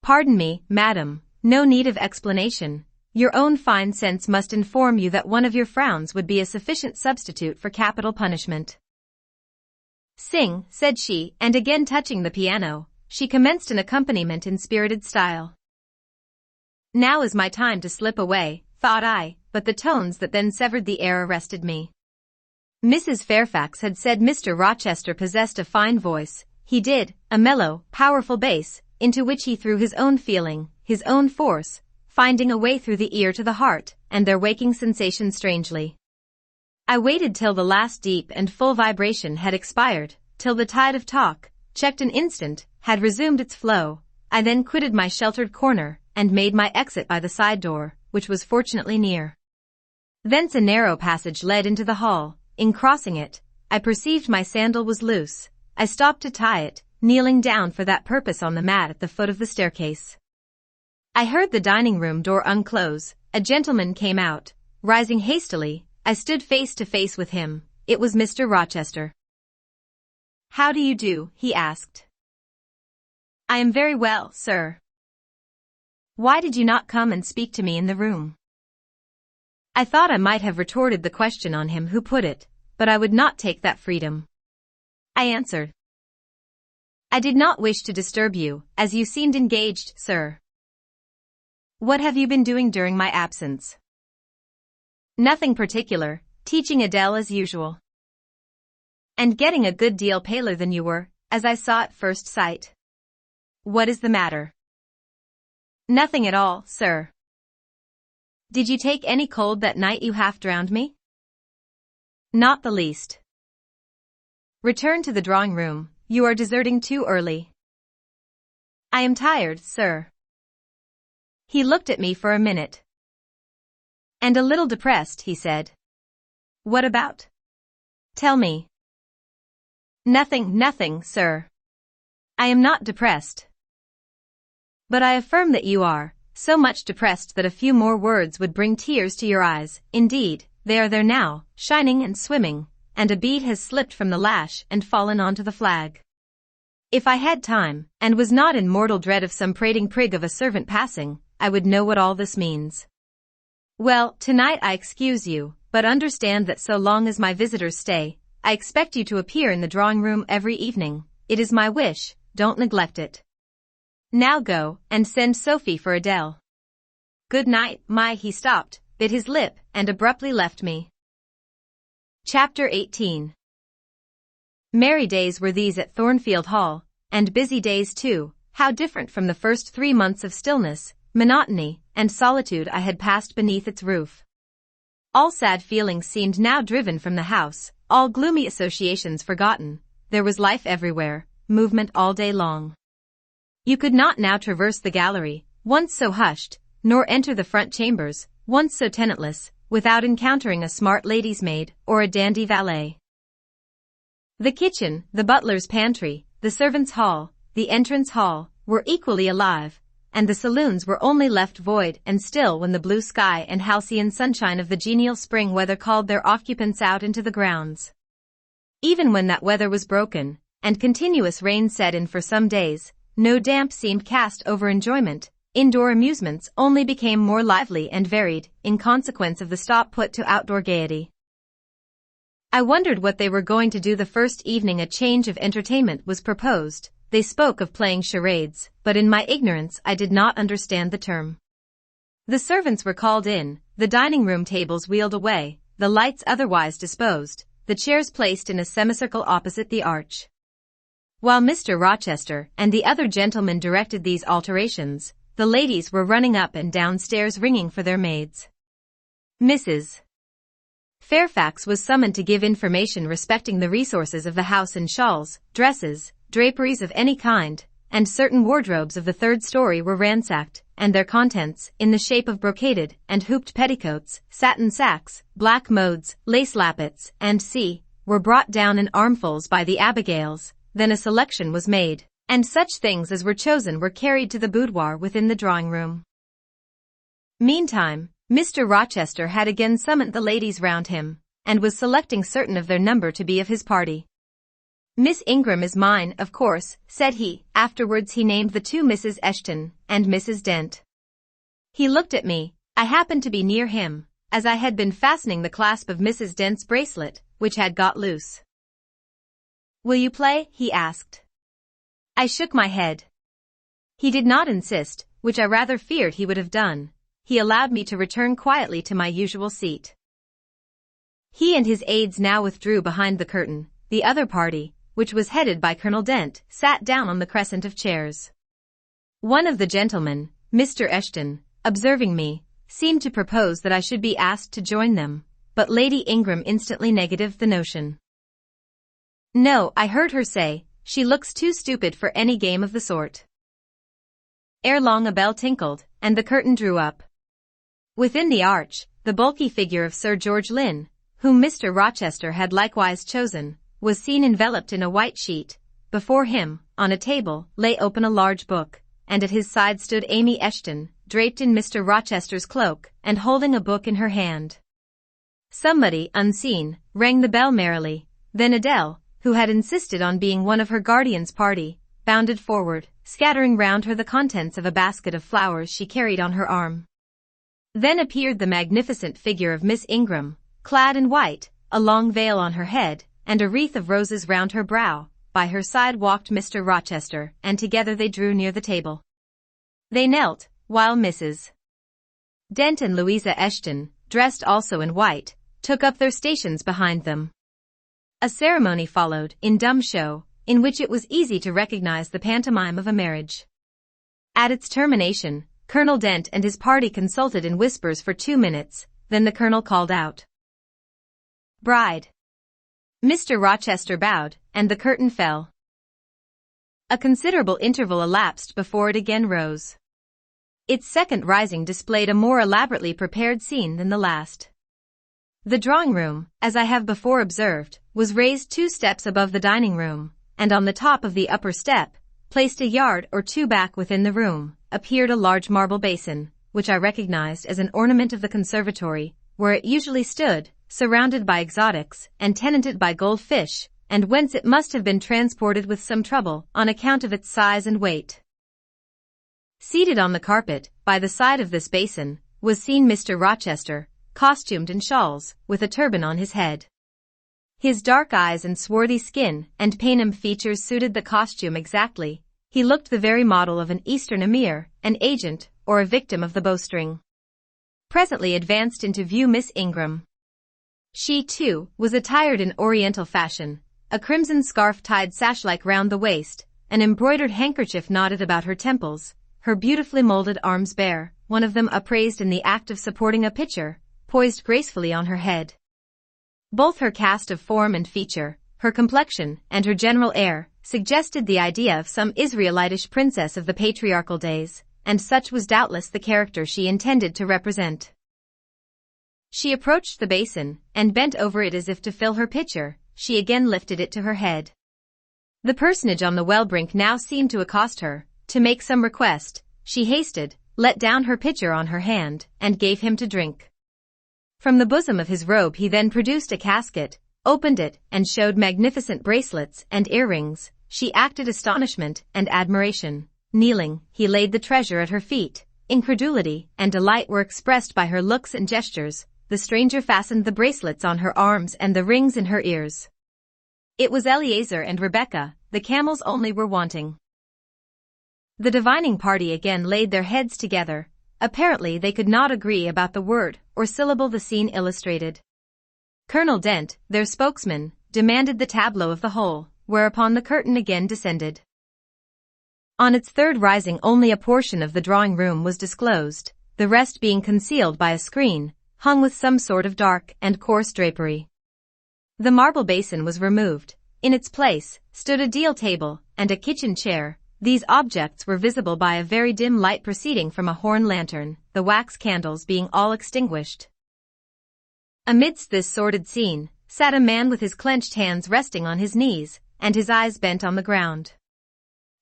Pardon me, madam, no need of explanation. Your own fine sense must inform you that one of your frowns would be a sufficient substitute for capital punishment. Sing, said she, and again touching the piano, she commenced an accompaniment in spirited style. Now is my time to slip away, thought I, but the tones that then severed the air arrested me. Mrs. Fairfax had said Mr. Rochester possessed a fine voice. He did, a mellow, powerful bass, into which he threw his own feeling, his own force, finding a way through the ear to the heart, and their waking sensation strangely. I waited till the last deep and full vibration had expired, till the tide of talk, checked an instant, had resumed its flow. I then quitted my sheltered corner, and made my exit by the side door, which was fortunately near. Thence a narrow passage led into the hall. In crossing it, I perceived my sandal was loose. I stopped to tie it, kneeling down for that purpose on the mat at the foot of the staircase. I heard the dining-room door unclose. A gentleman came out. Rising hastily, I stood face to face with him. It was Mr. Rochester. How do you do? He asked. I am very well, sir. Why did you not come and speak to me in the room? I thought I might have retorted the question on him who put it, but I would not take that freedom. I answered. I did not wish to disturb you, as you seemed engaged, sir. What have you been doing during my absence? Nothing particular, teaching Adele as usual. And getting a good deal paler than you were, as I saw at first sight. What is the matter? Nothing at all, sir. Did you take any cold that night you half drowned me? Not the least. Return to the drawing-room, you are deserting too early. I am tired, sir. He looked at me for a minute. And a little depressed, he said. What about? Tell me. Nothing, sir. I am not depressed. But I affirm that you are. So much depressed that a few more words would bring tears to your eyes. Indeed, they are there now, shining and swimming, and a bead has slipped from the lash and fallen onto the flag. If I had time, and was not in mortal dread of some prating prig of a servant passing, I would know what all this means. Well, tonight I excuse you, but understand that so long as my visitors stay, I expect you to appear in the drawing-room every evening. It is my wish, don't neglect it. Now go, and send Sophie for Adele. Good night, he stopped, bit his lip, and abruptly left me. Chapter 18. Merry days were these at Thornfield Hall, and busy days too. How different from the first 3 months of stillness, monotony, and solitude I had passed beneath its roof. All sad feelings seemed now driven from the house, all gloomy associations forgotten. There was life everywhere, movement all day long. You could not now traverse the gallery, once so hushed, nor enter the front chambers, once so tenantless, without encountering a smart lady's maid or a dandy valet. The kitchen, the butler's pantry, the servants' hall, the entrance hall, were equally alive, and the saloons were only left void and still when the blue sky and halcyon sunshine of the genial spring weather called their occupants out into the grounds. Even when that weather was broken, and continuous rain set in for some days, no damp seemed cast over enjoyment, Indoor amusements only became more lively and varied in consequence of the stop put to outdoor gaiety. I wondered what they were going to do the first evening a change of entertainment was proposed. They spoke of playing charades, but in my ignorance I did not understand the term. The servants were called in, the dining room tables wheeled away, the lights otherwise disposed, the chairs placed in a semicircle opposite the arch. While Mr. Rochester and the other gentlemen directed these alterations, the ladies were running up and down stairs ringing for their maids. Mrs. Fairfax was summoned to give information respecting the resources of the house in shawls, dresses, draperies of any kind, and certain wardrobes of the third story were ransacked, and their contents, in the shape of brocaded and hooped petticoats, satin sacks, black modes, lace lappets, and were brought down in armfuls by the Abigails. Then a selection was made, and such things as were chosen were carried to the boudoir within the drawing-room. Meantime, Mr. Rochester had again summoned the ladies round him, and was selecting certain of their number to be of his party. "Miss Ingram is mine, of course," said he. Afterwards he named the two Mrs. Eshton and Mrs. Dent. He looked at me. I happened to be near him, as I had been fastening the clasp of Mrs. Dent's bracelet, which had got loose. "Will you play?" he asked. I shook my head. He did not insist, which I rather feared he would have done. He allowed me to return quietly to my usual seat. He and his aides now withdrew behind the curtain. The other party, which was headed by Colonel Dent, sat down on the crescent of chairs. One of the gentlemen, Mr. Eshton, observing me, seemed to propose that I should be asked to join them, but Lady Ingram instantly negatived the notion. "No," I heard her say, "she looks too stupid for any game of the sort." Ere long a bell tinkled, and the curtain drew up. Within the arch, the bulky figure of Sir George Lynn, whom Mr. Rochester had likewise chosen, was seen enveloped in a white sheet. Before him, on a table, lay open a large book, and at his side stood Amy Eshton, draped in Mr. Rochester's cloak, and holding a book in her hand. Somebody, unseen, rang the bell merrily. Then Adele, who had insisted on being one of her guardian's party, bounded forward, scattering round her the contents of a basket of flowers she carried on her arm. Then appeared the magnificent figure of Miss Ingram, clad in white, a long veil on her head, and a wreath of roses round her brow. By her side walked Mr. Rochester, and together they drew near the table. They knelt, while Mrs. Dent and Louisa Eshton, dressed also in white, took up their stations behind them. A ceremony followed, in dumb show, in which it was easy to recognize the pantomime of a marriage. At its termination, Colonel Dent and his party consulted in whispers for 2 minutes, then the colonel called out, "Bride." Mr. Rochester bowed, and the curtain fell. A considerable interval elapsed before it again rose. Its second rising displayed a more elaborately prepared scene than the last. The drawing-room, as I have before observed, was raised 2 steps above the dining-room, and on the top of the upper step, placed a yard or 2 back within the room, appeared a large marble basin, which I recognized as an ornament of the conservatory, where it usually stood, surrounded by exotics, and tenanted by goldfish, and whence it must have been transported with some trouble, on account of its size and weight. Seated on the carpet, by the side of this basin, was seen Mr. Rochester, costumed in shawls, with a turban on his head. His dark eyes and swarthy skin and Paynim features suited the costume exactly. He looked the very model of an Eastern emir, an agent, or a victim of the bowstring. Presently advanced into view Miss Ingram. She, too, was attired in Oriental fashion, a crimson scarf tied sash-like round the waist, an embroidered handkerchief knotted about her temples, her beautifully molded arms bare, one of them upraised in the act of supporting a pitcher, poised gracefully on her head. Both her cast of form and feature, her complexion, and her general air, suggested the idea of some Israelitish princess of the patriarchal days, and such was doubtless the character she intended to represent. She approached the basin, and bent over it as if to fill her pitcher. She again lifted it to her head. The personage on the well-brink now seemed to accost her, to make some request. She hasted, let down her pitcher on her hand, and gave him to drink. From the bosom of his robe he then produced a casket, opened it, and showed magnificent bracelets and earrings. She acted astonishment and admiration. Kneeling, he laid the treasure at her feet. Incredulity and delight were expressed by her looks and gestures. The stranger fastened the bracelets on her arms and the rings in her ears. It was Eleazar and Rebecca, the camels only were wanting. The divining party again laid their heads together. Apparently they could not agree about the word or syllable the scene illustrated. Colonel Dent, their spokesman, demanded the tableau of the whole, whereupon the curtain again descended. On its third rising only a portion of the drawing-room was disclosed, the rest being concealed by a screen, hung with some sort of dark and coarse drapery. The marble basin was removed. In its place stood a deal table and a kitchen chair. These objects were visible by a very dim light proceeding from a horn lantern, the wax candles being all extinguished. Amidst this sordid scene sat a man with his clenched hands resting on his knees, and his eyes bent on the ground.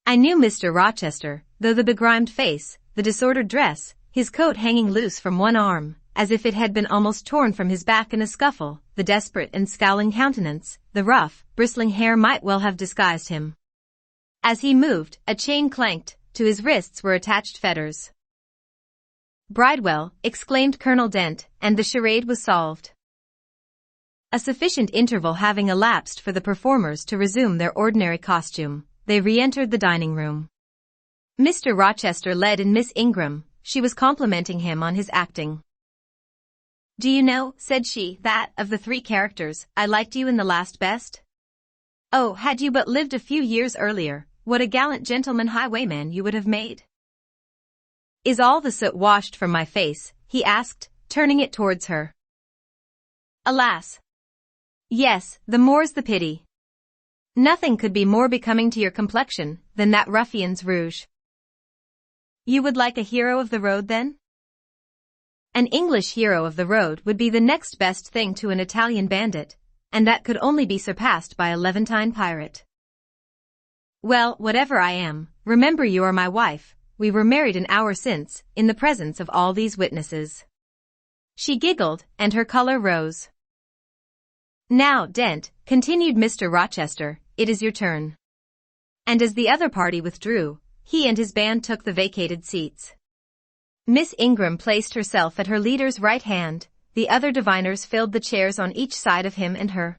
I knew Mr. Rochester, though the begrimed face, the disordered dress, his coat hanging loose from one arm, as if it had been almost torn from his back in a scuffle, the desperate and scowling countenance, the rough, bristling hair might well have disguised him. As he moved, a chain clanked, to his wrists were attached fetters. "Bridewell," exclaimed Colonel Dent, and the charade was solved. A sufficient interval having elapsed for the performers to resume their ordinary costume, they re-entered the dining-room. Mr. Rochester led in Miss Ingram. She was complimenting him on his acting. "Do you know," said she, "that, of the three characters, I liked you in the last best? Oh, had you but lived a few years earlier, what a gallant gentleman highwayman you would have made." "Is all the soot washed from my face?" he asked, turning it towards her. "Alas! Yes, the more's the pity. Nothing could be more becoming to your complexion than that ruffian's rouge." "You would like a hero of the road then?" "An English hero of the road would be the next best thing to an Italian bandit, and that could only be surpassed by a Levantine pirate." "Well, whatever I am, remember you are my wife. We were married an hour since, in the presence of all these witnesses." She giggled, and her color rose. "Now, Dent," continued Mr. Rochester, "it is your turn." And as the other party withdrew, he and his band took the vacated seats. Miss Ingram placed herself at her leader's right hand, the other diviners filled the chairs on each side of him and her.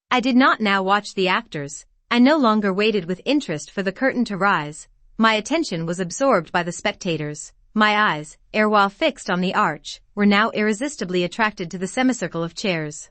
I did not now watch the actors. I no longer waited with interest for the curtain to rise. My attention was absorbed by the spectators. My eyes, erewhile fixed on the arch, were now irresistibly attracted to the semicircle of chairs.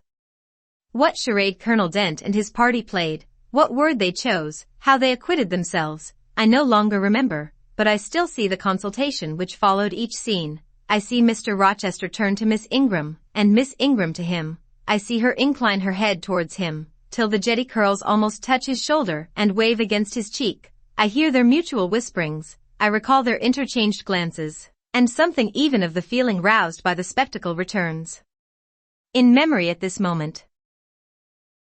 What charade Colonel Dent and his party played, what word they chose, how they acquitted themselves, I no longer remember, but I still see the consultation which followed each scene. I see Mr. Rochester turn to Miss Ingram, and Miss Ingram to him. I see her incline her head towards him, till the jetty curls almost touch his shoulder and wave against his cheek. I hear their mutual whisperings, I recall their interchanged glances, and something even of the feeling roused by the spectacle returns in memory at this moment.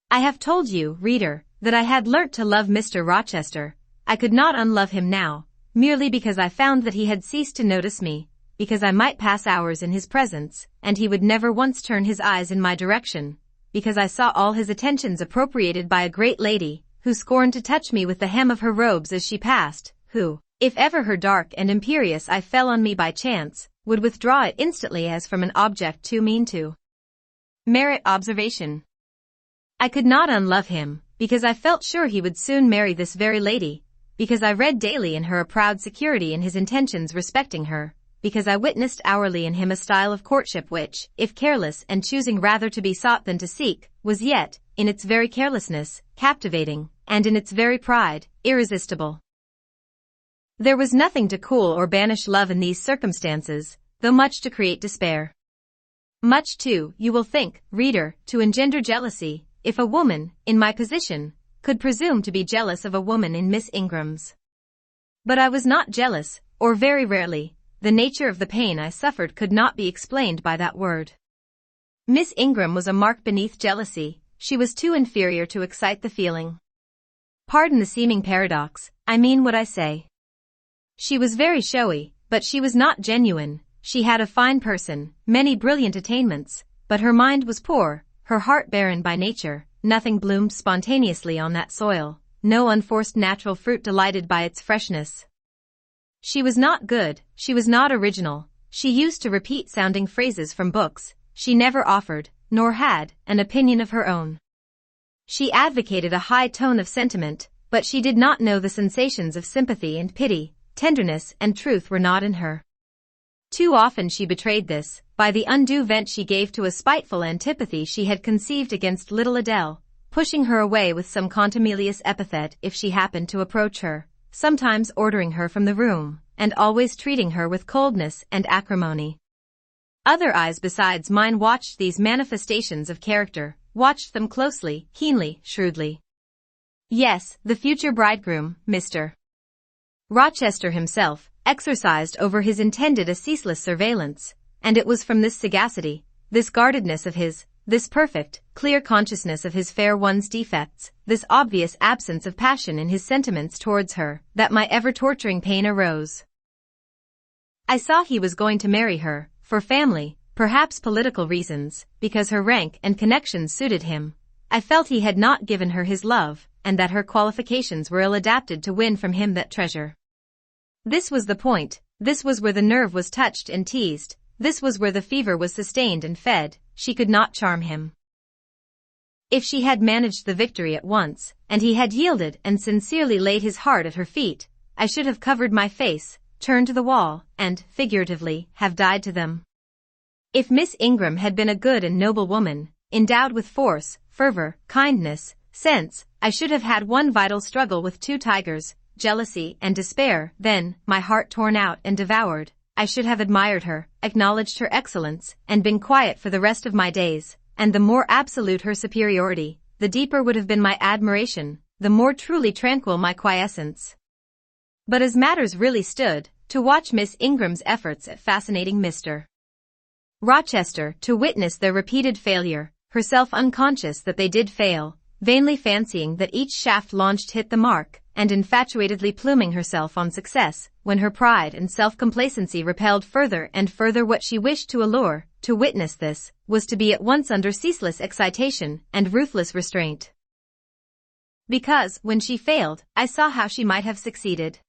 I have told you, reader, that I had learnt to love Mr. Rochester. I could not unlove him now, merely because I found that he had ceased to notice me, because I might pass hours in his presence, and he would never once turn his eyes in my direction, because I saw all his attentions appropriated by a great lady, who scorned to touch me with the hem of her robes as she passed, who, if ever her dark and imperious eye fell on me by chance, would withdraw it instantly as from an object too mean to merit observation. I could not unlove him, because I felt sure he would soon marry this very lady, because I read daily in her a proud security in his intentions respecting her, because I witnessed hourly in him a style of courtship which, if careless and choosing rather to be sought than to seek, was yet, in its very carelessness, captivating, and in its very pride, irresistible. There was nothing to cool or banish love in these circumstances, though much to create despair. Much too, you will think, reader, to engender jealousy, if a woman, in my position, could presume to be jealous of a woman in Miss Ingram's. But I was not jealous, or very rarely. The nature of the pain I suffered could not be explained by that word. Miss Ingram was a mark beneath jealousy. She was too inferior to excite the feeling. Pardon the seeming paradox, I mean what I say. She was very showy, but she was not genuine. She had a fine person, many brilliant attainments, but her mind was poor, her heart barren by nature. Nothing bloomed spontaneously on that soil. no unforced natural fruit delighted by its freshness. She was not good, she was not original, she used to repeat sounding phrases from books, she never offered, nor had, an opinion of her own. She advocated a high tone of sentiment, but she did not know the sensations of sympathy and pity, tenderness and truth were not in her. Too often she betrayed this, by the undue vent she gave to a spiteful antipathy she had conceived against little Adele, pushing her away with some contumelious epithet if she happened to approach her, sometimes ordering her from the room, and always treating her with coldness and acrimony. Other eyes besides mine watched these manifestations of character, watched them closely, keenly, shrewdly. Yes, the future bridegroom, Mr. Rochester himself, exercised over his intended a ceaseless surveillance, and it was from this sagacity, this guardedness of his, this perfect, clear consciousness of his fair one's defects, this obvious absence of passion in his sentiments towards her, that my ever-torturing pain arose. I saw he was going to marry her, for family, perhaps political reasons, because her rank and connections suited him. I felt he had not given her his love, and that her qualifications were ill-adapted to win from him that treasure. This was the point, this was where the nerve was touched and teased, this was where the fever was sustained and fed, she could not charm him. If she had managed the victory at once, and he had yielded and sincerely laid his heart at her feet, I should have covered my face, turned to the wall, and, figuratively, have died to them. If Miss Ingram had been a good and noble woman, endowed with force, fervor, kindness, sense, I should have had one vital struggle with two tigers, jealousy and despair, then, my heart torn out and devoured, I should have admired her, acknowledged her excellence, and been quiet for the rest of my days, and the more absolute her superiority, the deeper would have been my admiration, the more truly tranquil my quiescence. But as matters really stood, to watch Miss Ingram's efforts at fascinating Mr. Rochester, to witness their repeated failure, herself unconscious that they did fail, vainly fancying that each shaft launched hit the mark, and infatuatedly pluming herself on success, when her pride and self-complacency repelled further and further what she wished to allure, to witness this, was to be at once under ceaseless excitation and ruthless restraint. Because, when she failed, I saw how she might have succeeded.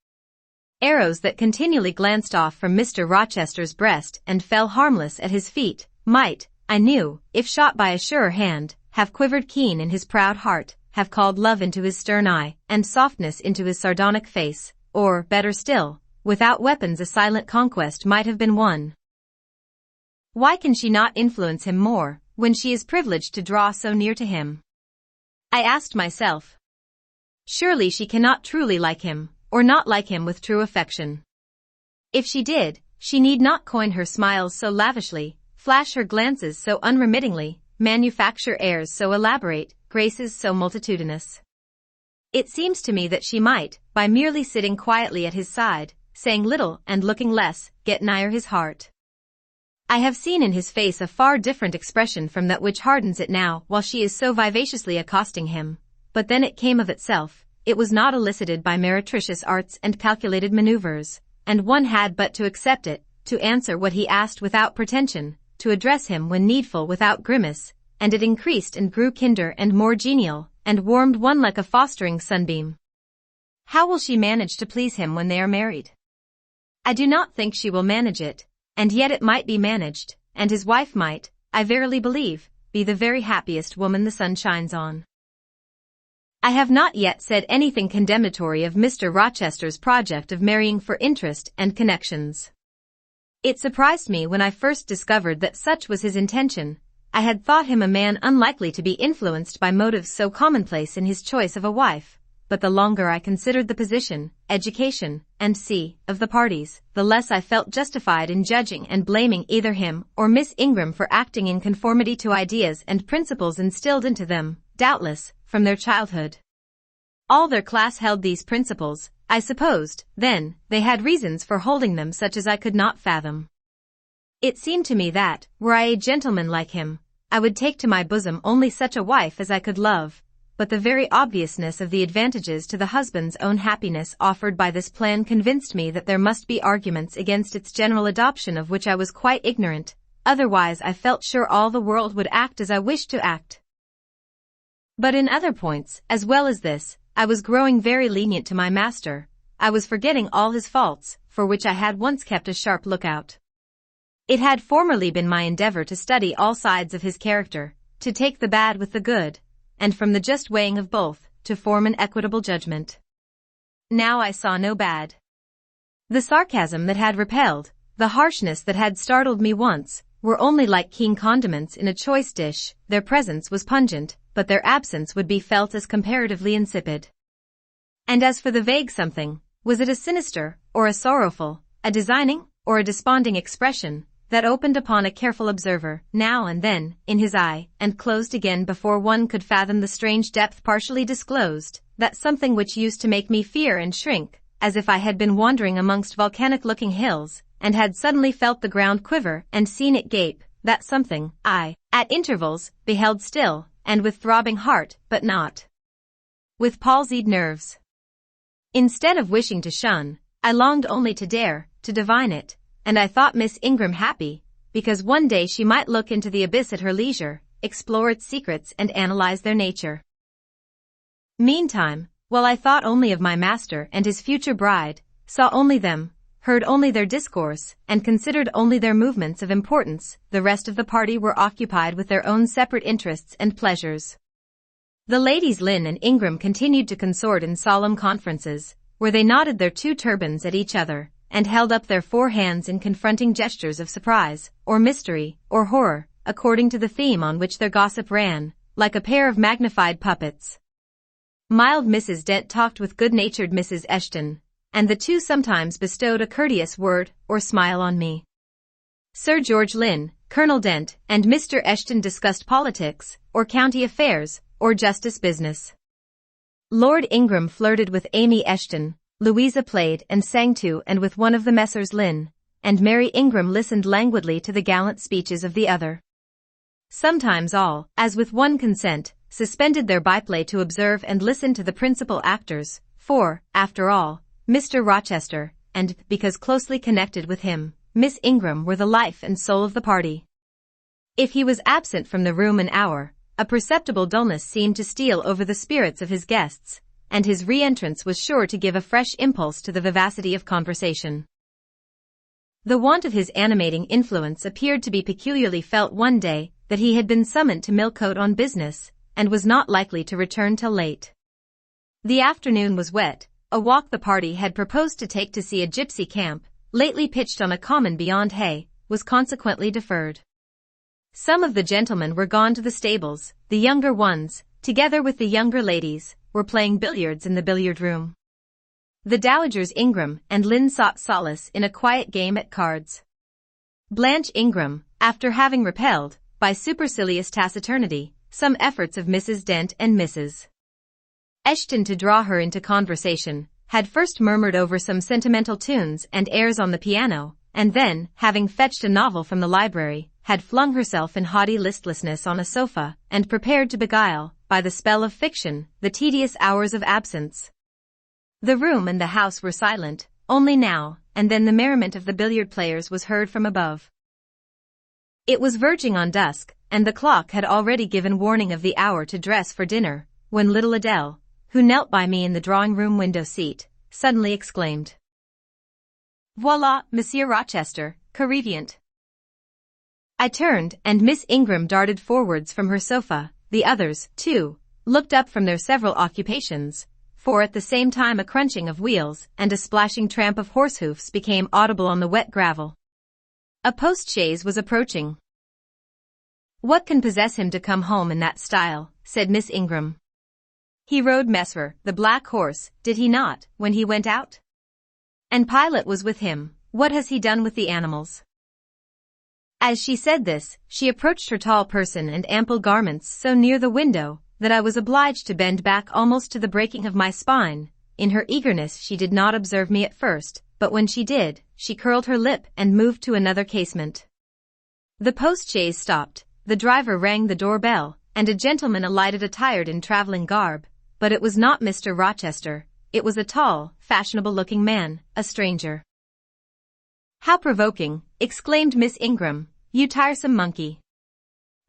Arrows that continually glanced off from Mr. Rochester's breast and fell harmless at his feet, might, I knew, if shot by a surer hand, have quivered keen in his proud heart, have called love into his stern eye, and softness into his sardonic face, or, better still, without weapons a silent conquest might have been won. Why can she not influence him more, when she is privileged to draw so near to him? I asked myself. Surely she cannot truly like him, or not like him with true affection. If she did, she need not coin her smiles so lavishly, flash her glances so unremittingly, manufacture airs so elaborate, graces so multitudinous. It seems to me that she might, by merely sitting quietly at his side, saying little and looking less, get nigher his heart. I have seen in his face a far different expression from that which hardens it now while she is so vivaciously accosting him, but then it came of itself. It was not elicited by meretricious arts and calculated maneuvers, and one had but to accept it, to answer what he asked without pretension, to address him when needful without grimace, and it increased and grew kinder and more genial, and warmed one like a fostering sunbeam. How will she manage to please him when they are married? I do not think she will manage it, and yet it might be managed, and his wife might, I verily believe, be the very happiest woman the sun shines on. I have not yet said anything condemnatory of Mr. Rochester's project of marrying for interest and connections. It surprised me when I first discovered that such was his intention. I had thought him a man unlikely to be influenced by motives so commonplace in his choice of a wife, but the longer I considered the position, education, and of the parties, the less I felt justified in judging and blaming either him or Miss Ingram for acting in conformity to ideas and principles instilled into them, doubtless, from their childhood. All their class held these principles, I supposed, then, they had reasons for holding them such as I could not fathom. It seemed to me that, were I a gentleman like him, I would take to my bosom only such a wife as I could love, but the very obviousness of the advantages to the husband's own happiness offered by this plan convinced me that there must be arguments against its general adoption of which I was quite ignorant, otherwise I felt sure all the world would act as I wished to act. But in other points, as well as this, I was growing very lenient to my master. I was forgetting all his faults, for which I had once kept a sharp lookout. It had formerly been my endeavor to study all sides of his character, to take the bad with the good, and from the just weighing of both, to form an equitable judgment. Now I saw no bad. The sarcasm that had repelled, the harshness that had startled me once, were only like keen condiments in a choice dish. Their presence was pungent, but their absence would be felt as comparatively insipid. And as for the vague something, was it a sinister, or a sorrowful, a designing, or a desponding expression, that opened upon a careful observer, now and then, in his eye, and closed again before one could fathom the strange depth partially disclosed, that something which used to make me fear and shrink, as if I had been wandering amongst volcanic-looking hills, and had suddenly felt the ground quiver and seen it gape, that something, I, at intervals, beheld still, and with throbbing heart, but not with palsied nerves. Instead of wishing to shun, I longed only to dare, to divine it, and I thought Miss Ingram happy, because one day she might look into the abyss at her leisure, explore its secrets and analyze their nature. Meantime, while I thought only of my master and his future bride, saw only them, heard only their discourse, and considered only their movements of importance, the rest of the party were occupied with their own separate interests and pleasures. The ladies Lynn and Ingram continued to consort in solemn conferences, where they nodded their two turbans at each other, and held up their four hands in confronting gestures of surprise, or mystery, or horror, according to the theme on which their gossip ran, like a pair of magnified puppets. Mild Mrs. Dent talked with good-natured Mrs. Eshton, and the two sometimes bestowed a courteous word or smile on me. Sir George Lynn, Colonel Dent, and Mr. Eshton discussed politics, or county affairs, or justice business. Lord Ingram flirted with Amy Eshton, Louisa played and sang to and with one of the Messrs. Lynn, and Mary Ingram listened languidly to the gallant speeches of the other. Sometimes all, as with one consent, suspended their byplay to observe and listen to the principal actors, for, after all, Mr. Rochester, and, because closely connected with him, Miss Ingram were the life and soul of the party. If he was absent from the room an hour, a perceptible dullness seemed to steal over the spirits of his guests, and his re-entrance was sure to give a fresh impulse to the vivacity of conversation. The want of his animating influence appeared to be peculiarly felt one day, that he had been summoned to Millcote on business, and was not likely to return till late. The afternoon was wet. A walk the party had proposed to take to see a gypsy camp, lately pitched on a common beyond Hay, was consequently deferred. Some of the gentlemen were gone to the stables, the younger ones, together with the younger ladies, were playing billiards in the billiard room. The dowagers Ingram and Lynn sought solace in a quiet game at cards. Blanche Ingram, after having repelled, by supercilious taciturnity, some efforts of Mrs. Dent and Mrs. Eshton to draw her into conversation, had first murmured over some sentimental tunes and airs on the piano, and then, having fetched a novel from the library, had flung herself in haughty listlessness on a sofa, and prepared to beguile, by the spell of fiction, the tedious hours of absence. The room and the house were silent, only now and then the merriment of the billiard players was heard from above. It was verging on dusk, and the clock had already given warning of the hour to dress for dinner, when little Adele, who knelt by me in the drawing-room window seat, suddenly exclaimed, "Voilà, Monsieur Rochester, que revient." I turned, and Miss Ingram darted forwards from her sofa. The others, too, looked up from their several occupations, for at the same time a crunching of wheels and a splashing tramp of horse-hoofs became audible on the wet gravel. A post-chaise was approaching. "What can possess him to come home in that style?" said Miss Ingram. "He rode Messer, the black horse, did he not, when he went out? And Pilot was with him. What has he done with the animals?" As she said this, she approached her tall person and ample garments so near the window that I was obliged to bend back almost to the breaking of my spine. In her eagerness she did not observe me at first, but when she did, she curled her lip and moved to another casement. The post-chaise stopped, the driver rang the door-bell, and a gentleman alighted attired in traveling garb, but it was not Mr. Rochester, it was a tall, fashionable-looking man, a stranger. "How provoking," exclaimed Miss Ingram, "you tiresome monkey!"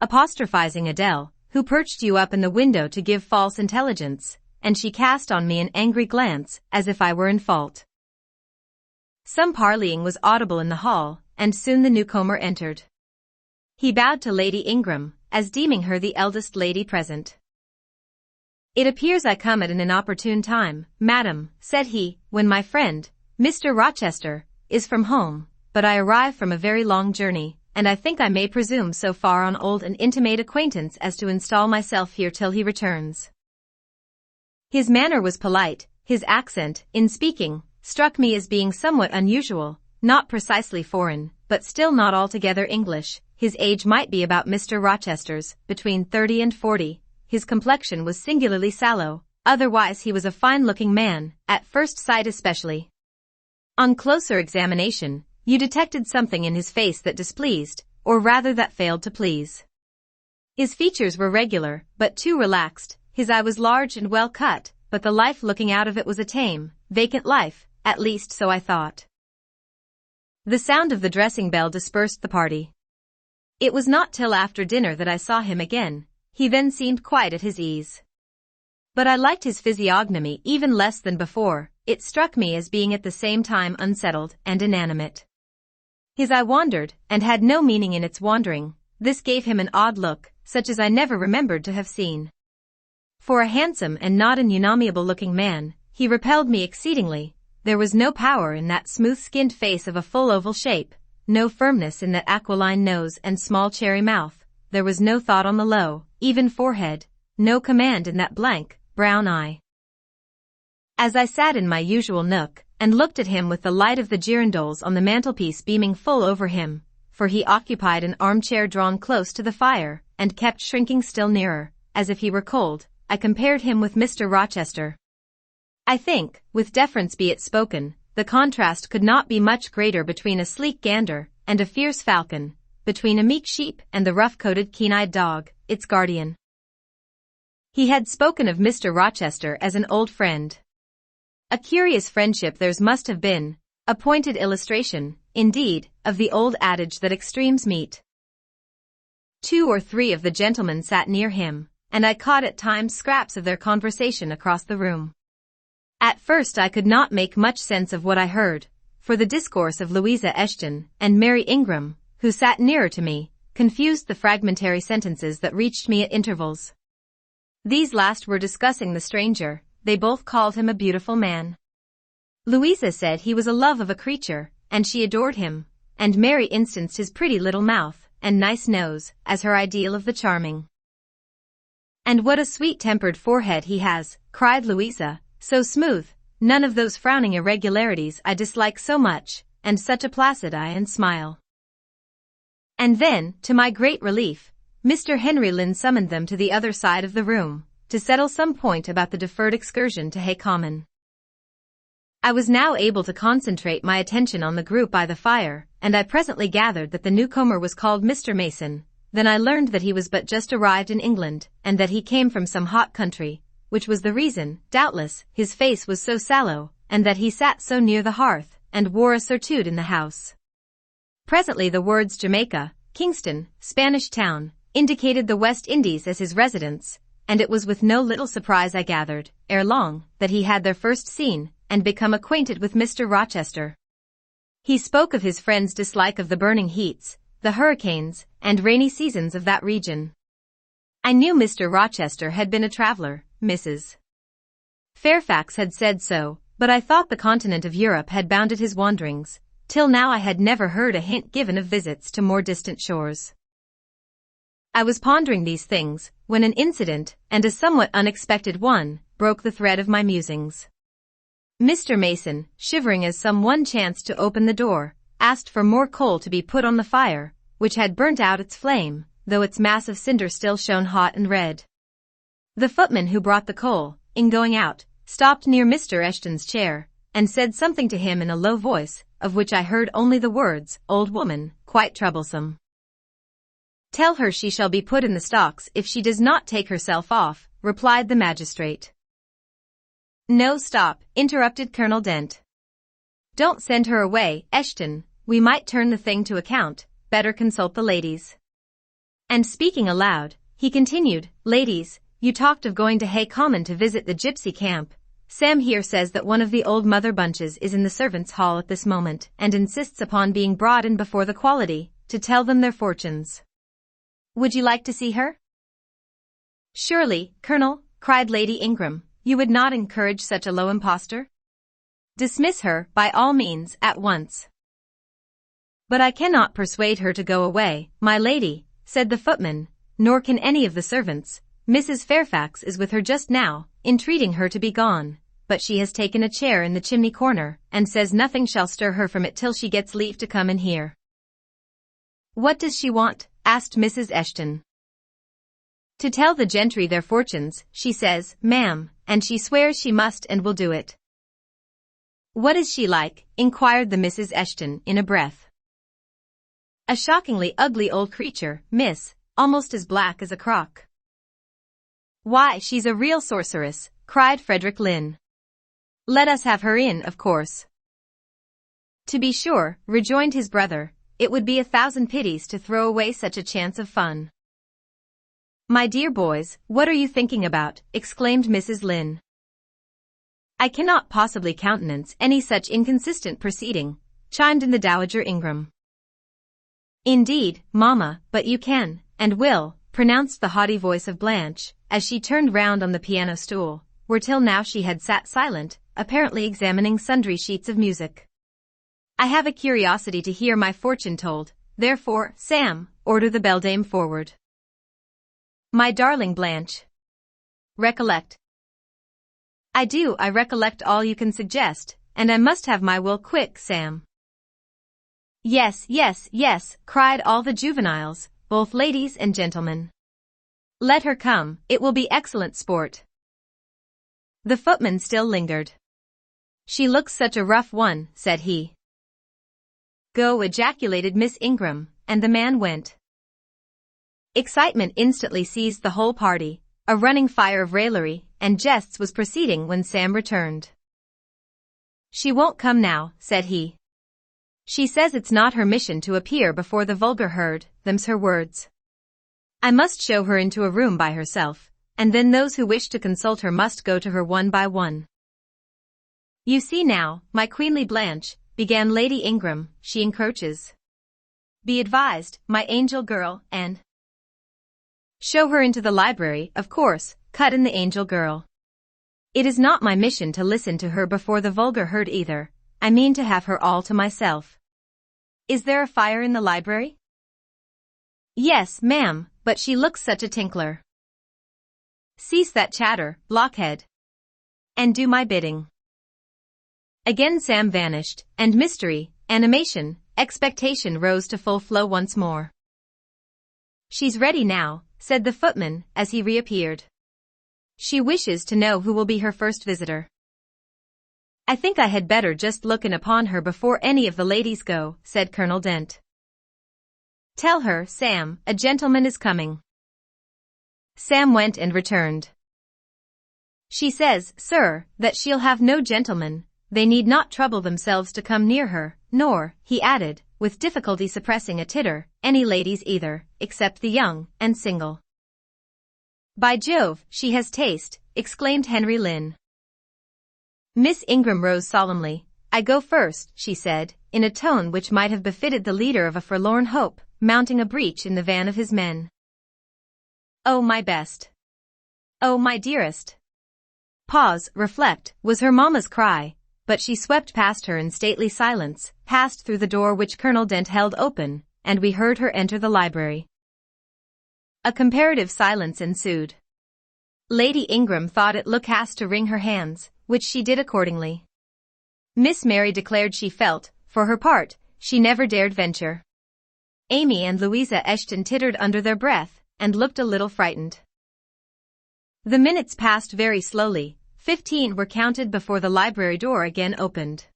Apostrophizing Adele, who perched you up in the window to give false intelligence, and she cast on me an angry glance, as if I were in fault. Some parleying was audible in the hall, and soon the newcomer entered. He bowed to Lady Ingram, as deeming her the eldest lady present. "It appears I come at an inopportune time, madam," said he, "when my friend, Mr. Rochester, is from home, but I arrive from a very long journey, and I think I may presume so far on old and intimate acquaintance as to install myself here till he returns." His manner was polite. His accent, in speaking, struck me as being somewhat unusual, not precisely foreign, but still not altogether English. His age might be about Mr. Rochester's, between 30 and 40. His complexion was singularly sallow, otherwise he was a fine-looking man, at first sight especially. On closer examination, you detected something in his face that displeased, or rather that failed to please. His features were regular, but too relaxed. His eye was large and well cut, but the life looking out of it was a tame, vacant life, at least so I thought. The sound of the dressing bell dispersed the party. It was not till after dinner that I saw him again. He then seemed quite at his ease. But I liked his physiognomy even less than before. It struck me as being at the same time unsettled and inanimate. His eye wandered, and had no meaning in its wandering. This gave him an odd look, such as I never remembered to have seen. For a handsome and not an unamiable-looking man, he repelled me exceedingly. There was no power in that smooth-skinned face of a full oval shape, no firmness in that aquiline nose and small cherry mouth. There was no thought on the low, even forehead, no command in that blank, brown eye. As I sat in my usual nook, and looked at him with the light of the girandoles on the mantelpiece beaming full over him, for he occupied an armchair drawn close to the fire, and kept shrinking still nearer, as if he were cold, I compared him with Mr. Rochester. I think, with deference be it spoken, the contrast could not be much greater between a sleek gander and a fierce falcon, between a meek sheep and the rough-coated keen-eyed dog, its guardian. He had spoken of Mr. Rochester as an old friend. A curious friendship theirs must have been, a pointed illustration, indeed, of the old adage that extremes meet. 2 or 3 of the gentlemen sat near him, and I caught at times scraps of their conversation across the room. At first I could not make much sense of what I heard, for the discourse of Louisa Eshton and Mary Ingram, who sat nearer to me, confused the fragmentary sentences that reached me at intervals. These last were discussing the stranger. They both called him a beautiful man. Louisa said he was a love of a creature, and she adored him, and Mary instanced his pretty little mouth and nice nose as her ideal of the charming. "And what a sweet-tempered forehead he has," cried Louisa, "so smooth, none of those frowning irregularities I dislike so much, and such a placid eye and smile." And then, to my great relief, Mr. Henry Lynn summoned them to the other side of the room, to settle some point about the deferred excursion to Hay Common. I was now able to concentrate my attention on the group by the fire, and I presently gathered that the newcomer was called Mr. Mason. Then I learned that he was but just arrived in England, and that he came from some hot country, which was the reason, doubtless, his face was so sallow, and that he sat so near the hearth, and wore a surtout in the house. Presently the words Jamaica, Kingston, Spanish Town, indicated the West Indies as his residence, and it was with no little surprise I gathered, ere long, that he had there first seen, and become acquainted with Mr. Rochester. He spoke of his friend's dislike of the burning heats, the hurricanes, and rainy seasons of that region. I knew Mr. Rochester had been a traveler. Mrs. Fairfax had said so, but I thought the continent of Europe had bounded his wanderings. Till now I had never heard a hint given of visits to more distant shores. I was pondering these things, when an incident, and a somewhat unexpected one, broke the thread of my musings. Mr. Mason, shivering as some one chanced to open the door, asked for more coal to be put on the fire, which had burnt out its flame, though its mass of cinder still shone hot and red. The footman who brought the coal, in going out, stopped near Mr. Eshton's chair, and said something to him in a low voice, of which I heard only the words, "Old woman, quite troublesome. Tell her she shall be put in the stocks if she does not take herself off," replied the magistrate. "No, stop," interrupted Colonel Dent. "Don't send her away, Eshton, we might turn the thing to account, better consult the ladies." And speaking aloud, he continued, "Ladies, you talked of going to Hay Common to visit the gypsy camp. Sam here says that one of the old Mother Bunches is in the servants' hall at this moment and insists upon being brought in before the quality, to tell them their fortunes. Would you like to see her? Surely, Colonel, cried Lady Ingram, you would not encourage such a low impostor? Dismiss her, by all means, at once. But I cannot persuade her to go away, my lady, said the footman, nor can any of the servants. Mrs. Fairfax is with her just now, entreating her to be gone, but she has taken a chair in the chimney corner, and says nothing shall stir her from it till she gets leave to come in here. What does she want? Asked Mrs. Eshton. To tell the gentry their fortunes, she says, ma'am, and she swears she must and will do it. What is she like? Inquired the Mrs. Eshton in a breath. A shockingly ugly old creature, miss, almost as black as a crock. Why, she's a real sorceress, cried Frederick Lynn. Let us have her in, of course. To be sure, rejoined his brother, it would be 1,000 pities to throw away such a chance of fun. My dear boys, what are you thinking about? Exclaimed Mrs. Lynn. I cannot possibly countenance any such inconsistent proceeding, chimed in the Dowager Ingram. Indeed, mamma, but you can, and will, pronounced the haughty voice of Blanche, as she turned round on the piano stool, where till now she had sat silent, apparently examining sundry sheets of music. I have a curiosity to hear my fortune told, therefore, Sam, order the beldame forward. My darling Blanche. Recollect. I recollect all you can suggest, and I must have my will quick, Sam. Yes, yes, yes, cried all the juveniles, both ladies and gentlemen. Let her come, it will be excellent sport. The footman still lingered. She looks such a rough one, said he. Go, ejaculated Miss Ingram, and the man went. Excitement instantly seized the whole party, a running fire of raillery and jests was proceeding when Sam returned. She won't come now, said he. She says it's not her mission to appear before the vulgar herd, them's her words. I must show her into a room by herself, and then those who wish to consult her must go to her one by one. You see now, my queenly Blanche, began Lady Ingram, she encroaches. Be advised, my angel girl, and show her into the library, of course, cut in the angel girl. It is not my mission to listen to her before the vulgar herd either, I mean to have her all to myself. Is there a fire in the library? Yes, ma'am, but she looks such a tinkler. Cease that chatter, blockhead. And do my bidding. Again Sam vanished, and mystery, animation, expectation rose to full flow once more. She's ready now, said the footman, as he reappeared. She wishes to know who will be her first visitor. I think I had better just look in upon her before any of the ladies go, said Colonel Dent. Tell her, Sam, a gentleman is coming. Sam went and returned. She says, sir, that she'll have no gentleman, they need not trouble themselves to come near her, nor, he added, with difficulty suppressing a titter, any ladies either, except the young and single. By Jove, she has taste, exclaimed Henry Lynn. Miss Ingram rose solemnly. I go first, she said, in a tone which might have befitted the leader of a forlorn hope, mounting a breach in the van of his men. Oh, my best. Oh, my dearest. Pause, reflect, was her mamma's cry, but she swept past her in stately silence, passed through the door which Colonel Dent held open, and we heard her enter the library. A comparative silence ensued. Lady Ingram thought it look-cast to wring her hands, which she did accordingly. Miss Mary declared she felt, for her part, she never dared venture. Amy and Louisa Eshton tittered under their breath, and looked a little frightened. The minutes passed very slowly. 15 were counted before the library door again opened.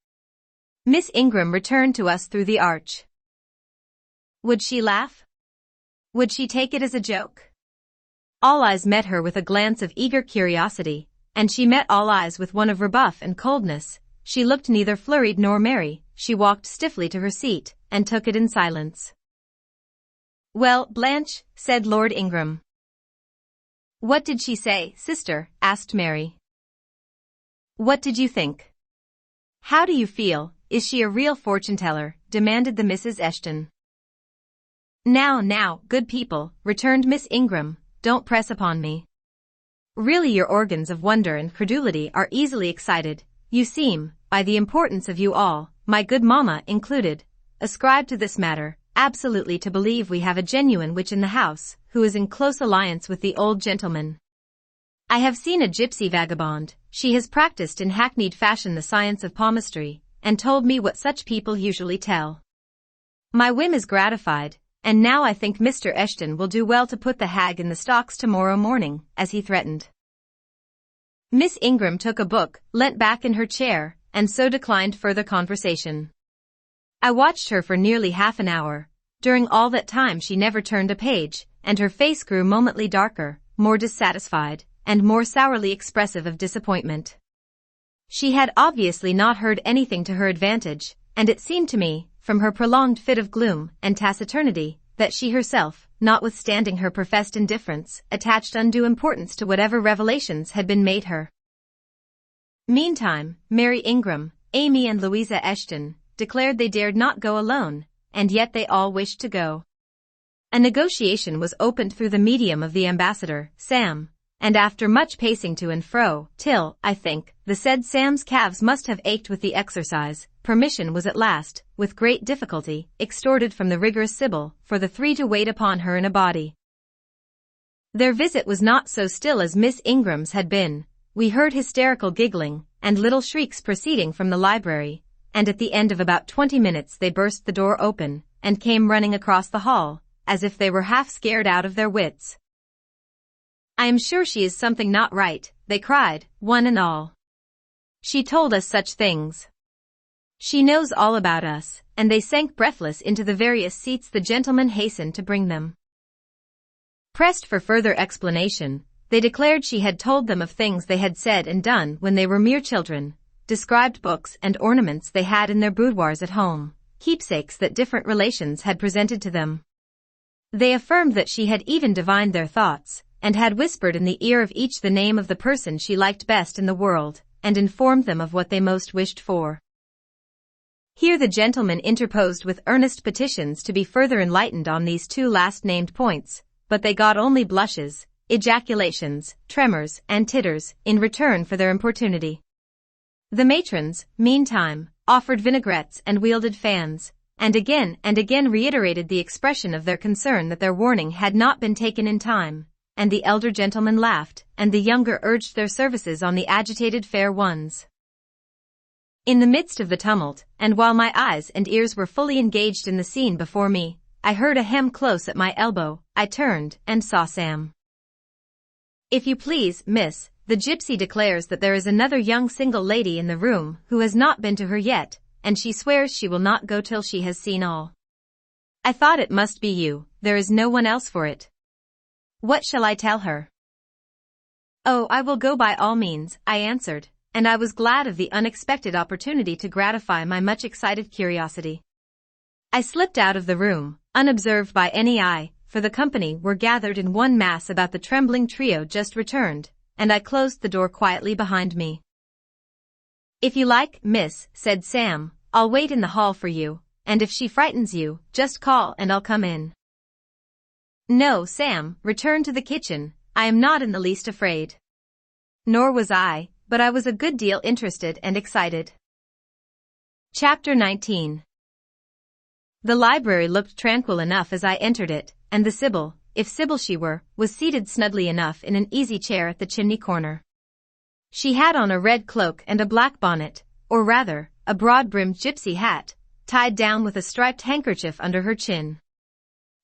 Miss Ingram returned to us through the arch. Would she laugh? Would she take it as a joke? All eyes met her with a glance of eager curiosity, and she met all eyes with one of rebuff and coldness. She looked neither flurried nor merry, she walked stiffly to her seat, and took it in silence. Well, Blanche, said Lord Ingram. What did she say, sister? Asked Mary. What did you think? How do you feel? Is she a real fortune-teller? Demanded the Mrs. Eshton. Now, good people, returned Miss Ingram, don't press upon me. Really your organs of wonder and credulity are easily excited. You seem, by the importance of you all, my good mamma included, ascribed to this matter, absolutely to believe we have a genuine witch in the house, who is in close alliance with the old gentleman. I have seen a gypsy vagabond. She has practiced in hackneyed fashion the science of palmistry, and told me what such people usually tell. My whim is gratified, and now I think Mr. Eshton will do well to put the hag in the stocks tomorrow morning, as he threatened. Miss Ingram took a book, leant back in her chair, and so declined further conversation. I watched her for nearly half an hour. During all that time she never turned a page, and her face grew momently darker, more dissatisfied, and more sourly expressive of disappointment. She had obviously not heard anything to her advantage, and it seemed to me, from her prolonged fit of gloom and taciturnity, that she herself, notwithstanding her professed indifference, attached undue importance to whatever revelations had been made her. Meantime, Mary Ingram, Amy and Louisa Eshton, declared they dared not go alone, and yet they all wished to go. A negotiation was opened through the medium of the ambassador, Sam, and after much pacing to and fro, till, I think, the said Sam's calves must have ached with the exercise, permission was at last, with great difficulty, extorted from the rigorous Sibyl, for the three to wait upon her in a body. Their visit was not so still as Miss Ingram's had been. We heard hysterical giggling, and little shrieks proceeding from the library, and at the end of about 20 minutes they burst the door open, and came running across the hall, as if they were half scared out of their wits. I am sure she is something not right, they cried, one and all. She told us such things. She knows all about us, and they sank breathless into the various seats the gentleman hastened to bring them. Pressed for further explanation, they declared she had told them of things they had said and done when they were mere children, described books and ornaments they had in their boudoirs at home, keepsakes that different relations had presented to them. They affirmed that she had even divined their thoughts, and had whispered in the ear of each the name of the person she liked best in the world, and informed them of what they most wished for. Here the gentleman interposed with earnest petitions to be further enlightened on these two last-named points, but they got only blushes, ejaculations, tremors, and titters, in return for their importunity. The matrons, meantime, offered vinaigrettes and wielded fans, and again reiterated the expression of their concern that their warning had not been taken in time, and the elder gentlemen laughed, and the younger urged their services on the agitated fair ones. In the midst of the tumult, and while my eyes and ears were fully engaged in the scene before me, I heard a hem close at my elbow. I turned, and saw Sam. If you please, miss, the gypsy declares that there is another young single lady in the room who has not been to her yet, and she swears she will not go till she has seen all. I thought it must be you, there is no one else for it. What shall I tell her? Oh, I will go by all means, I answered, and I was glad of the unexpected opportunity to gratify my much excited curiosity. I slipped out of the room, unobserved by any eye, for the company were gathered in one mass about the trembling trio just returned, and I closed the door quietly behind me. If you like, miss, said Sam, I'll wait in the hall for you, and if she frightens you, just call and I'll come in. No, Sam, return to the kitchen, I am not in the least afraid. Nor was I, but I was a good deal interested and excited. Chapter 19. The library looked tranquil enough as I entered it, and the Sibyl, if Sibyl she were, was seated snugly enough in an easy chair at the chimney corner. She had on a red cloak and a black bonnet, or rather, a broad-brimmed gypsy hat, tied down with a striped handkerchief under her chin.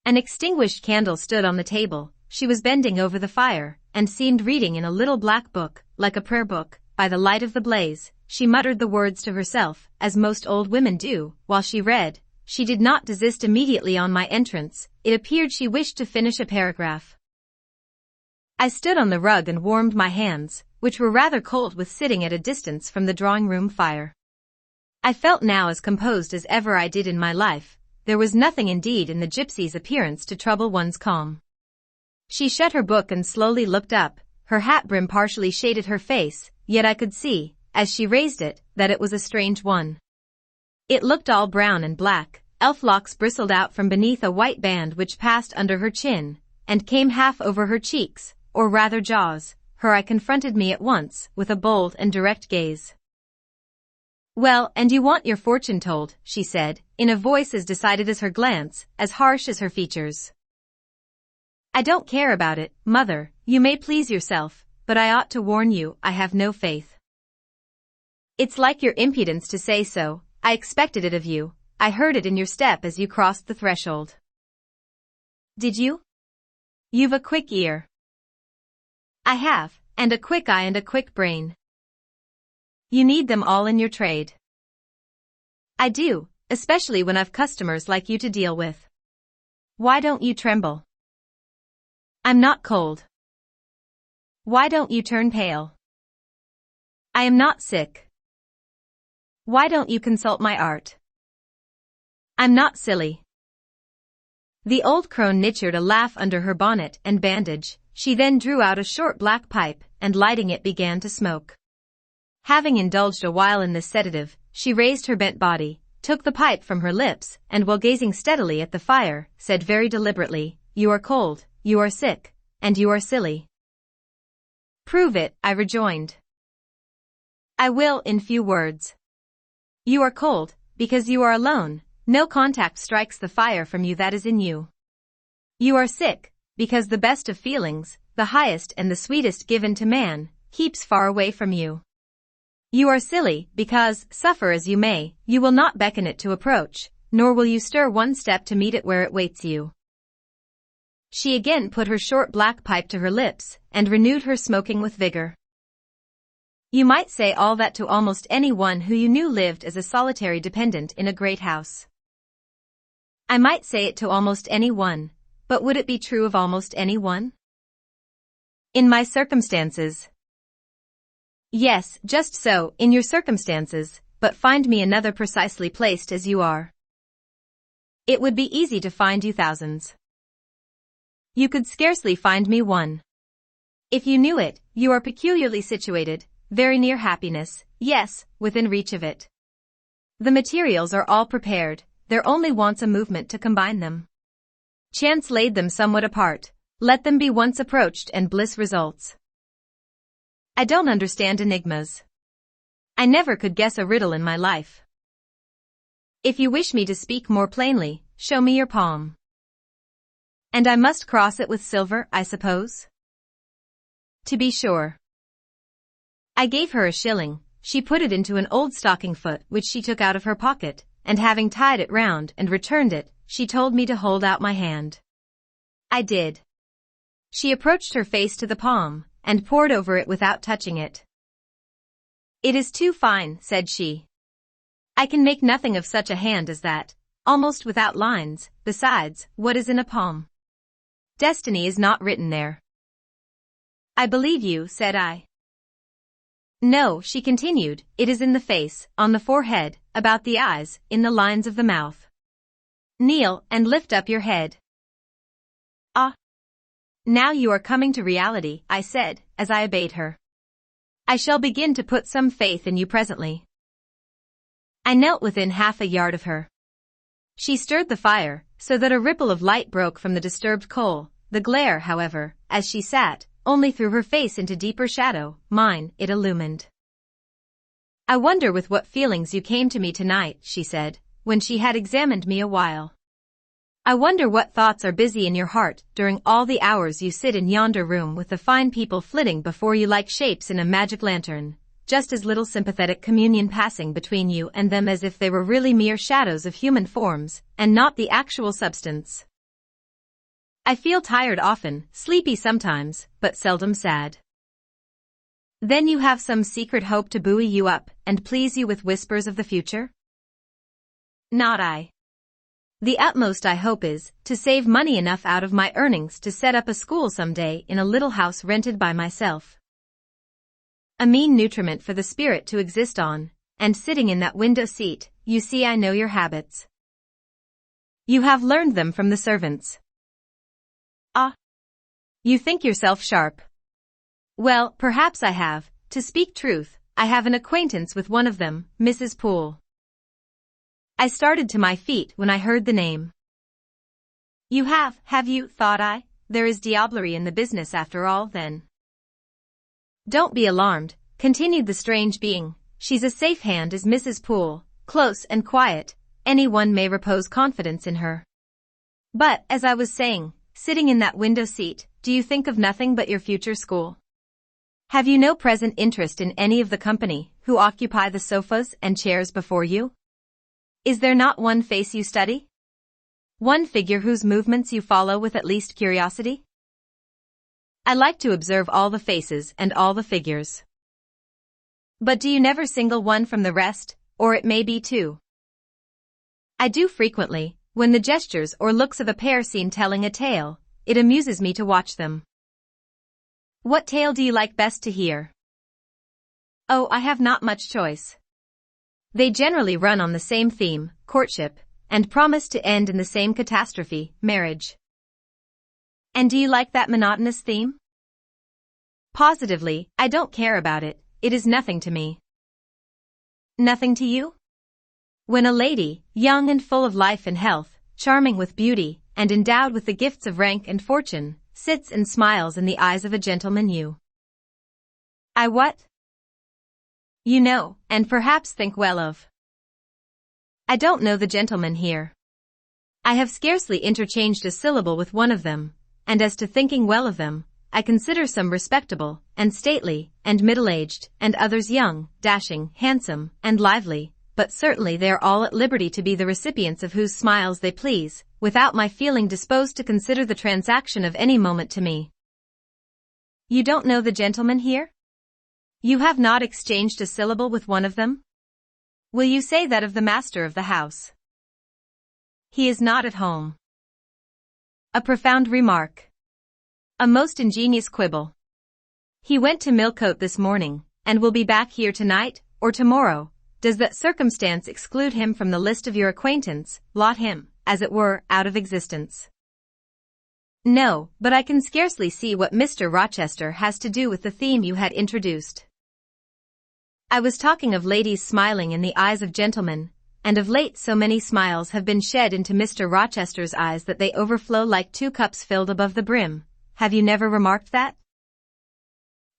An extinguished candle stood on the table. She was bending over the fire, and seemed reading in a little black book, like a prayer book. By the light of the blaze, she muttered the words to herself, as most old women do, while she read. She did not desist immediately on my entrance. It appeared she wished to finish a paragraph. I stood on the rug and warmed my hands, which were rather cold with sitting at a distance from the drawing-room fire. I felt now as composed as ever I did in my life. There was nothing indeed in the gypsy's appearance to trouble one's calm. She shut her book and slowly looked up. Her hat brim partially shaded her face, yet I could see, as she raised it, that it was a strange one. It looked all brown and black. Elf locks bristled out from beneath a white band which passed under her chin, and came half over her cheeks, or rather jaws. Her eye confronted me at once, with a bold and direct gaze. "Well, and you want your fortune told," she said, in a voice as decided as her glance, as harsh as her features. "I don't care about it, Mother, you may please yourself, but I ought to warn you, I have no faith." "It's like your impudence to say so. I expected it of you. I heard it in your step as you crossed the threshold." "Did you? You've a quick ear." "I have, and a quick eye and a quick brain." "You need them all in your trade." "I do, especially when I've customers like you to deal with." "Why don't you tremble?" "I'm not cold." "Why don't you turn pale?" "I am not sick." "Why don't you consult my art?" "I'm not silly." The old crone nitchered a laugh under her bonnet and bandage. She then drew out a short black pipe, and lighting it began to smoke. Having indulged a while in this sedative, she raised her bent body, took the pipe from her lips, and while gazing steadily at the fire, said very deliberately, "You are cold, you are sick, and you are silly." "Prove it," I rejoined. "I will in few words. You are cold, because you are alone. No contact strikes the fire from you that is in you. You are sick, because the best of feelings, the highest and the sweetest given to man, keeps far away from you. You are silly, because, suffer as you may, you will not beckon it to approach, nor will you stir one step to meet it where it waits you." She again put her short black pipe to her lips, and renewed her smoking with vigor. "You might say all that to almost any one who you knew lived as a solitary dependent in a great house." "I might say it to almost any one, but would it be true of almost any one?" "In my circumstances." "Yes, just so, in your circumstances, but find me another precisely placed as you are." "It would be easy to find you thousands." "You could scarcely find me one." "If you knew it, you are peculiarly situated, very near happiness, yes, within reach of it. The materials are all prepared, there only wants a movement to combine them. Chance laid them somewhat apart, let them be once approached and bliss results." "I don't understand enigmas. I never could guess a riddle in my life." "If you wish me to speak more plainly, show me your palm." "And I must cross it with silver, I suppose?" "To be sure." I gave her a shilling. She put it into an old stocking foot which she took out of her pocket, and having tied it round and returned it, she told me to hold out my hand. I did. She approached her face to the palm, and pored over it without touching it. "It is too fine," said she. "I can make nothing of such a hand as that, almost without lines. Besides, what is in a palm? Destiny is not written there." "I believe you," said I. "No," she continued, "it is in the face, on the forehead, about the eyes, in the lines of the mouth. Kneel, and lift up your head." "Ah! Now you are coming to reality," I said, as I obeyed her. "I shall begin to put some faith in you presently." I knelt within half a yard of her. She stirred the fire, so that a ripple of light broke from the disturbed coal. The glare, however, as she sat, only threw her face into deeper shadow. Mine, it illumined. "I wonder with what feelings you came to me tonight," she said, when she had examined me a while. "I wonder what thoughts are busy in your heart during all the hours you sit in yonder room with the fine people flitting before you like shapes in a magic lantern, just as little sympathetic communion passing between you and them as if they were really mere shadows of human forms, and not the actual substance. I feel tired often, sleepy sometimes, but seldom sad." "Then you have some secret hope to buoy you up and please you with whispers of the future?" "Not I. The utmost I hope is, to save money enough out of my earnings to set up a school some day in a little house rented by myself. A mean nutriment for the spirit to exist on, and sitting in that window seat, you see I know your habits. You have learned them from the servants." "Ah! You think yourself sharp. Well, perhaps I have. To speak truth, I have an acquaintance with one of them, Mrs. Poole. I started to my feet when I heard the name. You have you, thought I? There is diablerie in the business after all, then. Don't be alarmed, continued the strange being. She's a safe hand, is Mrs. Poole, close and quiet. Anyone may repose confidence in her. But, as I was saying, sitting in that window seat, do you think of nothing but your future school? Have you no present interest in any of the company who occupy the sofas and chairs before you? Is there not one face you study? One figure whose movements you follow with at least curiosity? I like to observe all the faces and all the figures. But do you never single one from the rest, or it may be two? I do frequently, when the gestures or looks of a pair seem telling a tale. It amuses me to watch them. What tale do you like best to hear? Oh, I have not much choice. They generally run on the same theme, courtship, and promise to end in the same catastrophe, marriage. And do you like that monotonous theme? Positively, I don't care about it. It is nothing to me. Nothing to you? When a lady, young and full of life and health, charming with beauty, and endowed with the gifts of rank and fortune, sits and smiles in the eyes of a gentleman you. I what? You know, and perhaps think well of. I don't know the gentleman here. I have scarcely interchanged a syllable with one of them, and as to thinking well of them, I consider some respectable, and stately, and middle-aged, and others young, dashing, handsome, and lively, but certainly they are all at liberty to be the recipients of whose smiles they please, without my feeling disposed to consider the transaction of any moment to me. You don't know the gentleman here? You have not exchanged a syllable with one of them? Will you say that of the master of the house? He is not at home. A profound remark. A most ingenious quibble. He went to Millcote this morning, and will be back here tonight, or tomorrow. Does that circumstance exclude him from the list of your acquaintance, blot him, as it were, out of existence? No, but I can scarcely see what Mr. Rochester has to do with the theme you had introduced. I was talking of ladies smiling in the eyes of gentlemen, and of late so many smiles have been shed into Mr. Rochester's eyes that they overflow like 2 cups filled above the brim. Have you never remarked that?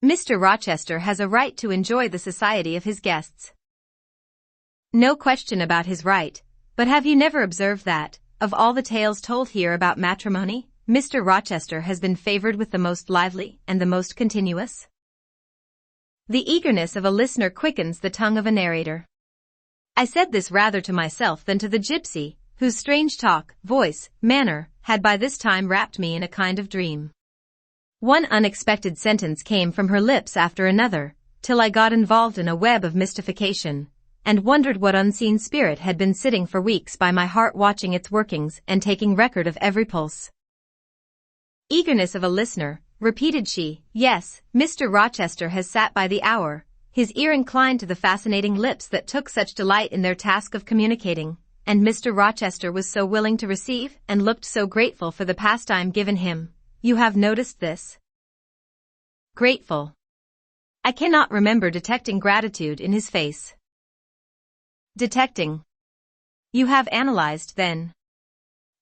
Mr. Rochester has a right to enjoy the society of his guests. No question about his right, but have you never observed that, of all the tales told here about matrimony, Mr. Rochester has been favored with the most lively and the most continuous? The eagerness of a listener quickens the tongue of a narrator. I said this rather to myself than to the gypsy, whose strange talk, voice, manner, had by this time wrapped me in a kind of dream. One unexpected sentence came from her lips after another, till I got involved in a web of mystification, and wondered what unseen spirit had been sitting for weeks by my heart watching its workings and taking record of every pulse. Eagerness of a listener, repeated she. Yes, Mr. Rochester has sat by the hour, his ear inclined to the fascinating lips that took such delight in their task of communicating, and Mr. Rochester was so willing to receive and looked so grateful for the pastime given him. You have noticed this? Grateful. I cannot remember detecting gratitude in his face. Detecting. You have analyzed, then.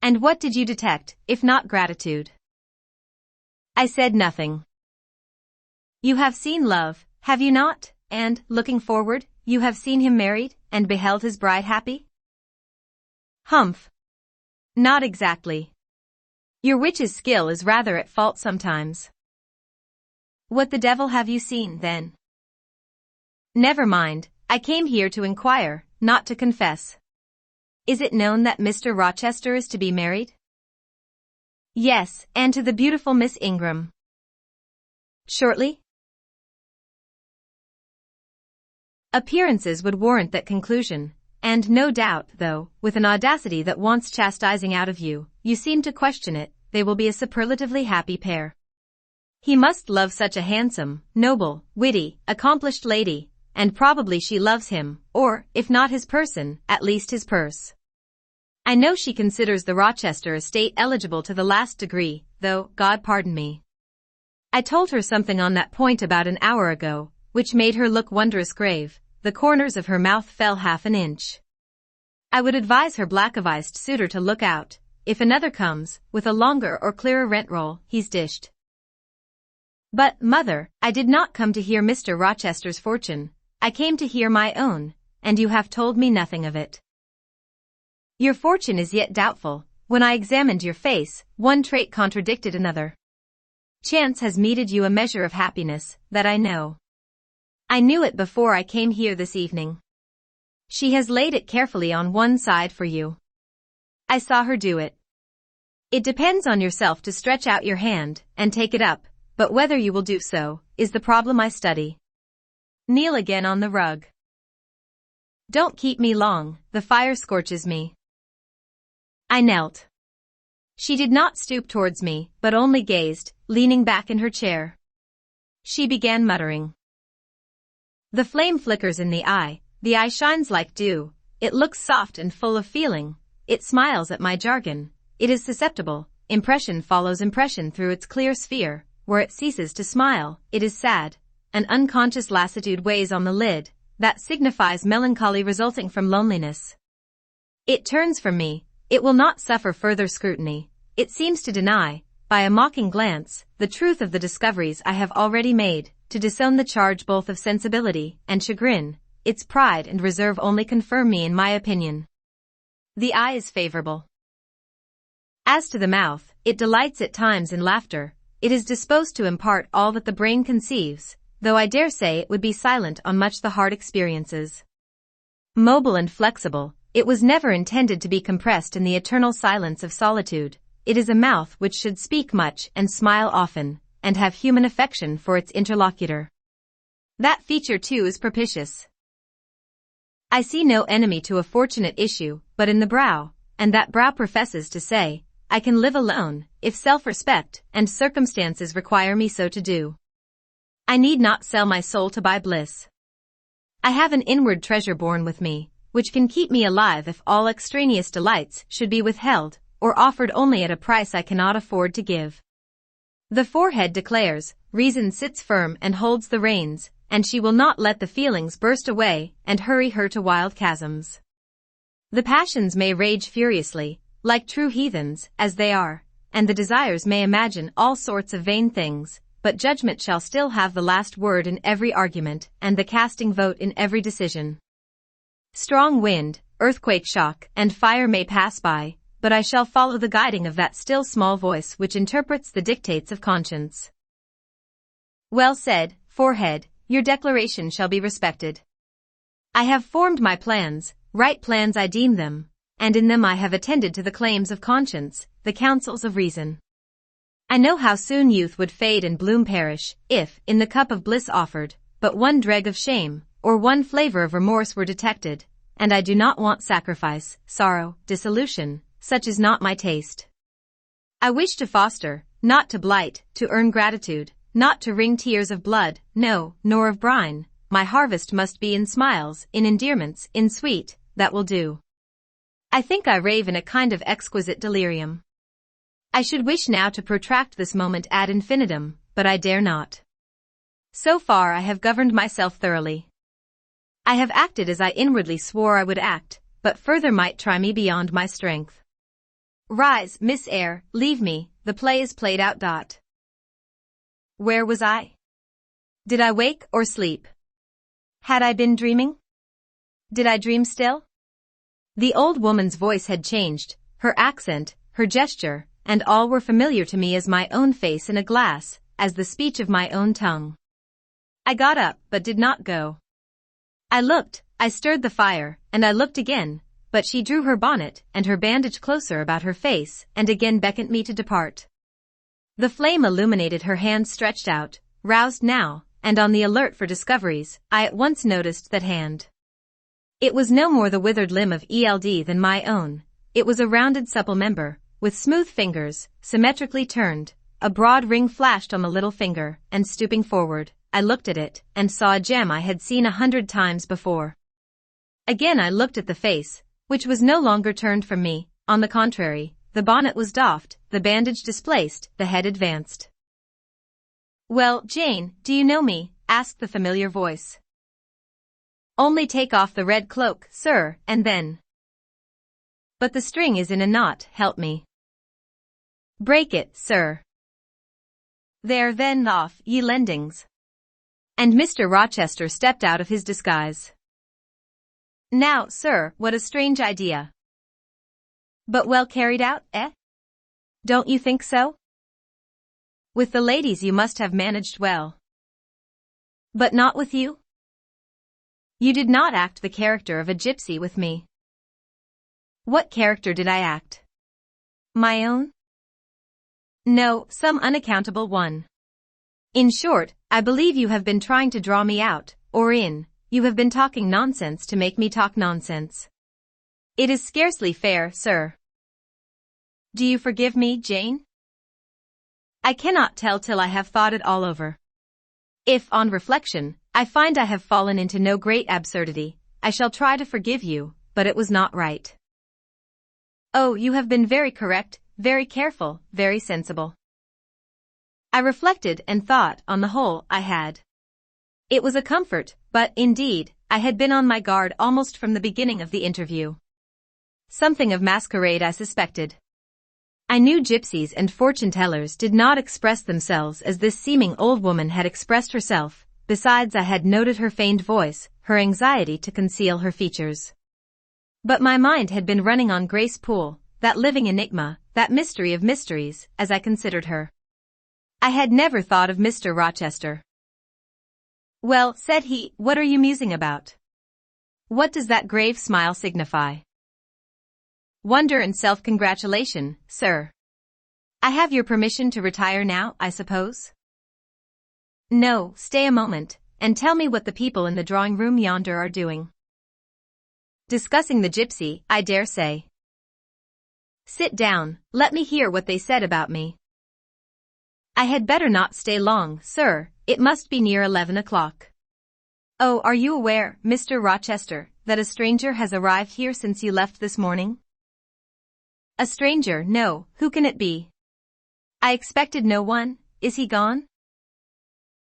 And what did you detect, if not gratitude? I said nothing. You have seen love, have you not? And, looking forward, you have seen him married, and beheld his bride happy? Humph. Not exactly. Your witch's skill is rather at fault sometimes. What the devil have you seen, then? Never mind, I came here to inquire, not to confess. Is it known that Mr. Rochester is to be married? Yes, and to the beautiful Miss Ingram. Shortly? Appearances would warrant that conclusion, and no doubt, though, with an audacity that wants chastising out of you, you seem to question it, they will be a superlatively happy pair. He must love such a handsome, noble, witty, accomplished lady, and probably she loves him, or, if not his person, at least his purse. I know she considers the Rochester estate eligible to the last degree, though, God pardon me, I told her something on that point about an hour ago, which made her look wondrous grave. The corners of her mouth fell half an inch. I would advise her black-avised suitor to look out. If another comes, with a longer or clearer rent roll, he's dished. But, mother, I did not come to hear Mr. Rochester's fortune. I came to hear my own, and you have told me nothing of it. Your fortune is yet doubtful. When I examined your face, one trait contradicted another. Chance has meted you a measure of happiness, that I know. I knew it before I came here this evening. She has laid it carefully on one side for you. I saw her do it. It depends on yourself to stretch out your hand and take it up, but whether you will do so is the problem I study. Kneel again on the rug. Don't keep me long, the fire scorches me. I knelt. She did not stoop towards me, but only gazed, leaning back in her chair. She began muttering. The flame flickers in the eye shines like dew, it looks soft and full of feeling, it smiles at my jargon, it is susceptible, impression follows impression through its clear sphere, where it ceases to smile, it is sad, an unconscious lassitude weighs on the lid, that signifies melancholy resulting from loneliness. It turns from me, it will not suffer further scrutiny, it seems to deny, by a mocking glance, the truth of the discoveries I have already made, to disown the charge both of sensibility and chagrin, its pride and reserve only confirm me in my opinion. The eye is favorable. As to the mouth, it delights at times in laughter, it is disposed to impart all that the brain conceives, though I dare say it would be silent on much the heart experiences. Mobile and flexible, it was never intended to be compressed in the eternal silence of solitude, it is a mouth which should speak much and smile often, and have human affection for its interlocutor. That feature too is propitious. I see no enemy to a fortunate issue, but in the brow, and that brow professes to say, I can live alone, if self-respect and circumstances require me so to do. I need not sell my soul to buy bliss. I have an inward treasure born with me, which can keep me alive if all extraneous delights should be withheld, or offered only at a price I cannot afford to give. The forehead declares, reason sits firm and holds the reins, and she will not let the feelings burst away and hurry her to wild chasms. The passions may rage furiously, like true heathens, as they are, and the desires may imagine all sorts of vain things, but judgment shall still have the last word in every argument and the casting vote in every decision. Strong wind, earthquake shock, and fire may pass by, but I shall follow the guiding of that still small voice which interprets the dictates of conscience. Well said, forehead, your declaration shall be respected. I have formed my plans, right plans I deem them, and in them I have attended to the claims of conscience, the counsels of reason. I know how soon youth would fade and bloom perish, if, in the cup of bliss offered, but one dreg of shame, or one flavor of remorse were detected, and I do not want sacrifice, sorrow, dissolution, such is not my taste. I wish to foster, not to blight, to earn gratitude, not to wring tears of blood, no, nor of brine, my harvest must be in smiles, in endearments, in sweet, that will do. I think I rave in a kind of exquisite delirium. I should wish now to protract this moment ad infinitum, but I dare not. So far I have governed myself thoroughly. I have acted as I inwardly swore I would act, but further might try me beyond my strength. Rise, Miss Eyre, leave me, the play is played out. Where was I? Did I wake or sleep? Had I been dreaming? Did I dream still? The old woman's voice had changed, her accent, her gesture, and all were familiar to me as my own face in a glass, as the speech of my own tongue. I got up, but did not go. I looked, I stirred the fire, and I looked again, but she drew her bonnet and her bandage closer about her face and again beckoned me to depart. The flame illuminated her hand stretched out, roused now, and on the alert for discoveries, I at once noticed that hand. It was no more the withered limb of Eld than my own, it was a rounded supple member, with smooth fingers, symmetrically turned, a broad ring flashed on the little finger, and stooping forward, I looked at it, and saw a gem I had seen 100 times before. Again I looked at the face, which was no longer turned from me, on the contrary, the bonnet was doffed, the bandage displaced, the head advanced. Well, Jane, do you know me? Asked the familiar voice. Only take off the red cloak, sir, and then. But the string is in a knot, help me. Break it, sir. There then off, ye lendings. And Mr. Rochester stepped out of his disguise. Now, sir, what a strange idea. But well carried out, eh? Don't you think so? With the ladies you must have managed well. But not with you? You did not act the character of a gypsy with me. What character did I act? My own? No, some unaccountable one. In short, I believe you have been trying to draw me out, or you have been talking nonsense to make me talk nonsense. It is scarcely fair, sir. Do you forgive me, Jane? I cannot tell till I have thought it all over. If, on reflection, I find I have fallen into no great absurdity, I shall try to forgive you, but it was not right. Oh, you have been very correct, very careful, very sensible. I reflected and thought, on the whole, I had. It was a comfort, but, indeed, I had been on my guard almost from the beginning of the interview. Something of masquerade I suspected. I knew gypsies and fortune-tellers did not express themselves as this seeming old woman had expressed herself, besides I had noted her feigned voice, her anxiety to conceal her features. But my mind had been running on Grace Poole, that living enigma, that mystery of mysteries, as I considered her. I had never thought of Mr. Rochester. Well, said he, what are you musing about? What does that grave smile signify? Wonder and self-congratulation, sir. I have your permission to retire now, I suppose? No, stay a moment, and tell me what the people in the drawing-room yonder are doing. Discussing the gypsy, I dare say. Sit down, let me hear what they said about me. I had better not stay long, sir, it must be near 11 o'clock. Oh, are you aware, Mr. Rochester, that a stranger has arrived here since you left this morning? A stranger, no, who can it be? I expected no one, is he gone?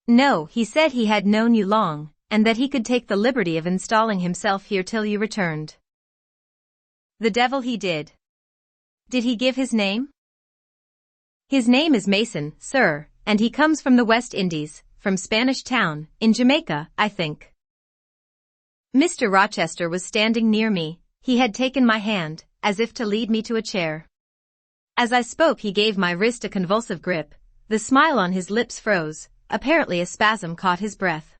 No, he said he had known you long, and that he could take the liberty of installing himself here till you returned. The devil he did. Did he give his name? His name is Mason, sir, and he comes from the West Indies, from Spanish Town, in Jamaica, I think. Mr. Rochester was standing near me, he had taken my hand, as if to lead me to a chair. As I spoke he gave my wrist a convulsive grip, the smile on his lips froze, apparently a spasm caught his breath.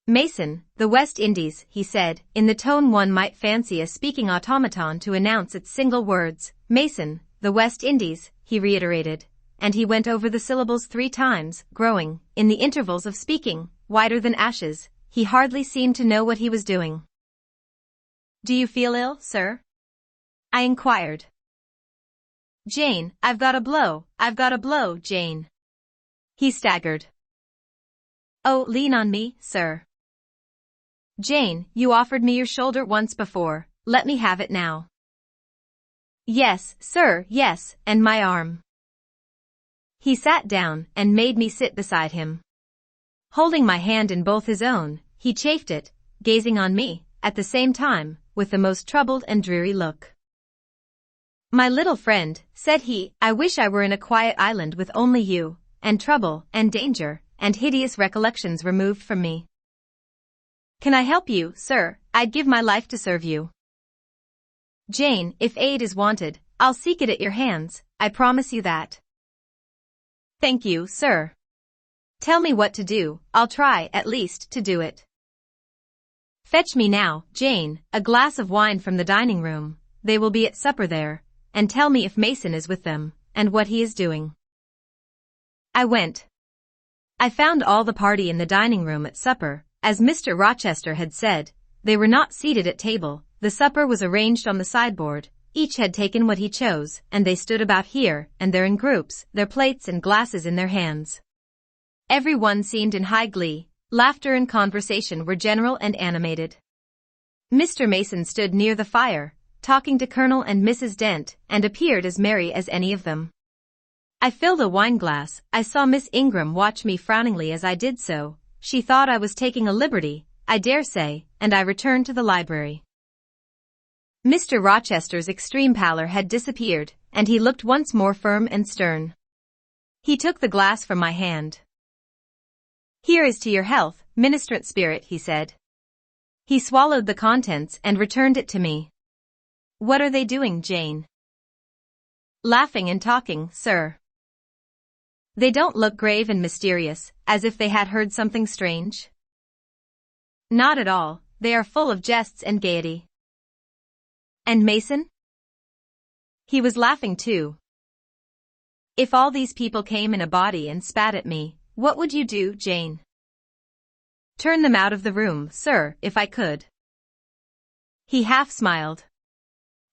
Mason, the West Indies, he said, in the tone one might fancy a speaking automaton to announce its single words. Mason, the West Indies, he reiterated, and he went over the syllables 3 times, growing, in the intervals of speaking, whiter than ashes. He hardly seemed to know what he was doing. Do you feel ill, sir? I inquired. Jane, I've got a blow, Jane. He staggered. Oh, lean on me, sir. Jane, you offered me your shoulder once before, let me have it now. Yes, sir, yes, and my arm. He sat down and made me sit beside him. Holding my hand in both his own, he chafed it, gazing on me, at the same time, with the most troubled and dreary look. My little friend, said he, I wish I were in a quiet island with only you, and trouble, and danger, and hideous recollections removed from me. Can I help you, sir? I'd give my life to serve you. Jane, if aid is wanted, I'll seek it at your hands, I promise you that. Thank you, sir. Tell me what to do, I'll try, at least, to do it. Fetch me now, Jane, a glass of wine from the dining room, they will be at supper there, and tell me if Mason is with them, and what he is doing. I went. I found all the party in the dining room at supper, as Mr. Rochester had said. They were not seated at table, the supper was arranged on the sideboard, each had taken what he chose, and they stood about here and there in groups, their plates and glasses in their hands. Every one seemed in high glee, laughter and conversation were general and animated. Mr. Mason stood near the fire, talking to Colonel and Mrs. Dent, and appeared as merry as any of them. I filled a wineglass. I saw Miss Ingram watch me frowningly as I did so. She thought I was taking a liberty, I dare say, and I returned to the library. Mr. Rochester's extreme pallor had disappeared, and he looked once more firm and stern. He took the glass from my hand. "Here is to your health, ministrant spirit," he said. He swallowed the contents and returned it to me. "What are they doing, Jane?" "Laughing and talking, sir." "They don't look grave and mysterious, as if they had heard something strange?" "Not at all, they are full of jests and gaiety." "And Mason?" He was laughing too. "If all these people came in a body and spat at me, what would you do, Jane?" "Turn them out of the room, sir, if I could." He half smiled.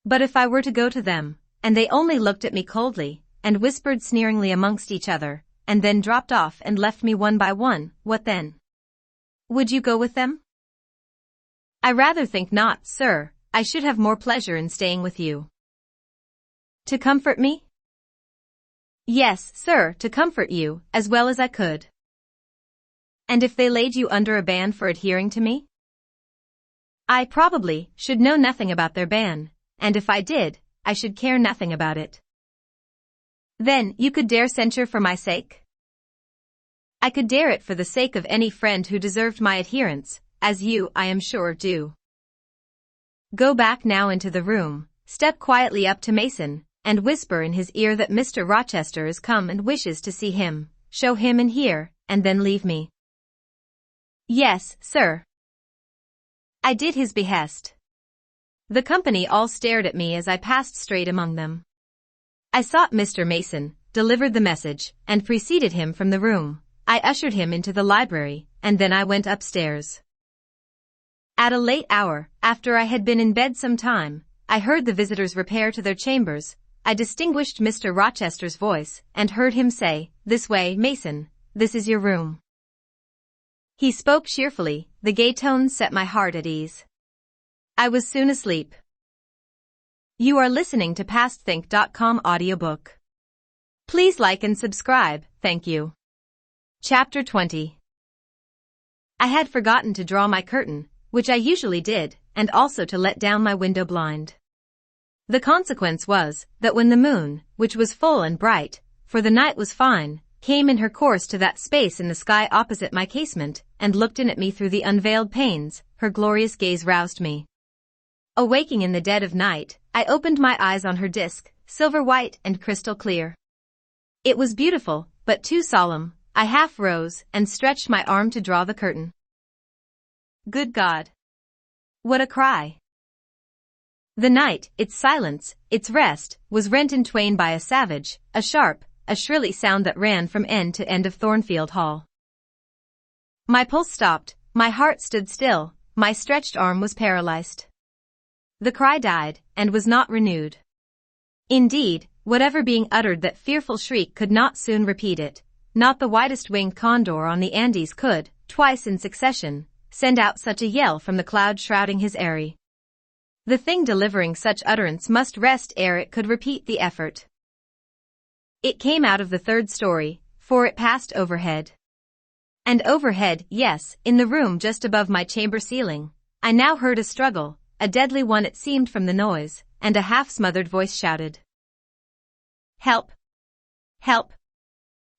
"But if I were to go to them, and they only looked at me coldly, and whispered sneeringly amongst each other, and then dropped off and left me one by one, what then? Would you go with them?" "I rather think not, sir. I should have more pleasure in staying with you." "To comfort me?" "Yes, sir, to comfort you, as well as I could." "And if they laid you under a ban for adhering to me?" "I probably should know nothing about their ban, and if I did, I should care nothing about it." "Then you could dare censure for my sake?" "I could dare it for the sake of any friend who deserved my adherence, as you, I am sure, do." "Go back now into the room, step quietly up to Mason, and whisper in his ear that Mr. Rochester is come and wishes to see him, show him in here, and then leave me." "Yes, sir." I did his behest. The company all stared at me as I passed straight among them. I sought Mr. Mason, delivered the message, and preceded him from the room. I ushered him into the library, and then I went upstairs. At a late hour, after I had been in bed some time, I heard the visitors repair to their chambers. I distinguished Mr. Rochester's voice, and heard him say, "This way, Mason, this is your room." He spoke cheerfully, the gay tones set my heart at ease. I was soon asleep. You are listening to PastThink.com audiobook. Please like and subscribe, thank you. Chapter 20. I had forgotten to draw my curtain, which I usually did, and also to let down my window blind. The consequence was, that when the moon, which was full and bright, for the night was fine, came in her course to that space in the sky opposite my casement, and looked in at me through the unveiled panes, her glorious gaze roused me. Awaking in the dead of night, I opened my eyes on her disk, silver white and crystal clear. It was beautiful, but too solemn. I half rose, and stretched my arm to draw the curtain. Good God! What a cry! The night, its silence, its rest, was rent in twain by a savage, a sharp, a shrilly sound that ran from end to end of Thornfield Hall. My pulse stopped, my heart stood still, my stretched arm was paralyzed. The cry died, and was not renewed. Indeed, whatever being uttered that fearful shriek could not soon repeat it. Not the widest-winged condor on the Andes could, twice in succession, send out such a yell from the cloud shrouding his eyrie. The thing delivering such utterance must rest ere it could repeat the effort. It came out of the third story, for it passed overhead. And overhead, yes, in the room just above my chamber ceiling, I now heard a struggle, a deadly one it seemed from the noise, and a half-smothered voice shouted, "Help! Help!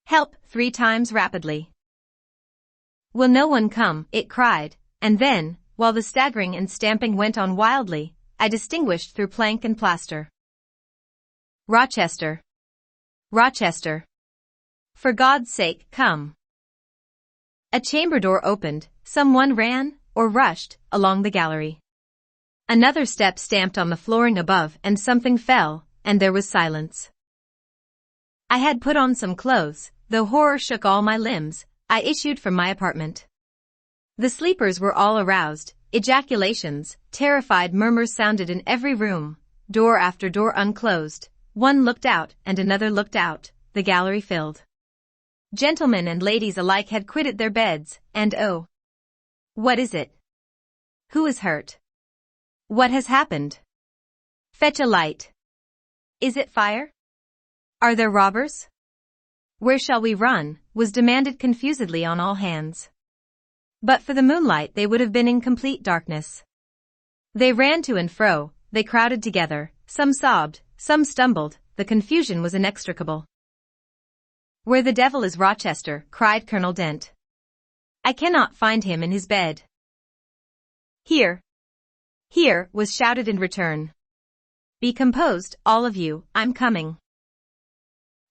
Help!" 3 times rapidly. "Will no one come?" it cried, and then, while the staggering and stamping went on wildly, I distinguished through plank and plaster, "Rochester! Rochester! For God's sake, come!" A chamber door opened, someone ran, or rushed, along the gallery. Another step stamped on the flooring above and something fell, and there was silence. I had put on some clothes, though horror shook all my limbs. I issued from my apartment. The sleepers were all aroused, ejaculations, terrified murmurs sounded in every room, door after door unclosed, one looked out and another looked out, the gallery filled. Gentlemen and ladies alike had quitted their beds, and oh! What is it? Who is hurt? What has happened? Fetch a light. Is it fire? Are there robbers? Where shall we run? Was demanded confusedly on all hands. But for the moonlight they would have been in complete darkness. They ran to and fro, they crowded together, some sobbed, some stumbled, the confusion was inextricable. Where the devil is Rochester? Cried Colonel Dent. I cannot find him in his bed. Here. Here, was shouted in return. Be composed, all of you, I'm coming.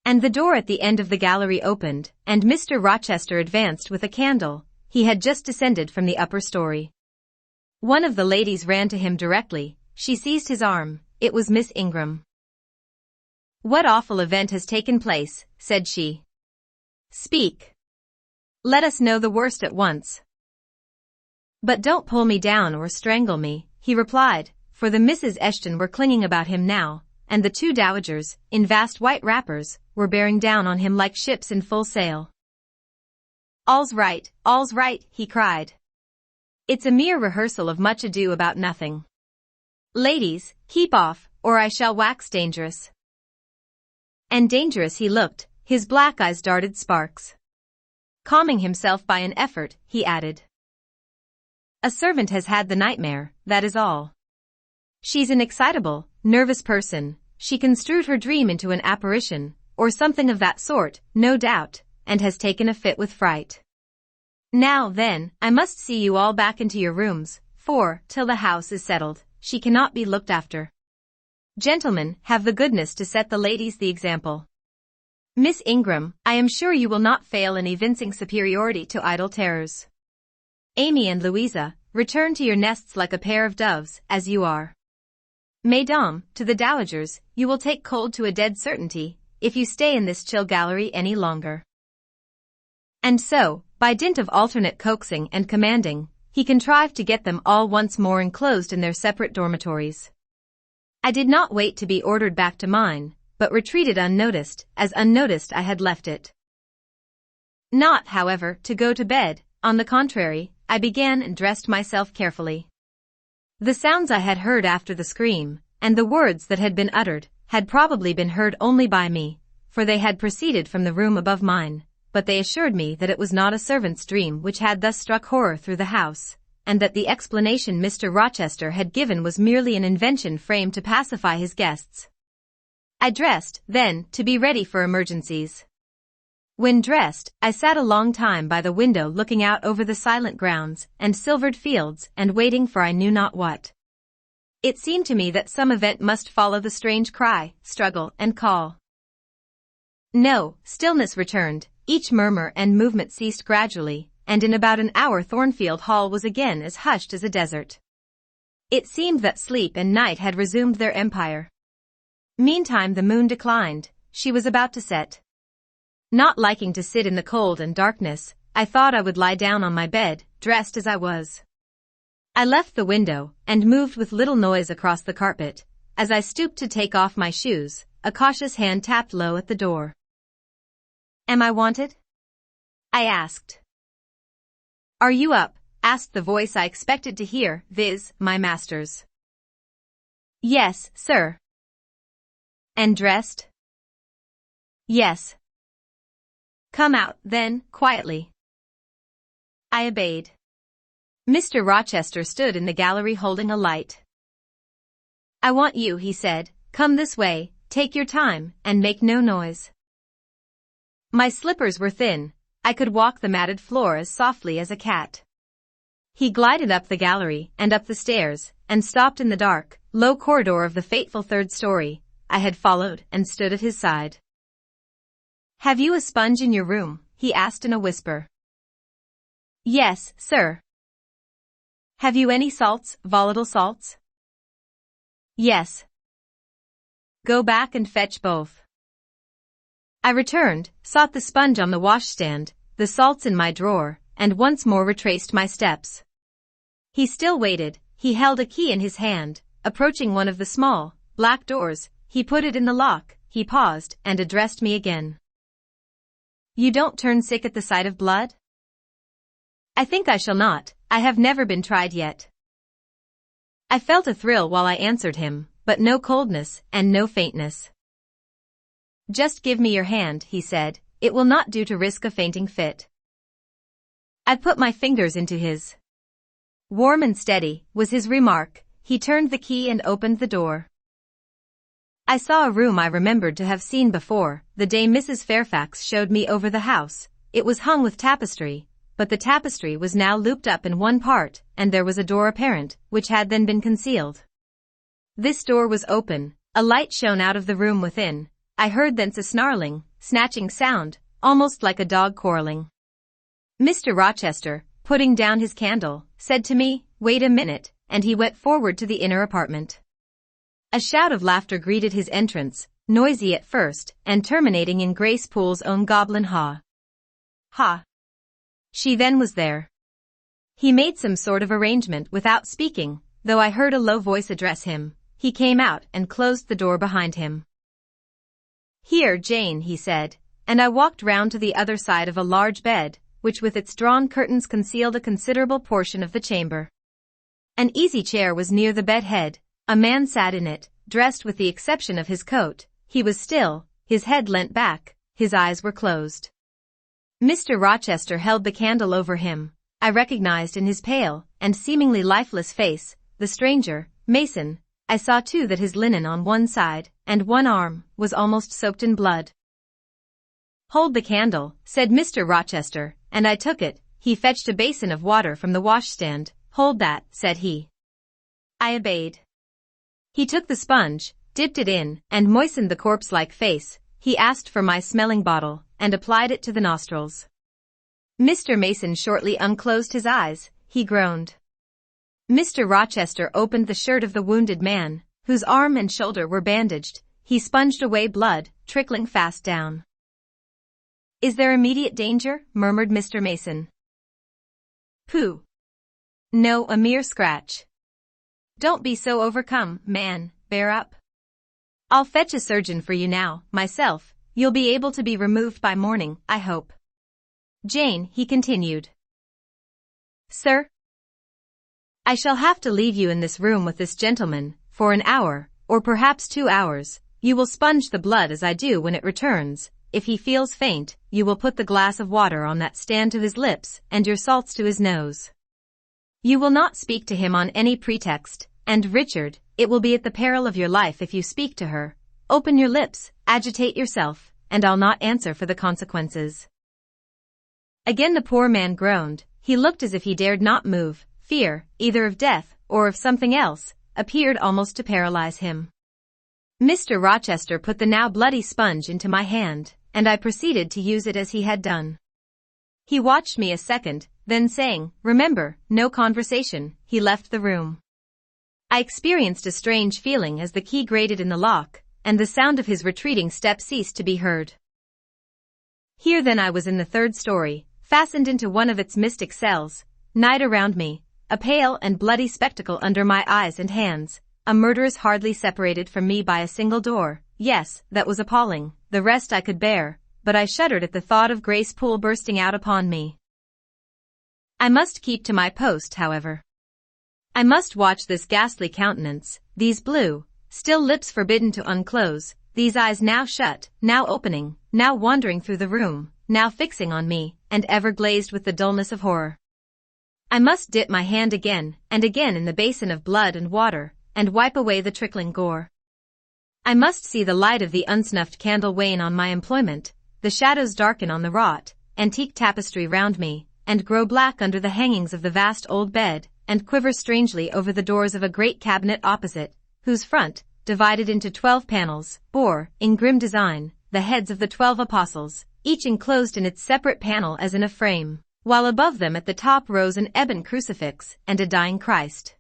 And the door at the end of the gallery opened, and Mr. Rochester advanced with a candle. He had just descended from the upper story. One of the ladies ran to him directly. She seized his arm. It was Miss Ingram. What awful event has taken place? Said she. Speak. Let us know the worst at once. But don't pull me down or strangle me, he replied, for the Misses Eshton were clinging about him now, and the two dowagers, in vast white wrappers, were bearing down on him like ships in full sail. All's right, he cried. It's a mere rehearsal of Much Ado About Nothing. Ladies, keep off, or I shall wax dangerous. And dangerous he looked, his black eyes darted sparks. Calming himself by an effort, he added. A servant has had the nightmare, that is all. She's an excitable, nervous person. She construed her dream into an apparition, or something of that sort, no doubt, and has taken a fit with fright. Now then, I must see you all back into your rooms, for, till the house is settled, she cannot be looked after. Gentlemen, have the goodness to set the ladies the example. Miss Ingram, I am sure you will not fail in evincing superiority to idle terrors. Amy and Louisa, return to your nests like a pair of doves, as you are. Mesdames, to the dowagers, you will take cold to a dead certainty, if you stay in this chill gallery any longer. And so, by dint of alternate coaxing and commanding, he contrived to get them all once more enclosed in their separate dormitories. I did not wait to be ordered back to mine, but retreated unnoticed, as unnoticed I had left it. Not, however, to go to bed, on the contrary, I began and dressed myself carefully. The sounds I had heard after the scream, and the words that had been uttered, had probably been heard only by me, for they had proceeded from the room above mine, but they assured me that it was not a servant's dream which had thus struck horror through the house, and that the explanation Mr. Rochester had given was merely an invention framed to pacify his guests. I dressed, then, to be ready for emergencies. When dressed, I sat a long time by the window looking out over the silent grounds and silvered fields and waiting for I knew not what. It seemed to me that some event must follow the strange cry, struggle, and call. No, stillness returned, each murmur and movement ceased gradually, and in about an hour Thornfield Hall was again as hushed as a desert. It seemed that sleep and night had resumed their empire. Meantime the moon declined, she was about to set. Not liking to sit in the cold and darkness, I thought I would lie down on my bed, dressed as I was. I left the window, and moved with little noise across the carpet. As I stooped to take off my shoes, a cautious hand tapped low at the door. Am I wanted? I asked. Are you up? Asked the voice I expected to hear, viz., my master's. Yes, sir. And dressed? Yes. Come out, then, quietly. I obeyed. Mr. Rochester stood in the gallery holding a light. I want you, he said, come this way, take your time, and make no noise. My slippers were thin, I could walk the matted floor as softly as a cat. He glided up the gallery and up the stairs, and stopped in the dark, low corridor of the fateful third story. I had followed and stood at his side. Have you a sponge in your room? He asked in a whisper. Yes, sir. Have you any salts, volatile salts? Yes. Go back and fetch both. I returned, sought the sponge on the washstand, the salts in my drawer, and once more retraced my steps. He still waited, he held a key in his hand, approaching one of the small, black doors, he put it in the lock, he paused, and addressed me again. You don't turn sick at the sight of blood? I think I shall not, I have never been tried yet. I felt a thrill while I answered him, but no coldness, and no faintness. Just give me your hand, he said, it will not do to risk a fainting fit. I put my fingers into his. Warm and steady, was his remark. He turned the key and opened the door. I saw a room I remembered to have seen before, the day Mrs. Fairfax showed me over the house. It was hung with tapestry, but the tapestry was now looped up in one part, and there was a door apparent, which had then been concealed. This door was open, a light shone out of the room within. I heard thence a snarling, snatching sound, almost like a dog quarreling. Mr. Rochester, putting down his candle, said to me, "Wait a minute," and he went forward to the inner apartment. A shout of laughter greeted his entrance, noisy at first, and terminating in Grace Poole's own goblin ha. Ha! She then was there. He made some sort of arrangement without speaking, though I heard a low voice address him. He came out and closed the door behind him. "Here, Jane," he said, and I walked round to the other side of a large bed, which with its drawn curtains concealed a considerable portion of the chamber. An easy chair was near the bed head. A man sat in it, dressed with the exception of his coat. He was still, his head leant back, his eyes were closed. Mr. Rochester held the candle over him. I recognized in his pale and seemingly lifeless face the stranger, Mason. I saw too that his linen on one side and one arm was almost soaked in blood. "Hold the candle," said Mr. Rochester, and I took it. He fetched a basin of water from the washstand. "Hold that," said he. I obeyed. He took the sponge, dipped it in, and moistened the corpse-like face. He asked for my smelling bottle, and applied it to the nostrils. Mr. Mason shortly unclosed his eyes. He groaned. Mr. Rochester opened the shirt of the wounded man, whose arm and shoulder were bandaged. He sponged away blood, trickling fast down. "Is there immediate danger?" murmured Mr. Mason. "Pooh! No, a mere scratch. Don't be so overcome, man, bear up. I'll fetch a surgeon for you now, myself. You'll be able to be removed by morning, I hope. Jane," he continued. "Sir? I shall have to leave you in this room with this gentleman, for an hour, or perhaps 2 hours. You will sponge the blood as I do when it returns. If he feels faint, you will put the glass of water on that stand to his lips, and your salts to his nose. You will not speak to him on any pretext, and Richard, it will be at the peril of your life if you speak to her. Open your lips, agitate yourself, and I'll not answer for the consequences." Again the poor man groaned. He looked as if he dared not move. Fear, either of death, or of something else, appeared almost to paralyze him. Mr. Rochester put the now bloody sponge into my hand, and I proceeded to use it as he had done. He watched me a second, then saying, "Remember, no conversation," he left the room. I experienced a strange feeling as the key grated in the lock, and the sound of his retreating step ceased to be heard. Here then I was in the 3rd story, fastened into one of its mystic cells. Night around me, a pale and bloody spectacle under my eyes and hands, a murderess hardly separated from me by a single door. Yes, that was appalling. The rest I could bear, but I shuddered at the thought of Grace Poole bursting out upon me. I must keep to my post, however. I must watch this ghastly countenance, these blue, still lips forbidden to unclose, these eyes now shut, now opening, now wandering through the room, now fixing on me, and ever glazed with the dullness of horror. I must dip my hand again and again in the basin of blood and water, and wipe away the trickling gore. I must see the light of the unsnuffed candle wane on my employment, the shadows darken on the wrought, antique tapestry round me, and grow black under the hangings of the vast old bed, and quiver strangely over the doors of a great cabinet opposite, whose front, divided into 12 panels, bore, in grim design, the heads of the 12 apostles, each enclosed in its separate panel as in a frame, while above them at the top rose an ebon crucifix and a dying Christ.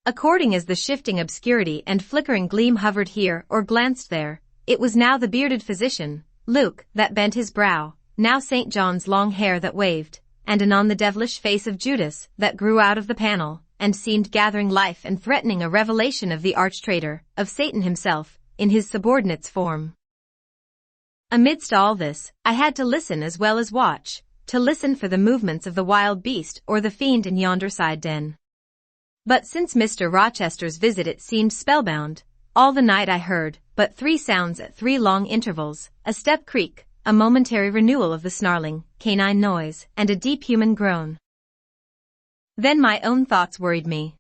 According as the shifting obscurity and flickering gleam hovered here or glanced there, it was now the bearded physician, Luke, that bent his brow, now St. John's long hair that waved, and anon the devilish face of Judas that grew out of the panel, and seemed gathering life and threatening a revelation of the arch-traitor, of Satan himself, in his subordinate's form. Amidst all this, I had to listen as well as watch, to listen for the movements of the wild beast or the fiend in yonder side den. But since Mr. Rochester's visit it seemed spellbound. All the night I heard but 3 sounds at 3 long intervals, a step creak, a momentary renewal of the snarling, canine noise, and a deep human groan. Then my own thoughts worried me.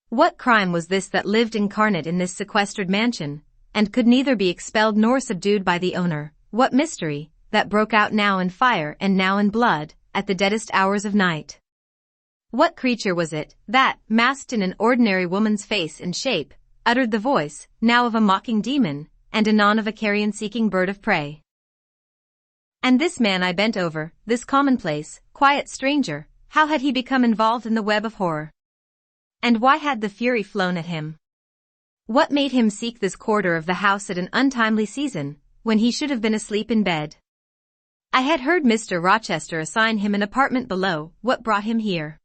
What crime was this that lived incarnate in this sequestered mansion, and could neither be expelled nor subdued by the owner? What mystery, that broke out now in fire and now in blood, at the deadest hours of night? What creature was it, that, masked in an ordinary woman's face and shape, uttered the voice, now of a mocking demon, and anon of a carrion-seeking bird of prey? And this man I bent over, this commonplace, quiet stranger, how had he become involved in the web of horror? And why had the fury flown at him? What made him seek this quarter of the house at an untimely season, when he should have been asleep in bed? I had heard Mr. Rochester assign him an apartment below. What brought him here?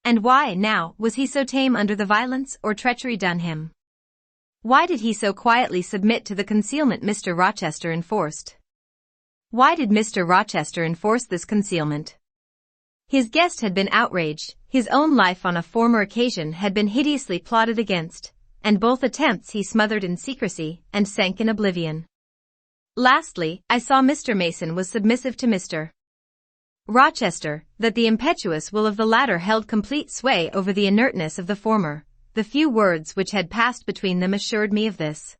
And why, now, was he so tame under the violence or treachery done him? Why did he so quietly submit to the concealment Mr. Rochester enforced? Why did Mr. Rochester enforce this concealment? His guest had been outraged, his own life on a former occasion had been hideously plotted against, and both attempts he smothered in secrecy and sank in oblivion. Lastly, I saw Mr. Mason was submissive to Mr. Rochester, that the impetuous will of the latter held complete sway over the inertness of the former. The few words which had passed between them assured me of this.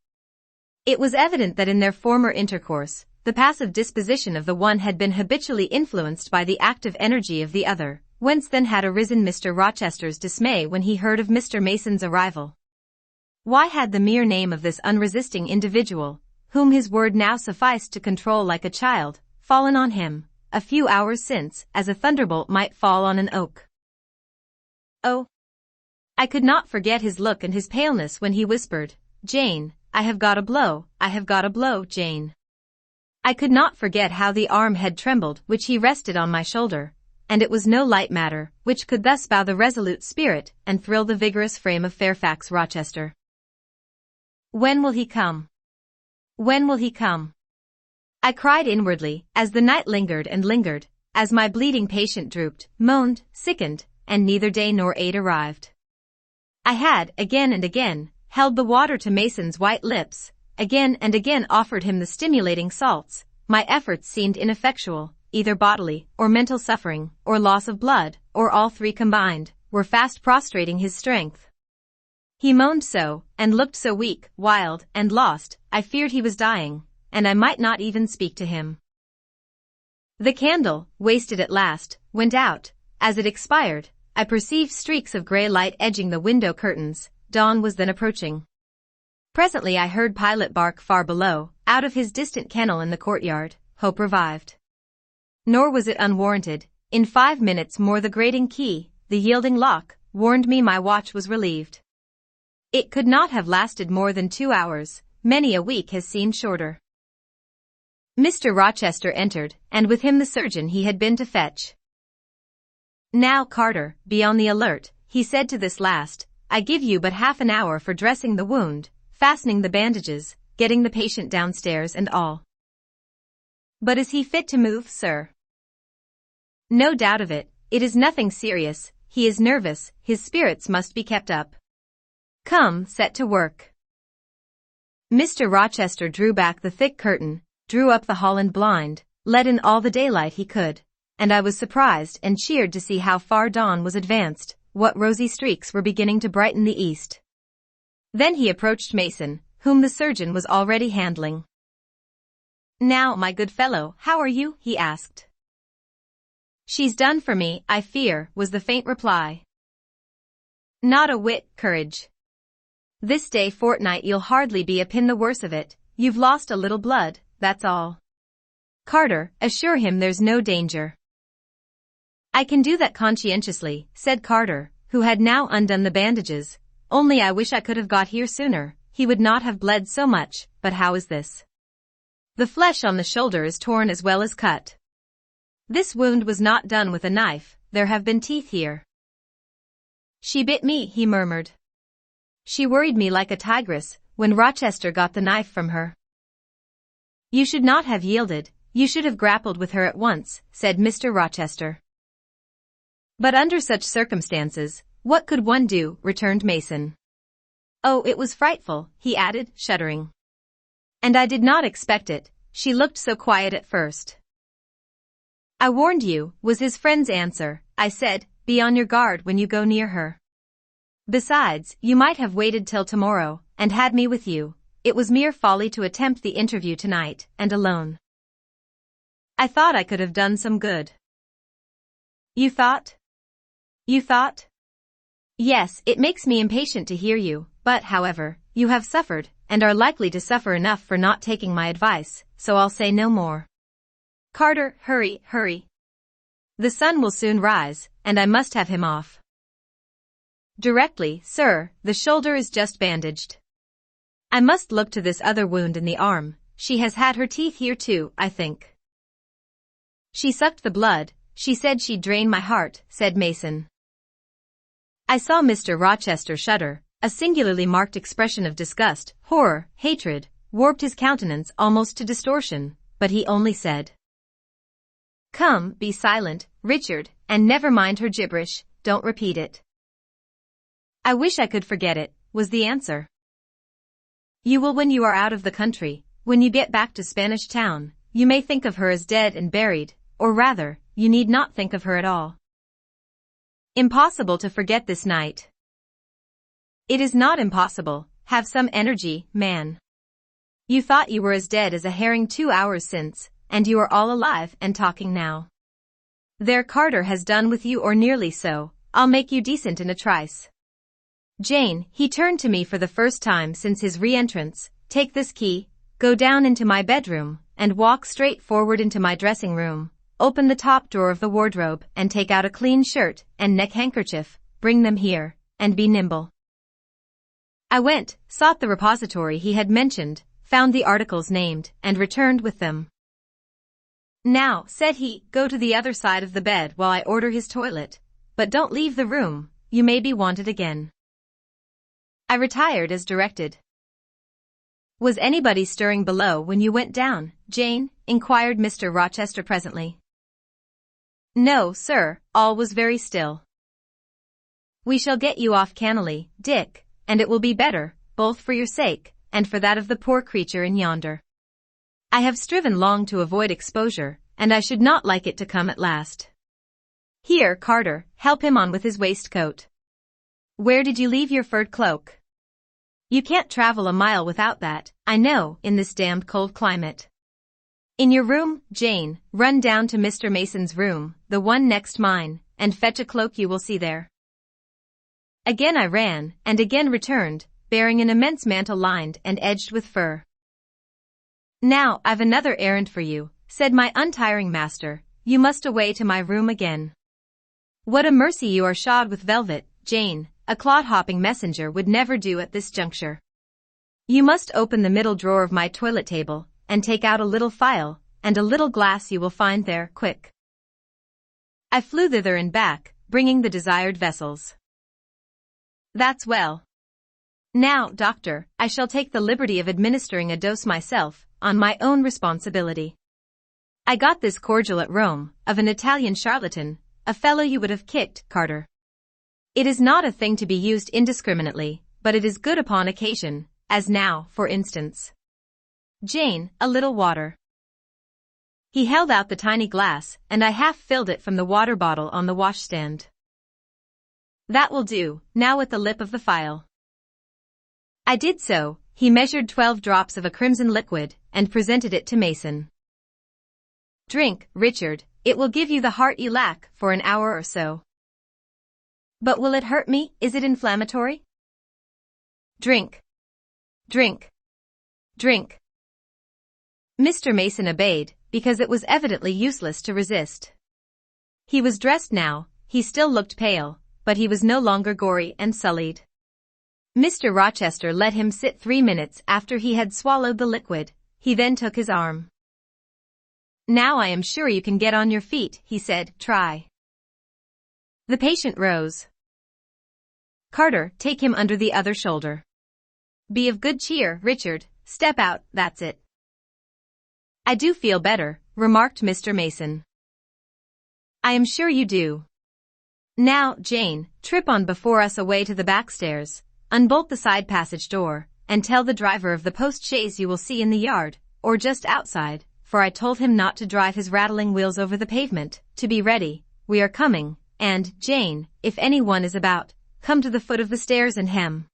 It was evident that in their former intercourse, the passive disposition of the one had been habitually influenced by the active energy of the other, whence then had arisen Mr. Rochester's dismay when he heard of Mr. Mason's arrival. Why had the mere name of this unresisting individual, whom his word now sufficed to control like a child, fallen on him, a few hours since, as a thunderbolt might fall on an oak? Oh! I could not forget his look and his paleness when he whispered, "Jane, I have got a blow, I have got a blow, Jane." I could not forget how the arm had trembled which he rested on my shoulder, and it was no light matter which could thus bow the resolute spirit and thrill the vigorous frame of Fairfax Rochester. When will he come? When will he come? I cried inwardly, as the night lingered and lingered, as my bleeding patient drooped, moaned, sickened, and neither day nor aid arrived. I had, again and again, held the water to Mason's white lips, again and again offered him the stimulating salts. My efforts seemed ineffectual. Either bodily or mental suffering, or loss of blood, or all three combined, were fast prostrating his strength. He moaned so, and looked so weak, wild, and lost, I feared he was dying, and I might not even speak to him. The candle, wasted at last, went out. As it expired, I perceived streaks of grey light edging the window curtains. Dawn was then approaching. Presently I heard Pilot bark far below, out of his distant kennel in the courtyard. Hope revived. Nor was it unwarranted. In 5 minutes more the grating key, the yielding lock, warned me my watch was relieved. It could not have lasted more than 2 hours. Many a week has seemed shorter. Mr. Rochester entered, and with him the surgeon he had been to fetch. "Now, Carter, be on the alert," he said to this last. "I give you but half an hour for dressing the wound, fastening the bandages, getting the patient downstairs and all." "But is he fit to move, sir?" "No doubt of it. It is nothing serious. He is nervous. His spirits must be kept up. Come, set to work." Mr. Rochester drew back the thick curtain, drew up the Holland blind, let in all the daylight he could, and I was surprised and cheered to see how far dawn was advanced, what rosy streaks were beginning to brighten the east. Then he approached Mason, whom the surgeon was already handling. "Now, my good fellow, how are you?" he asked. "She's done for me, I fear," was the faint reply. "Not a whit, courage. This day fortnight you'll hardly be a pin the worse of it. You've lost a little blood, that's all. Carter, assure him there's no danger." "I can do that conscientiously," said Carter, who had now undone the bandages. "Only I wish I could have got here sooner. He would not have bled so much. But how is this? The flesh on the shoulder is torn as well as cut. This wound was not done with a knife. There have been teeth here." "She bit me," he murmured. "She worried me like a tigress when Rochester got the knife from her." "You should not have yielded. You should have grappled with her at once," said Mr. Rochester. "But under such circumstances, what could one do?" returned Mason. "Oh, it was frightful," he added, shuddering. "And I did not expect it. she looked so quiet at first. I warned you, was his friend's answer. I said, be on your guard when you go near her. Besides, you might have waited till tomorrow, and had me with you. It was mere folly to attempt the interview tonight, and alone. I thought I could have done some good. You thought? You thought? Yes, it makes me impatient to hear you, but, however, you have suffered, and are likely to suffer enough for not taking my advice, so I'll say no more. Carter, hurry, hurry. The sun will soon rise, and I must have him off. Directly, sir, the shoulder is just bandaged. I must look to this other wound in the arm. She has had her teeth here too, I think. She sucked the blood. She said she'd drain my heart, said Mason. I saw Mr. Rochester shudder. A singularly marked expression of disgust, horror, hatred, warped his countenance almost to distortion, but he only said, Come, be silent, Richard, and never mind her gibberish, don't repeat it. I wish I could forget it, was the answer. You will when you are out of the country. When you get back to Spanish Town, you may think of her as dead and buried, or rather, you need not think of her at all. Impossible to forget this night. It is not impossible. Have some energy, man. You thought you were as dead as a herring 2 hours since, and you are all alive and talking now. There, Carter has done with you, or nearly so. I'll make you decent in a trice. Jane, he turned to me for the first time since his re-entrance, take this key, go down into my bedroom, and walk straight forward into my dressing room, open the top drawer of the wardrobe and take out a clean shirt and neck handkerchief, bring them here, and be nimble. I went, sought the repository he had mentioned, found the articles named, and returned with them. Now, said he, go to the other side of the bed while I order his toilet, but don't leave the room, you may be wanted again. I retired as directed. Was anybody stirring below when you went down, Jane? Inquired Mr. Rochester presently. No, sir, all was very still. We shall get you off cannily, Dick, and it will be better, both for your sake, and for that of the poor creature in yonder. I have striven long to avoid exposure, and I should not like it to come at last. Here, Carter, help him on with his waistcoat. Where did you leave your furred cloak? You can't travel a mile without that, I know, in this damned cold climate. In your room, Jane, run down to Mr. Mason's room, the one next mine, and fetch a cloak you will see there. Again I ran, and again returned, bearing an immense mantle lined and edged with fur. Now, I've another errand for you, said my untiring master, you must away to my room again. What a mercy you are shod with velvet, Jane, a clod-hopping messenger would never do at this juncture. You must open the middle drawer of my toilet table, and take out a little phial, and a little glass you will find there, quick. I flew thither and back, bringing the desired vessels. That's well. Now, doctor, I shall take the liberty of administering a dose myself, on my own responsibility. I got this cordial at Rome, of an Italian charlatan, a fellow you would have kicked, Carter. It is not a thing to be used indiscriminately, but it is good upon occasion, as now, for instance. Jane, a little water. He held out the tiny glass, and I half filled it from the water bottle on the washstand. That will do, now at the lip of the phial. I did so. He measured 12 drops of a crimson liquid, and presented it to Mason. Drink, Richard, it will give you the heart you lack, for an hour or so. But will it hurt me? Is it inflammatory? Drink. Drink. Drink. Mr. Mason obeyed, because it was evidently useless to resist. He was dressed now, he still looked pale, but he was no longer gory and sullied. Mr. Rochester let him sit 3 minutes after he had swallowed the liquid. He then took his arm. Now I am sure you can get on your feet, he said, try. The patient rose. Carter, take him under the other shoulder. Be of good cheer, Richard, step out, that's it. I do feel better, remarked Mr. Mason. I am sure you do. Now, Jane, trip on before us away to the back stairs. Unbolt the side passage door, and tell the driver of the post-chaise you will see in the yard, or just outside, for I told him not to drive his rattling wheels over the pavement, to be ready, we are coming, and, Jane, if anyone is about, come to the foot of the stairs and hem.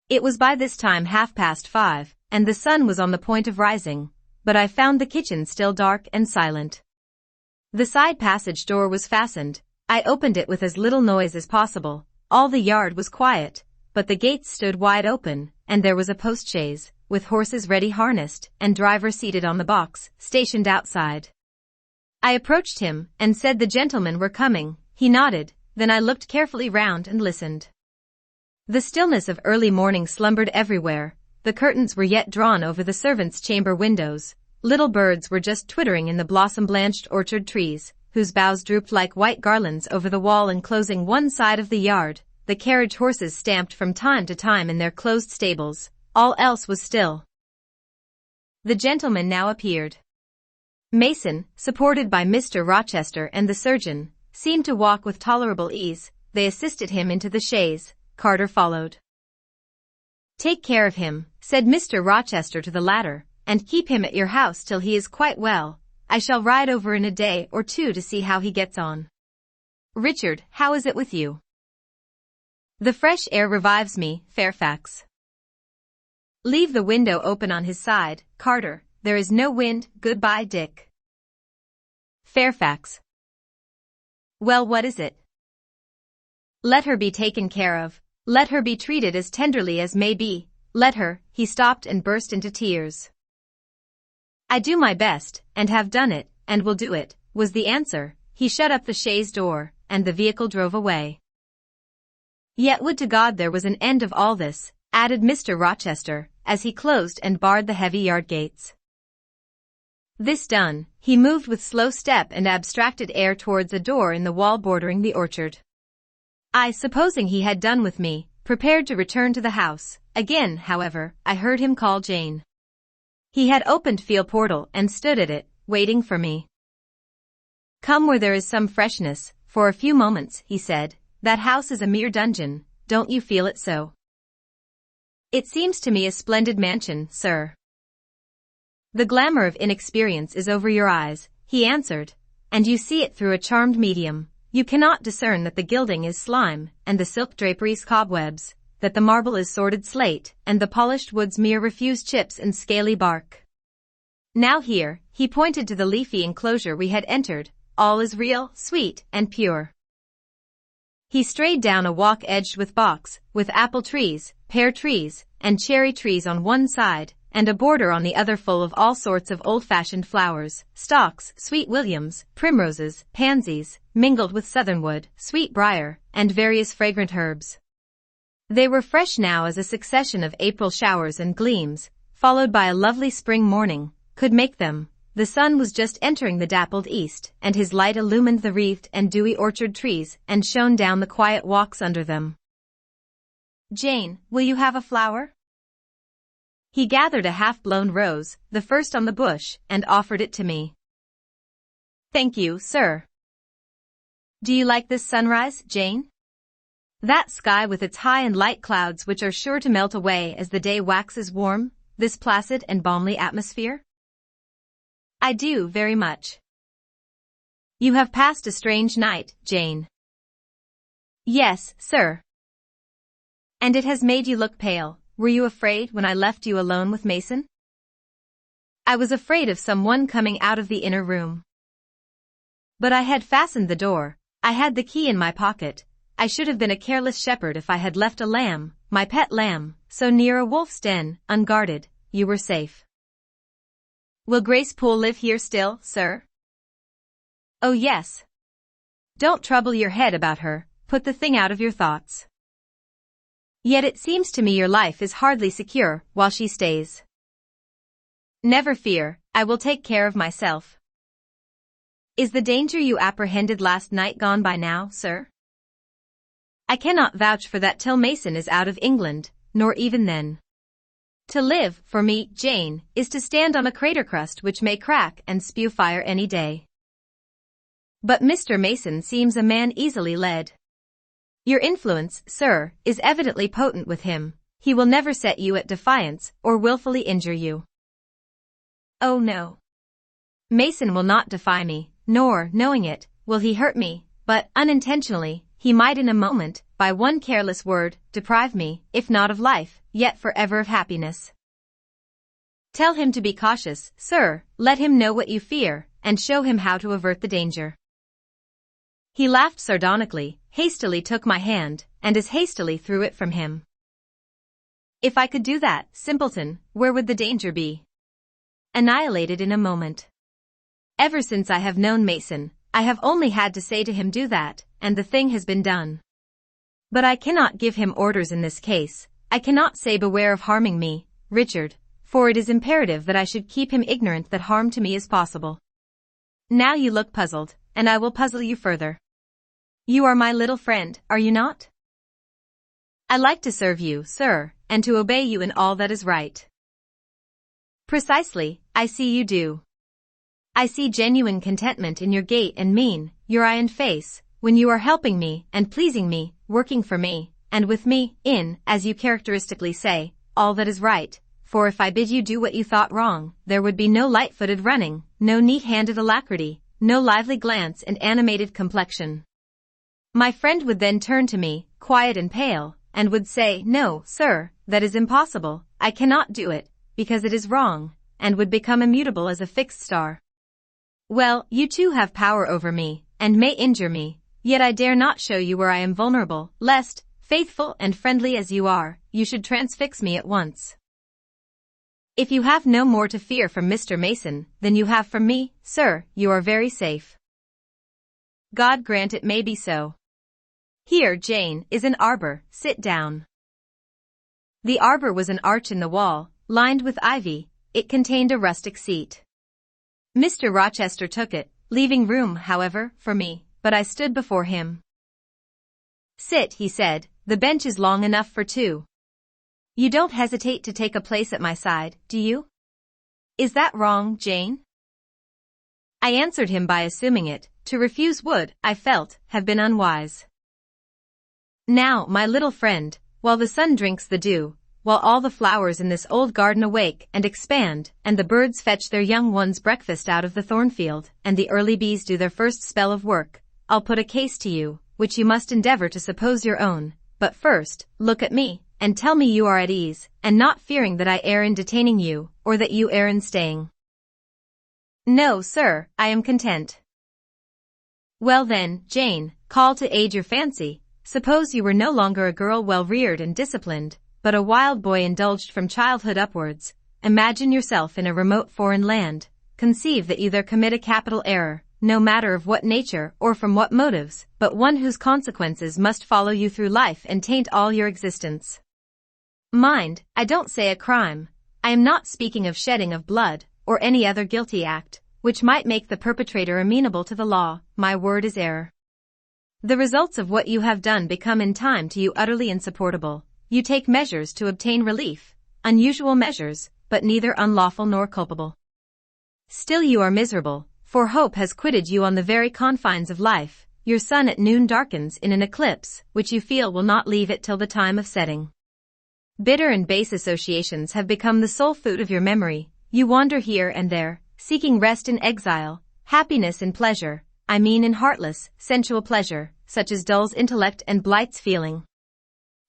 It was by this time 5:30, and the sun was on the point of rising, but I found the kitchen still dark and silent. The side passage door was fastened. I opened it with as little noise as possible. All the yard was quiet, but the gates stood wide open, and there was a postchaise, with horses ready harnessed, and driver seated on the box, stationed outside. I approached him, and said the gentlemen were coming. He nodded, then I looked carefully round and listened. The stillness of early morning slumbered everywhere. The curtains were yet drawn over the servants' chamber windows. Little birds were just twittering in the blossom-blanched orchard trees, whose boughs drooped like white garlands over the wall enclosing one side of the yard. The carriage horses stamped from time to time in their closed stables. All else was still. The gentleman now appeared. Mason, supported by Mr. Rochester and the surgeon, seemed to walk with tolerable ease. They assisted him into the chaise. Carter followed. "Take care of him," said Mr. Rochester to the latter, "and keep him at your house till he is quite well. I shall ride over in a day or two to see how he gets on. Richard, how is it with you?" "The fresh air revives me, Fairfax." "Leave the window open on his side, Carter. There is no wind. Goodbye, Dick." Fairfax. "Well, what is it?" "Let her be taken care of. Let her be treated as tenderly as may be. Let her—" He stopped and burst into tears. "I do my best, and have done it, and will do it," was the answer. He shut up the chaise door, and the vehicle drove away. "Yet would to God there was an end of all this," added Mr. Rochester, as he closed and barred the heavy yard gates. This done, he moved with slow step and abstracted air towards a door in the wall bordering the orchard. I, supposing he had done with me, prepared to return to the house. Again, however, I heard him call Jane. He had opened field portal and stood at it, waiting for me. "Come where there is some freshness, for a few moments," he said. "That house is a mere dungeon, don't you feel it so?" "It seems to me a splendid mansion, sir." "The glamour of inexperience is over your eyes," he answered, "and you see it through a charmed medium. You cannot discern that the gilding is slime, and the silk draperies cobwebs, that the marble is sordid slate, and the polished woods mere refused chips and scaly bark. Now here," he pointed to the leafy enclosure we had entered, "all is real, sweet, and pure." He strayed down a walk edged with box, with apple trees, pear trees, and cherry trees on one side, and a border on the other full of all sorts of old-fashioned flowers, stocks, sweet williams, primroses, pansies, mingled with southernwood, sweet briar, and various fragrant herbs. They were fresh now as a succession of April showers and gleams, followed by a lovely spring morning, could make them. The sun was just entering the dappled east, and his light illumined the wreathed and dewy orchard trees and shone down the quiet walks under them. "Jane, will you have a flower?" He gathered a half-blown rose, the first on the bush, and offered it to me. "Thank you, sir." "Do you like this sunrise, Jane? That sky with its high and light clouds which are sure to melt away as the day waxes warm, this placid and balmy atmosphere?" "I do, very much." "You have passed a strange night, Jane." "Yes, sir." "And it has made you look pale. Were you afraid when I left you alone with Mason?" "I was afraid of someone coming out of the inner room. But I had fastened the door. I had the key in my pocket. I should have been a careless shepherd if I had left a lamb, my pet lamb, so near a wolf's den, unguarded. You were safe." "Will Grace Poole live here still, sir?" "Oh yes. Don't trouble your head about her, put the thing out of your thoughts. Yet it seems to me your life is hardly secure while she stays." "Never fear, I will take care of myself." "Is the danger you apprehended last night gone by now, sir?" "I cannot vouch for that till Mason is out of England, nor even then. To live, for me, Jane, is to stand on a crater crust which may crack and spew fire any day. But Mr. Mason seems a man easily led. Your influence, sir, is evidently potent with him. He will never set you at defiance or willfully injure you." Oh no. Mason will not defy me, nor, knowing it, will he hurt me, but, unintentionally, he might in a moment, by one careless word, deprive me, if not of life, yet forever of happiness. Tell him to be cautious, sir, let him know what you fear, and show him how to avert the danger. He laughed sardonically, hastily took my hand, and as hastily threw it from him. If I could do that, simpleton, where would the danger be? Annihilated in a moment. Ever since I have known Mason, I have only had to say to him do that, and the thing has been done. But I cannot give him orders in this case, I cannot say beware of harming me, Richard, for it is imperative that I should keep him ignorant that harm to me is possible. Now you look puzzled, and I will puzzle you further. You are my little friend, are you not? I like to serve you, sir, and to obey you in all that is right. Precisely, I see you do. I see genuine contentment in your gait and mien, your eye and face, when you are helping me and pleasing me, working for me, and with me, in, as you characteristically say, all that is right, for if I bid you do what you thought wrong, there would be no light-footed running, no neat-handed alacrity, no lively glance and animated complexion. My friend would then turn to me, quiet and pale, and would say, no, sir, that is impossible, I cannot do it, because it is wrong, and would become immutable as a fixed star. Well, you too have power over me, and may injure me, yet I dare not show you where I am vulnerable, lest, faithful and friendly as you are, you should transfix me at once. If you have no more to fear from Mr. Mason than you have from me, sir, you are very safe. God grant it may be so. Here, Jane, is an arbor, sit down. The arbor was an arch in the wall, lined with ivy, it contained a rustic seat. Mr. Rochester took it, leaving room, however, for me, but I stood before him. Sit, he said, the bench is long enough for two. You don't hesitate to take a place at my side, do you? Is that wrong, Jane? I answered him by assuming it, to refuse would, I felt, have been unwise. Now, my little friend, while the sun drinks the dew, while all the flowers in this old garden awake and expand, and the birds fetch their young ones breakfast out of the thornfield, and the early bees do their first spell of work, I'll put a case to you, which you must endeavor to suppose your own, but first, look at me, and tell me you are at ease, and not fearing that I err in detaining you, or that you err in staying. No, sir, I am content. Well then, Jane, call to aid your fancy, suppose you were no longer a girl well-reared and disciplined, but a wild boy indulged from childhood upwards, imagine yourself in a remote foreign land, conceive that you there commit a capital error, no matter of what nature or from what motives, but one whose consequences must follow you through life and taint all your existence. Mind, I don't say a crime, I am not speaking of shedding of blood, or any other guilty act, which might make the perpetrator amenable to the law, my word is error. The results of what you have done become in time to you utterly insupportable. You take measures to obtain relief, unusual measures, but neither unlawful nor culpable. Still you are miserable, for hope has quitted you on the very confines of life, your sun at noon darkens in an eclipse, which you feel will not leave it till the time of setting. Bitter and base associations have become the sole food of your memory, you wander here and there, seeking rest in exile, happiness in pleasure, I mean in heartless, sensual pleasure, such as dulls intellect and blights feeling.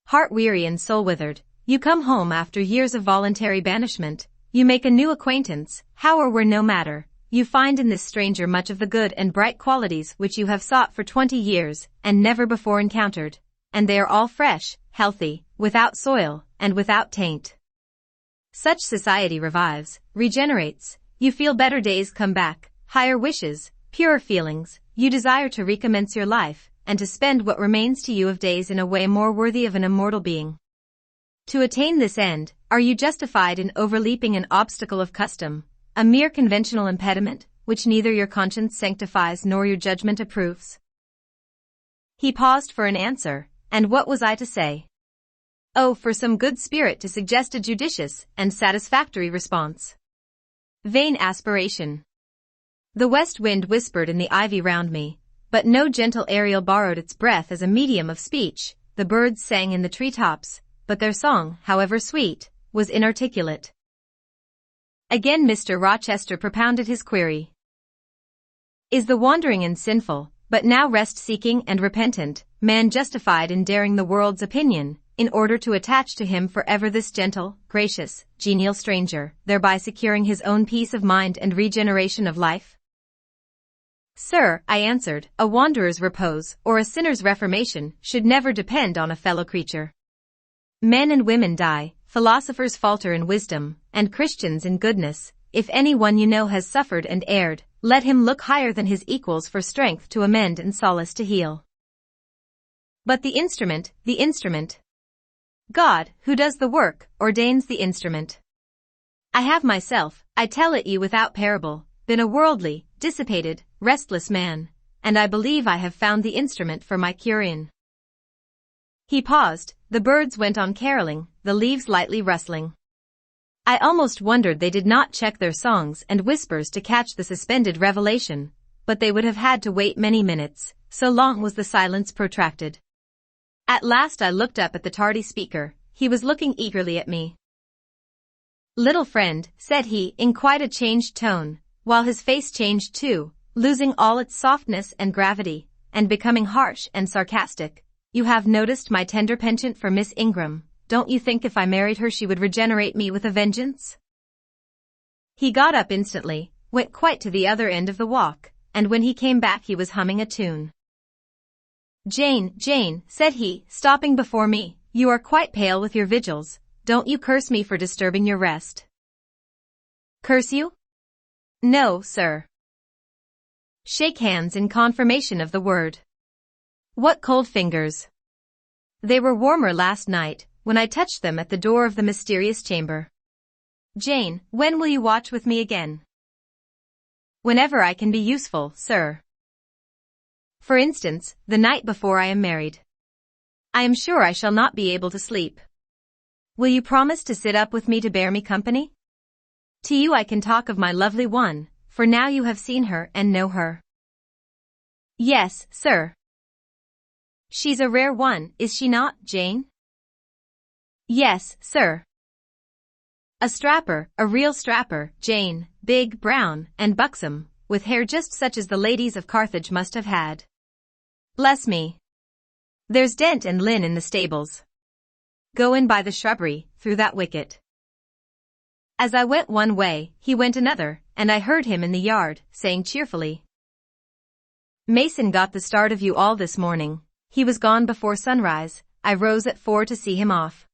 Heart-weary and soul-withered, you come home after years of voluntary banishment, you make a new acquaintance, how or where no matter, you find in this stranger much of the good and bright qualities which you have sought for 20 years, and never before encountered, and they are all fresh, healthy, without soil, and without taint. Such society revives, regenerates, you feel better days come back, higher wishes, purer feelings, you desire to recommence your life, and to spend what remains to you of days in a way more worthy of an immortal being. To attain this end, are you justified in overleaping an obstacle of custom, a mere conventional impediment, which neither your conscience sanctifies nor your judgment approves? He paused for an answer, and what was I to say? Oh, for some good spirit to suggest a judicious and satisfactory response. Vain aspiration. The west wind whispered in the ivy round me, but no gentle Ariel borrowed its breath as a medium of speech. The birds sang in the treetops, but their song, however sweet, was inarticulate. Again Mr. Rochester propounded his query. Is the wandering and sinful, but now rest-seeking and repentant, man justified in daring the world's opinion, in order to attach to him forever this gentle, gracious, genial stranger, thereby securing his own peace of mind and regeneration of life? Sir, I answered, a wanderer's repose, or a sinner's reformation, should never depend on a fellow creature. Men and women die, philosophers falter in wisdom, and Christians in goodness. If any one you know has suffered and erred, let him look higher than his equals for strength to amend and solace to heal. But the instrument, God, who does the work, ordains the instrument. I have myself, I tell it you without parable, been a worldly, dissipated, restless man, and I believe I have found the instrument for my cure. He paused, the birds went on caroling, the leaves lightly rustling. I almost wondered they did not check their songs and whispers to catch the suspended revelation, but they would have had to wait many minutes, so long was the silence protracted. At last I looked up at the tardy speaker. He was looking eagerly at me. Little friend, said he, in quite a changed tone, while his face changed too, losing all its softness and gravity, and becoming harsh and sarcastic. You have noticed my tender penchant for Miss Ingram. Don't you think if I married her she would regenerate me with a vengeance? He got up instantly, went quite to the other end of the walk, and when he came back he was humming a tune. Jane, said he, stopping before me, you are quite pale with your vigils. Don't you curse me for disturbing your rest? Curse you? No, sir. Shake hands in confirmation of the word. What cold fingers! They were warmer last night, when I touched them at the door of the mysterious chamber. Jane, when will you watch with me again? Whenever I can be useful, sir. For instance, the night before I am married. I am sure I shall not be able to sleep. Will you promise to sit up with me to bear me company? To you I can talk of my lovely one, for now you have seen her and know her. Yes, sir. She's a rare one, is she not, Jane? Yes, sir. A strapper, a real strapper, Jane, big, brown, and buxom, with hair just such as the ladies of Carthage must have had. Bless me. There's Dent and Lynn in the stables. Go in by the shrubbery, through that wicket. As I went one way, he went another, and I heard him in the yard, saying cheerfully, Mason got the start of you all this morning. He was gone before sunrise. I rose at 4 to see him off.